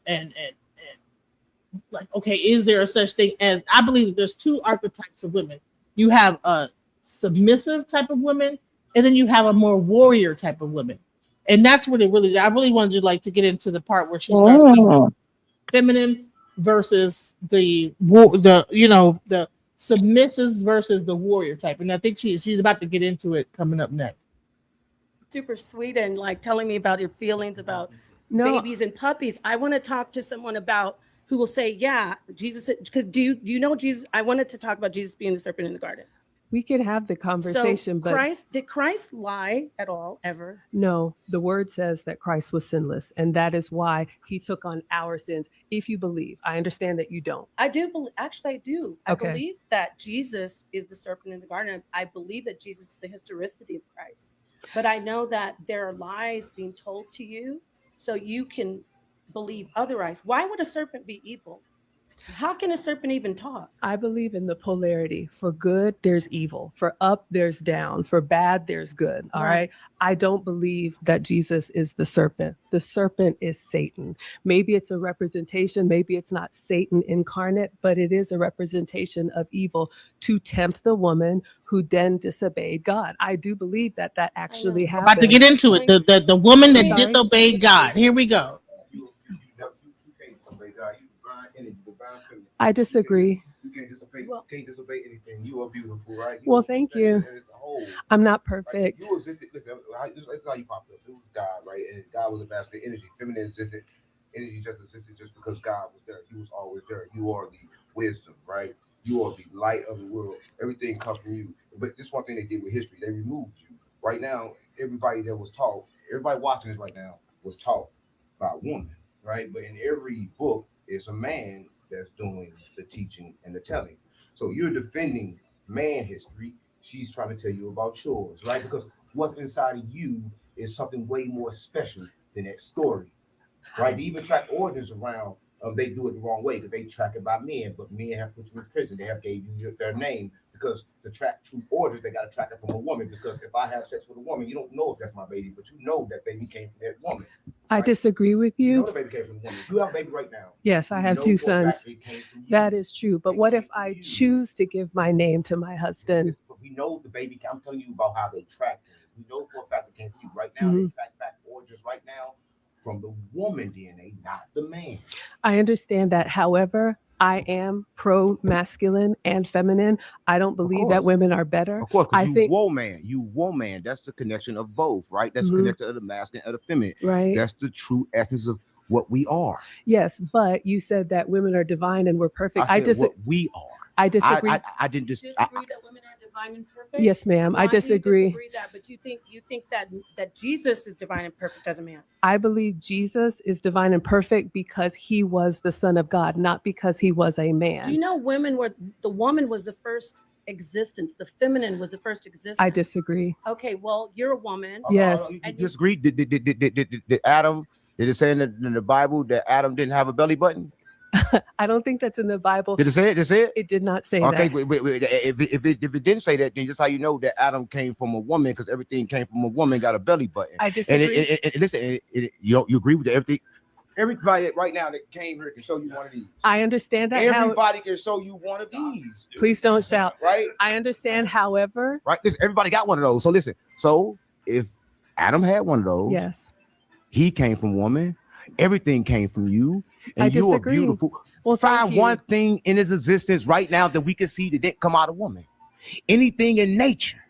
[SPEAKER 18] like, okay, is there a such thing as, I believe that there's two archetypes of women. You have a submissive type of woman, and then you have a more warrior type of woman. And that's what I really wanted to get into the part where she starts feminine versus the submissive versus the warrior type. And I think she's about to get into it coming up next.
[SPEAKER 17] Super sweet and like telling me about your feelings about babies and puppies. I want to talk to someone about who will say, yeah, Jesus, because do you know Jesus? I wanted to talk about Jesus being the serpent in the garden.
[SPEAKER 16] We can have the conversation,
[SPEAKER 17] so
[SPEAKER 16] but
[SPEAKER 17] did Christ lie at all, ever?
[SPEAKER 16] No, the word says that Christ was sinless, and that is why he took on our sins. If you believe, I understand that you don't.
[SPEAKER 17] I do believe, actually I do.
[SPEAKER 16] Okay.
[SPEAKER 17] I believe that Jesus is the serpent in the garden. I believe that Jesus is the historicity of Christ. But I know that there are lies being told to you, so you can believe otherwise. Why would a serpent be evil? How can a serpent even talk?
[SPEAKER 16] I believe in the polarity. For good, there's evil. For up, there's down. For bad, there's good. All right. I don't believe that Jesus is the serpent. The serpent is Satan. Maybe it's a representation. Maybe it's not Satan incarnate, but it is a representation of evil to tempt the woman who then disobeyed God. I do believe that actually happened.
[SPEAKER 18] We're about to get into it. The woman that disobeyed God. Here we go.
[SPEAKER 16] I disagree.
[SPEAKER 19] You can't disobey anything. You are beautiful, right?
[SPEAKER 16] Well, thank you. I'm not perfect.
[SPEAKER 19] You existed. Listen, that's how you popped up. It was God, right? And God was a basket of energy. Feminine existed. Energy just existed just because God was there. He was always there. You are the wisdom, right? You are the light of the world. Everything comes from you. But this one thing they did with history, they removed you. Right now, everybody that was taught, everybody watching this right now was taught by a woman, right? But in every book, it's a man that's doing the teaching and the telling. So you're defending man history. She's trying to tell you about yours, right? Because what's inside of you is something way more special than that story, right? They even track origins around. They do it the wrong way because they track it by men, but men have put you in prison. They have gave you their name because to track true orders, they got to track it from a woman. Because if I have sex with a woman, you don't know if that's my baby, but you know that baby came from that woman.
[SPEAKER 16] I disagree with you.
[SPEAKER 19] You know the baby came from a woman. You have a baby right now.
[SPEAKER 16] Yes, I have two sons. That is true. But what if I choose to give my name to my husband?
[SPEAKER 19] But we know the baby. I'm telling you about how they track it. We know for a fact it came from you. Right now, they track back origins right now from the woman DNA, not the man.
[SPEAKER 16] I understand that. However, I am pro-masculine and feminine. I don't believe that women are better.
[SPEAKER 19] Of course, because you woman. That's the connection of both, right? That's the connection of the masculine and the feminine.
[SPEAKER 16] Right.
[SPEAKER 19] That's the true essence of what we are.
[SPEAKER 16] Yes, but you said that women are divine and we're perfect.
[SPEAKER 19] I said what we are.
[SPEAKER 16] I disagree.
[SPEAKER 20] I didn't just.
[SPEAKER 17] Disagree that women are divine and perfect?
[SPEAKER 16] Yes, ma'am.
[SPEAKER 17] Why
[SPEAKER 16] I
[SPEAKER 17] do you
[SPEAKER 16] disagree.
[SPEAKER 17] disagree that, but you think that Jesus is divine and perfect as a man?
[SPEAKER 16] I believe Jesus is divine and perfect because he was the Son of God, not because he was a man.
[SPEAKER 17] Do you know the woman was the first existence, the feminine was the first existence?
[SPEAKER 16] I disagree.
[SPEAKER 17] Okay, well, you're a woman.
[SPEAKER 16] Yes.
[SPEAKER 20] You disagree? Did Adam? Did it say in the Bible that Adam didn't have a belly button?
[SPEAKER 16] I don't think that's in the Bible.
[SPEAKER 20] Did it say it? Did it say it?
[SPEAKER 16] It did not say
[SPEAKER 20] okay,
[SPEAKER 16] that.
[SPEAKER 20] Wait, if it didn't say that, then just how you know that Adam came from a woman, because everything came from a woman, got a belly button.
[SPEAKER 16] I disagree.
[SPEAKER 20] And listen, you agree with everything? Everybody right now that came here can show you one of these.
[SPEAKER 16] I understand that.
[SPEAKER 20] Everybody can show you one of these.
[SPEAKER 16] Please don't shout.
[SPEAKER 20] Right?
[SPEAKER 16] I understand. However,
[SPEAKER 20] right? Listen, everybody got one of those. So listen. So if Adam had one of those,
[SPEAKER 16] yes,
[SPEAKER 20] he came from woman. Everything came from you, and
[SPEAKER 16] I
[SPEAKER 20] you are
[SPEAKER 16] disagree.
[SPEAKER 20] beautiful.
[SPEAKER 16] Well,
[SPEAKER 20] find one thing in his existence right now that we can see that didn't come out of woman. Anything in nature.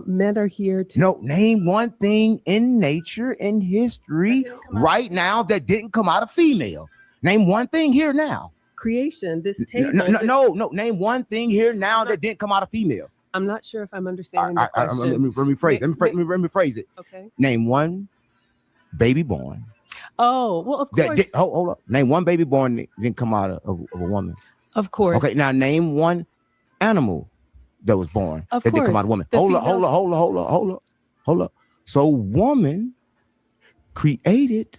[SPEAKER 16] Men are here to
[SPEAKER 20] name one thing in nature in history right now that didn't come out of female. Name one thing here now.
[SPEAKER 16] Creation. This table.
[SPEAKER 20] No. Name one thing here now that didn't come out of female.
[SPEAKER 16] I'm not sure if I'm understanding the question.
[SPEAKER 20] Let me rephrase it.
[SPEAKER 16] Okay.
[SPEAKER 20] Name one baby born.
[SPEAKER 16] Oh, well, of course.
[SPEAKER 20] Hold up. Name one baby born that didn't come out of a woman.
[SPEAKER 16] Of course.
[SPEAKER 20] Okay, now name one animal that was born
[SPEAKER 16] that
[SPEAKER 20] didn't come out of a woman. Hold up. So woman created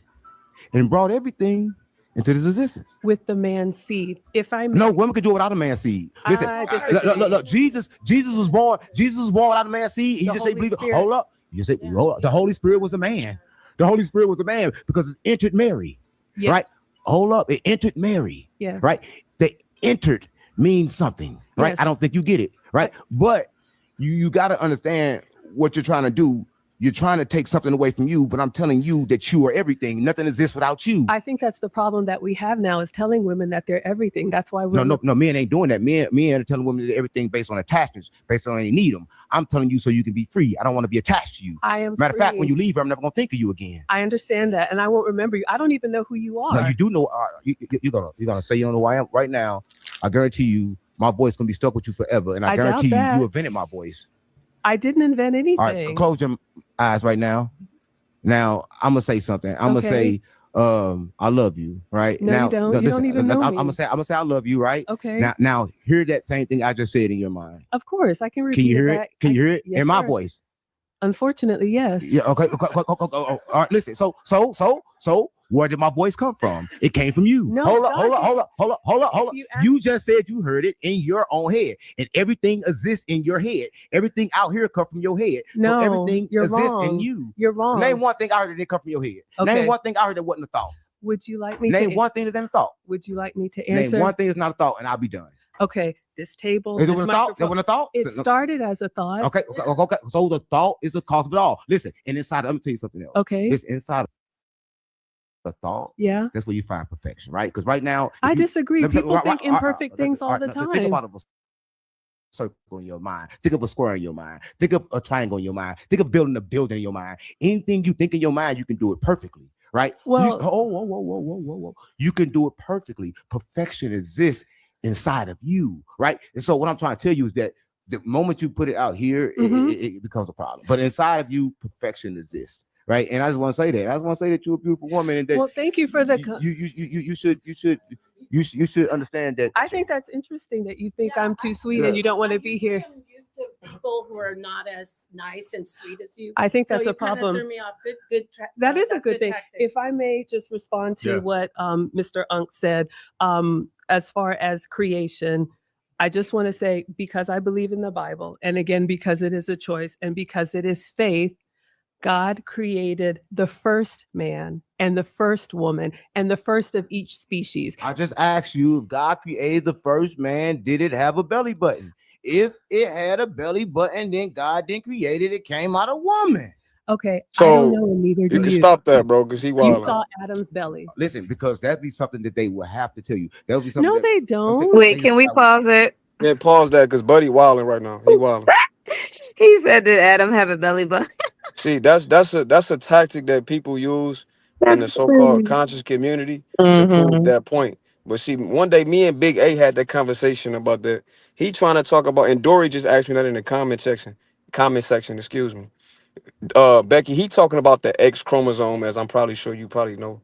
[SPEAKER 20] and brought everything into this existence
[SPEAKER 16] with the man's seed. If I may.
[SPEAKER 20] No, women could do it without a man's seed. Listen, look, Jesus was born without a man's seed. He just said, hold up. You say, hold up. The Holy Spirit was a man. The Holy Spirit was a man because it entered Mary. Yes. Right? Hold up. It entered Mary.
[SPEAKER 16] Yeah.
[SPEAKER 20] Right? The entered means something. Right?
[SPEAKER 16] Yes.
[SPEAKER 20] I don't think you get it. Right? But you got to understand what you're trying to do. You're trying to take something away from you, but I'm telling you that you are everything. Nothing exists without you.
[SPEAKER 16] I think that's the problem that we have now, is telling women that they're everything. That's why we're
[SPEAKER 20] no, men ain't doing that. Men are telling women that everything based on attachments, based on they need them. I'm telling you so you can be free. I don't want to be attached to you.
[SPEAKER 16] I am.
[SPEAKER 20] Matter of fact, when you leave, I'm never gonna think of you again.
[SPEAKER 16] I understand that, and I won't remember you. I don't even know who you are.
[SPEAKER 20] No, you do know. You're gonna say you don't know who I am right now. I guarantee you, my voice gonna be stuck with you forever, and I guarantee you invented my voice.
[SPEAKER 16] I didn't invent anything.
[SPEAKER 20] All right, close your eyes right now. Now I'm gonna say something. I'm gonna say, I love you. Right
[SPEAKER 16] no,
[SPEAKER 20] now,
[SPEAKER 16] you don't. You don't even know me.
[SPEAKER 20] I'm gonna say I love you. Right.
[SPEAKER 16] Okay.
[SPEAKER 20] Now hear that same thing I just said in your mind.
[SPEAKER 16] Of course, I can repeat.
[SPEAKER 20] Can you hear it? Can you hear it in my voice?
[SPEAKER 16] Unfortunately, yes.
[SPEAKER 20] Yeah. Okay. All right. Listen. So. Where did my voice come from? It came from you.
[SPEAKER 16] No,
[SPEAKER 20] hold up. You just said you heard it in your own head, and everything exists in your head. Everything out here comes from your head.
[SPEAKER 16] No,
[SPEAKER 20] so everything exists in you.
[SPEAKER 16] You're wrong.
[SPEAKER 20] Name one thing I heard that didn't come from your head.
[SPEAKER 16] Okay.
[SPEAKER 20] Name one thing I heard that wasn't a thought.
[SPEAKER 16] Would you like me
[SPEAKER 20] name one thing that isn't a thought?
[SPEAKER 16] Would you like me to answer?
[SPEAKER 20] Name one thing that's not a thought, and I'll be done.
[SPEAKER 16] Okay, this table.
[SPEAKER 20] Is it a thought? It wasn't a thought?
[SPEAKER 16] It started as a thought.
[SPEAKER 20] Okay. So the thought is the cause of it all. Listen, and inside, let me tell you something else.
[SPEAKER 16] Okay.
[SPEAKER 20] This inside a thought, that's where you find perfection, right? Because right now,
[SPEAKER 16] I disagree. People think imperfect things all the time.
[SPEAKER 20] Think about a circle in your mind. Think of a square in your mind. Think of a triangle in your mind. Think of building a building in your mind. Anything you think in your mind, you can do it perfectly, right?
[SPEAKER 16] Well,
[SPEAKER 20] whoa. You can do it perfectly. Perfection exists inside of you, right? And so what I'm trying to tell you is that the moment you put it out here, it becomes a problem. But inside of you, perfection exists. Right, and I just want to say that. I just want to say that you're a beautiful woman, and that.
[SPEAKER 16] Well, thank you for the.
[SPEAKER 20] You should understand that.
[SPEAKER 16] I think that's interesting that you think I'm too sweet and you don't want to be here.
[SPEAKER 17] Used to people who are not as nice and sweet as you.
[SPEAKER 16] I think that's a problem.
[SPEAKER 17] Threw me off. Good.
[SPEAKER 16] That is a good thing. Tactic. If I may just respond to what Mr. Unk said, as far as creation. I just want to say, because I believe in the Bible, and again, because it is a choice and because it is faith. God created the first man and the first woman and the first of each species.
[SPEAKER 20] I just asked you, if God created the first man, did it have a belly button? If it had a belly button, then God didn't create it. It came out of woman.
[SPEAKER 16] Okay,
[SPEAKER 14] so
[SPEAKER 16] I don't know, and neither do
[SPEAKER 14] you. Can stop that, bro, because he wild.
[SPEAKER 16] You saw Adam's belly.
[SPEAKER 20] Listen, because that'd be something that they will have to tell you. That would be something.
[SPEAKER 16] No, they don't.
[SPEAKER 13] Wait, can we pause it?
[SPEAKER 14] Yeah, pause that, because Buddy wilding right now. He wilding.
[SPEAKER 13] He said that Adam have a belly button.
[SPEAKER 14] See, that's a tactic that people use in the so-called conscious community to prove that point. But see, one day me and Big A had that conversation about that. He trying to talk about, and Dory just asked me that in the comment section, excuse me. Becky, he talking about the X chromosome, as I'm probably sure you probably know,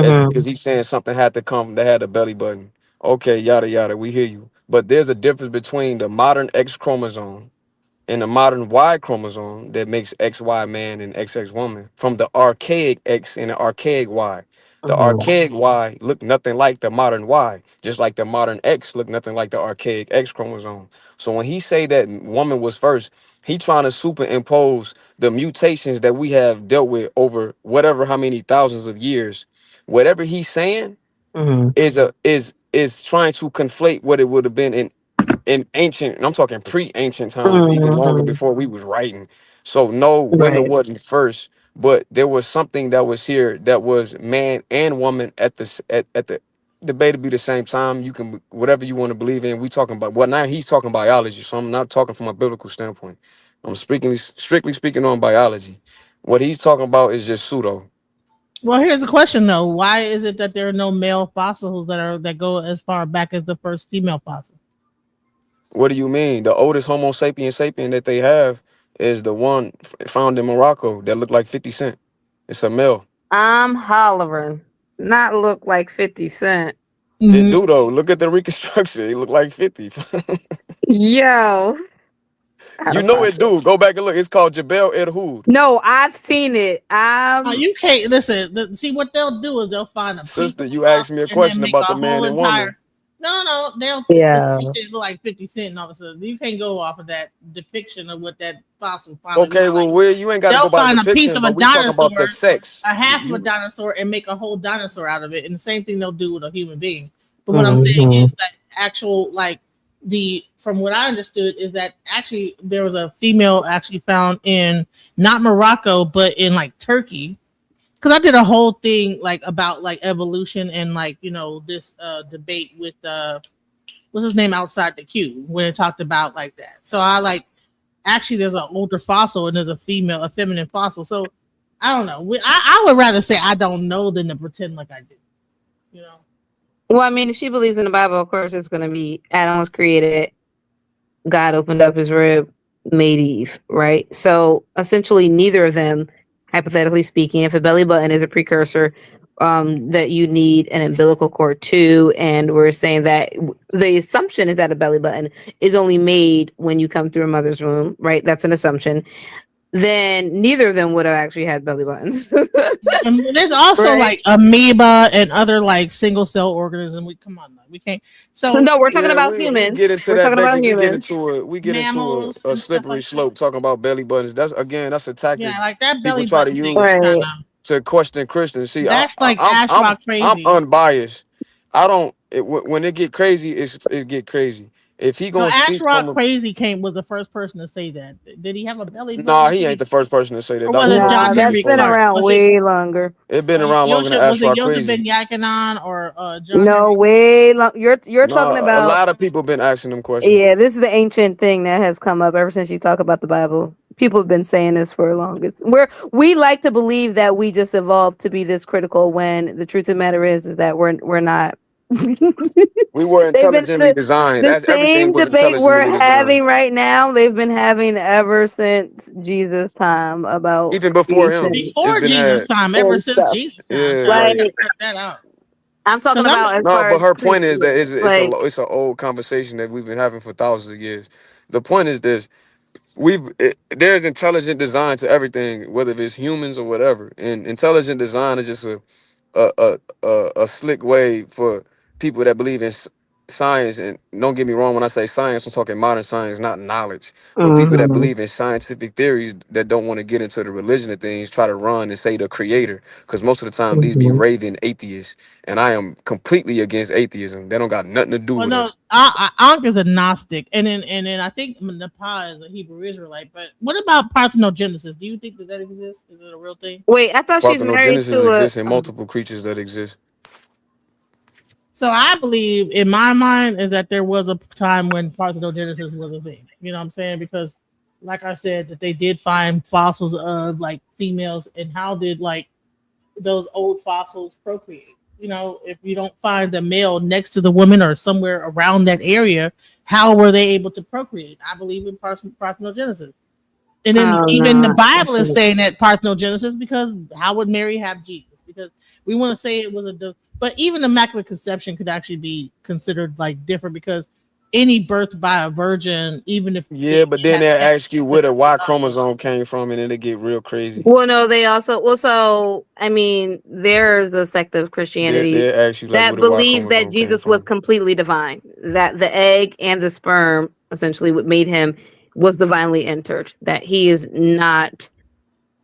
[SPEAKER 14] as
[SPEAKER 11] Mm-hmm.
[SPEAKER 14] because he's saying something had to come that had a belly button. Okay, yada yada, we hear you. But there's a difference between the modern X chromosome and the modern Y chromosome that makes XY man and XX woman from the archaic X and the archaic Y. The
[SPEAKER 11] Mm-hmm.
[SPEAKER 14] archaic Y look nothing like the modern Y, just like the modern X look nothing like the archaic X chromosome. So when he say that woman was first, he trying to superimpose the mutations that we have dealt with over whatever how many thousands of years. Whatever he's saying
[SPEAKER 11] Mm-hmm.
[SPEAKER 14] is trying to conflate what it would have been in ancient, and I'm talking pre-ancient times, even longer
[SPEAKER 11] Mm-hmm.
[SPEAKER 14] before we was writing. So no, women
[SPEAKER 11] Right.
[SPEAKER 14] wasn't first, but there was something that was here that was man and woman at the debatably the same time. You can whatever you want to believe in. We talking about well now he's talking biology, so I'm not talking from a biblical standpoint. I'm speaking strictly speaking on biology. What he's talking about is just pseudo.
[SPEAKER 18] Well, here's the question though: why is it that there are no male fossils that go as far back as the first female fossil?
[SPEAKER 14] What do you mean? The oldest Homo sapien that they have is the one found in Morocco that looked like 50 Cent. It's a male.
[SPEAKER 13] I'm hollering. Not look like 50 Cent.
[SPEAKER 14] It do though. Look at the reconstruction. He looked like 50.
[SPEAKER 13] Yo. I
[SPEAKER 14] You
[SPEAKER 13] gotta
[SPEAKER 14] know
[SPEAKER 13] find
[SPEAKER 14] it
[SPEAKER 13] it.
[SPEAKER 14] do. Go back and look. It's called Jebel El Hood.
[SPEAKER 13] No, I've seen it.
[SPEAKER 18] You can't listen. See what they'll do is they'll find a piece
[SPEAKER 14] Sister,
[SPEAKER 18] of
[SPEAKER 14] you
[SPEAKER 18] rock
[SPEAKER 14] asked me a
[SPEAKER 18] and then
[SPEAKER 14] question
[SPEAKER 18] make
[SPEAKER 14] about
[SPEAKER 18] a
[SPEAKER 14] the
[SPEAKER 18] whole
[SPEAKER 14] man and woman.
[SPEAKER 18] entire. No, they'll.
[SPEAKER 11] Yeah.
[SPEAKER 18] You said it look like 50 Cent and all this stuff. You can't go off of that depiction of what that fossil probably
[SPEAKER 14] Okay,
[SPEAKER 18] looked
[SPEAKER 14] well,
[SPEAKER 18] like.
[SPEAKER 14] you ain't got to
[SPEAKER 18] They'll
[SPEAKER 14] go by
[SPEAKER 18] find
[SPEAKER 14] the
[SPEAKER 18] a piece
[SPEAKER 14] depictions,
[SPEAKER 18] of a
[SPEAKER 14] but we talking about the
[SPEAKER 18] dinosaur,
[SPEAKER 14] sex.
[SPEAKER 18] a half of a dinosaur, and make a whole dinosaur out of it. And the same thing they'll do with a human being. But what I'm saying
[SPEAKER 11] Mm-hmm.
[SPEAKER 18] is that actual like from what I understood is that actually there was a female actually found in not Morocco but in like Turkey, because I did a whole thing like about like evolution and like this debate with what's his name outside the queue when it talked about like that. So I like actually there's an older fossil and there's a feminine fossil. So I don't know. I would rather say I don't know than to pretend like I do. You know.
[SPEAKER 13] Well, I mean, if she believes in the Bible, of course it's gonna be Adam was created, God opened up his rib, made Eve, right? So essentially neither of them, hypothetically speaking, if a belly button is a precursor, that you need an umbilical cord too, and we're saying that the assumption is that a belly button is only made when you come through a mother's womb, right? That's an assumption. Then neither of them would have actually had belly buttons.
[SPEAKER 18] And there's also
[SPEAKER 13] Right.
[SPEAKER 18] like amoeba and other like single cell organism. We can't.
[SPEAKER 13] So
[SPEAKER 18] So
[SPEAKER 13] no, we're talking
[SPEAKER 14] Yeah,
[SPEAKER 13] about
[SPEAKER 14] we
[SPEAKER 13] humans.
[SPEAKER 14] get into
[SPEAKER 13] We're
[SPEAKER 14] that,
[SPEAKER 13] talking about
[SPEAKER 14] Becky.
[SPEAKER 13] humans.
[SPEAKER 14] We get into
[SPEAKER 18] mammals
[SPEAKER 14] a
[SPEAKER 18] and stuff
[SPEAKER 14] slippery
[SPEAKER 18] like that.
[SPEAKER 14] slope talking about belly buttons. That's a tactic
[SPEAKER 18] Yeah, like that
[SPEAKER 14] people
[SPEAKER 18] belly
[SPEAKER 14] try to
[SPEAKER 18] button thing
[SPEAKER 14] use
[SPEAKER 18] is kind
[SPEAKER 13] Right.
[SPEAKER 18] of
[SPEAKER 14] to question Christians. See,
[SPEAKER 18] that's like Ash Rock
[SPEAKER 14] I'm
[SPEAKER 18] crazy.
[SPEAKER 14] unbiased. I don't when it get crazy, it get crazy. If he
[SPEAKER 18] No,
[SPEAKER 14] gonna
[SPEAKER 18] Ash
[SPEAKER 14] speak from
[SPEAKER 18] Rock
[SPEAKER 14] a
[SPEAKER 18] crazy was the first person to say that. Did he have a belly
[SPEAKER 14] nah,
[SPEAKER 18] button?
[SPEAKER 14] he ain't the first person to say that.
[SPEAKER 18] Or
[SPEAKER 14] That
[SPEAKER 18] was
[SPEAKER 14] was
[SPEAKER 18] it
[SPEAKER 14] Brother
[SPEAKER 18] John
[SPEAKER 13] Nah,
[SPEAKER 14] Steve
[SPEAKER 13] that's
[SPEAKER 18] Henry
[SPEAKER 14] before
[SPEAKER 13] been
[SPEAKER 14] him.
[SPEAKER 18] Clark?
[SPEAKER 13] around
[SPEAKER 18] Was it
[SPEAKER 13] way longer.
[SPEAKER 14] It been around longer than
[SPEAKER 18] Was it
[SPEAKER 14] Ashrock
[SPEAKER 18] Yosef
[SPEAKER 14] Crazy.
[SPEAKER 18] Ben Yakanan or John
[SPEAKER 13] No,
[SPEAKER 18] Henry?
[SPEAKER 13] way long. You're talking
[SPEAKER 14] No, a
[SPEAKER 13] about.
[SPEAKER 14] lot of people been asking them questions.
[SPEAKER 13] Yeah, this is the ancient thing that has come up ever since you talk about the Bible. People have been saying this for longest. We like to believe that we just evolved to be this critical when the truth of the matter is that we're not.
[SPEAKER 14] We were
[SPEAKER 13] They've been
[SPEAKER 14] intelligently designed.
[SPEAKER 13] the
[SPEAKER 14] As everything
[SPEAKER 13] same
[SPEAKER 14] was
[SPEAKER 13] debate we're
[SPEAKER 14] intelligently designed.
[SPEAKER 13] having right now. They've been having ever since Jesus' time about
[SPEAKER 14] Even before him,
[SPEAKER 13] creation
[SPEAKER 14] it's
[SPEAKER 18] Before
[SPEAKER 14] been
[SPEAKER 18] Jesus'
[SPEAKER 14] had.
[SPEAKER 18] time, ever
[SPEAKER 13] and
[SPEAKER 18] since
[SPEAKER 13] stuff.
[SPEAKER 18] Jesus' time,
[SPEAKER 14] Yeah,
[SPEAKER 18] child. You
[SPEAKER 14] like
[SPEAKER 13] Like
[SPEAKER 18] gotta cut that out.
[SPEAKER 13] I'm talking
[SPEAKER 18] Cause I'm
[SPEAKER 13] about as
[SPEAKER 14] no,
[SPEAKER 13] far
[SPEAKER 14] but
[SPEAKER 13] as
[SPEAKER 14] her point is that
[SPEAKER 13] creation. Like
[SPEAKER 14] it's an old conversation that we've been having for thousands of years. The point is this: there's intelligent design to everything, whether it's humans or whatever. And intelligent design is just a slick way for people that believe in science. And don't get me wrong, when I say science, I'm talking modern science, not knowledge. But people that
[SPEAKER 13] mhm.
[SPEAKER 14] believe in scientific theories that don't want to get into the religion of things try to run and say the creator, because most of the time these be
[SPEAKER 13] Mhm.
[SPEAKER 14] raving atheists, and I am completely against atheism. They don't got nothing to do
[SPEAKER 18] well,
[SPEAKER 14] with
[SPEAKER 18] no,
[SPEAKER 14] us.
[SPEAKER 18] Ankh is a Gnostic, and then I think Nepal is a Hebrew Israelite. But what about parthenogenesis? Do you think that exists? Is it a real thing?
[SPEAKER 13] Wait, I thought she's married
[SPEAKER 14] Parthenogenesis
[SPEAKER 13] to
[SPEAKER 14] exists in multiple creatures that exist.
[SPEAKER 18] So I believe, in my mind, is that there was a time when parthenogenesis was a thing. You know what I'm saying? Because, like I said, that they did find fossils of like females, and how did like those old fossils procreate? if you don't find the male next to the woman or somewhere around that area, how were they able to procreate? I believe in parthenogenesis. And then even the
[SPEAKER 13] No,
[SPEAKER 18] Bible is saying that parthenogenesis, because how would Mary have Jesus? Because we want to say it was but even immaculate conception could actually be considered like different, because any birth by a virgin, even if
[SPEAKER 14] Yeah, but then
[SPEAKER 18] has
[SPEAKER 14] they
[SPEAKER 18] sex,
[SPEAKER 14] ask you where the Y chromosome came from, and then they get real crazy.
[SPEAKER 13] well, no, they also so I mean, there's a sect of Christianity
[SPEAKER 14] They ask you like where
[SPEAKER 13] that
[SPEAKER 14] the Y
[SPEAKER 13] believes that
[SPEAKER 14] chromosome came
[SPEAKER 13] Jesus was
[SPEAKER 14] from.
[SPEAKER 13] completely divine, that the egg and the sperm, essentially what made him, was divinely entered, that he is not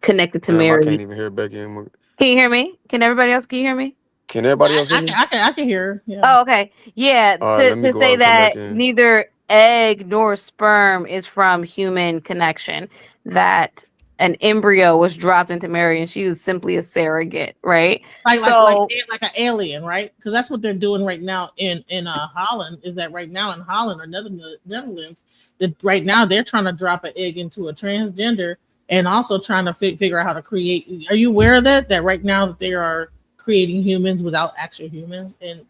[SPEAKER 13] connected to
[SPEAKER 14] Damn, I
[SPEAKER 13] Mary.
[SPEAKER 14] can't even hear Becky anymore.
[SPEAKER 13] Can you hear me? Can everybody else, can you hear me?
[SPEAKER 14] Can everybody else hear me?
[SPEAKER 18] I can hear. Yeah.
[SPEAKER 13] Oh, okay. Yeah,
[SPEAKER 14] All right,
[SPEAKER 13] to,
[SPEAKER 14] let me
[SPEAKER 13] to
[SPEAKER 14] go out
[SPEAKER 13] say
[SPEAKER 14] and come back
[SPEAKER 13] that
[SPEAKER 14] in.
[SPEAKER 13] neither egg nor sperm is from human connection, that an embryo was dropped into Mary and she was simply a surrogate, right? So
[SPEAKER 18] Like an alien, right? Because that's what they're doing right now in Holland. Is that right now in Holland or Netherlands? That right now they're trying to drop an egg into a transgender, and also trying to figure out how to create. Are you aware of that? That right now that they are creating humans without actual humans in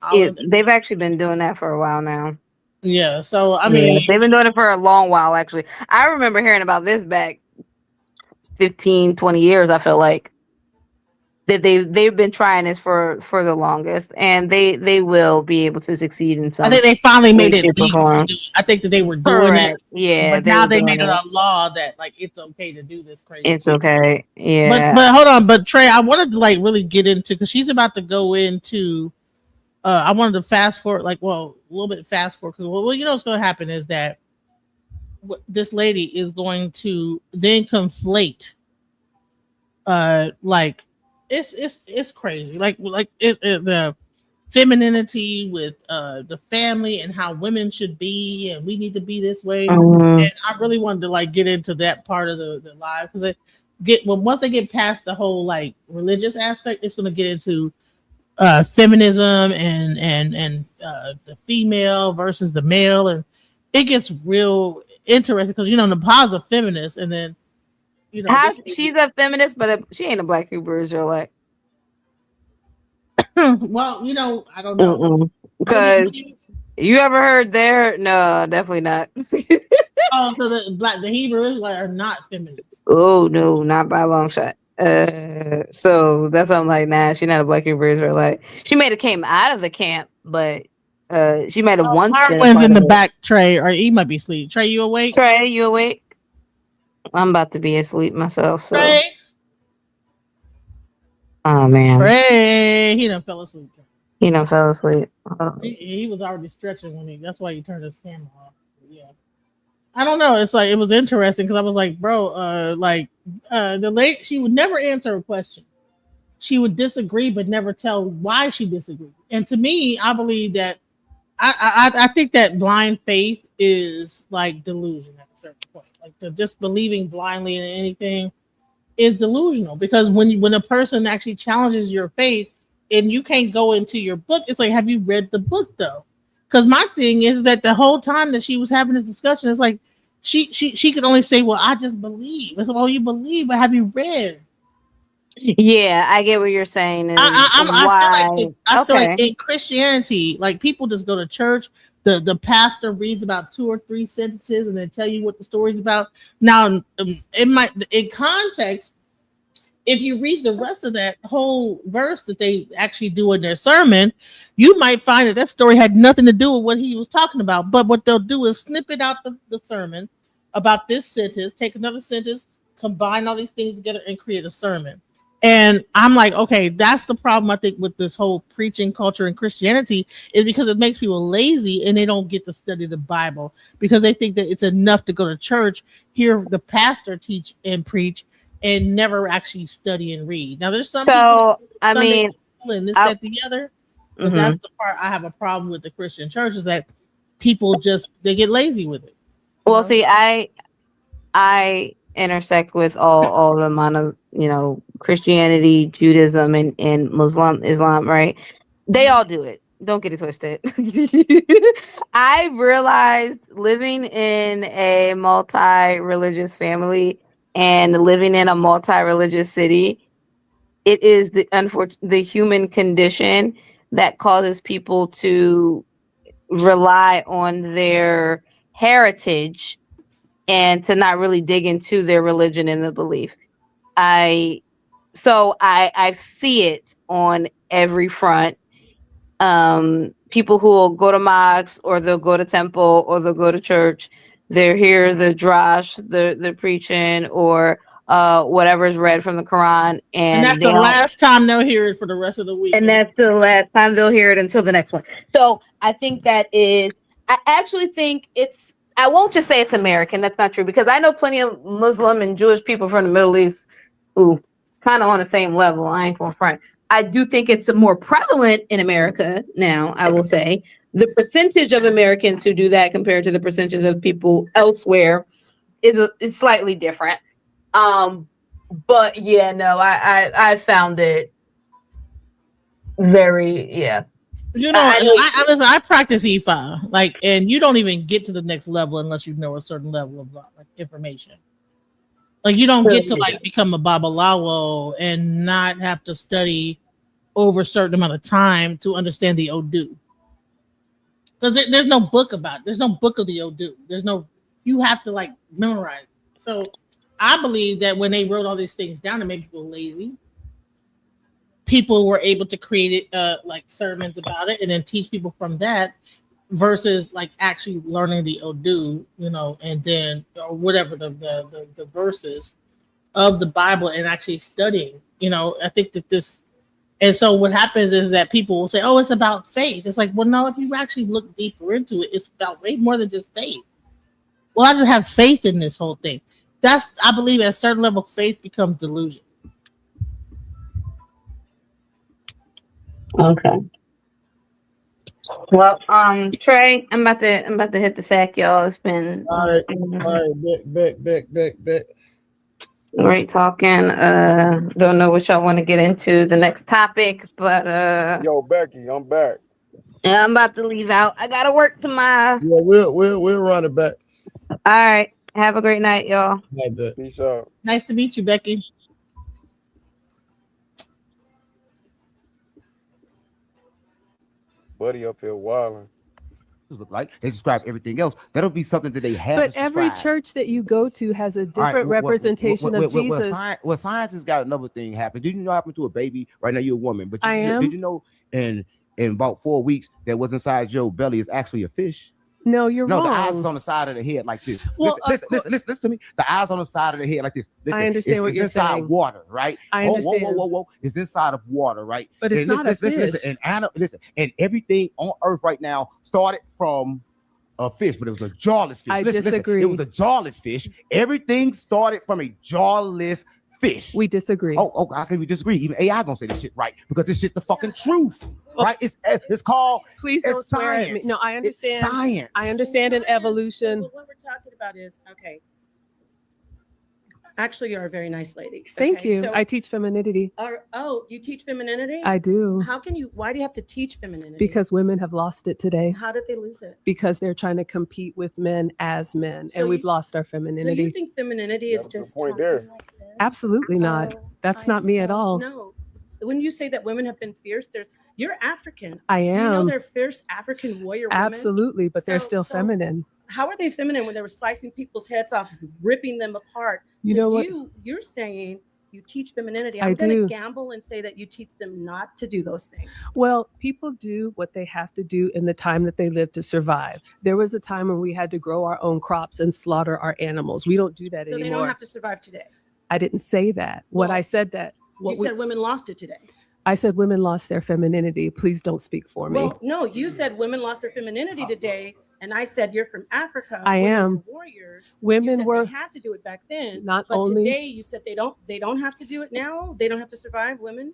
[SPEAKER 18] Holland.
[SPEAKER 13] they've actually been doing that for a while now.
[SPEAKER 18] Yeah. So I
[SPEAKER 13] Yeah,
[SPEAKER 18] mean,
[SPEAKER 13] they've been doing it for a long while, actually. I remember hearing about this back 15, 20 years, I feel like. That they've been trying this for the longest, and they will be able to succeed in
[SPEAKER 18] I
[SPEAKER 13] some
[SPEAKER 18] think they finally
[SPEAKER 13] way,
[SPEAKER 18] made it
[SPEAKER 13] shape, or
[SPEAKER 18] legal to
[SPEAKER 13] form.
[SPEAKER 18] do it. I think that they were doing it,
[SPEAKER 13] Correct. Yeah,
[SPEAKER 18] but
[SPEAKER 13] they
[SPEAKER 18] now
[SPEAKER 13] were
[SPEAKER 18] they
[SPEAKER 13] doing
[SPEAKER 18] made it
[SPEAKER 13] it.
[SPEAKER 18] a law that like it's okay to do this crazy
[SPEAKER 13] It's
[SPEAKER 18] shit.
[SPEAKER 13] okay. Yeah.
[SPEAKER 18] But hold on, but Trey, I wanted to like really get into, because she's about to go into. I wanted to fast forward, like, well, a little bit fast forward, because well, you know what's going to happen is that this lady is going to then conflate, like it's crazy, like the femininity with the family and how women should be, and we need to be this way. And I really wanted to like get into that part of the live, because it once they get past the whole like religious aspect, it's going to get into feminism and the female versus the male, and it gets real interesting, because Nepal's a feminist, and then
[SPEAKER 13] How
[SPEAKER 18] this
[SPEAKER 13] she's a feminist, but she ain't a Black Hebrew Israelite.
[SPEAKER 18] well, I don't know.
[SPEAKER 13] Because you ever heard there? No, definitely not.
[SPEAKER 18] Oh, so the Hebrew Israelites are not feminists.
[SPEAKER 13] Oh no, not by a long shot. So that's why I'm like, nah, she's not a Black Hebrew Israelite. She may have came out of the camp, but she might have once been a
[SPEAKER 18] Harlan's
[SPEAKER 13] part
[SPEAKER 18] in
[SPEAKER 13] of
[SPEAKER 18] the
[SPEAKER 13] it.
[SPEAKER 18] back, Trey, or he might be asleep. Trey, you awake?
[SPEAKER 13] Trey, you awake? I'm about to be asleep myself, so.
[SPEAKER 18] Trey,
[SPEAKER 13] Oh man.
[SPEAKER 18] Trey, he done fell asleep.
[SPEAKER 13] He done fell asleep.
[SPEAKER 18] He was already stretching that's why he turned his camera off. Yeah. I don't know. It's like, it was interesting, because I was like, bro, the late, she would never answer a question. She would disagree, but never tell why she disagreed. And to me, I believe that I think that blind faith is like delusion at a certain point. Like just believing blindly in anything is delusional, because when a person actually challenges your faith and you can't go into your book, it's like, have you read the book though? Because my thing is that the whole time that she was having this discussion, it's like she could only say, well, I just believe. It's like, well, you believe, but have you read?
[SPEAKER 13] Yeah, I get what you're saying, and
[SPEAKER 18] I
[SPEAKER 13] why.
[SPEAKER 18] feel like
[SPEAKER 13] Okay.
[SPEAKER 18] in Christianity, like people just go to church. The pastor reads about 2 or 3 sentences and then tell you what the story's about. Now, it might, in context, if you read the rest of that whole verse that they actually do in their sermon, you might find that story had nothing to do with what he was talking about. But what they'll do is snippet out the sermon about this sentence, take another sentence, combine all these things together, and create a sermon. And I'm like, okay, that's the problem, I think, with this whole preaching culture in Christianity, is because it makes people lazy and they don't get to study the Bible, because they think that it's enough to go to church, hear the pastor teach and preach, and never actually study and read. Now, there's some people,
[SPEAKER 13] I
[SPEAKER 18] Sunday
[SPEAKER 13] mean,
[SPEAKER 18] school and this, that, the other, but that's the part I have a problem with the Christian church, is that people just, they get lazy with it.
[SPEAKER 13] Well, see, I intersect with all the mono, Christianity, Judaism, and Islam, right? They all do it. Don't get it twisted. I've realized, living in a multi-religious family and living in a multi-religious city, it is the human condition that causes people to rely on their heritage and to not really dig into their religion and the belief. I see it on every front. People who will go to mosques or they'll go to temple or they'll go to church. They'll hear the drash, the preaching, or whatever is read from the Quran,
[SPEAKER 18] And that's the last time they'll hear it for the rest of the week.
[SPEAKER 13] And that's the last time they'll hear it until the next one. So I think I actually think I won't just say it's American. That's not true, because I know plenty of Muslim and Jewish people from the Middle East who kind of on the same level. I ain't going to front. I do think it's more prevalent in America now, I will say. The percentage of Americans who do that compared to the percentage of people elsewhere is slightly different. But yeah, no, I found it very, yeah.
[SPEAKER 18] You know, listen, I practice E5, and you don't even get to the next level unless you know a certain level of information. Like, you don't get to become a Babalawo and not have to study over a certain amount of time to understand the Odu. Because there's no book about it. There's no book of the Odu. You have to memorize. So I believe that when they wrote all these things down, it made people lazy. People were able to create sermons about it and then teach people from that, versus actually learning the Odu, and then or whatever the verses of the Bible and actually studying. I think that this, and so what happens is that people will say, "Oh, it's about faith." It's like, well, no, if you actually look deeper into it, it's about way more than just faith. Well, I just have faith in this whole thing. I believe at a certain level, faith becomes delusion.
[SPEAKER 13] Okay. Well, Trey, I'm about to hit the sack, y'all. It's been
[SPEAKER 4] all right, back.
[SPEAKER 13] Great talking. Don't know what y'all want to get into the next topic, but
[SPEAKER 15] yo, Becky, I'm back.
[SPEAKER 13] Yeah, I'm about to leave out. I gotta work tomorrow.
[SPEAKER 4] Yeah, we'll run it back.
[SPEAKER 13] All right. Have a great night, y'all.
[SPEAKER 15] Peace out.
[SPEAKER 18] Nice to meet you, Becky.
[SPEAKER 15] Buddy up here wilding.
[SPEAKER 20] Look like they describe everything else. That'll be something that they have.
[SPEAKER 16] But every church that you go to has a different representation of Jesus.
[SPEAKER 20] Science has got another thing happen. Did you know what happened to a baby? Right now you're a woman, but did you know in about 4 weeks that what's inside your belly is actually a fish?
[SPEAKER 16] No, you're wrong.
[SPEAKER 20] No, the eyes is on the side of the head like this.
[SPEAKER 16] Well,
[SPEAKER 20] listen to me. The eyes on the side of the head like this. Listen,
[SPEAKER 16] I understand what you're saying.
[SPEAKER 20] It's inside water, right?
[SPEAKER 16] I understand.
[SPEAKER 20] Whoa. It's inside of water, right?
[SPEAKER 16] But it's not a fish.
[SPEAKER 20] Listen, and everything on Earth right now started from a fish, but it was a jawless fish.
[SPEAKER 16] I disagree.
[SPEAKER 20] It was a jawless fish. Everything started from a jawless fish.
[SPEAKER 16] We disagree.
[SPEAKER 20] Oh, how can we disagree? Even AI gonna say this shit right, because this shit's the fucking truth, right? It's called.
[SPEAKER 16] Please don't swear at me. No, I understand.
[SPEAKER 20] It's science.
[SPEAKER 16] I understand in evolution.
[SPEAKER 17] What we're talking about is actually, you're a very nice lady.
[SPEAKER 16] Thank you. So, I teach femininity.
[SPEAKER 17] You teach femininity?
[SPEAKER 16] I do.
[SPEAKER 17] Why do you have to teach femininity?
[SPEAKER 16] Because women have lost it today.
[SPEAKER 17] How did they lose it?
[SPEAKER 16] Because they're trying to compete with men as men, and we've lost our femininity.
[SPEAKER 17] So you think femininity is just
[SPEAKER 15] point there?
[SPEAKER 16] Absolutely not. That's not me at all.
[SPEAKER 17] No. When you say that women have been fierce, you're African.
[SPEAKER 16] I am.
[SPEAKER 17] Do you know they're fierce African warrior women?
[SPEAKER 16] Absolutely, but they're still feminine.
[SPEAKER 17] How are they feminine when they were slicing people's heads off, ripping them apart?
[SPEAKER 16] You know what?
[SPEAKER 17] You're saying you teach femininity.
[SPEAKER 16] I
[SPEAKER 17] I'm going
[SPEAKER 16] do.
[SPEAKER 17] to gamble and say that you teach them not to do those things.
[SPEAKER 16] Well, people do what they have to do in the time that they live to survive. There was a time when we had to grow our own crops and slaughter our animals. We don't do that anymore.
[SPEAKER 17] So they don't have to survive today.
[SPEAKER 16] I didn't say that. What I said that.
[SPEAKER 17] You said women lost it today.
[SPEAKER 16] I said women lost their femininity. Please don't speak for me.
[SPEAKER 17] Well, no, you said women lost their femininity today. And I said, you're from Africa.
[SPEAKER 16] I am.
[SPEAKER 17] Warriors.
[SPEAKER 16] Women were.
[SPEAKER 17] They had to do it back then.
[SPEAKER 16] Not
[SPEAKER 17] but
[SPEAKER 16] only.
[SPEAKER 17] Today, you said they don't have to do it now. They don't have to survive. Women.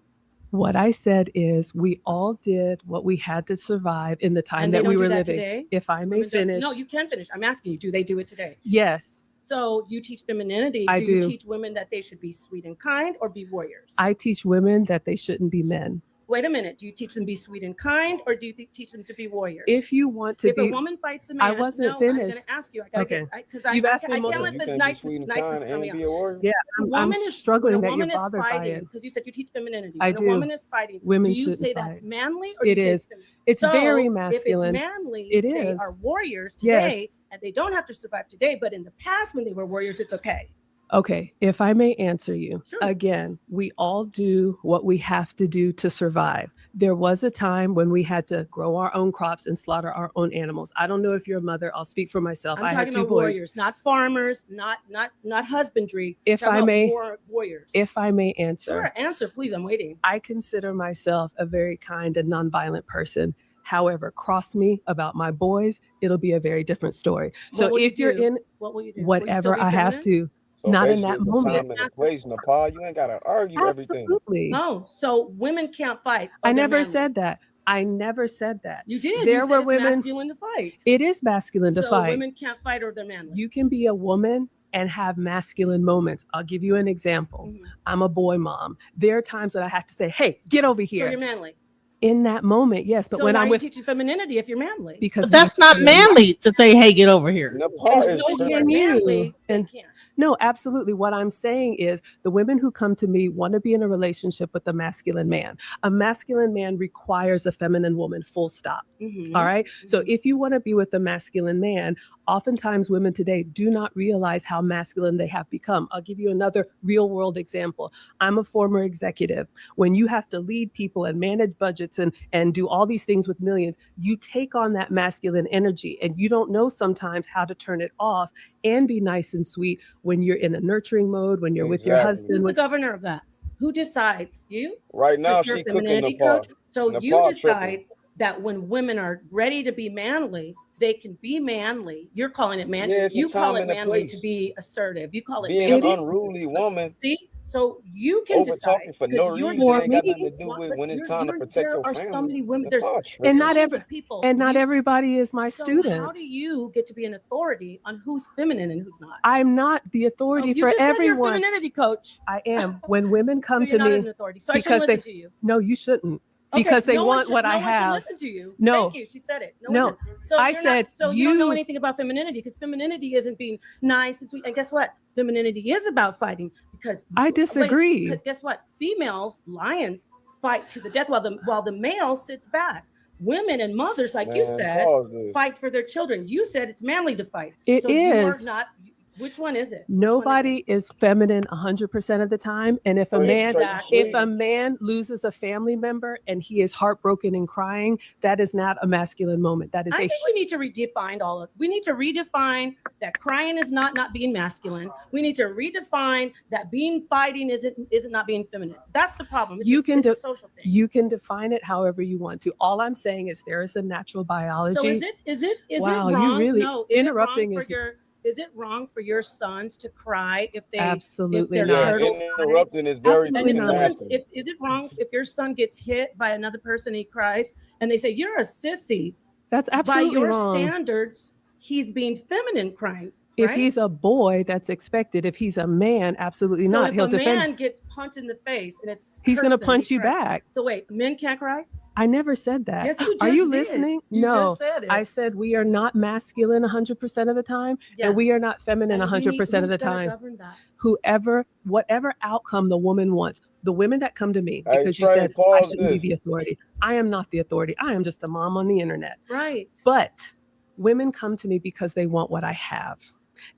[SPEAKER 16] What I said is we all did what we had to survive in the time that we were living.
[SPEAKER 17] Today?
[SPEAKER 16] If I may finish.
[SPEAKER 17] No, you can finish. I'm asking you, do they do it today?
[SPEAKER 16] Yes.
[SPEAKER 17] So you teach femininity.
[SPEAKER 16] I do.
[SPEAKER 17] You teach women that they should be sweet and kind or be warriors?
[SPEAKER 16] I teach women that they shouldn't be men.
[SPEAKER 17] wait a minute. Do you teach them to be sweet and kind, or do you teach them to be warriors?
[SPEAKER 16] If you want to
[SPEAKER 17] if
[SPEAKER 16] be,
[SPEAKER 17] a woman fights a man,
[SPEAKER 16] I wasn't
[SPEAKER 17] no,
[SPEAKER 16] finished.
[SPEAKER 17] I'm going to ask you. I gotta
[SPEAKER 16] okay,
[SPEAKER 17] because
[SPEAKER 16] you've asked me
[SPEAKER 17] I can't
[SPEAKER 16] multiple.
[SPEAKER 17] let this niceness coming out.
[SPEAKER 16] Yeah, I'm
[SPEAKER 17] When
[SPEAKER 16] struggling
[SPEAKER 17] a
[SPEAKER 16] that you're
[SPEAKER 17] woman is
[SPEAKER 16] bothered by
[SPEAKER 17] fighting,
[SPEAKER 16] it.
[SPEAKER 17] because you said you teach femininity.
[SPEAKER 16] I
[SPEAKER 17] When
[SPEAKER 16] do.
[SPEAKER 17] a woman is fighting,
[SPEAKER 16] Women
[SPEAKER 17] do you
[SPEAKER 16] shouldn't
[SPEAKER 17] say
[SPEAKER 16] fight.
[SPEAKER 17] that's manly, or
[SPEAKER 16] It
[SPEAKER 17] do you
[SPEAKER 16] is.
[SPEAKER 17] say it's feminine?
[SPEAKER 16] It's
[SPEAKER 17] So,
[SPEAKER 16] very
[SPEAKER 17] If it's
[SPEAKER 16] masculine.
[SPEAKER 17] manly,
[SPEAKER 16] It
[SPEAKER 17] they
[SPEAKER 16] is.
[SPEAKER 17] are warriors
[SPEAKER 16] Yes.
[SPEAKER 17] today, and they don't have to survive today. But in the past, when they were warriors, it's okay.
[SPEAKER 16] Okay, if I may answer you,
[SPEAKER 17] Sure.
[SPEAKER 16] again, we all do what we have to do to survive. There was a time when we had to grow our own crops and slaughter our own animals. I don't know if you're a mother. I'll speak for myself.
[SPEAKER 17] I'm
[SPEAKER 16] I had
[SPEAKER 17] talking
[SPEAKER 16] 2
[SPEAKER 17] about
[SPEAKER 16] boys.
[SPEAKER 17] warriors, not farmers, not husbandry.
[SPEAKER 16] If
[SPEAKER 17] I'm
[SPEAKER 16] I
[SPEAKER 17] talking
[SPEAKER 16] may,
[SPEAKER 17] about warriors.
[SPEAKER 16] if I may answer,
[SPEAKER 17] Sure, answer, please. I'm waiting.
[SPEAKER 16] I consider myself a very kind and nonviolent person. However, cross me about my boys, it'll be a very different story. So if you're in
[SPEAKER 17] what will you do?
[SPEAKER 16] whatever I have to,
[SPEAKER 14] So
[SPEAKER 16] not in
[SPEAKER 14] basically,
[SPEAKER 16] that
[SPEAKER 14] it's a
[SPEAKER 16] moment.
[SPEAKER 14] time and a place, Nepal. You ain't gotta argue everything.
[SPEAKER 16] Absolutely.
[SPEAKER 17] No, so women can't fight.
[SPEAKER 16] I never said that. I never said that.
[SPEAKER 17] You did.
[SPEAKER 16] There
[SPEAKER 17] You said
[SPEAKER 16] were
[SPEAKER 17] it's
[SPEAKER 16] women.
[SPEAKER 17] masculine to fight.
[SPEAKER 16] It is masculine to
[SPEAKER 17] So
[SPEAKER 16] fight.
[SPEAKER 17] women can't fight, or they're manly.
[SPEAKER 16] You can be a woman and have masculine moments. I'll give you an example. I'm a boy mom. There are times when I have to say, "Hey, get over
[SPEAKER 17] So
[SPEAKER 16] here."
[SPEAKER 17] you're manly.
[SPEAKER 16] In that moment, yes. But
[SPEAKER 17] So
[SPEAKER 16] when
[SPEAKER 17] why
[SPEAKER 16] I'm
[SPEAKER 17] are
[SPEAKER 16] with,
[SPEAKER 17] you teaching femininity if you're manly?
[SPEAKER 16] because
[SPEAKER 18] But that's not manly to say, "Hey, get over here."
[SPEAKER 14] Nepal
[SPEAKER 17] And
[SPEAKER 14] is
[SPEAKER 17] so if you're
[SPEAKER 16] Can you?
[SPEAKER 17] manly, they
[SPEAKER 16] And
[SPEAKER 17] can't.
[SPEAKER 16] no, absolutely. What I'm saying is the women who come to me want to be in a relationship with a masculine man. A masculine man requires a feminine woman, full stop. All right. So if you want to be with a masculine man, oftentimes women today do not realize how masculine they have become. I'll give you another real world example. I'm a former executive. When you have to lead people and manage budgets and do all these things with millions, you take on that masculine energy and you don't know sometimes how to turn it off and be nice and sweet when you're in a nurturing mode, when you're with your
[SPEAKER 14] Exactly.
[SPEAKER 16] husband.
[SPEAKER 17] Who's the governor of that? Who decides? You?
[SPEAKER 14] Right now,
[SPEAKER 17] Because you're a
[SPEAKER 14] she cooking
[SPEAKER 17] femininity
[SPEAKER 14] Nepal.
[SPEAKER 17] coach. So you
[SPEAKER 14] Nepal
[SPEAKER 17] decide
[SPEAKER 14] tripping.
[SPEAKER 17] that when women are ready to be manly, they can be manly. You're calling it man.
[SPEAKER 14] Yeah, it's a
[SPEAKER 17] You call
[SPEAKER 14] time
[SPEAKER 17] it
[SPEAKER 14] and a
[SPEAKER 17] manly
[SPEAKER 14] place.
[SPEAKER 17] to be assertive. You call it
[SPEAKER 14] Being
[SPEAKER 17] manly.
[SPEAKER 14] an unruly woman,
[SPEAKER 17] See, so you can
[SPEAKER 14] over
[SPEAKER 17] decide
[SPEAKER 14] talking for no reason,
[SPEAKER 16] For
[SPEAKER 14] ain't got
[SPEAKER 16] me,
[SPEAKER 14] nothing to do with
[SPEAKER 17] but
[SPEAKER 14] when it's time to protect
[SPEAKER 17] there
[SPEAKER 14] your
[SPEAKER 17] are so
[SPEAKER 14] family.
[SPEAKER 17] many women. There's
[SPEAKER 14] Nepal
[SPEAKER 16] and
[SPEAKER 14] tripping.
[SPEAKER 16] not
[SPEAKER 17] millions
[SPEAKER 16] every
[SPEAKER 17] of people.
[SPEAKER 16] and not
[SPEAKER 17] You-
[SPEAKER 16] everybody is my
[SPEAKER 17] so
[SPEAKER 16] student.
[SPEAKER 17] how do you get to be an authority on who's feminine and who's not?
[SPEAKER 16] I'm not the authority
[SPEAKER 17] you
[SPEAKER 16] for
[SPEAKER 17] just said you're a
[SPEAKER 16] everyone.
[SPEAKER 17] femininity coach.
[SPEAKER 16] I am. When women come
[SPEAKER 17] So
[SPEAKER 16] to
[SPEAKER 17] you're not
[SPEAKER 16] me
[SPEAKER 17] an authority. So I
[SPEAKER 16] because
[SPEAKER 17] shouldn't
[SPEAKER 16] they
[SPEAKER 17] listen to you.
[SPEAKER 16] no, you shouldn't.
[SPEAKER 17] Okay,
[SPEAKER 16] Because they
[SPEAKER 17] no one
[SPEAKER 16] want
[SPEAKER 17] should-
[SPEAKER 16] what
[SPEAKER 17] no
[SPEAKER 16] I
[SPEAKER 17] one should
[SPEAKER 16] have.
[SPEAKER 17] listen to you.
[SPEAKER 16] No.
[SPEAKER 17] Thank you. She said it.
[SPEAKER 16] No.
[SPEAKER 17] One should. So
[SPEAKER 16] I
[SPEAKER 17] you're
[SPEAKER 16] said
[SPEAKER 17] not, so you don't know
[SPEAKER 16] you-
[SPEAKER 17] anything about femininity, because femininity isn't being nice and sweet. And guess what? Femininity is about fighting, because
[SPEAKER 16] I disagree.
[SPEAKER 17] Because guess what? Females, lions, fight to the death while the male sits back. Women and mothers, like you
[SPEAKER 14] Man,
[SPEAKER 17] said,
[SPEAKER 14] pause this.
[SPEAKER 17] fight for their children. You said it's manly to fight.
[SPEAKER 16] It
[SPEAKER 17] so you are
[SPEAKER 16] is.
[SPEAKER 17] not. Which one is it?
[SPEAKER 16] Nobody is feminine 100% of the time. And if a man
[SPEAKER 17] Exactly.
[SPEAKER 16] if a man loses a family member and he is heartbroken and crying, that is not a masculine moment. That is
[SPEAKER 17] I
[SPEAKER 16] a
[SPEAKER 17] think we need to redefine all of. We need to redefine that crying is not being masculine. We need to redefine that being fighting isn't not being feminine. That's the problem. It's it's a social thing.
[SPEAKER 16] You can define it however you want to. All I'm saying is there is a natural biology.
[SPEAKER 17] So is
[SPEAKER 16] wow,
[SPEAKER 17] it wrong?
[SPEAKER 16] you really
[SPEAKER 17] No, is
[SPEAKER 16] interrupting
[SPEAKER 17] it wrong for your is it wrong for your sons to cry if they
[SPEAKER 16] Absolutely
[SPEAKER 17] if their
[SPEAKER 16] not.
[SPEAKER 17] turtle
[SPEAKER 14] interrupting is very
[SPEAKER 17] and if
[SPEAKER 14] masculine.
[SPEAKER 17] someone's is it wrong if your son gets hit by another person, he cries, and they say you're a sissy?
[SPEAKER 16] That's absolutely
[SPEAKER 17] by your
[SPEAKER 16] wrong.
[SPEAKER 17] standards, he's being feminine crying.
[SPEAKER 16] If
[SPEAKER 17] right?
[SPEAKER 16] he's a boy, that's expected. If he's a man, absolutely
[SPEAKER 17] so
[SPEAKER 16] not.
[SPEAKER 17] if
[SPEAKER 16] He'll
[SPEAKER 17] a
[SPEAKER 16] defend.
[SPEAKER 17] man gets punched in the face and
[SPEAKER 16] He's going to
[SPEAKER 17] hurts him,
[SPEAKER 16] punch
[SPEAKER 17] he
[SPEAKER 16] you
[SPEAKER 17] cries.
[SPEAKER 16] back.
[SPEAKER 17] So wait, men can't cry?
[SPEAKER 16] I never said that.
[SPEAKER 17] Yes, you
[SPEAKER 16] Are you
[SPEAKER 17] just did.
[SPEAKER 16] listening?
[SPEAKER 17] You
[SPEAKER 16] No,
[SPEAKER 17] just said it.
[SPEAKER 16] I said we are not masculine 100% of the time,
[SPEAKER 17] Yeah.
[SPEAKER 16] and we are not feminine
[SPEAKER 17] And
[SPEAKER 16] 100% of the
[SPEAKER 17] who's gonna
[SPEAKER 16] time.
[SPEAKER 17] govern that?
[SPEAKER 16] Whatever outcome the woman wants, the women that come to me
[SPEAKER 14] Hey,
[SPEAKER 16] because you
[SPEAKER 14] Trey,
[SPEAKER 16] said I
[SPEAKER 14] pause
[SPEAKER 16] shouldn't be
[SPEAKER 14] this.
[SPEAKER 16] the authority. I am not the authority. I am just a mom on the internet.
[SPEAKER 17] Right.
[SPEAKER 16] But women come to me because they want what I have.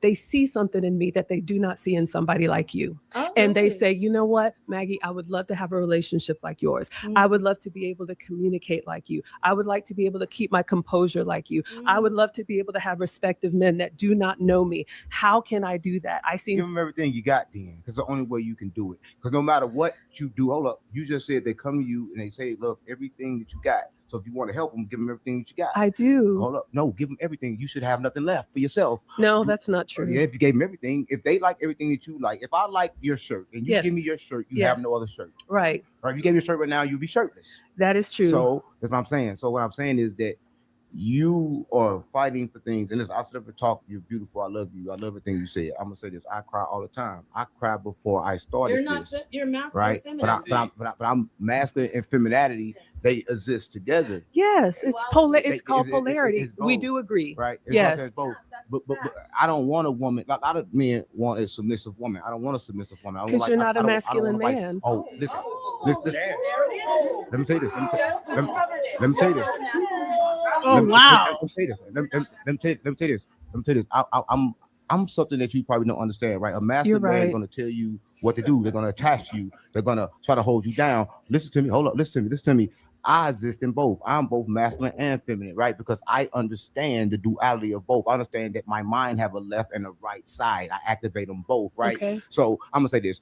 [SPEAKER 16] They see something in me that they do not see in somebody like you.
[SPEAKER 17] Oh,
[SPEAKER 16] And they
[SPEAKER 17] really?
[SPEAKER 16] say, you know what, Maggie, I would love to have a relationship like yours.
[SPEAKER 17] Mm.
[SPEAKER 16] I would love to be able to communicate like you. I would like to be able to keep my composure like you. I would love to be able to have respective men that do not know me. How can I do that? I see.
[SPEAKER 20] Give them everything you got, then, because the only way you can do it. Because no matter what you do, hold up, you just said they come to you and they say, look, everything that you got. So if you want to help them, give them everything that you got.
[SPEAKER 16] I do.
[SPEAKER 20] Hold up, no, give them everything. You should have nothing left for yourself.
[SPEAKER 16] No, that's not true.
[SPEAKER 20] Yeah, if you gave them everything, if they like everything that you like, if I like your shirt and you
[SPEAKER 16] Yes.
[SPEAKER 20] give me your shirt, you
[SPEAKER 16] Yeah.
[SPEAKER 20] have no other shirt.
[SPEAKER 16] Right.
[SPEAKER 20] Right? If you gave me your shirt right now, you'd be shirtless.
[SPEAKER 16] That is true.
[SPEAKER 20] So that's what I'm saying. So what I'm saying is that you are fighting for things, and this I said talk. You're beautiful. I love you. I love everything you said. I'm gonna say this. I cry all the time. I cry before I started.
[SPEAKER 17] You're not.
[SPEAKER 20] This,
[SPEAKER 17] You're masculine.
[SPEAKER 20] right? But I'm masculine and femininity. They exist together.
[SPEAKER 16] Yes, it's
[SPEAKER 20] It's
[SPEAKER 16] called polarity.
[SPEAKER 20] both,
[SPEAKER 16] we do agree.
[SPEAKER 20] right?
[SPEAKER 16] Yes.
[SPEAKER 20] Both. But I don't want a woman. Like a lot of men want a submissive woman. I don't want a submissive woman.
[SPEAKER 16] Because you're not a masculine man.
[SPEAKER 20] Oh, listen. Let me tell you this. Let me tell you this.
[SPEAKER 18] Oh wow.
[SPEAKER 20] Let me tell you this. I'm something that you probably don't understand, right? A masculine man is going to tell you what to do. They're going to attach you. They're going to try to hold you down. Listen to me. Hold up. Listen to me. I exist in both. I'm both masculine and feminine, right? Because I understand the duality of both. I understand that my mind have a left and a right side. I activate them both, right?
[SPEAKER 16] Okay.
[SPEAKER 20] So I'm gonna say this.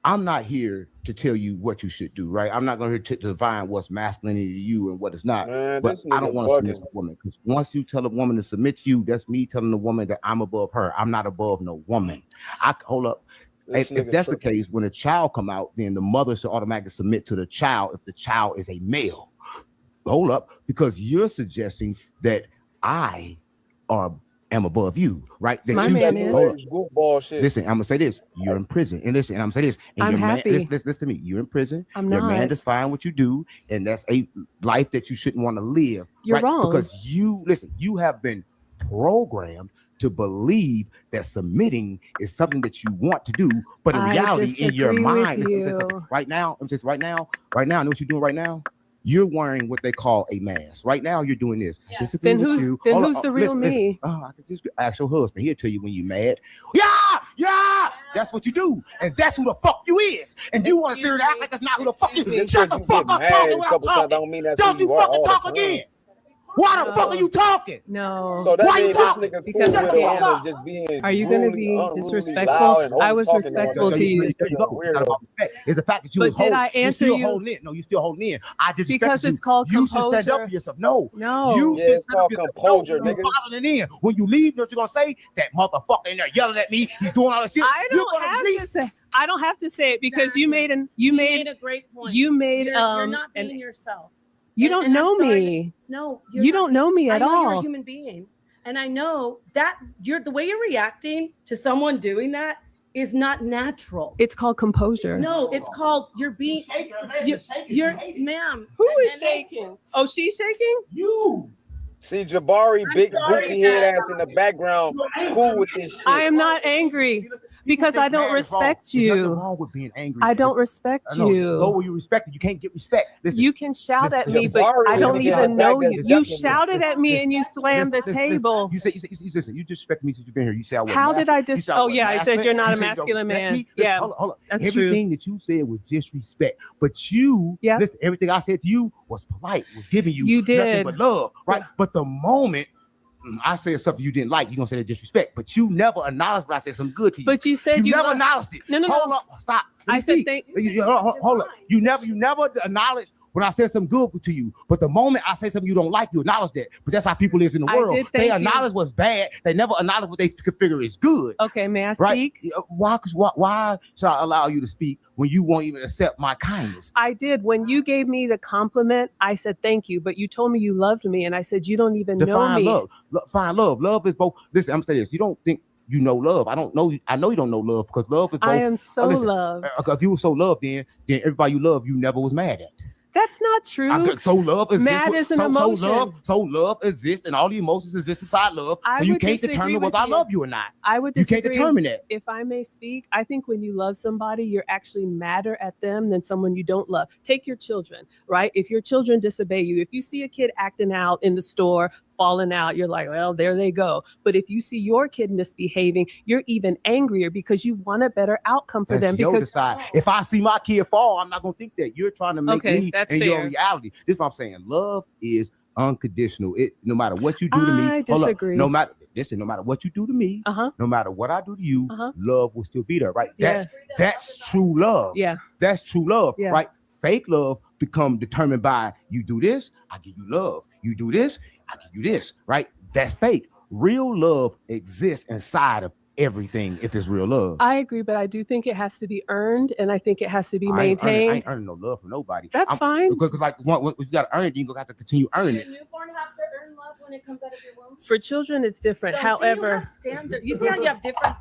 [SPEAKER 20] I'm not here to tell you what you should do, right? I'm not going to define what's masculinity to you and what is not.
[SPEAKER 14] Man,
[SPEAKER 20] but I don't want to submit to a woman, because once you tell a woman to submit to you, that's me telling the woman that I'm above her. I'm not above no woman. Hold up. If that's the case, when a child come out, then the mother should automatically submit to the child if the child is a male. Hold up, because you're suggesting that I am above you, right? That
[SPEAKER 16] My
[SPEAKER 20] you
[SPEAKER 16] man is.
[SPEAKER 20] Listen, I'm gonna say this. You're in prison, and listen, and I'm gonna say this. And
[SPEAKER 16] I'm
[SPEAKER 20] your
[SPEAKER 16] happy.
[SPEAKER 20] Man, listen to me. You're in prison.
[SPEAKER 16] I'm
[SPEAKER 20] your
[SPEAKER 16] not.
[SPEAKER 20] man is fine what you do, and that's a life that you shouldn't want to live.
[SPEAKER 16] You're
[SPEAKER 20] right?
[SPEAKER 16] wrong.
[SPEAKER 20] Because you have been programmed to believe that submitting is something that you want to do, but in reality, in your mind, right now, know what you're doing right now? You're wearing what they call a mask. Right now, you're doing this.
[SPEAKER 16] Yes. Then who's the real me?
[SPEAKER 20] I could just ask your husband. He'll tell you when you're mad. Yeah. That's what you do, and that's who the fuck you is. And you want to sit here and act like that's not who the fuck you is. Shut the fuck up talking when I'm talking. Don't you fucking talk again. Why the fuck are you talking?
[SPEAKER 16] No.
[SPEAKER 14] So
[SPEAKER 20] Why you talking?
[SPEAKER 16] Because
[SPEAKER 14] just
[SPEAKER 16] are you going to be disrespectful? I was respectful to you.
[SPEAKER 20] It's the fact that you
[SPEAKER 16] But did I answer you?
[SPEAKER 20] Holding in. No, you still holding in. I just
[SPEAKER 16] because it's called composure.
[SPEAKER 20] You should stand up for yourself. No.
[SPEAKER 14] You should stand up for yourself. Composure, nigga.
[SPEAKER 20] Following in. When you leave, what you gonna say? That motherfucker in there yelling at me. He's doing all this shit.
[SPEAKER 16] I don't have to say it because you made a great point. You made
[SPEAKER 17] you're not being yourself.
[SPEAKER 16] You don't know me.
[SPEAKER 17] No,
[SPEAKER 16] you don't know me at all.
[SPEAKER 17] You're a human being, and I know that the way you're reacting to someone doing that is not natural.
[SPEAKER 16] It's called composure.
[SPEAKER 17] No, it's called you're being. You're ma'am.
[SPEAKER 16] Who is shaking? Oh, she's shaking.
[SPEAKER 20] You.
[SPEAKER 14] See Jabari, big goofy head ass in the background, cool with this shit.
[SPEAKER 16] I am not angry because I don't respect you.
[SPEAKER 20] There's nothing wrong with being angry.
[SPEAKER 16] I don't respect you.
[SPEAKER 20] Go where you respect it. You can't get respect. Listen,
[SPEAKER 16] you can shout at me, but I don't even know you. You shouted at me and you slammed the table.
[SPEAKER 20] You listen. You disrespect me since you've been here. You say I was.
[SPEAKER 16] How did I just? Oh yeah, I said you're not a masculine man. Yeah,
[SPEAKER 20] hold on.
[SPEAKER 16] That's
[SPEAKER 20] Everything that you said was disrespect, but you, listen. Everything I said to you was polite. Was giving you nothing but love, right? But the moment I said something you didn't like, you're gonna say that disrespect, but you never acknowledged when I said something good to you.
[SPEAKER 16] But you said
[SPEAKER 20] you never acknowledged it.
[SPEAKER 16] No.
[SPEAKER 20] Hold up, stop.
[SPEAKER 16] I said
[SPEAKER 20] hold up. You never acknowledged when I said something good to you. But the moment I say something you don't like, you acknowledge that. But that's how people is in the world. They acknowledge what's bad. They never acknowledge what they figure is good.
[SPEAKER 16] Okay, may I speak?
[SPEAKER 20] Why should I allow you to speak when you won't even accept my kindness?
[SPEAKER 16] I did. When you gave me the compliment, I said thank you. But you told me you loved me, and I said you don't even know me.
[SPEAKER 20] Find love. Love is both. Listen, I'm saying this. You don't think you know love. I don't know. I know you don't know love because love is both.
[SPEAKER 16] I am so loved.
[SPEAKER 20] If you were so loved, then everybody you love, you never was mad at.
[SPEAKER 16] That's not true.
[SPEAKER 20] So love exists.
[SPEAKER 16] Mad is an emotion.
[SPEAKER 20] So love exists, and all the emotions exist inside love. So you can't determine whether I love you or not.
[SPEAKER 16] I would disagree.
[SPEAKER 20] You can't determine that.
[SPEAKER 16] If I may speak, I think when you love somebody, you're actually madder at them than someone you don't love. Take your children, right? If your children disobey you, if you see a kid acting out in the store, falling out, you're like, well, there they go. But if you see your kid misbehaving, you're even angrier because you want a better outcome for them. Because
[SPEAKER 20] if I see my kid fall, I'm not gonna think that you're trying to make me and your reality. This is what I'm saying. Love is unconditional. No matter what you do to me,
[SPEAKER 16] I disagree.
[SPEAKER 20] No matter what you do to me, no matter what I do to you, love will still be there, right? That's true love.
[SPEAKER 16] Yeah,
[SPEAKER 20] that's true love, right? Fake love become determined by you do this, I give you love. You do this, I give you this, right? That's fake. Real love exists inside of everything if it's real love.
[SPEAKER 16] I agree, but I do think it has to be earned, and I think it has to be
[SPEAKER 20] I
[SPEAKER 16] maintained.
[SPEAKER 20] ain't earning no love from nobody.
[SPEAKER 16] That's fine.
[SPEAKER 20] Because like if you got to earn it, you gonna have to continue earning it.
[SPEAKER 17] Does a newborn have to earn love when it comes out of your womb?
[SPEAKER 16] For children, it's different.
[SPEAKER 17] So,
[SPEAKER 16] However,
[SPEAKER 17] you see how you have different.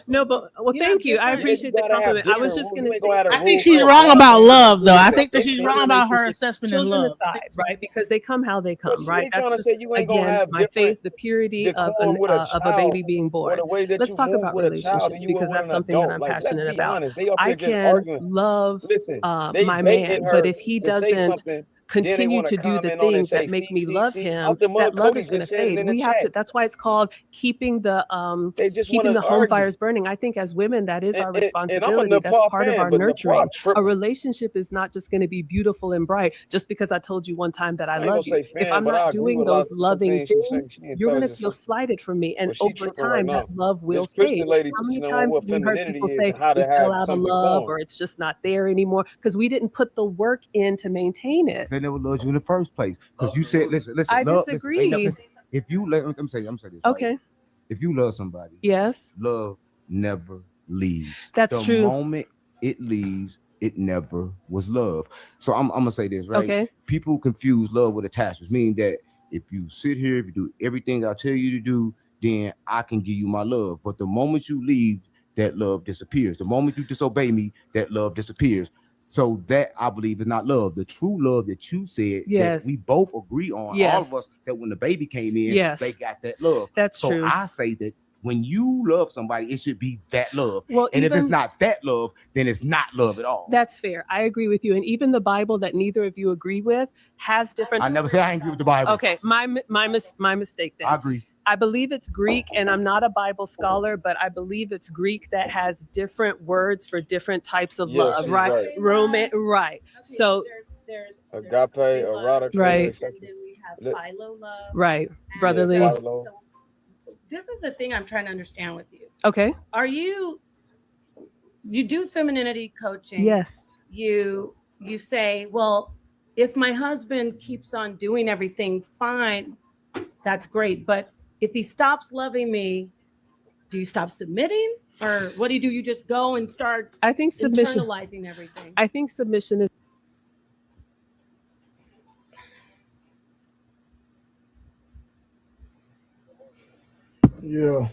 [SPEAKER 16] No, but thank you. I appreciate the compliment. I was just going to say,
[SPEAKER 18] I think she's wrong about love, though. I think that she's wrong about her assessment of
[SPEAKER 16] children
[SPEAKER 18] love.
[SPEAKER 16] aside, right? Because they come how they come, right?
[SPEAKER 14] That's
[SPEAKER 16] Just,
[SPEAKER 14] say you ain't gonna
[SPEAKER 16] again,
[SPEAKER 14] have
[SPEAKER 16] my faith, the purity of a baby being born.
[SPEAKER 14] The way that
[SPEAKER 16] Let's
[SPEAKER 14] you
[SPEAKER 16] talk
[SPEAKER 14] move
[SPEAKER 16] about
[SPEAKER 14] with a child
[SPEAKER 16] relationships
[SPEAKER 14] and you
[SPEAKER 16] because
[SPEAKER 14] with
[SPEAKER 16] that's
[SPEAKER 14] an
[SPEAKER 16] something
[SPEAKER 14] adult.
[SPEAKER 16] that I'm
[SPEAKER 14] Like,
[SPEAKER 16] passionate
[SPEAKER 14] let's be
[SPEAKER 16] about.
[SPEAKER 14] honest. They up
[SPEAKER 16] I
[SPEAKER 14] here just
[SPEAKER 16] can
[SPEAKER 14] arguing.
[SPEAKER 16] love
[SPEAKER 14] Listen,
[SPEAKER 16] my man, but if he doesn't continue to do the things that make me love him, that love is going to fade. We have to. That's why it's called keeping the home fires burning. I think as women, that is our responsibility. That's part of our nurturing. A relationship is not just going to be beautiful and bright just because I told you one time that I love you. If I'm not doing those loving things, you're going to feel slighted from me, and over time, that love will fade. How many times have we heard people say we fell out of love, or it's just not there anymore because we didn't put the work in to maintain it?
[SPEAKER 20] They never loved you in the first place because you said, listen.
[SPEAKER 16] I
[SPEAKER 20] love,
[SPEAKER 16] disagree.
[SPEAKER 20] Listen, if you let I'm saying this.
[SPEAKER 16] Okay.
[SPEAKER 20] Right? If you love somebody,
[SPEAKER 16] yes,
[SPEAKER 20] love never leaves.
[SPEAKER 16] That's true.
[SPEAKER 20] The moment it leaves, it never was love. So I'm gonna say this, right?
[SPEAKER 16] Okay.
[SPEAKER 20] People confuse love with attachments, meaning that if you sit here, if you do everything I tell you to do, then I can give you my love. But the moment you leave, that love disappears. The moment you disobey me, that love disappears. So that I believe is not love. The true love that you said that we both agree on, all of us, that when the baby came in, they got that love.
[SPEAKER 16] That's
[SPEAKER 20] so
[SPEAKER 16] true.
[SPEAKER 20] I say that when you love somebody, it should be that love.
[SPEAKER 16] Well,
[SPEAKER 20] and if it's not that love, then it's not love at all.
[SPEAKER 16] That's fair. I agree with you. And even the Bible that neither of you agree with has different.
[SPEAKER 20] I never say I agree with the Bible.
[SPEAKER 16] Okay, my mistake then.
[SPEAKER 20] I agree.
[SPEAKER 16] I believe it's Greek, and I'm not a Bible scholar, but I believe it's Greek that has different words for different types of love, right? Romance, right? So
[SPEAKER 17] there's
[SPEAKER 14] agape, erotic,
[SPEAKER 16] right?
[SPEAKER 17] And then we have philo love,
[SPEAKER 16] right? Brotherly.
[SPEAKER 17] So this is the thing I'm trying to understand with you.
[SPEAKER 16] Okay.
[SPEAKER 17] Are you do femininity coaching?
[SPEAKER 16] Yes.
[SPEAKER 17] You say, well, if my husband keeps on doing everything fine, that's great, but if he stops loving me, do you stop submitting? Or what do? You just go and start internalizing everything?
[SPEAKER 16] I think submission is.
[SPEAKER 4] Yeah.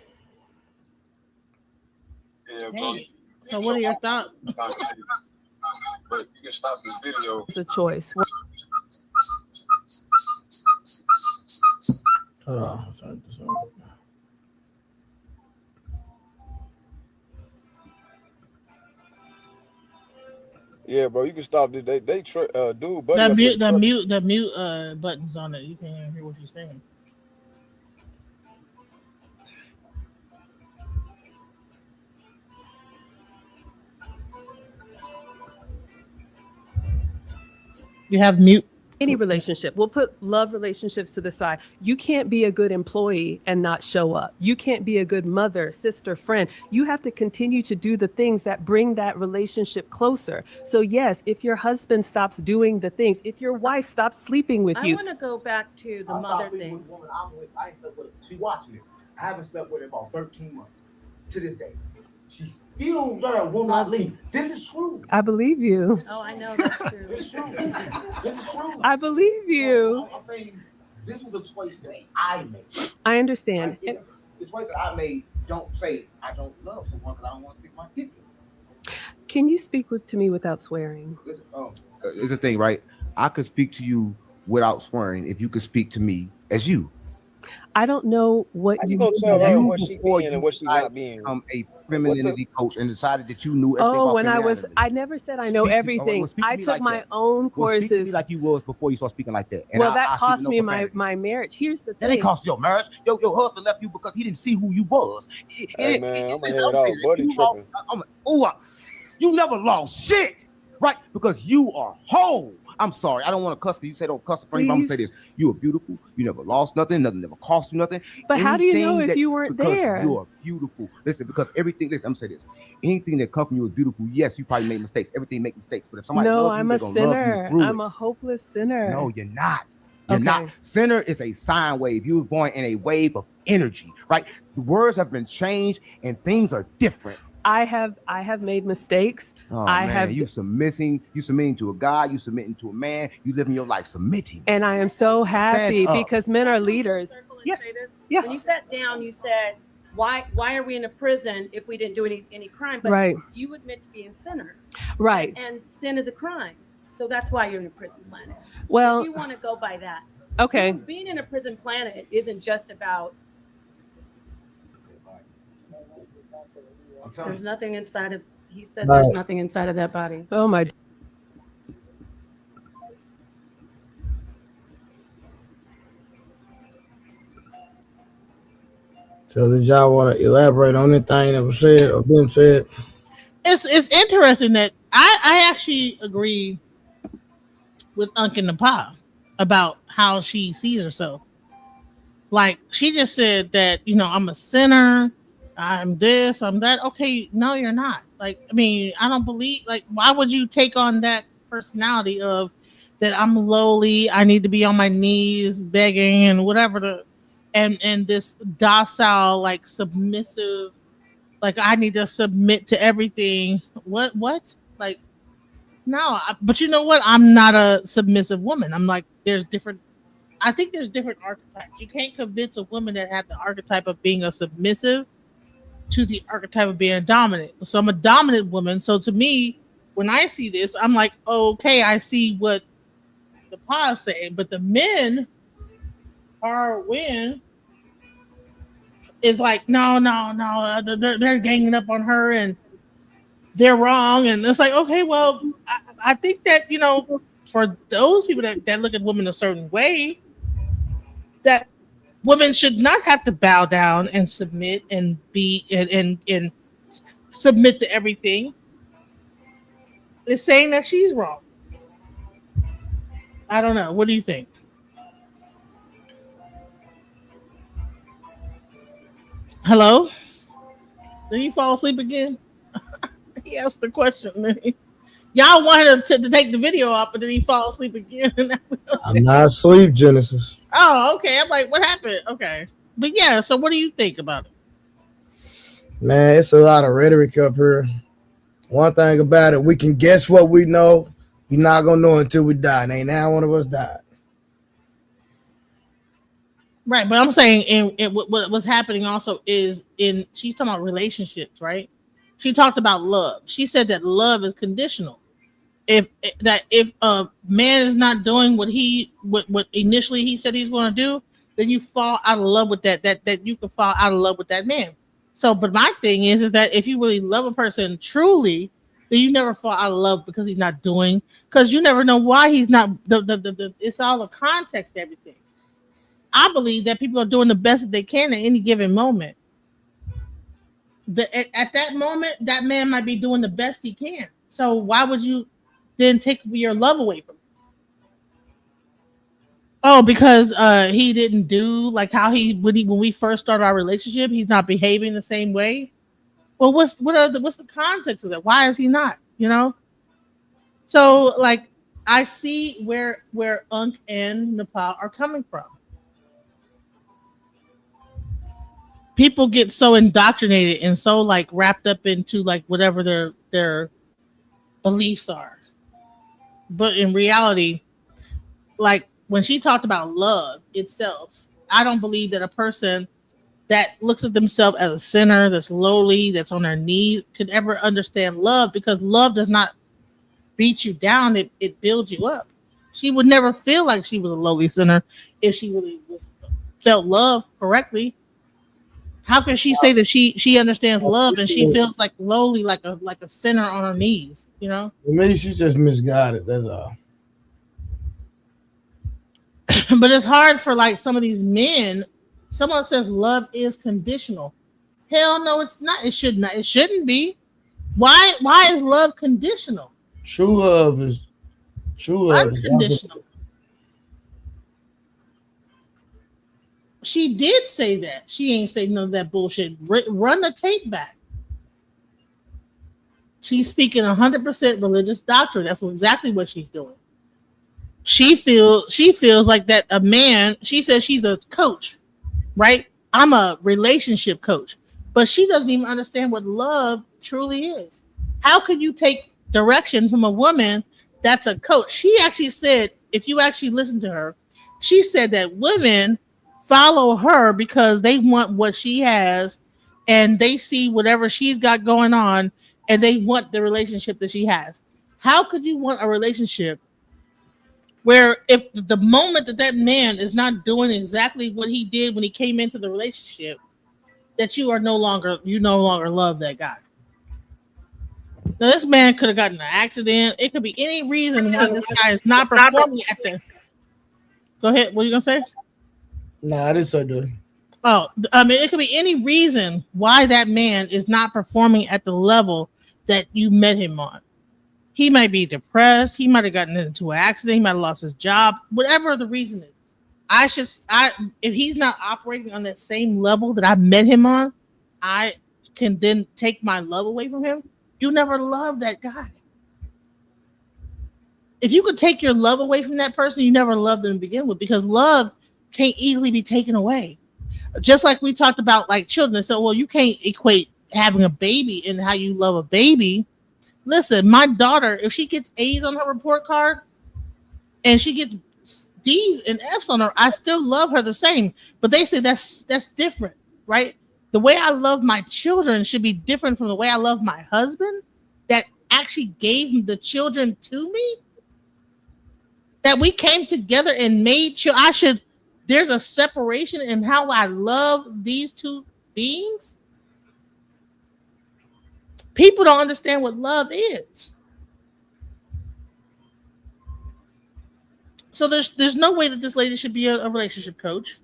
[SPEAKER 18] Hey, so what are your thoughts?
[SPEAKER 10] But you can stop this video.
[SPEAKER 16] It's a choice.
[SPEAKER 4] Hold on.
[SPEAKER 14] Yeah, bro, you can stop this. They dude, buddy.
[SPEAKER 18] The mute buttons on it. You can't even hear what you're saying. You have mute.
[SPEAKER 16] Any relationship. We'll put love relationships to the side. You can't be a good employee and not show up. You can't be a good mother, sister, friend. You have to continue to do the things that bring that relationship closer. So yes, if your husband stops doing the things, if your wife stops sleeping with you.
[SPEAKER 17] I want to go back to the mother thing.
[SPEAKER 20] I ain't slept with her. She watching this. I haven't slept with her about 13 months to this day. She's still there, will not leave. This is true.
[SPEAKER 16] I believe you.
[SPEAKER 17] Oh, I know that's true.
[SPEAKER 20] It's true. This is true.
[SPEAKER 16] I believe you.
[SPEAKER 20] I'm saying this was a choice that I made.
[SPEAKER 16] I understand.
[SPEAKER 20] The choice that I made, don't say I don't love someone because I don't want to stick my dick in.
[SPEAKER 16] Can you speak to me without swearing?
[SPEAKER 20] Listen, it's a thing, right? I could speak to you without swearing if you could speak to me as you.
[SPEAKER 16] I don't know what
[SPEAKER 14] you gonna tell her what she
[SPEAKER 20] before
[SPEAKER 14] being and what she not being.
[SPEAKER 20] Become a femininity coach and decided that you knew everything about femininity.
[SPEAKER 16] I never said I know everything. I took my own courses.
[SPEAKER 20] Speak to me like you was before you started speaking like that. And
[SPEAKER 16] that cost me my marriage. Here's the thing.
[SPEAKER 20] That ain't cost your marriage. Your husband left you because he didn't see who you was.
[SPEAKER 14] Hey man, I'm gonna head out, buddy tripping.
[SPEAKER 20] You never lost shit, right? Because you are whole. I'm sorry. I don't want to cuss. You say don't cuss in front of me. I'm gonna say this. You are beautiful. You never lost nothing. Nothing never cost you nothing.
[SPEAKER 16] But how do you know if you weren't there?
[SPEAKER 20] You are beautiful. Listen, because everything. Listen, I'm gonna say this. Anything that comes from you is beautiful. Yes, you probably made mistakes. Everything makes mistakes. But if somebody loves you,
[SPEAKER 16] I'm a sinner. I'm a hopeless sinner.
[SPEAKER 20] No, you're not. You're not. Sinner is a sine wave. You was born in a wave of energy, right? The words have been changed and things are different.
[SPEAKER 16] I have made mistakes.
[SPEAKER 20] Oh man, you submitting to a God, you submitting to a man, you living your life submitting.
[SPEAKER 16] And I am so happy because men are leaders.
[SPEAKER 17] Yes. Yes. When you sat down, you said, why are we in a prison if we didn't do any crime? But
[SPEAKER 16] right.
[SPEAKER 17] You admit to being a sinner.
[SPEAKER 16] Right.
[SPEAKER 17] And sin is a crime. So that's why you're in a prison planet.
[SPEAKER 16] Well,
[SPEAKER 17] if you want to go by that.
[SPEAKER 16] Okay.
[SPEAKER 17] Being in a prison planet isn't just about there's nothing inside of he said there's nothing inside of that body.
[SPEAKER 16] Oh my.
[SPEAKER 4] So did y'all want to elaborate on anything that was said or been said?
[SPEAKER 18] It's interesting that I actually agree with Unc and Napa about how she sees herself. Like she just said that, I'm a sinner, I'm this, I'm that. Okay, no, you're not. Like, I mean, I don't believe, like, why would you take on that personality of that I'm lowly, I need to be on my knees begging and whatever and this docile, like submissive, like I need to submit to everything. What? Like, no, but you know what? I'm not a submissive woman. I'm like, I think there's different archetypes. You can't convince a woman that have the archetype of being a submissive to the archetype of being dominant. So I'm a dominant woman. So to me, when I see this, I'm like, okay, I see what the pa is saying, but the men are when is like, no, they're ganging up on her and they're wrong. And it's like, okay, well, I think that, for those people that look at women a certain way, that women should not have to bow down and submit and be and submit to everything. It's saying that she's wrong. I don't know. What do you think? Hello? Did he fall asleep again? He asked the question. Y'all wanted him to take the video off, but then he fall asleep again.
[SPEAKER 4] I'm not asleep, Genesis.
[SPEAKER 18] Oh, okay. I'm like, what happened? Okay. But yeah, so what do you think about it?
[SPEAKER 4] Man, it's a lot of rhetoric up here. One thing about it, we can guess what we know. We're not going to know until we die. And ain't now one of us died.
[SPEAKER 18] Right, but I'm saying what's happening also is she's talking about relationships, right? She talked about love. She said that love is conditional. If a man is not doing what initially he said he's going to do, then you fall out of love with that you can fall out of love with that man. So, but my thing is that if you really love a person truly, then you never fall out of love because he's not doing, because you never know why he's not. It's all the context, everything. I believe that people are doing the best that they can at any given moment. At that moment, that man might be doing the best he can. So why would you then take your love away from him? Oh, because he didn't do like how when we first started our relationship, he's not behaving the same way. Well, what's the context of that? Why is he not? So like I see where Unc and Nepal are coming from. People get so indoctrinated and so like wrapped up into like whatever their beliefs are. But in reality, like when she talked about love itself, I don't believe that a person that looks at themselves as a sinner, that's lowly, that's on their knees, could ever understand love, because love does not beat you down, it builds you up. She would never feel like she was a lowly sinner if she really felt love correctly. How can she say that she understands love and she feels like lowly, like a sinner on her knees?
[SPEAKER 4] To me, she's just misguided. That's all.
[SPEAKER 18] But it's hard for like some of these men. Someone says love is conditional. Hell no, it's not. It should not. It shouldn't be. Why is love conditional?
[SPEAKER 4] True love is
[SPEAKER 18] unconditional. She did say that. She ain't say none of that bullshit. Run the tape back. She's speaking 100% religious doctrine. That's exactly what she's doing. she feels like that a man. She says she's a coach, right? I'm a relationship coach, but she doesn't even understand what love truly is. How could you take direction from a woman that's a coach? She actually said, if you actually listen to her, she said that women follow her because they want what she has and they see whatever she's got going on and they want the relationship that she has. How could you want a relationship where if the moment that that man is not doing exactly what he did when he came into the relationship, that you no longer love that guy? Now this man could have gotten in an accident. It could be any reason why this guy is not performing at the. Go ahead. What are you gonna say?
[SPEAKER 4] Nah, this so good.
[SPEAKER 18] Oh, I mean, it could be any reason why that man is not performing at the level that you met him on. He might be depressed. He might have gotten into an accident. He might have lost his job. Whatever the reason is, if he's not operating on that same level that I met him on, I can then take my love away from him. You never love that guy. If you could take your love away from that person, you never loved them to begin with, because love can't easily be taken away. Just like we talked about like children. So, well, you can't equate having a baby and how you love a baby. Listen, my daughter, if she gets A's on her report card and she gets D's and F's on her, I still love her the same. But they say that's different, right? The way I love my children should be different from the way I love my husband that actually gave the children to me. That we came together and made sure there's a separation in how I love these two beings. People don't understand what love is. So there's no way that this lady should be a relationship coach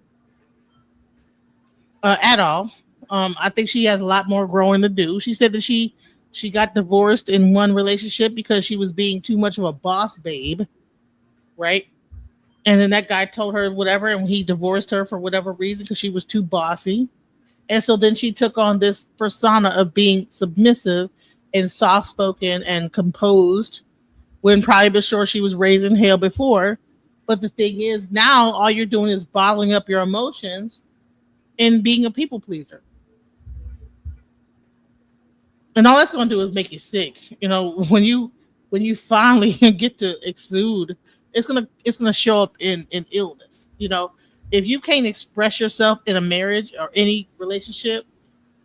[SPEAKER 18] at all. I think she has a lot more growing to do. She said that she got divorced in one relationship because she was being too much of a boss babe, right? And then that guy told her whatever, and he divorced her for whatever reason because she was too bossy. And so then she took on this persona of being submissive and soft spoken and composed when probably sure she was raised in hell before. But the thing is, now all you're doing is bottling up your emotions and being a people pleaser. And all that's going to do is make you sick. You know, when you finally get to exude, it's gonna show up in illness. You know, if you can't express yourself in a marriage or any relationship,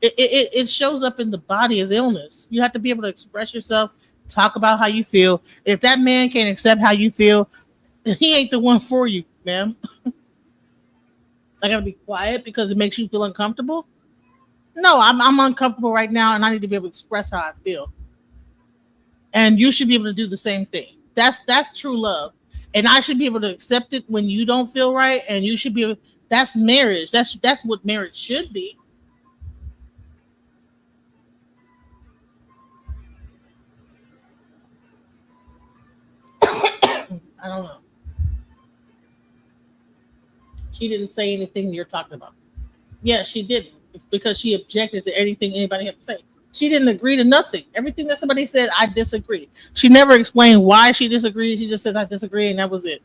[SPEAKER 18] it shows up in the body as illness. You have to be able to express yourself, talk about how you feel. If that man can't accept how you feel, he ain't the one for you, ma'am. I gotta be quiet because it makes you feel uncomfortable. No, I'm uncomfortable right now, and I need to be able to express how I feel. And you should be able to do the same thing. That's true love, and I should be able to accept it when you don't feel right, and you should be able. That's marriage. That's what marriage should be. I don't know. She didn't say anything you're talking about. Yeah, she didn't, because she objected to anything anybody had to say. She didn't agree to nothing. Everything that somebody said, I disagree. She never explained why she disagreed. She just said I disagree, and that was it.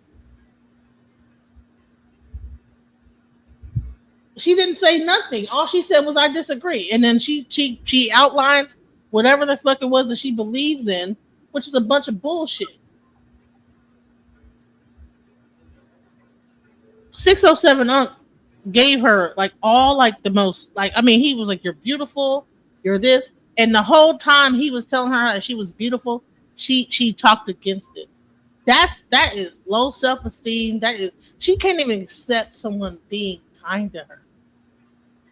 [SPEAKER 18] She didn't say nothing. All she said was I disagree, and then she outlined whatever the fuck it was that she believes in, which is a bunch of bullshit. 607 Unc gave her like all like the most like, I mean, he was like, you're beautiful, you're this, and the whole time he was telling her that she was beautiful, she talked against it. That is low self-esteem. That is, she can't even accept someone being kind to her.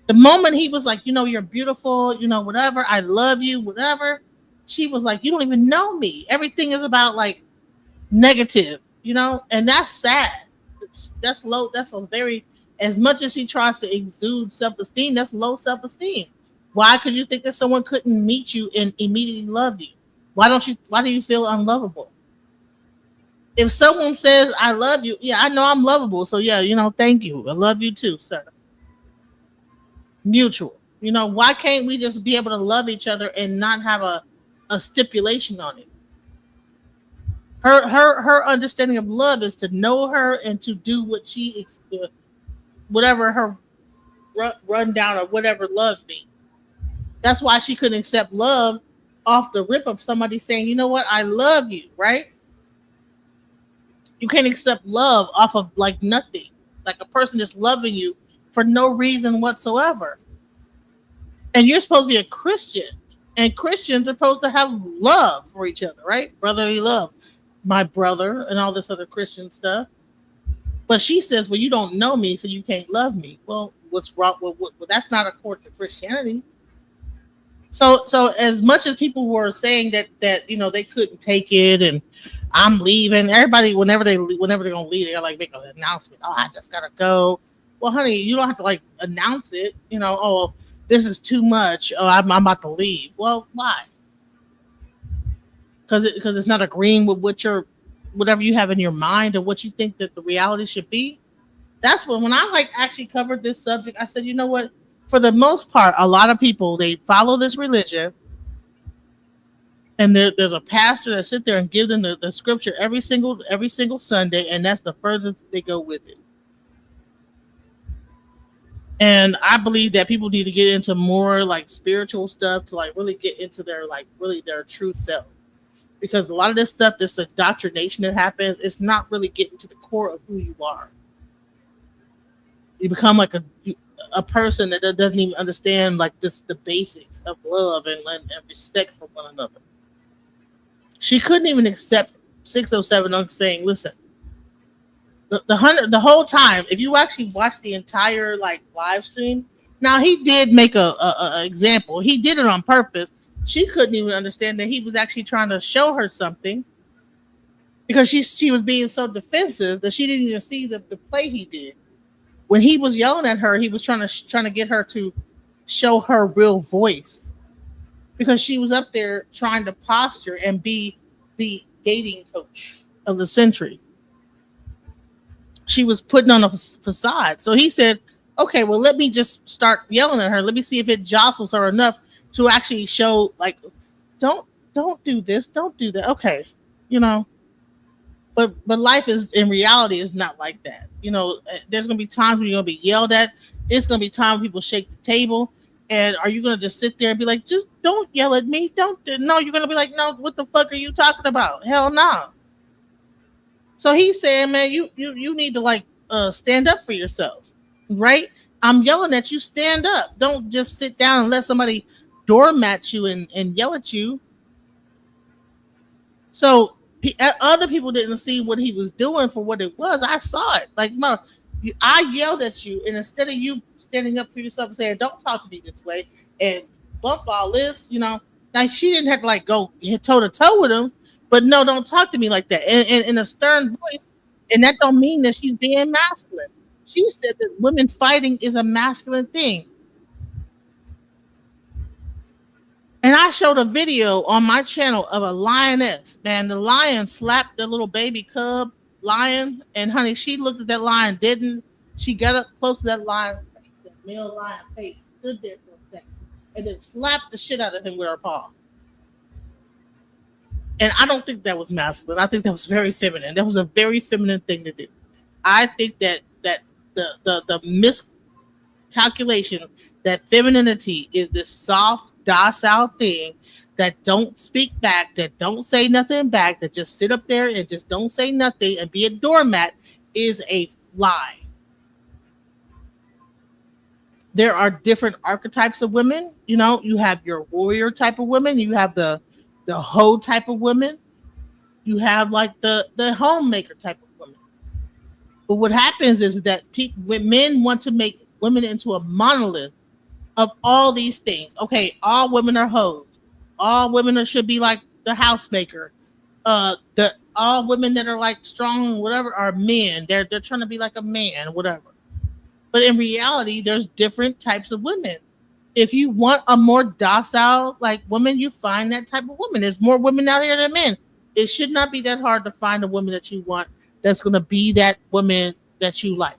[SPEAKER 18] The moment he was like, you're beautiful, whatever, I love you, whatever, she was like, you don't even know me. Everything is about like negative, and that's sad. That's low. That's a very, as much as she tries to exude self-esteem, that's low self-esteem. Why could you think that someone couldn't meet you and immediately love you? Why do you feel unlovable? If someone says I love you, yeah, I know I'm lovable, so yeah, thank you, I love you too, sir. Mutual. Why can't we just be able to love each other and not have a stipulation on it? Her understanding of love is to know her and to do what whatever her rundown or whatever love means. That's why she couldn't accept love off the rip of somebody saying, you know what, I love you, right? You can't accept love off of like nothing, like a person just loving you for no reason whatsoever. And you're supposed to be a Christian, and Christians are supposed to have love for each other, right? Brotherly love, my brother, and all this other Christian stuff. But she says, well, you don't know me, so you can't love me. Well, what's wrong? Well, that's not according to Christianity. So as much as people were saying that they couldn't take it and I'm leaving, everybody whenever they're gonna leave, they're like make an announcement. Oh, I just gotta go. Well, honey, you don't have to like announce it. Oh, this is too much. Oh, I'm about to leave. Well, why? Because it's not agreeing with whatever you have in your mind or what you think that the reality should be. That's when I like actually covered this subject. I said, you know what? For the most part, a lot of people they follow this religion, and there's a pastor that sit there and give them the scripture every single Sunday, and that's the furthest they go with it. And I believe that people need to get into more like spiritual stuff to like really get into their like really their true self. Because a lot of this stuff, this indoctrination that happens, it's not really getting to the core of who you are. You become like a person that doesn't even understand like the basics of love and respect for one another. She couldn't even accept 607 saying, listen, the whole time, if you actually watch the entire like live stream, now he did make a example. He did it on purpose. She couldn't even understand that he was actually trying to show her something because she was being so defensive that she didn't even see the play he did. When he was yelling at her, he was trying to get her to show her real voice because she was up there trying to posture and be the dating coach of the century. She was putting on a facade. So he said, okay, well, let me just start yelling at her. Let me see if it jostles her enough to actually show like, don't do this. Don't do that. Okay. But life is in reality is not like that. There's going to be times when you're going to be yelled at. It's going to be times when people shake the table. And are you going to just sit there and be like, just don't yell at me? No, you're going to be like, no, what the fuck are you talking about? Hell no. So he's saying, man, you need to like stand up for yourself, right? I'm yelling at you, stand up. Don't just sit down and let somebody doormat you and yell at you. So other people didn't see what he was doing for what it was. I saw it. Like, I yelled at you, and instead of you standing up for yourself and saying, don't talk to me this way and bump all this, now she didn't have to like go toe to toe with him. But no, don't talk to me like that. And in a stern voice. And that don't mean that she's being masculine. She said that women fighting is a masculine thing. And I showed a video on my channel of a lioness. Man, the lion slapped the little baby cub lion. And honey, she looked at that lion, didn't. She got up close to that lion's face, that male lion face, stood there for a second, and then slapped the shit out of him with her paw. And I don't think that was masculine. I think that was very feminine. That was a very feminine thing to do. I think that the miscalculation that femininity is this soft, docile thing that don't speak back, that don't say nothing back, that just sit up there and just don't say nothing and be a doormat is a lie. There are different archetypes of women. You have your warrior type of women. You have the hoe type of women. You have like the homemaker type of women. But what happens is that men want to make women into a monolith of all these things. Okay, all women are hoes. All women should be like the housemaker. All women that are like strong and whatever are men. They're trying to be like a man, whatever. But in reality, there's different types of women. If you want a more docile like woman, you find that type of woman. There's more women out here than men. It should not be that hard to find a woman that you want that's going to be that woman that you like.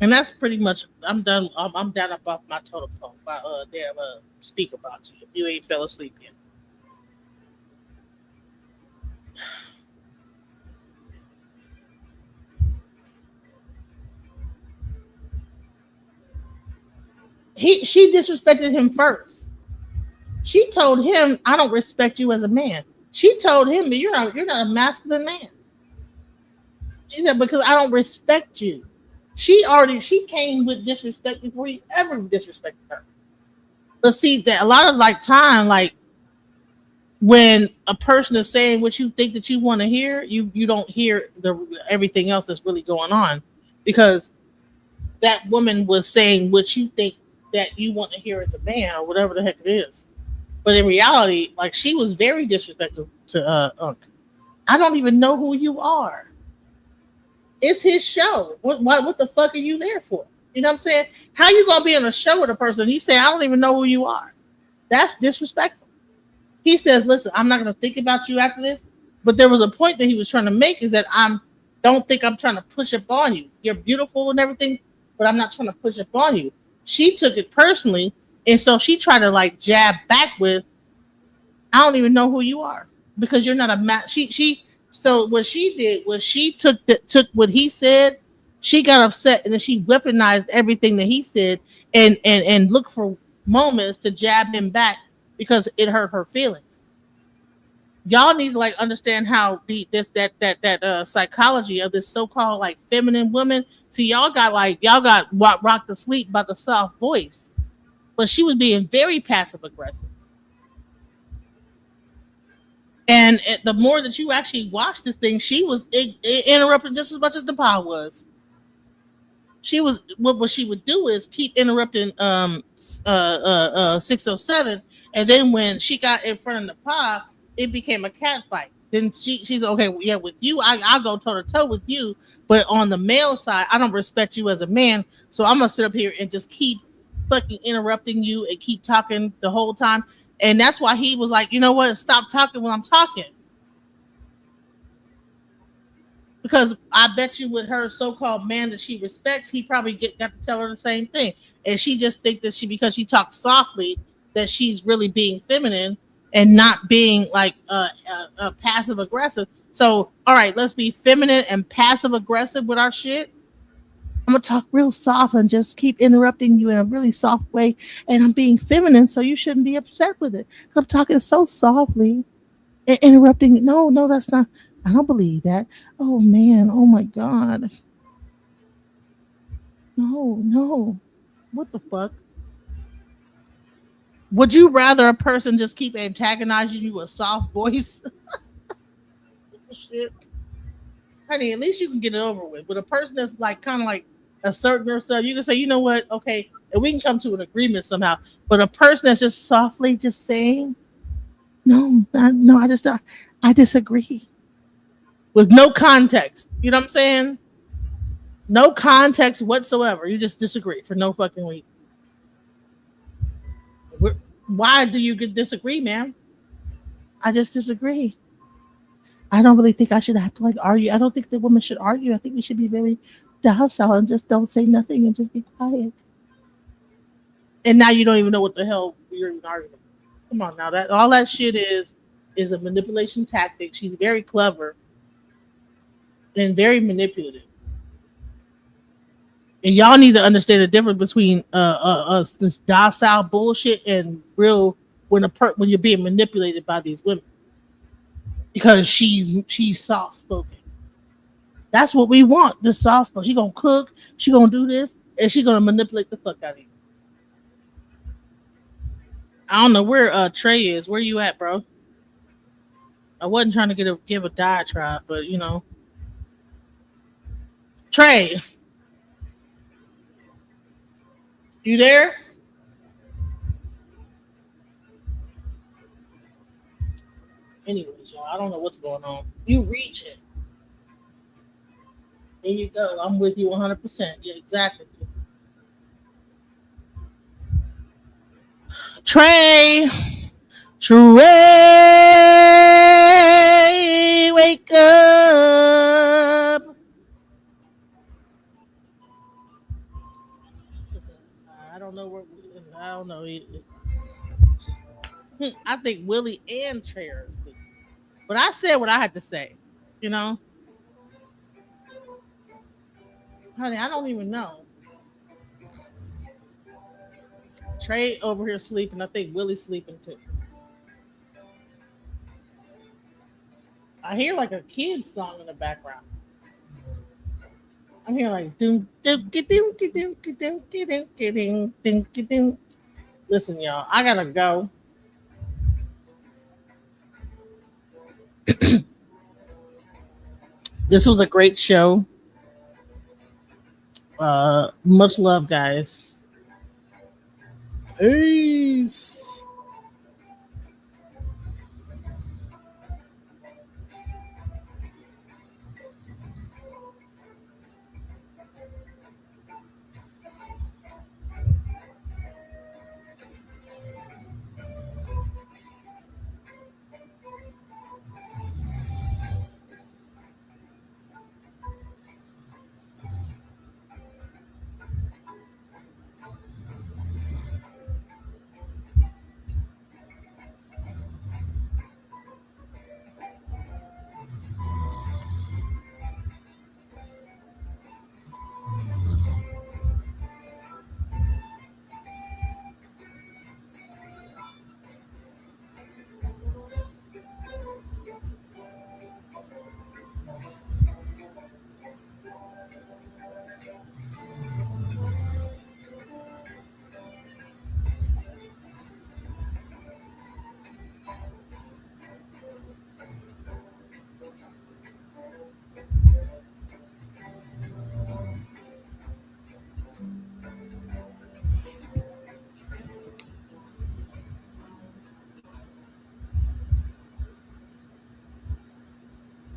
[SPEAKER 18] And that's pretty much. I'm done. I'm down above my totem pole. My damn speak about you. If you ain't fell asleep yet. She disrespected him first. She told him, "I don't respect you as a man." She told him, "You're not a masculine man." She said, "Because I don't respect you." She came with disrespect before he ever disrespected her. But see that a lot of like time, like when a person is saying what you think that you want to hear, you don't hear the everything else that's really going on, because that woman was saying what you think that you want to hear as a man or whatever the heck it is. But in reality, like she was very disrespectful to Unc. I don't even know who you are. It's his show. What the fuck are you there for? You know what I'm saying? How you gonna be on a show with a person? You say I don't even know who you are. That's disrespectful. He says, "Listen, I'm not gonna think about you after this." But there was a point that he was trying to make is that don't think I'm trying to push up on you. You're beautiful and everything, but I'm not trying to push up on you. She took it personally, and so she tried to like jab back with, "I don't even know who you are because you're not a match." She so what she did was she took what he said. She got upset and then she weaponized everything that he said and looked for moments to jab him back because it hurt her feelings. Y'all need to like understand how the this that psychology of this so-called like feminine woman. See, y'all got rocked to sleep by the soft voice, but she was being very passive aggressive. And the more that you actually watch this thing, she was interrupting just as much as the power was. She was what she would do is keep interrupting 607, and then when she got in front of the pop, it became a cat fight. Then she's okay, well, yeah, with you I'll go toe to toe with you, but on the male side I don't respect you as a man, so I'm gonna sit up here and just keep fucking interrupting you and keep talking the whole time. And that's why he was like, you know what, stop talking when I'm talking. Because I bet you with her so-called man that she respects, he probably got to tell her the same thing, and she just think that because she talks softly that she's really being feminine and not being like passive aggressive. So all right, let's be feminine and passive aggressive with our shit. I'm gonna talk real soft and just keep interrupting you in a really soft way, and I'm being feminine, so you shouldn't be upset with it. I'm talking so softly interrupting. No, no, that's not. I don't believe that. Oh man. Oh my god. No, no. What the fuck? Would you rather a person just keep antagonizing you with soft voice? Shit. Honey, at least you can get it over with. With a person that's like kind of like asserting herself, you can say, you know what, okay, and we can come to an agreement somehow. But a person that's just softly just saying, no, no, I disagree with no context. You know what I'm saying? No context whatsoever. You just disagree for no fucking reason. Why do you disagree, man? I just disagree. I don't really think I should have to like argue. I don't think the woman should argue. I think we should be very docile and just don't say nothing and just be quiet. And now you don't even know what the hell you're even arguing about. Come on now. That all that shit is a manipulation tactic. She's very clever and very manipulative. And y'all need to understand the difference between this docile bullshit and real when you're being manipulated by these women because she's soft spoken. That's what we want. This soft spoken. She gonna cook. She gonna do this, and she gonna manipulate the fuck out of you. I don't know where Trey is. Where you at, bro? I wasn't trying to give a diatribe, but you know, Trey, you there? Anyways, y'all, I don't know what's going on. You reach it. There you go. I'm with you 100%. Yeah, exactly. Trey, Trey, wake up. I don't know where. I don't know. I think Willie and Trey are asleep. But I said what I had to say, you know. Honey, I don't even know. Trey over here sleeping. I think Willie's sleeping too. I hear like a kid's song in the background. I'm hearing like doom doom doom doom doom doom doom doom. Listen, y'all, I gotta go. This was a great show. Much love, guys. Peace.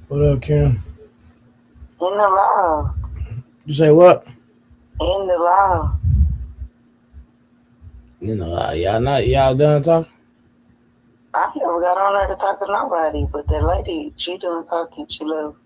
[SPEAKER 4] What up, Kim?
[SPEAKER 6] In the law.
[SPEAKER 4] You say what?
[SPEAKER 6] In the law.
[SPEAKER 4] You know, y'all done talking?
[SPEAKER 6] I never got on there to talk to nobody, but that lady, she done talking. She left.